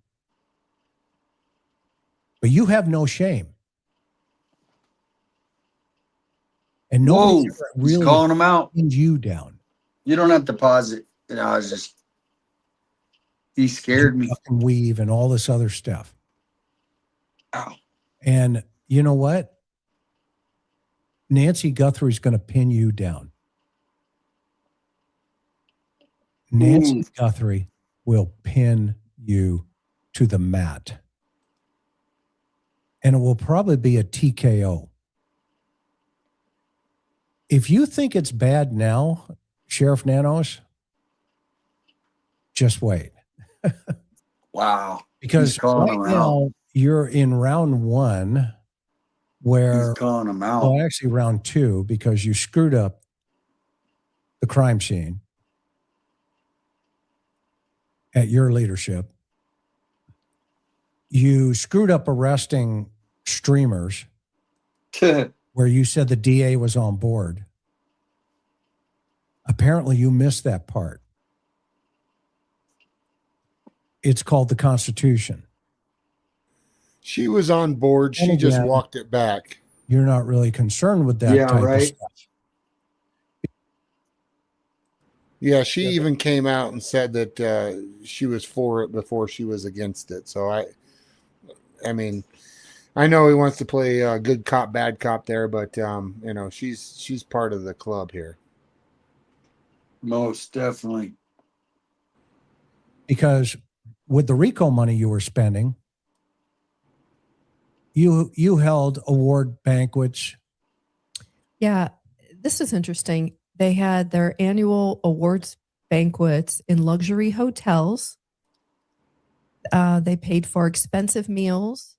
But you have no shame. And nobody really calling him out. pinned you down. You don't have to pause it. I was just, he scared me. And weave and all this other stuff. Ow. And you know what? Nancy Guthrie's going to pin you down. Nancy Guthrie will pin you to the mat. And it will probably be a TKO. If you think it's bad now, Sheriff Nanos, just wait. Wow. Because right now you're in round one where he's calling him out. Well, actually round two, because you screwed up the crime scene at your leadership. You screwed up arresting streamers where you said the DA was on board. Apparently you missed that part. It's called the Constitution. She was on board. She just walked it back. You're not really concerned with that type of stuff. Yeah, she even came out and said that she was for it before she was against it. So I mean, I know he wants to play good cop, bad cop there, but she's part of the club here. Most definitely. because with the RICO money you were spending, you held award banquets. Yeah, this is interesting. They had their annual awards banquets in luxury hotels. They paid for expensive meals,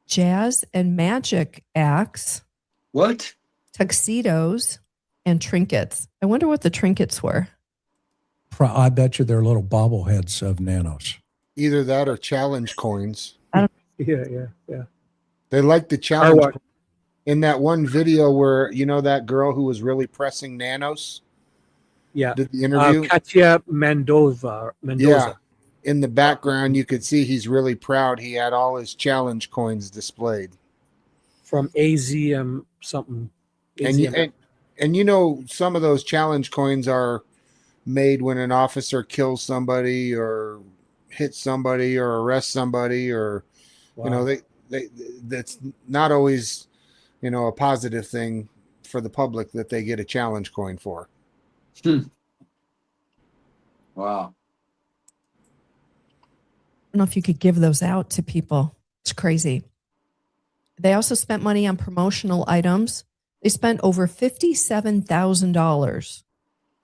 jazz and magic acts. What? Tuxedos and trinkets. I wonder what the trinkets were. I bet you they're little bobbleheads of nanos. Either that or challenge coins. Yeah. They like the challenge. In that one video where, you know, that girl who was really pressing nanos? Yeah. Did the interview? Katia Mendoza. Yeah. In the background, you could see he's really proud. He had all his challenge coins displayed. From AZM something. And you know, some of those challenge coins are made when an officer kills somebody or hits somebody or arrests somebody, or you know, they that's not always, you know, a positive thing for the public that they get a challenge coin for. Wow. I don't know if you could give those out to people. It's crazy. They also spent money on promotional items. They spent over $57,000.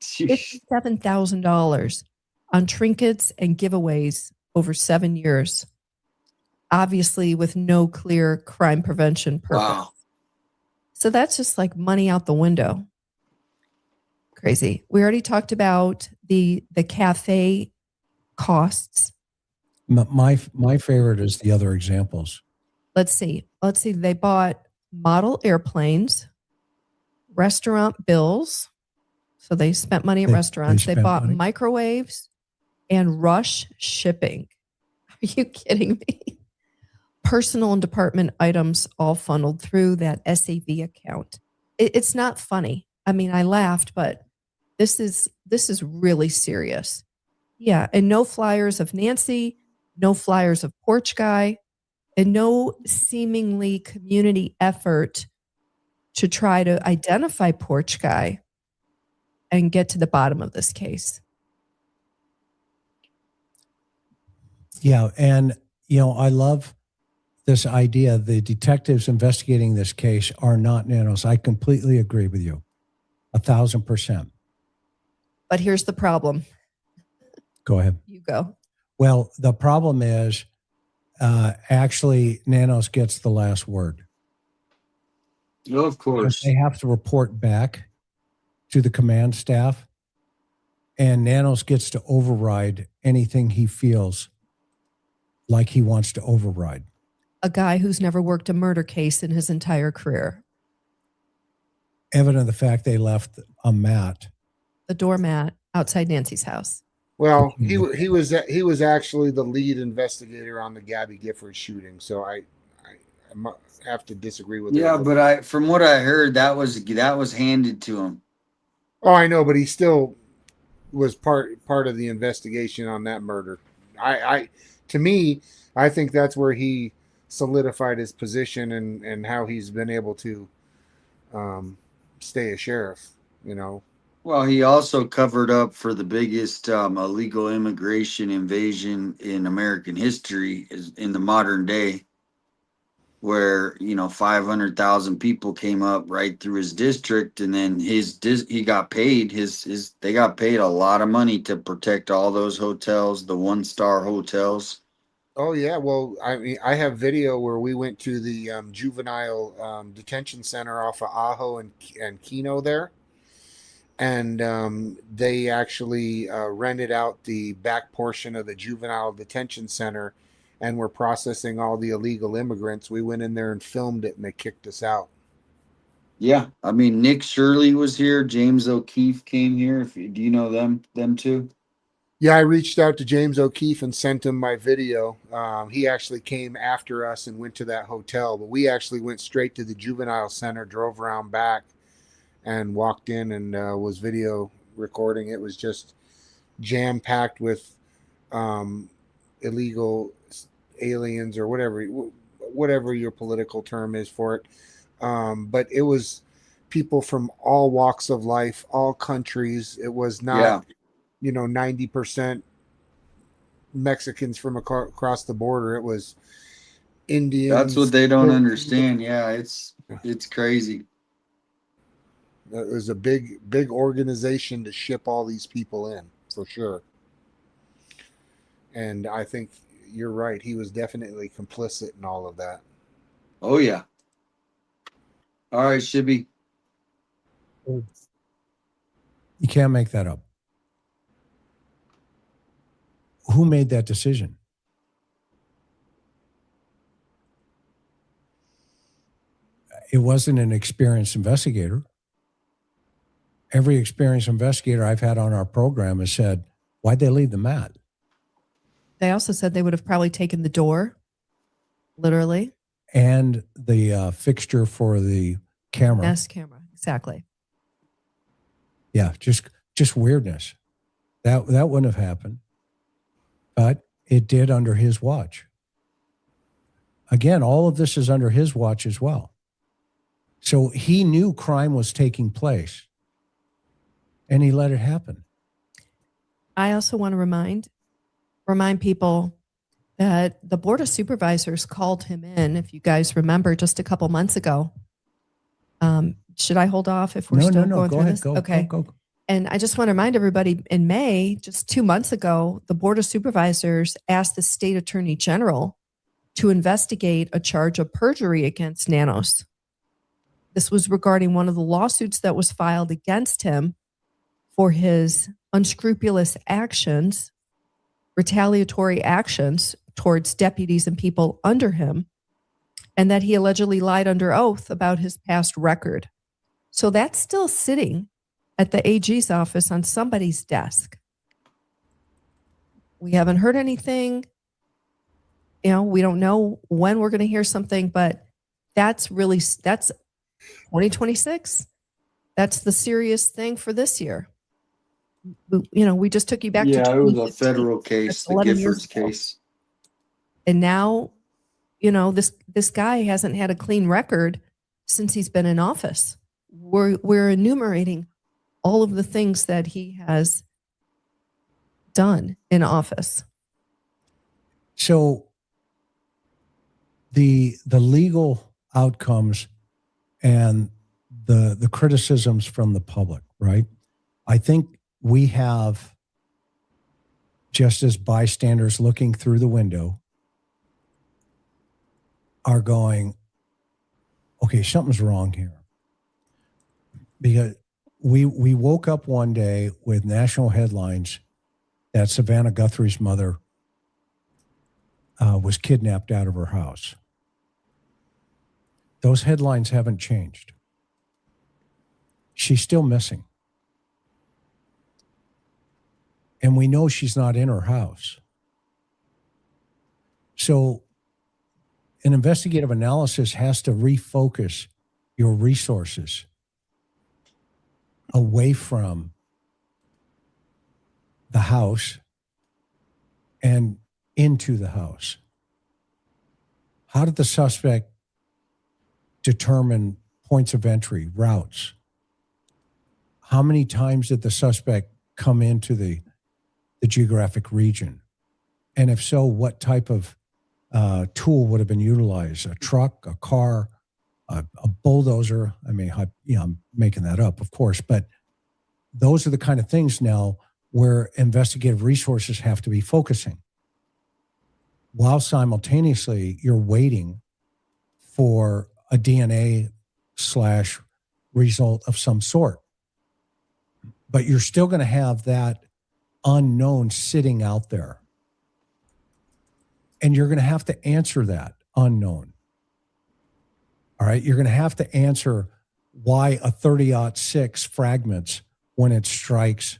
$57,000 on trinkets and giveaways over 7 years. Obviously, with no clear crime prevention purpose. Wow. So that's just like money out the window. Crazy. We already talked about the cafe costs. My favorite is the other examples. Let's see. They bought model airplanes, restaurant bills. So they spent money at restaurants. They bought microwaves and rush shipping. Are you kidding me? Personal and department items all funneled through that SAV account. It's not funny. I mean, I laughed, but this is really serious. Yeah, and no flyers of Nancy, no flyers of Porch Guy, and no seemingly community effort to try to identify Porch Guy and get to the bottom of this case. Yeah, and you know, I love this idea. The detectives investigating this case are not nanos. I completely agree with you, 1,000%. But here's the problem. Go ahead. You go. Well, the problem is actually Nanos gets the last word. Of course. They have to report back to the command staff, and Nanos gets to override anything he feels like he wants to override. A guy who's never worked a murder case in his entire career. Evident of the fact they left a mat. The doormat outside Nancy's house. Well, he was actually the lead investigator on the Gabby Gifford shooting, so I have to disagree with. Yeah, but from what I heard, that was handed to him. Oh, I know, but he still was part of the investigation on that murder. To me, I think that's where he solidified his position and how he's been able to stay a sheriff. You know. Well, he also covered up for the biggest illegal immigration invasion in American history in the modern day, where 500,000 people came up right through his district, and then he got paid they got paid a lot of money to protect all those hotels, the 1-star hotels. Oh yeah, well, I mean, I have video where we went to the juvenile detention center off of Ajo and Keno there. And they actually rented out the back portion of the juvenile detention center and were processing all the illegal immigrants. We went in there and filmed it, and they kicked us out. Yeah, I mean, Nick Shirley was here. James O'Keefe came here. Do you know them too? Yeah, I reached out to James O'Keefe and sent him my video. He actually came after us and went to that hotel, but we actually went straight to the juvenile center, drove around back, and walked in and was video recording. It was just jam-packed with illegal aliens or whatever your political term is for it. But it was people from all walks of life, all countries. It was not, 90% Mexicans from across the border. It was Indians. That's what they don't understand. Yeah, it's crazy. It was a big organization to ship all these people in, for sure. And I think you're right. He was definitely complicit in all of that. Oh yeah. All right, Shibby. You can't make that up. Who made that decision? It wasn't an experienced investigator. Every experienced investigator I've had on our program has said, why'd they leave the mat? They also said they would have probably taken the door, literally. And the fixture for the camera. Nest camera, exactly. Yeah, just weirdness. That wouldn't have happened. But it did under his watch. Again, all of this is under his watch as well. So he knew crime was taking place and he let it happen. I also want to remind people that the Board of Supervisors called him in, if you guys remember, just a couple months ago. Should I hold off if we're still going through this? Okay. Go. And I just want to remind everybody, in May, just 2 months ago, the Board of Supervisors asked the State Attorney General to investigate a charge of perjury against Nanos. This was regarding one of the lawsuits that was filed against him for his unscrupulous actions, retaliatory actions towards deputies and people under him, and that he allegedly lied under oath about his past record. So that's still sitting at the AG's office on somebody's desk. We haven't heard anything. We don't know when we're going to hear something, but that's 2026. That's the serious thing for this year. We just took you back to Yeah, it was a 2015. federal case, the Giffords case. And now, this guy hasn't had a clean record since he's been in office. We're enumerating all of the things that he has done in office. So the legal outcomes and the criticisms from the public, right? I think we have, just as bystanders looking through the window, are going, okay, something's wrong here. Because we woke up one day with national headlines that Savannah Guthrie's mother was kidnapped out of her house. Those headlines haven't changed. She's still missing. And we know she's not in her house. So an investigative analysis has to refocus your resources away from the house and into the house. How did the suspect determine points of entry, routes? How many times did the suspect come into the geographic region? And if so, what type of tool would have been utilized? A truck, a car, a bulldozer? I mean, I'm making that up, of course, but those are the kind of things now where investigative resources have to be focusing, while simultaneously you're waiting for a DNA / result of some sort. But you're still going to have that unknown sitting out there. And you're going to have to answer that unknown. All right. You're going to have to answer why a 30-06 fragments when it strikes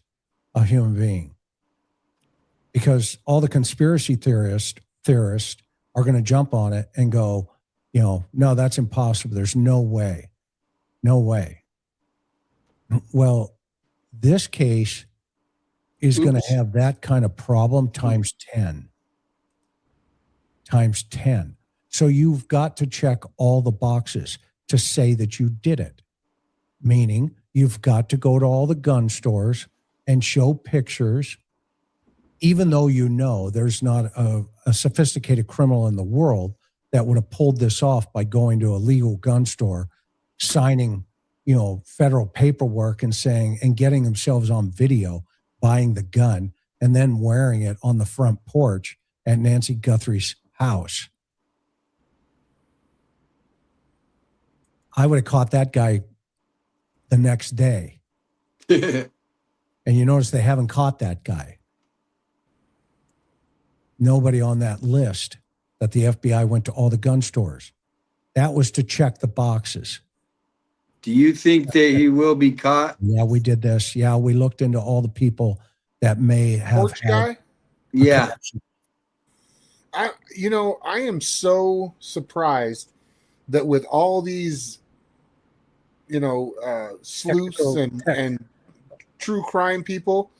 a human being. Because all the conspiracy theorists are going to jump on it and go, no, that's impossible. There's no way. No way. Well, this case is going to have that kind of problem times 10. Times 10. So you've got to check all the boxes to say that you did it. Meaning you've got to go to all the gun stores and show pictures even though you know there's not a sophisticated criminal in the world that would have pulled this off by going to a legal gun store, signing, federal paperwork and saying, and getting themselves on video, buying the gun, and then wearing it on the front porch at Nancy Guthrie's house. I would have caught that guy the next day. And you notice they haven't caught that guy. Nobody on that list that the FBI went to all the gun stores. That was to check the boxes. Do you think that he will be caught? Yeah, we did this. Yeah, we looked into all the people that may have Porch guy? Yeah. I am so surprised that with all these, sleuths and true crime people,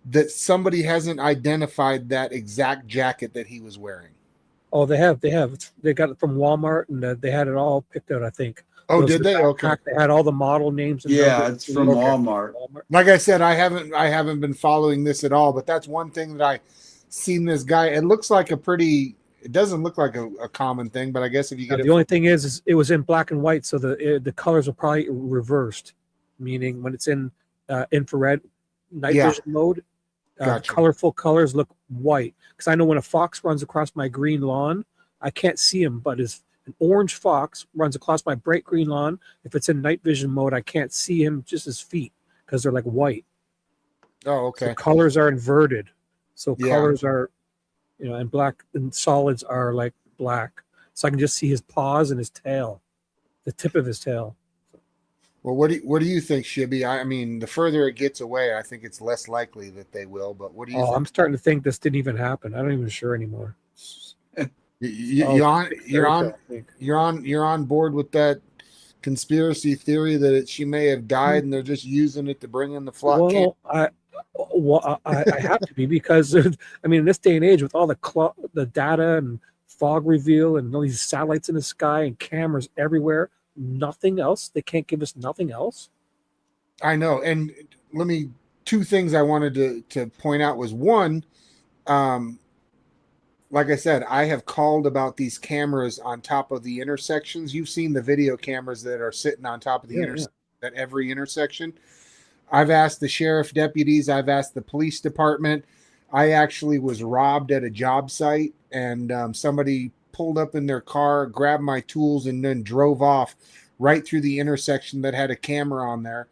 that somebody hasn't identified that exact jacket that he was wearing. Oh, they have. They got it from Walmart, and they had it all picked out, I think. Oh, did they? Okay. They had all the model names. And it's from Walmart. Like I said, I haven't been following this at all, but that's one thing that I seen this guy. It looks like it doesn't look like a common thing, but I guess if you get the only thing is it was in black and white, so the colors are probably reversed, meaning when it's in infrared night vision mode, Gotcha. colorful colors look white. Because I know when a fox runs across my green lawn, I can't see him, but an orange fox runs across my bright green lawn, if it's in night vision mode, I can't see him, just his feet, because they're like white. Oh, okay. So colors are inverted. So colors are, and black and solids are like black. So I can just see his paws and his tail, the tip of his tail. Well, what do you think, Shibby? I mean, the further it gets away, I think it's less likely that they will. But what do you think? I'm starting to think this didn't even happen. I'm not even sure anymore. You're on board with that conspiracy theory that she may have died and they're just using it to bring in the flock camp? I have to be, because I mean, in this day and age, with all the data and fog reveal and all these satellites in the sky and cameras everywhere, nothing else. They can't give us nothing else. I know. And two things I wanted to point out was one, like I said, I have called about these cameras on top of the intersections. You've seen the video cameras that are sitting on top of the at every intersection. I've asked the sheriff deputies. I've asked the police department. I actually was robbed at a job site, and somebody pulled up in their car, grabbed my tools, and then drove off right through the intersection that had a camera on there.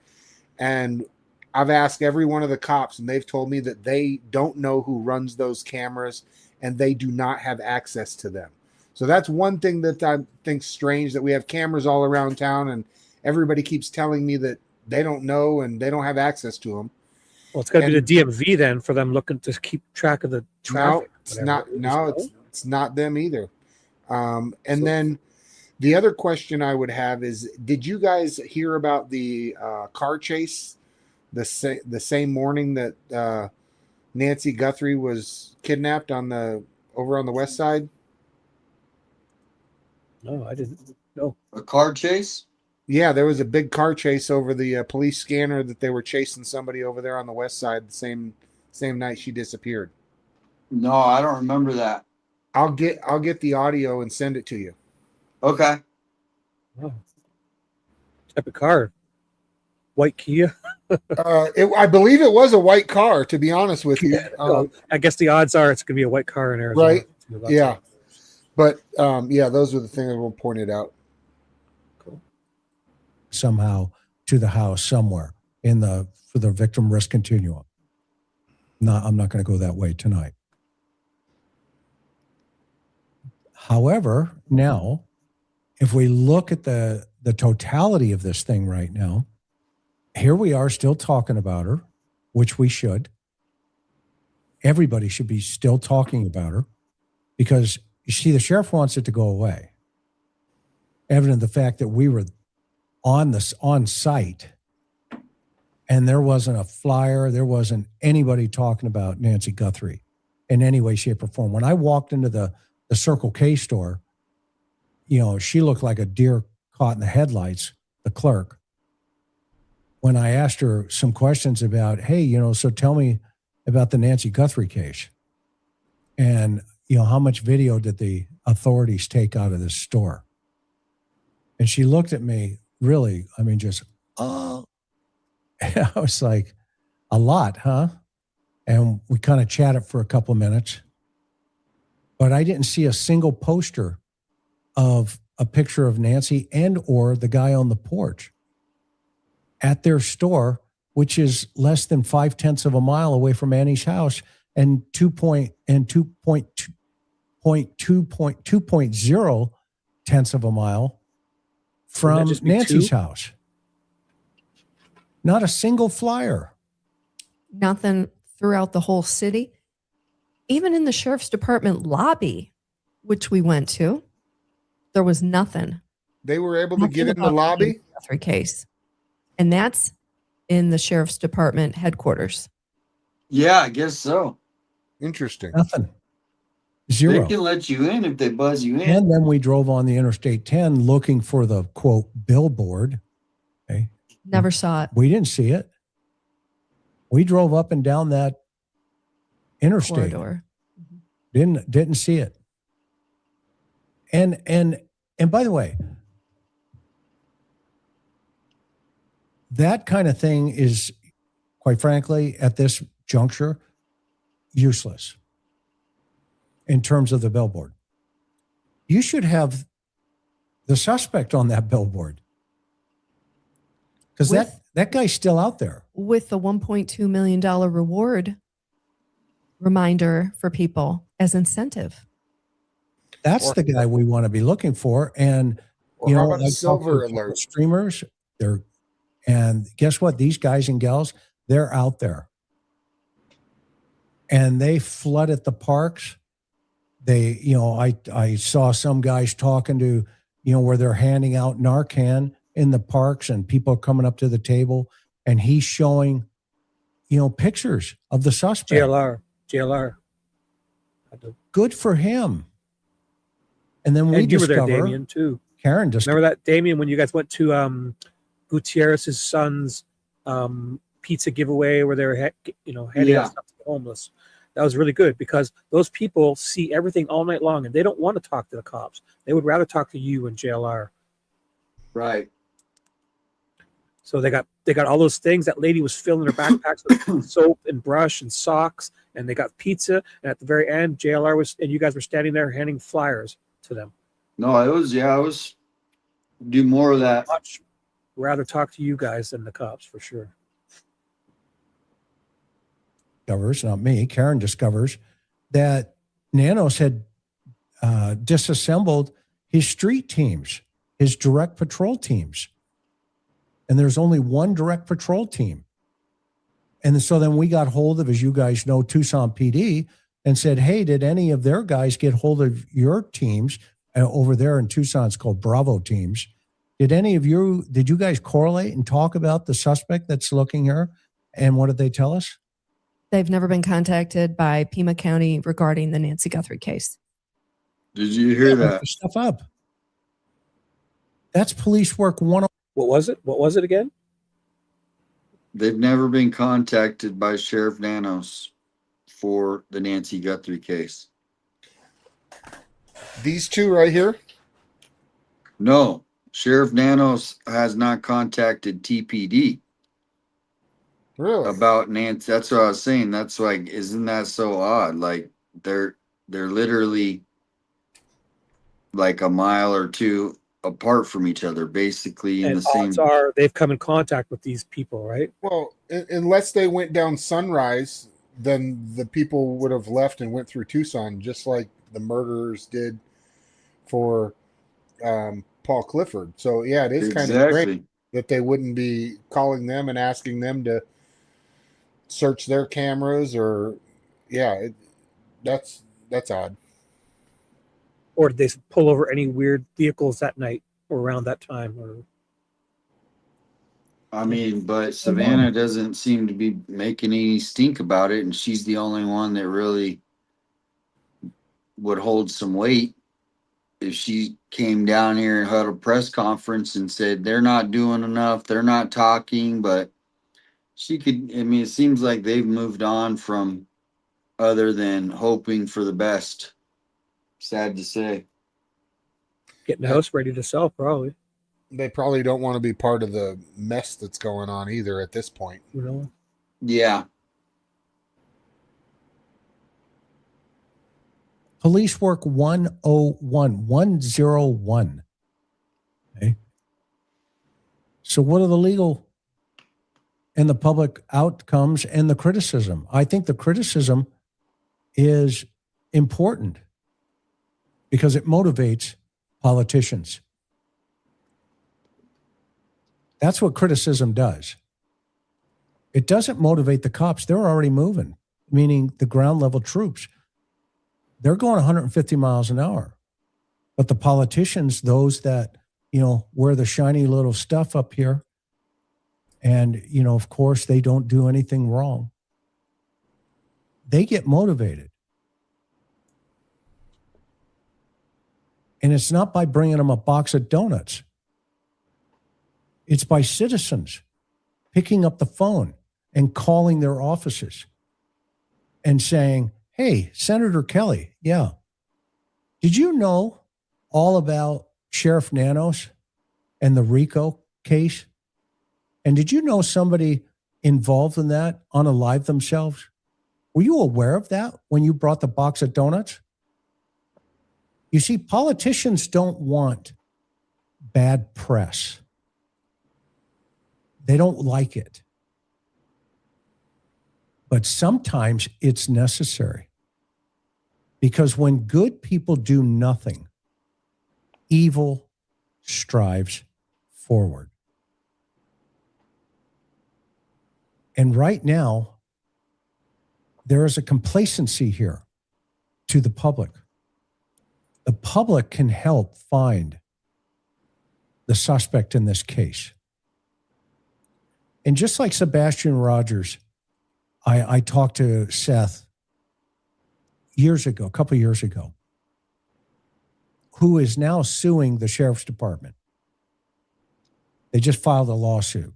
And I've asked every one of the cops, and they've told me that they don't know who runs those cameras, and they do not have access to them. So that's one thing that I think strange, that we have cameras all around town, and everybody keeps telling me that they don't know and they don't have access to them. Well, it's got to be the DMV then, for them looking to keep track of the traffic. It's not them either. Then the other question I would have is, did you guys hear about the car chase the same morning that Nancy Guthrie was kidnapped over on the west side? No, I didn't know. A car chase? Yeah, there was a big car chase over the police scanner, that they were chasing somebody over there on the west side the same night she disappeared. No, I don't remember that. I'll get the audio and send it to you. Okay. Oh. Type of car. White Kia. I believe it was a white car, to be honest with you. I guess the odds are it's going to be a white car in Arizona. Right. Yeah. But those were the things I pointed out. Somehow to the house somewhere for the victim risk continuum. I'm not going to go that way tonight. However, now, if we look at the totality of this thing right now, here we are still talking about her, which we should. Everybody should be still talking about her, because you see, the sheriff wants it to go away. Evident the fact that we were on site, and there wasn't a flyer, there wasn't anybody talking about Nancy Guthrie in any way, shape, or form. When I walked into the Circle K store, she looked like a deer caught in the headlights, the clerk. When I asked her some questions about, hey, so tell me, about the Nancy Guthrie case. And, you know, how much video did the authorities take out of this store? And she looked at me really, I mean, just, oh, I was like, a lot, huh? And we kind of chatted for a couple of minutes, but I didn't see a single poster of a picture of Nancy and or the guy on the porch at their store, which is less than 0.5 of a mile away from Annie's house and 2.0 tenths of a mile from Nancy's house. Not a single flyer. Nothing throughout the whole city. Even in the sheriff's department lobby, which we went to, there was nothing. They were able to get in the lobby? Guthrie case. And that's in the sheriff's department headquarters. Yeah, I guess so. Interesting. Nothing. Zero. They can let you in if they buzz you in. And then we drove on the Interstate 10 looking for the, quote, billboard. Okay. Never saw it. We didn't see it. We drove up and down that interstate. Corridor. Didn't see it. And by the way, that kind of thing is, quite frankly, at this juncture, useless in terms of the billboard. You should have the suspect on that billboard, because that guy's still out there. With the $1.2 million reward reminder for people as incentive. That's the guy we want to be looking for. And, Or you how know, about a silver alert? Streamers, and guess what? These guys and gals, they're out there. And they flooded the parks. They, you know, I saw some guys talking to, you know, where they're handing out Narcan in the parks and people are coming up to the table and he's showing, you know, pictures of the suspect. JLR. Good for him. And then we And you were discover, there, Damian, too. Karen just remember that, Damian, when you guys went to Gutierrez's son's pizza giveaway where they were, handing out stuff to the homeless. That was really good because those people see everything all night long and they don't want to talk to the cops. They would rather talk to you and JLR. Right. So they got all those things. That lady was filling her backpacks with soap and brush and socks, and they got pizza. And at the very end, JLR was, and you guys were standing there handing flyers to them. No, I was do more of that. Much rather talk to you guys than the cops for sure. Discovers, not me, Karen discovers that Nanos had disassembled his street teams, his direct patrol teams. And there's only one direct patrol team. And so then we got hold of, as you guys know, Tucson PD and said, hey, did any of their guys get hold of your teams? Over there in Tucson, it's called Bravo teams. Did you guys correlate and talk about the suspect that's looking here? And what did they tell us? They've never been contacted by Pima County regarding the Nancy Guthrie case. Did you hear that? Look the stuff up. That's police work 101. What was it? What was it again? They've never been contacted by Sheriff Nanos for the Nancy Guthrie case. These two right here? No, Sheriff Nanos has not contacted TPD. Really? About Nancy. That's what I was saying. That's like, isn't that so odd? Like they're literally like a mile or two apart from each other, basically in And the same. odds are they've come in contact with these people, right? Well, unless they went down Sunrise, then the people would have left and went through Tucson, just like the murderers did for Paul Clifford. So yeah, it is kind of great that they wouldn't be calling them and asking them to search their cameras, or that's odd. Or did they pull over any weird vehicles that night or around that time? Or I mean, but Savannah doesn't seem to be making any stink about it, and she's the only one that really would hold some weight. If she came down here and had a press conference and said they're not doing enough, they're not talking, but she could. I mean, it seems like they've moved on from other than hoping for the best. Sad to say. Getting the house ready to sell, probably. They probably don't want to be part of the mess that's going on either at this point. You know. Yeah. Police work 101. Okay. So what are the legal and the public outcomes and the criticism? I think the criticism is important because it motivates politicians. That's what criticism does. It doesn't motivate the cops. They're already moving, meaning the ground level troops. They're going 150 miles an hour. But the politicians, those that, wear the shiny little stuff up here, and, of course, they don't do anything wrong, they get motivated. And it's not by bringing them a box of donuts. It's by citizens picking up the phone and calling their offices and saying, hey, Senator Kelly, yeah, did you know all about Sheriff Nanos and the RICO case? And did you know somebody involved in that unalive themselves? Were you aware of that when you brought the box of donuts? You see, politicians don't want bad press. They don't like it. But sometimes it's necessary. Because when good people do nothing, evil strives forward. And right now, there is a complacency here to the public. The public can help find the suspect in this case. And just like Sebastian Rogers, I talked to Seth a couple years ago, who is now suing the sheriff's department. They just filed a lawsuit.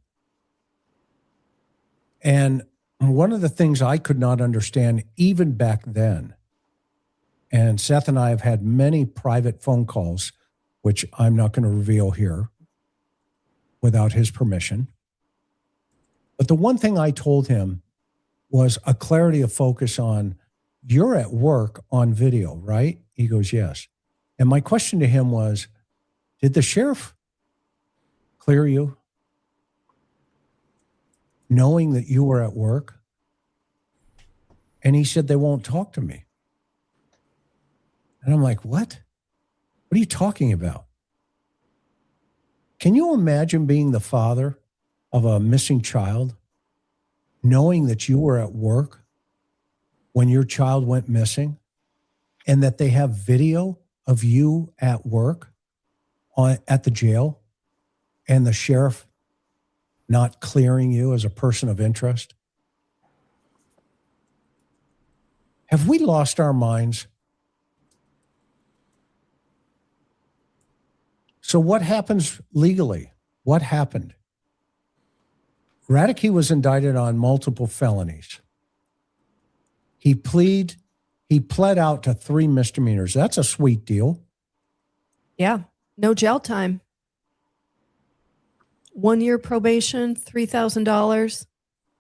And one of the things I could not understand even back then, and Seth and I have had many private phone calls, which I'm not going to reveal here without his permission. But the one thing I told him was a clarity of focus on, you're at work on video, right? He goes, yes. And my question to him was, did the sheriff clear you knowing that you were at work? And he said, they won't talk to me. And I'm like, what? What are you talking about? Can you imagine being the father of a missing child, knowing that you were at work when your child went missing, and that they have video of you at work at the jail, and the sheriff not clearing you as a person of interest? Have we lost our minds? So what happens legally? What happened? Radke was indicted on multiple felonies. He pled out to 3 misdemeanors. That's a sweet deal. Yeah. No jail time. 1 year probation, $3,000.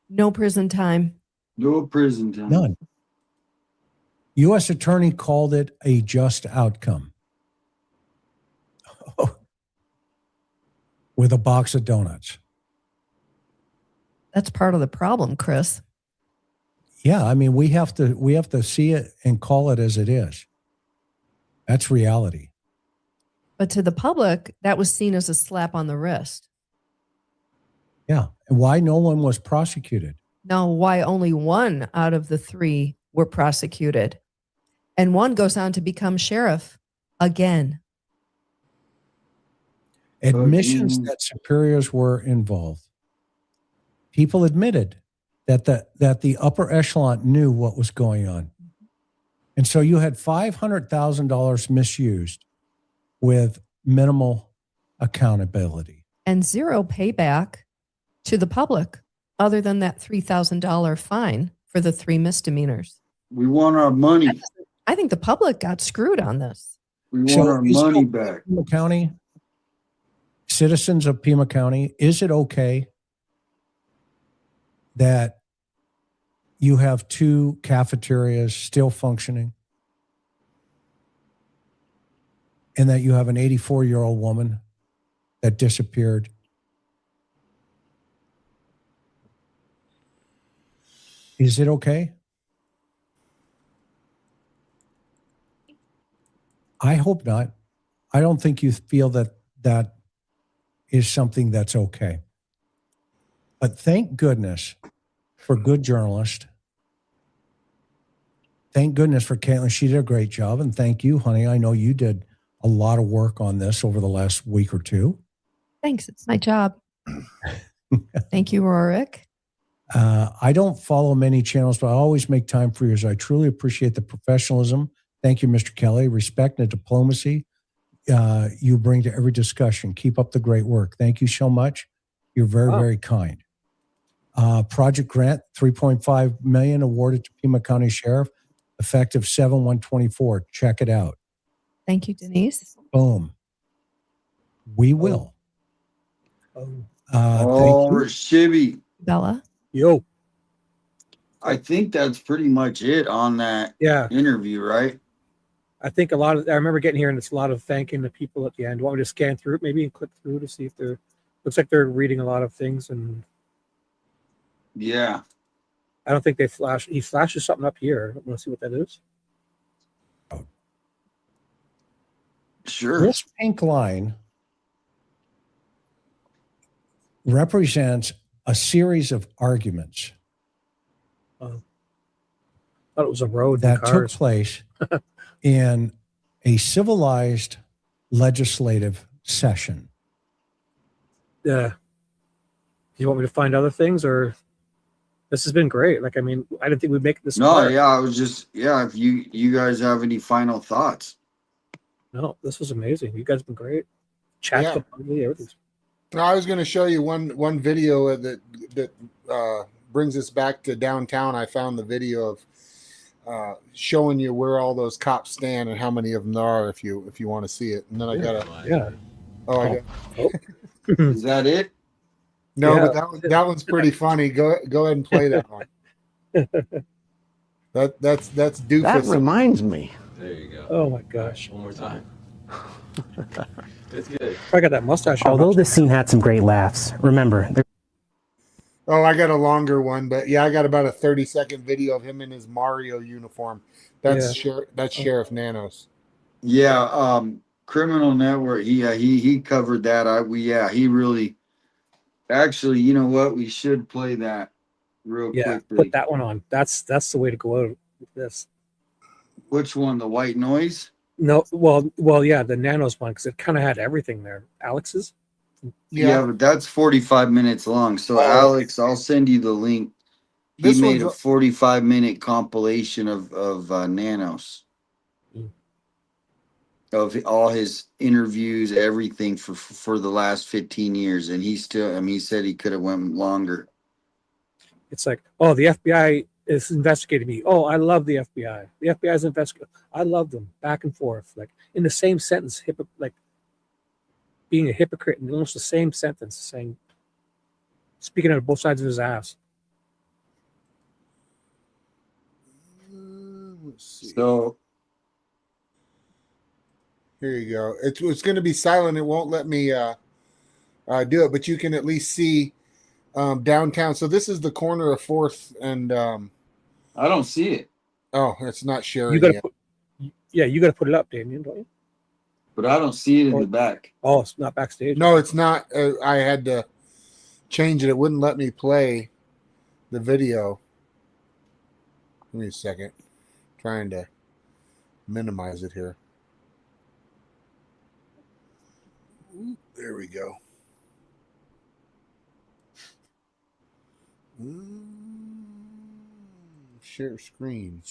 No prison time. No prison time. None. U.S. attorney called it a just outcome. With a box of donuts. That's part of the problem, Chris. Yeah, I mean, we have to see it and call it as it is. That's reality. But to the public, that was seen as a slap on the wrist. Yeah. And why no one was prosecuted? Now, why only 1 out of the 3 were prosecuted? And 1 goes on to become sheriff again. Admissions that superiors were involved. People admitted that the upper echelon knew what was going on. And so you had $500,000 misused with minimal accountability. And 0 payback to the public. other than that $3,000 fine for the 3 misdemeanors. We want our money. I think the public got screwed on this. We want our is it money okay, back. Pima County, citizens of Pima County, is it okay that you have 2 cafeterias still functioning and that you have an 84-year-old woman that disappeared? Is it okay? I hope not. I don't think you feel that that is something that's okay. But thank goodness for good journalists. Thank goodness for Caitlin. She did a great job. And thank you, honey. I know you did a lot of work on this over the last week or 2. Thanks. It's my job. Thank you, Rorik. I don't follow many channels, but I always make time for yours. I truly appreciate the professionalism. Thank you, Mr. Kelly. Respect and diplomacy you bring to every discussion. Keep up the great work. Thank you so much. You're very, very kind. Project grant, $3.5 million awarded to Pima County Sheriff, effective 7/1/24. Check it out. Thank you, Denise. Boom. We will. Thank you. Shibby. Bella. Yo. I think that's pretty much it on that interview, right? I think I remember getting here and it's a lot of thanking the people at the end. Want me to scan through it maybe and click through to see if looks like they're reading a lot of things and yeah. I don't think he flashes something up here. I want to see what that is. Sure. This pink line represents a series of arguments thought it was a road that took place in a civilized legislative session. Yeah. Do you want me to find other things or this has been great? Like, I mean, I didn't think we'd make it this far. No, yeah, I was just if you guys have any final thoughts. No, this was amazing. You guys have been great. Chat's been funny, everything's. No, I was going to show you one video that brings us back to downtown. I found the video of showing you where all those cops stand and how many of them there are if you want to see it. And then I got Is that it? No, but that one's pretty funny. Go ahead and play that one. That's Doofus. That reminds me. There you go. Oh my gosh. One more time. It's good. I got that mustache. Although this scene had some great laughs, remember. Oh, I got a longer one, but I got about a 30-second video of him in his Mario uniform. That's Sheriff Nanos. Yeah, Criminal Network. He covered that. He really. Actually, you know what? We should play that real quickly. Put that one on. That's the way to go out with this. Which one? The white noise? No, well, yeah, the Nanos one because it kind of had everything there. Alex's. Yeah, but that's 45 minutes long. So Alex, I'll send you the link. He made a 45-minute compilation of Nanos. Of all his interviews, everything for the last 15 years, and he said he could have went longer. It's like, oh, the FBI is investigating me. Oh, I love the FBI. The FBI is investigating. I love them back and forth, like in the same sentence, like being a hypocrite in almost the same sentence, saying, speaking out of both sides of his ass. Let's see. So. Here you go. It's going to be silent. It won't let me do it, but you can at least see downtown. So this is the corner of 4th and I don't see it. Oh, it's not sharing. You got to you got to put it up, Damian, don't you? But I don't see it in the back. Oh, it's not backstage. No, it's not. I had to change it. It wouldn't let me play the video. Give me a second. Trying to minimize it here. There we go. Share screen.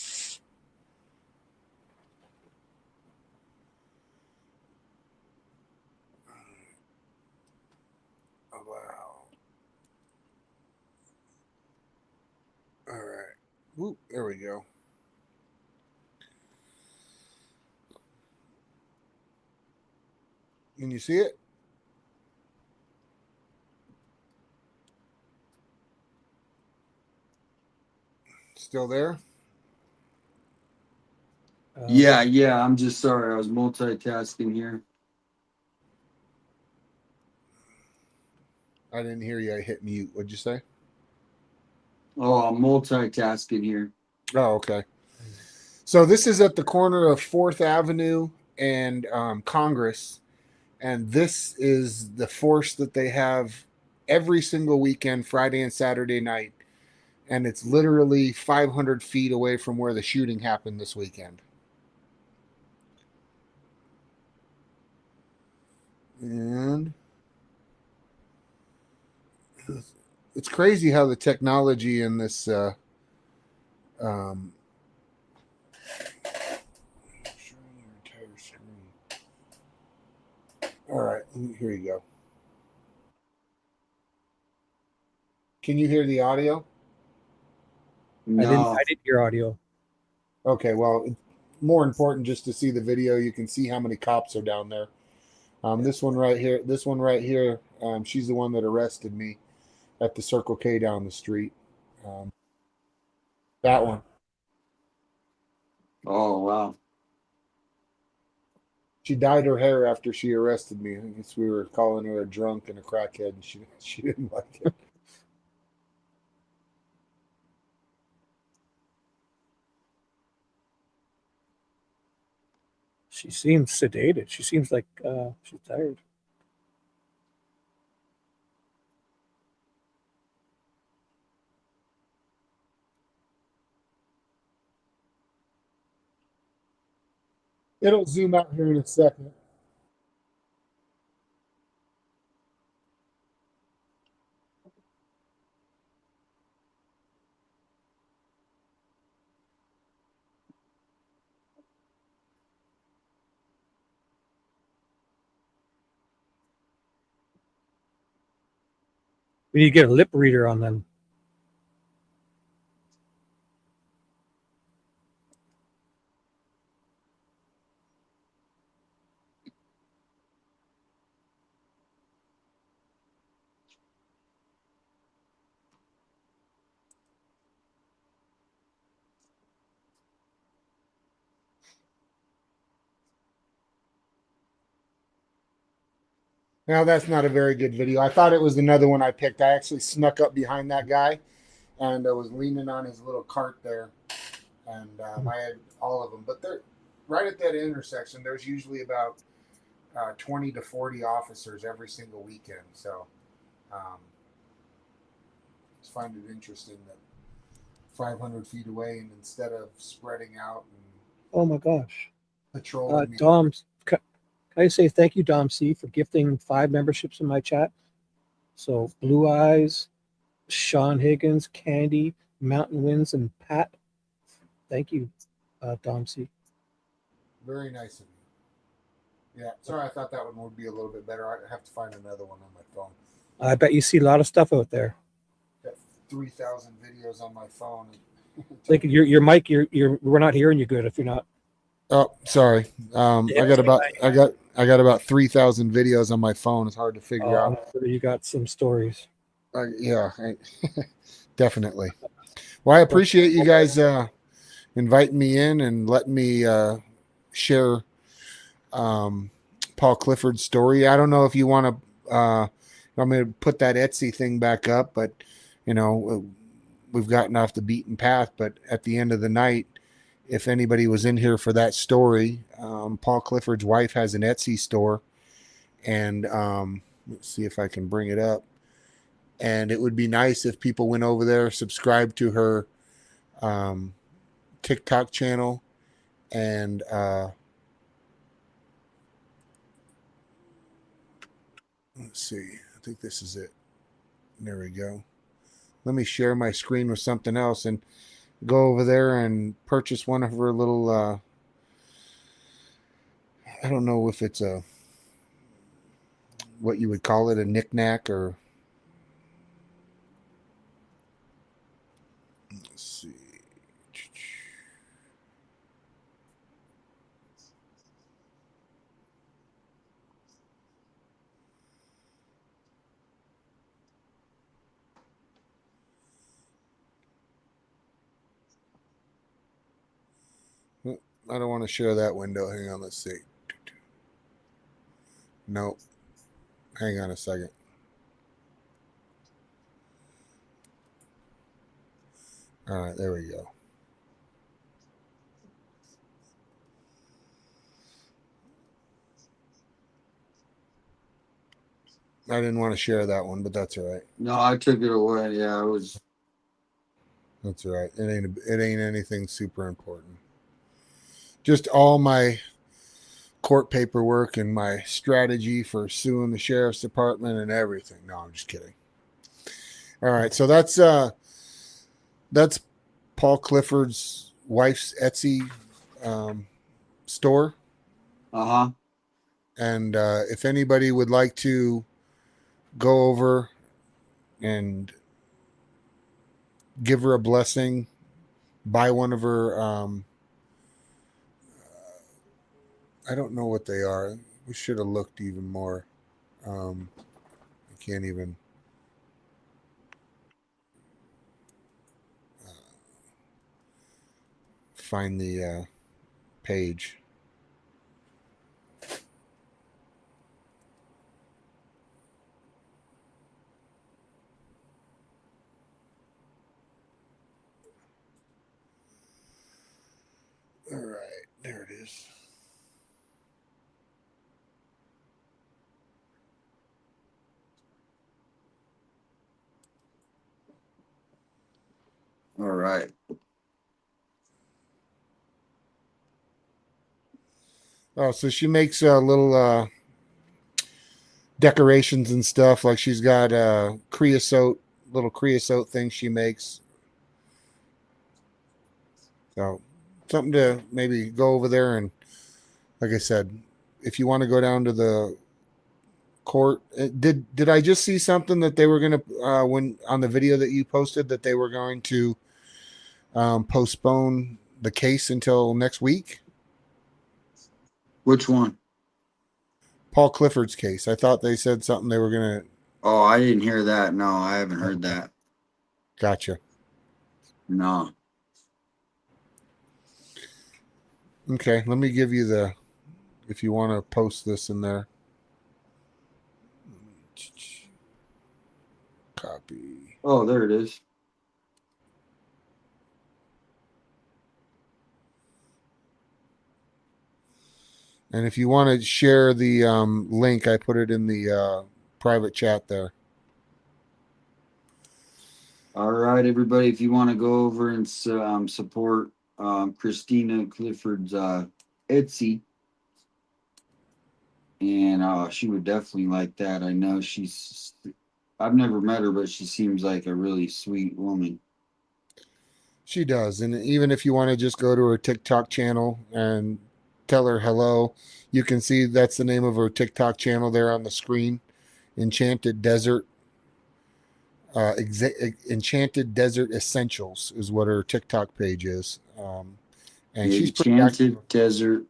Allow. Can you see it? Still there? Yeah. I'm just sorry. I was multitasking here. I didn't hear you. I hit mute. What'd you say? Oh, I'm multitasking here. Oh, okay. So this is at the corner of 4th Avenue and Congress. And this is the force that they have every single weekend, Friday and Saturday night. And it's literally 500 feet away from where the shooting happened this weekend. And it's crazy how the technology in this all right, here you go. Can you hear the audio? No. I didn't hear audio. Okay, well, more important just to see the video. You can see how many cops are down there. This one right here, she's the one that arrested me at the Circle K down the street. That one. Oh, wow. She dyed her hair after she arrested me. I guess we were calling her a drunk and a crackhead, and she didn't like it. She seems sedated. She seems like she's tired. It'll zoom out here in a second. We need to get a lip reader on them. Now that's not a very good video. I thought it was another one I picked. I actually snuck up behind that guy, and I was leaning on his little cart there, and I had all of them. But they're right at that intersection. There's usually about 20 to 40 officers every single weekend. So I just find it interesting that 500 feet away, and instead of spreading out and Oh my gosh. patrolling, Dom, can I say thank you, Dom C, for gifting 5 memberships in my chat? So Blue Eyes, Sean Higgins, Candy, Mountain Winds, and Pat. Thank you, Dom C. very nice of you. Yeah, sorry, I thought that one would be a little bit better. I have to find another one on my phone. I bet you see a lot of stuff out there. Got 3,000 videos on my phone. Like your mic, we're not hearing you good if you're not. Oh, sorry. I got about 3,000 videos on my phone. It's hard to figure I'm out. sure you got some stories. Yeah, definitely. Well, I appreciate you guys inviting me in and letting me share Paul Clifford's story. I don't know if you want me to put that Etsy thing back up, but we've gotten off the beaten path. But at the end of the night, if anybody was in here for that story, Paul Clifford's wife has an Etsy store, and let's see if I can bring it up. And it would be nice if people went over there, subscribed to her TikTok channel, and let's see. I think this is it. There we go. Let me share my screen with something else and go over there and purchase one of her little I don't know if it's what you would call it, a knickknack, or let's see. I don't want to share that window. Hang on, let's see. Nope. Hang on a second. All right, there we go. I didn't want to share that one, but that's all right. No, I took it away. Yeah, I was. That's all right. It ain't anything super important. Just all my court paperwork and my strategy for suing the sheriff's department and everything. No, I'm just kidding. All right, so that's Paul Clifford's wife's Etsy store. Uh-huh. And if anybody would like to go over and give her a blessing, buy one of her I don't know what they are. We should have looked even more. I can't even find the page. All right, there it is. All right. Oh, so she makes little decorations and stuff. Like she's got little creosote thing she makes. So something to maybe go over there and, like I said, if you want to go down to the court, did I just see something that they were going to when on the video that you posted that they were going to postpone the case until next week? Which one? Paul Clifford's case. I thought they said something they were going to. Oh, I didn't hear that. No, I haven't heard that. Gotcha. No. Okay, let me give you if you want to post this in there. Copy. Oh, there it is. And if you want to share the link, I put it in the private chat there. All right, everybody. If you want to go over and support Christina Clifford's Etsy, and she would definitely like that. I know I've never met her, but she seems like a really sweet woman. She does. And even if you want to just go to her TikTok channel and tell her hello, you can see that's the name of her TikTok channel there on the screen. Enchanted Desert Essentials is what her TikTok page is. And she's pretty active. Enchanted Desert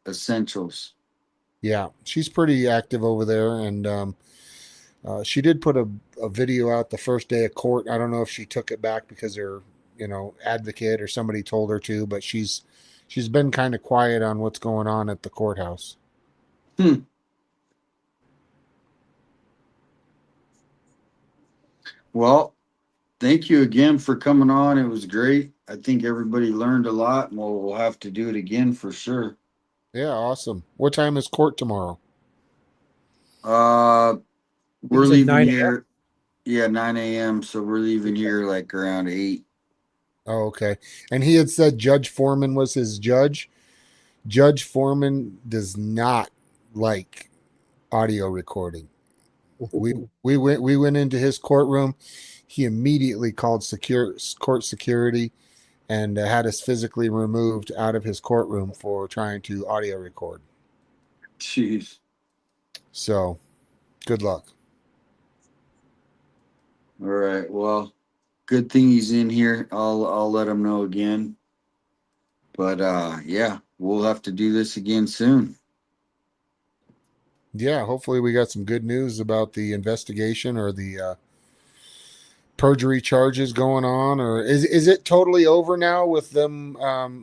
Essentials. Yeah, she's pretty active over there. And she did put a video out the first day of court. I don't know if she took it back because her advocate or somebody told her to, but she's been kind of quiet on what's going on at the courthouse. Well, thank you again for coming on. It was great. I think everybody learned a lot, and we'll have to do it again for sure. Yeah, awesome. What time is court tomorrow? We're like leaving 9 here. Yeah, 9 a.m. So we're leaving here like around 8. Oh, okay. And he had said Judge Foreman was his judge. Judge Foreman does not like audio recording. We went into his courtroom. He immediately called court security and had us physically removed out of his courtroom for trying to audio record. Jeez. So, good luck. All right. Well, good thing he's in here. I'll let him know again. But yeah, we'll have to do this again soon. Yeah, hopefully we got some good news about the investigation or the perjury charges going on, or is it totally over now with them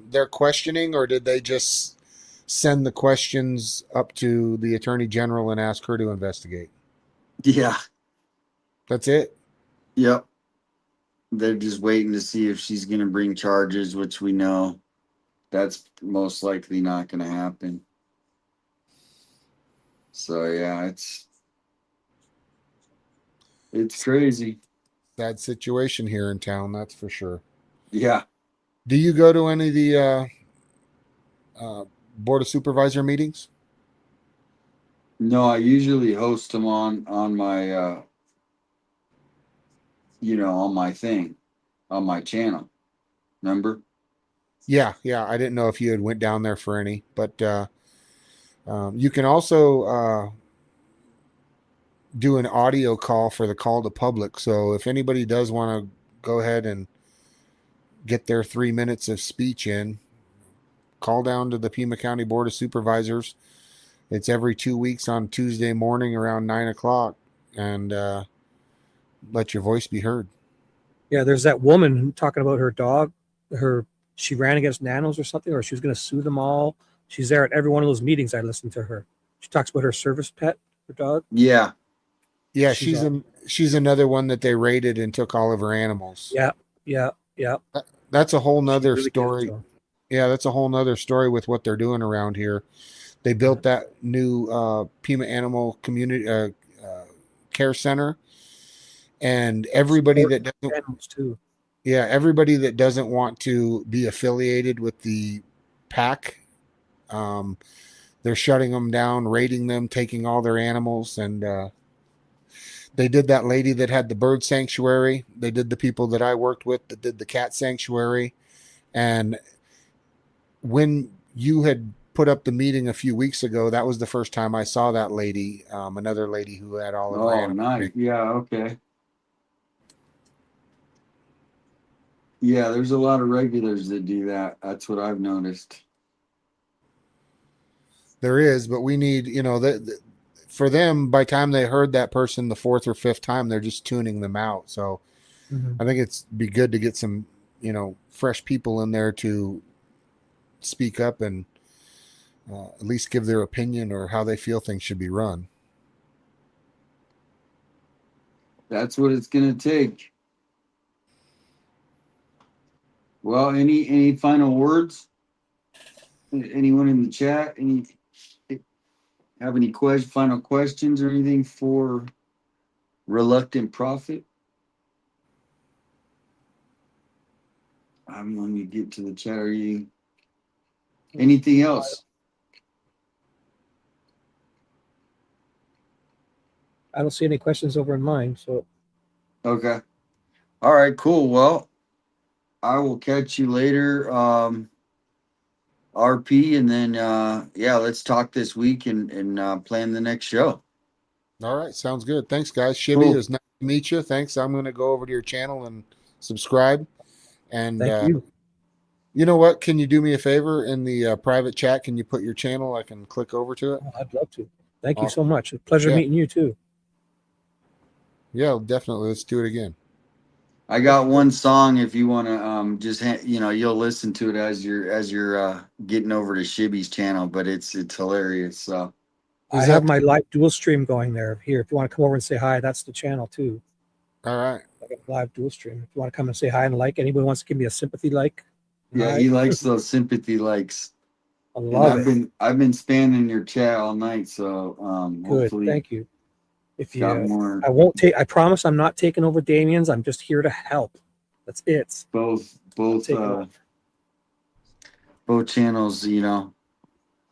their questioning, or did they just send the questions up to the attorney general and ask her to investigate? Yeah. That's it. Yep. They're just waiting to see if she's going to bring charges, which we know that's most likely not going to happen. So yeah, it's crazy. Sad situation here in town, that's for sure. Yeah. Do you go to any of the board of supervisor meetings? No, I usually host them on my on my thing, on my channel. Remember? Yeah, I didn't know if you had went down there for any, but you can also do an audio call for the call to public. So if anybody does want to go ahead and get their 3 minutes of speech in, call down to the Pima County Board of Supervisors. It's every 2 weeks on Tuesday morning around 9 o'clock, and let your voice be heard. Yeah, there's that woman talking about her dog. She ran against nanos or something, or she was going to sue them all. She's there at every one of those meetings. I listen to her. She talks about her service pet, her dog. Yeah. Yeah, she's another one that they raided and took all of her animals. Yeah. That's a whole nother really story. Yeah, that's a whole nother story with what they're doing around here. They built that new Pima Animal Community Care Center, and everybody that doesn't animals too. Yeah, everybody that doesn't want to be affiliated with the pack, they're shutting them down, raiding them, taking all their animals, and they did that lady that had the bird sanctuary. They did the people that I worked with that did the cat sanctuary. And when you had put up the meeting a few weeks ago, that was the first time I saw that lady, another lady who had all of her Oh, animals. nice. Yeah, okay. Yeah, there's a lot of regulars that do that. That's what I've noticed. There is, but we need, for them, by the time they heard that person the fourth or fifth time, they're just tuning them out. So I think it's be good to get some, fresh people in there to speak up and at least give their opinion or how they feel things should be run. That's what it's gonna take. Well, any final words? Anyone in the chat? Have any final questions or anything for Reluctant Prophet? Let me get to the chat. Are you anything else? I don't see any questions over in mine. So Okay. All right, cool. Well, I will catch you later. RP, and then let's talk this week and plan the next show. All right, sounds good. Thanks, guys. Shibby, Cool. it was nice to meet you. Thanks. I'm going to go over to your channel and subscribe. And thank you. You know what? Can you do me a favor in the private chat? Can you put your channel? I can click over to it. Oh, I'd love to. Thank you Awesome. so much. A pleasure meeting you too. Yeah, definitely. Let's do it again. I got one song if you want to just you'll listen to it as you're getting over to Shibby's channel, but it's hilarious. So I have my live dual stream going there. Here, if you want to come over and say hi, that's the channel too. All right. I got a live dual stream. If you want to come and say hi and like, anybody wants to give me a sympathy like. Yeah, hi. he likes those sympathy likes. I love it. I've been spamming your chat all night, so Good. hopefully Thank you. If you, got more. I won't take. I promise, I'm not taking over Damian's. I'm just here to help. That's it. Both channels,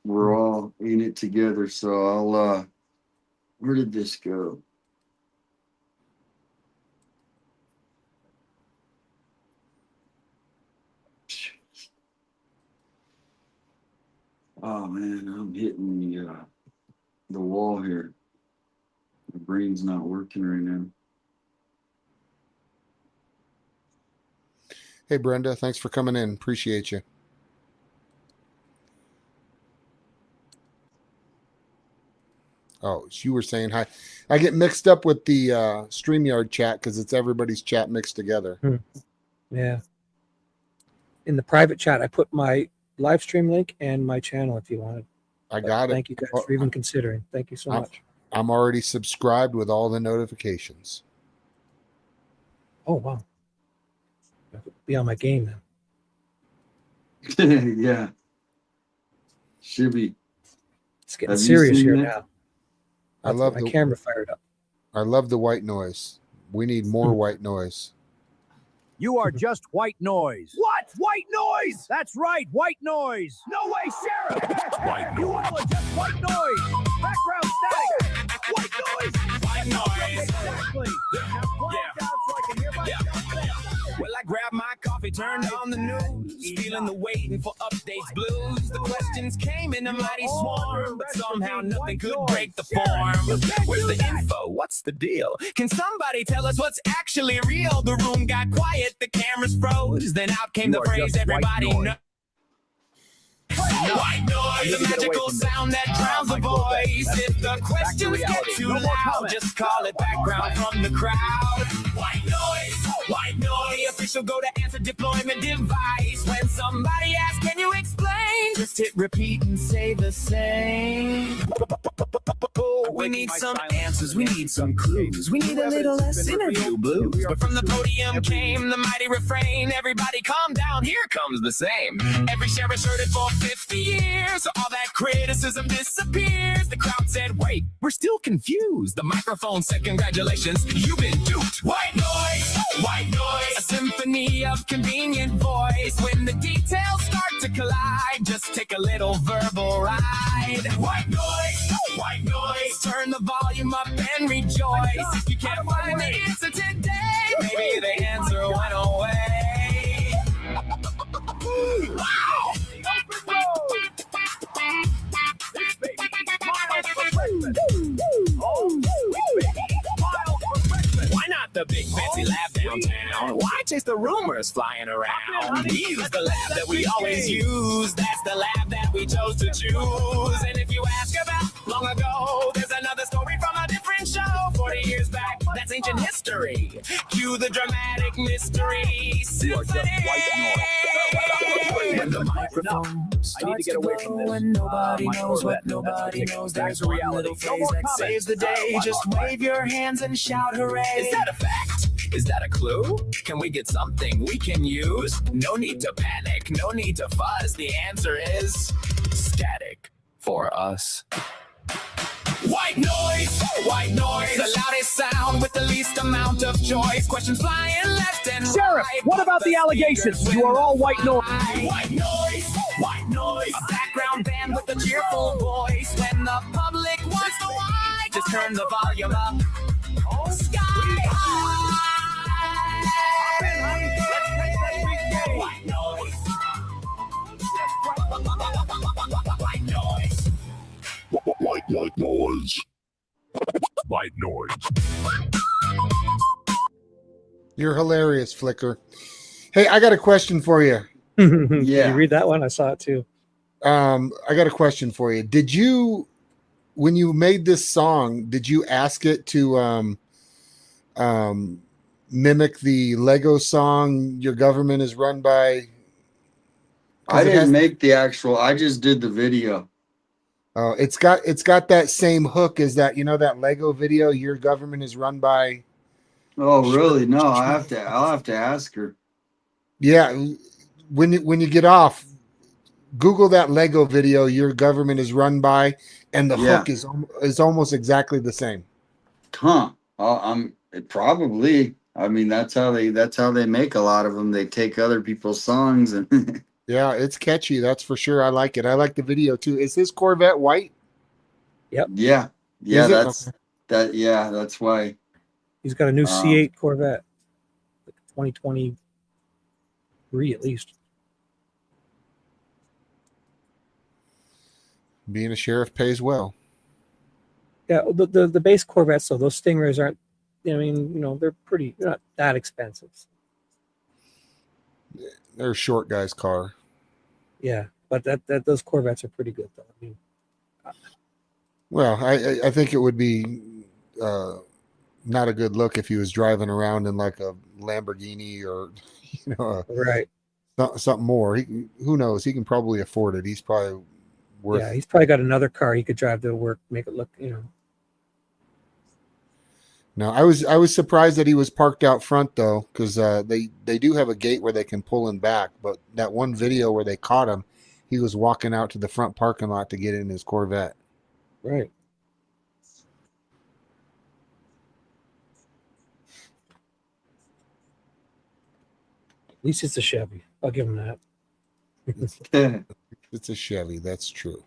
we're all in it together. So I'll where did this go? Oh man, I'm hitting the wall here. My brain's not working right now. Hey, Brenda, thanks for coming in. Appreciate you. Oh, you were saying hi. I get mixed up with the StreamYard chat because it's everybody's chat mixed together. Yeah. In the private chat, I put my live stream link and my channel if you wanted. I got it. Thank you guys for even considering. Thank you so much. I'm already subscribed with all the notifications. Oh, wow. Be on my game then. Yeah. Shibby. It's getting serious here now. I love my camera fired up. I love the white noise. We need more white noise. You are just white noise. What? White noise? That's right, white noise. No way, Sheriff. White noise. You all are just white noise. Background static. White noise. White noise. Exactly. Now quiet down so I can hear myself say. Well, I grabbed my coffee, turned on the news, feeling the waiting for updates blues. The questions came in a mighty swarm, but somehow nothing could break the form. Where's the info? What's the deal? Can somebody tell us what's actually real? The room got quiet, the cameras froze, then out came the phrase everybody knows. White noise, the magical sound that drowns the voice. If the questions get too loud, just call it background from the crowd. White noise, white noise. The official go to answer deployment device. When somebody asks, can you explain? Just hit repeat and say the same. We need some answers, we need some clues. We need a little less interview blues. But from the podium came the mighty refrain. Everybody calm down, here comes the same. Every sheriff's heard it for 50 years, so all that criticism disappears. The crowd said, wait, we're still confused. The microphone said, congratulations, you've been duped. White noise, white noise. A symphony of convenient voice. When the details start to collide, just take a little verbal ride. White noise, white noise. Turn the volume up and rejoice. If you can't find the answer today, maybe the answer went away. Wow! Why not the big fancy lab downtown? Why chase the rumors flying around? We use the lab that we always use. That's the lab that we chose to choose. And if you ask about long ago, there's another story from a different show. 40 years back, that's ancient history. Cue the dramatic mystery symphony. When the microphone starts to blow and nobody knows what nobody knows, there's one little phrase that saves the day. Just wave your hands and shout hooray. Is that a fact? Is that a clue? Can we get something we can use? No need to panic, no need to fuzz. The answer is static for us. White noise, white noise. The loudest sound with the least amount of choice. Questions flying left and Sheriff, right. what about the allegations? You are all white noise. White noise, white noise. A background band with a cheerful voice. When the public wants the white, just turn the volume up. Sky high. White noise. White noise. White noise. White noise. You're hilarious, Flicker. Hey, I got a question for you. Yeah. Did you read that one? I saw it too. I got a question for you. Did you, when you made this song, did you ask it to mimic the Lego song "Your Government is Run by"? I didn't make the actual. I just did the video. Oh, it's got that same hook as that. You know that Lego video, "Your Government is Run by." Oh, really? No, I'll have to ask her. Yeah, when you get off, Google that Lego video, "Your Government is Run by," and the hook is almost exactly the same. Huh? Probably. I mean, that's how they make a lot of them. They take other people's songs and. Yeah, it's catchy. That's for sure. I like it. I like the video too. Is his Corvette white? Yep. Yeah. Yeah. That's why. He's got a new C8 Corvette, 2023 at least. Being a sheriff pays well. Yeah, the base Corvettes, though, those Stingrays aren't. I mean, they're not that expensive. They're a short guy's car. Yeah, but that those Corvettes are pretty good, though. I mean, Well, I think it would be not a good look if he was driving around in like a Lamborghini or Right. something more. Who knows? He can probably afford it. He's probably worth. Yeah, he's probably got another car he could drive to work, make it look, No, I was surprised that he was parked out front though, because they do have a gate where they can pull him back. But that one video where they caught him, he was walking out to the front parking lot to get in his Corvette. Right. At least it's a Chevy. I'll give him that. It's a Chevy. That's true.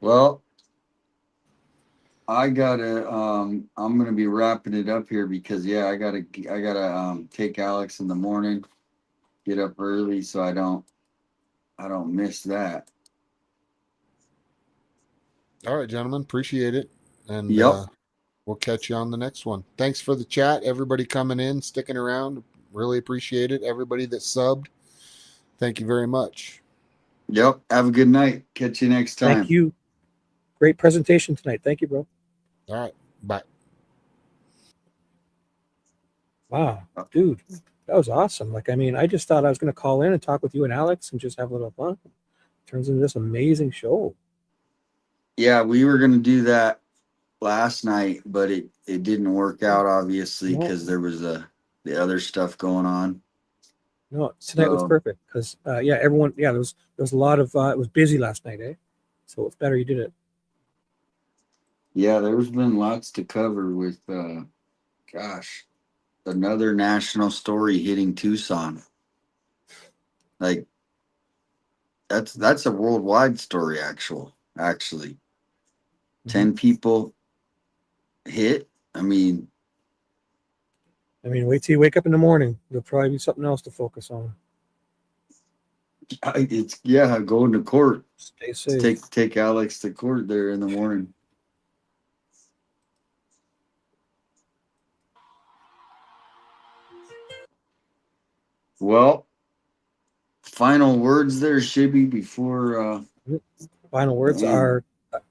Well, I gotta I'm gonna be wrapping it up here because I gotta take Alex in the morning, get up early so I don't miss that. All right, gentlemen, appreciate it, and Yep. we'll catch you on the next one. Thanks for the chat, everybody coming in, sticking around. Really appreciate it. Everybody that subbed, thank you very much. Yep. Have a good night. Catch you next time. Thank you. Great presentation tonight. Thank you, bro. All right. Bye. Wow, dude, that was awesome. Like, I mean, I just thought I was going to call in and talk with you and Alex and just have a little fun. Turns into this amazing show. Yeah, we were gonna do that last night, but it didn't work out obviously because there was the other stuff going on. No, tonight was perfect because everyone, there was a lot of it was busy last night, eh? So it's better you did it. Yeah, there's been lots to cover with another national story hitting Tucson. Like that's a worldwide story actually. 10 people hit. I mean, wait till you wake up in the morning. There'll probably be something else to focus on. It's going to court. Stay safe. Take Alex to court there in the morning. Well, final words there, Shibby, before final words are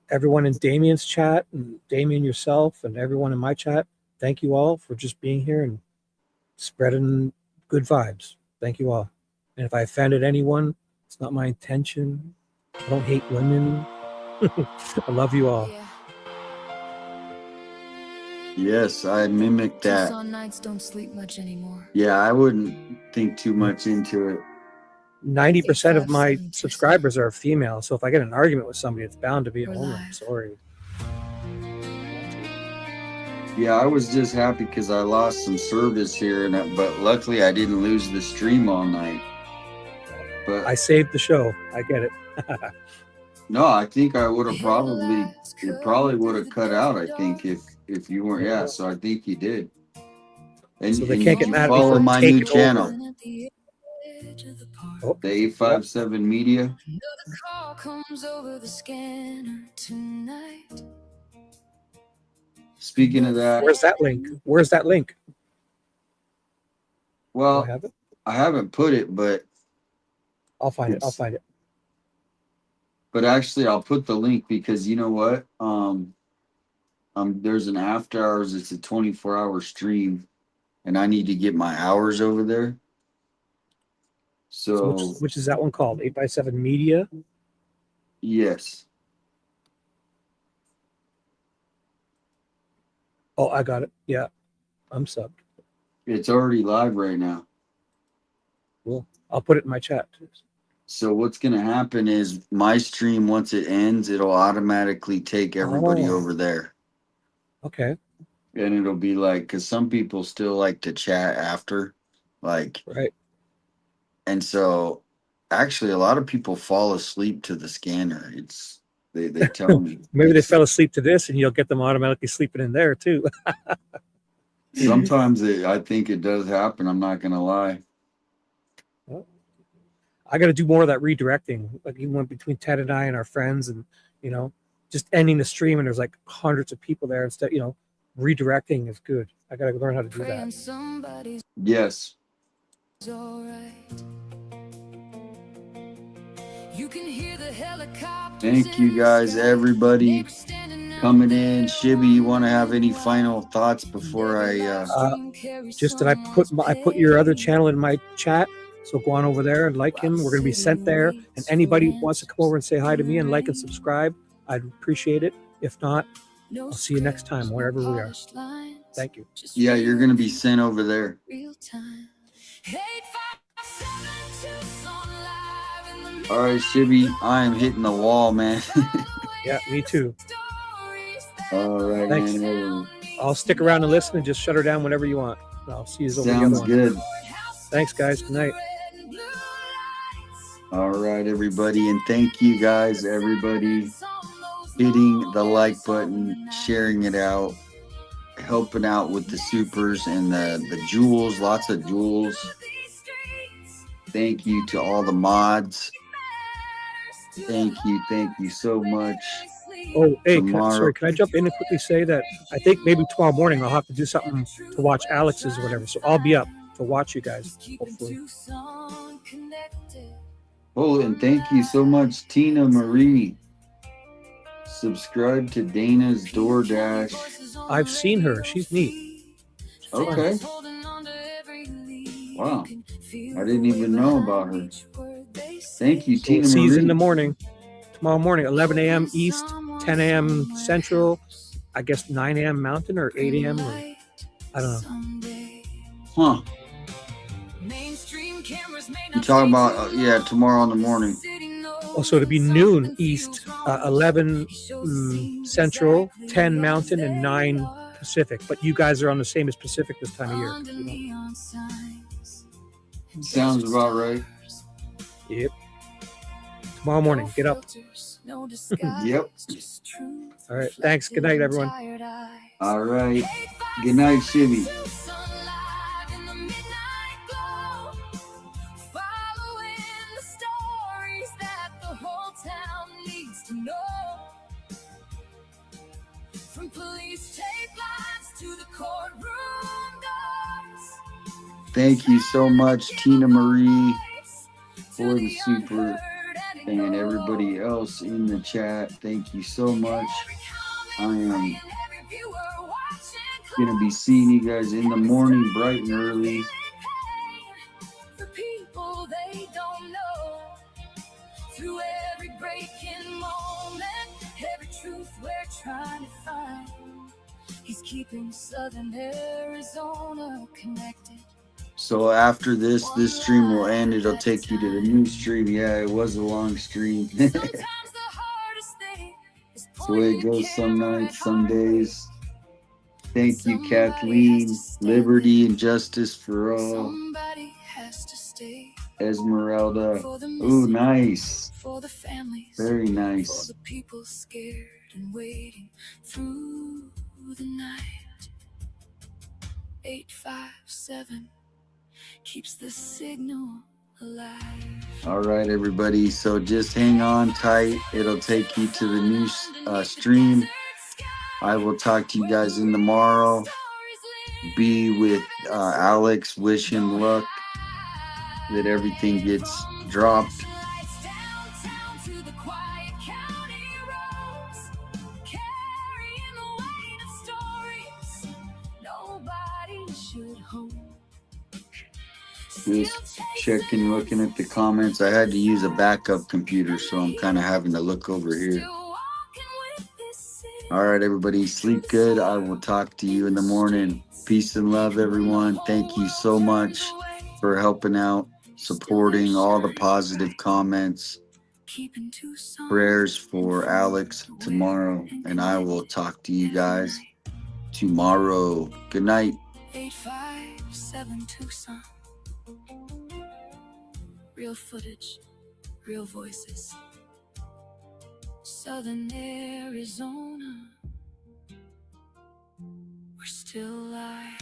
everyone in Damian's chat and Damian yourself and everyone in my chat. Thank you all for just being here and spreading good vibes. Thank you all. And if I offended anyone, it's not my intention. I don't hate women. I love you all. Yes, I mimic that. Tucson nights don't sleep much anymore. Yeah, I wouldn't think too much into it. 90% of my subscribers are female, so if I get an argument with somebody, it's bound to be a woman. I'm sorry. Yeah, I was just happy because I lost some service here, but luckily I didn't lose the stream all night. But I saved the show. I get it. No, I think I would have probably would have cut out. I think if you weren't. Yeah, so I think you did. And so they can't get mad at me follow for my new taking channel. over. The 857 Media. The call comes over the scanner tonight. Speaking of that, Where's that link? Well, have it? I haven't put it, but I'll find it. But actually, I'll put the link because you know what? There's an after hours. It's a 24-hour stream, and I need to get my hours over there. So which is that one called? 8x7 Media? Yes. Oh, I got it. Yeah, I'm subbed. It's already live right now. Cool. I'll put it in my chat. So what's going to happen is my stream, once it ends, it'll automatically take everybody over there. Okay. And it'll be like, because some people still like to chat after. Like, right. And so actually a lot of people fall asleep to the scanner. They tell me. Maybe they fell asleep to this and you'll get them automatically sleeping in there too. Sometimes I think it does happen. I'm not going to lie. Well, I got to do more of that redirecting, like even between Ted and I and our friends, and just ending the stream and there's like hundreds of people there instead. Redirecting is good. I got to learn how to do that. Yes. Thank you guys, everybody, coming in. Shibby, you want to have any final thoughts before I? Just that I put your other channel in my chat, so go on over there and like him. We're gonna be sent there, and anybody who wants to come over and say hi to me and like and subscribe, I'd appreciate it. If not, I'll see you next time wherever we are. Thank you. Yeah, you're gonna be sent over there. All right, Shibby, I am hitting the wall, man. Yeah, me too. All right, Thanks. man. I'll stick around and listen and just shut her down whenever you want. I'll see you over the other Sounds one. good. Thanks, guys. Good night. All right, everybody, and thank you guys, everybody, hitting the like button, sharing it out, helping out with the supers and the jewels, lots of jewels. Thank you to all the mods. Thank you so much. Oh, hey, Tomorrow. can I jump in and quickly say that I think maybe tomorrow morning I'll have to do something to watch Alex's or whatever. So I'll be up to watch you guys, hopefully. Oh, and thank you so much, Tina Marie. Subscribe to Dana's DoorDash. I've seen her. She's neat. Okay. Wow. I didn't even know about her. Thank you, Tina See you in the Marie. morning. Tomorrow morning, 11 a.m. East, 10 a.m. Central, I guess 9 a.m. Mountain or 8 a.m. Or, I don't know. Huh. You talking about, yeah, tomorrow in the morning. Oh, so it'll be noon East, 11 Central, 10 Mountain, and 9 Pacific. But you guys are on the same as Pacific this time of year. You know? Sounds about right. Yep. Tomorrow morning, get up. Yep. All right. Thanks. Good night, everyone. All right. Good night, Shibby. From police tape lines to the courtroom doors. Thank you so much, Tina Marie, for the super, and everybody else in the chat. Thank you so much. I am going to be seeing you guys in the morning, bright and early. For people they don't know. Through every breaking moment, every truth we're trying to find. He's keeping Southern Arizona connected. So after this stream will end. It'll take you to the new stream. Yeah, it was a long stream. It's the way it goes some nights, some days. Thank you, Kathleen. Liberty and justice for all. Esmeralda. Ooh, nice. Very nice. For the people scared and waiting through the night. 857 keeps the signal alive. All right, everybody. So just hang on tight. It'll take you to the new stream. I will talk to you guys in tomorrow. Be with Alex. Wish him luck that everything gets dropped. Just checking, looking at the comments. I had to use a backup computer, so I'm kind of having to look over here. All right, everybody, sleep good. I will talk to you in the morning. Peace and love, everyone. Thank you so much for helping out, supporting all the positive comments. Prayers for Alex tomorrow, and I will talk to you guys tomorrow. Good night. 857 Tucson. Real footage, real voices. Southern Arizona, we're still alive.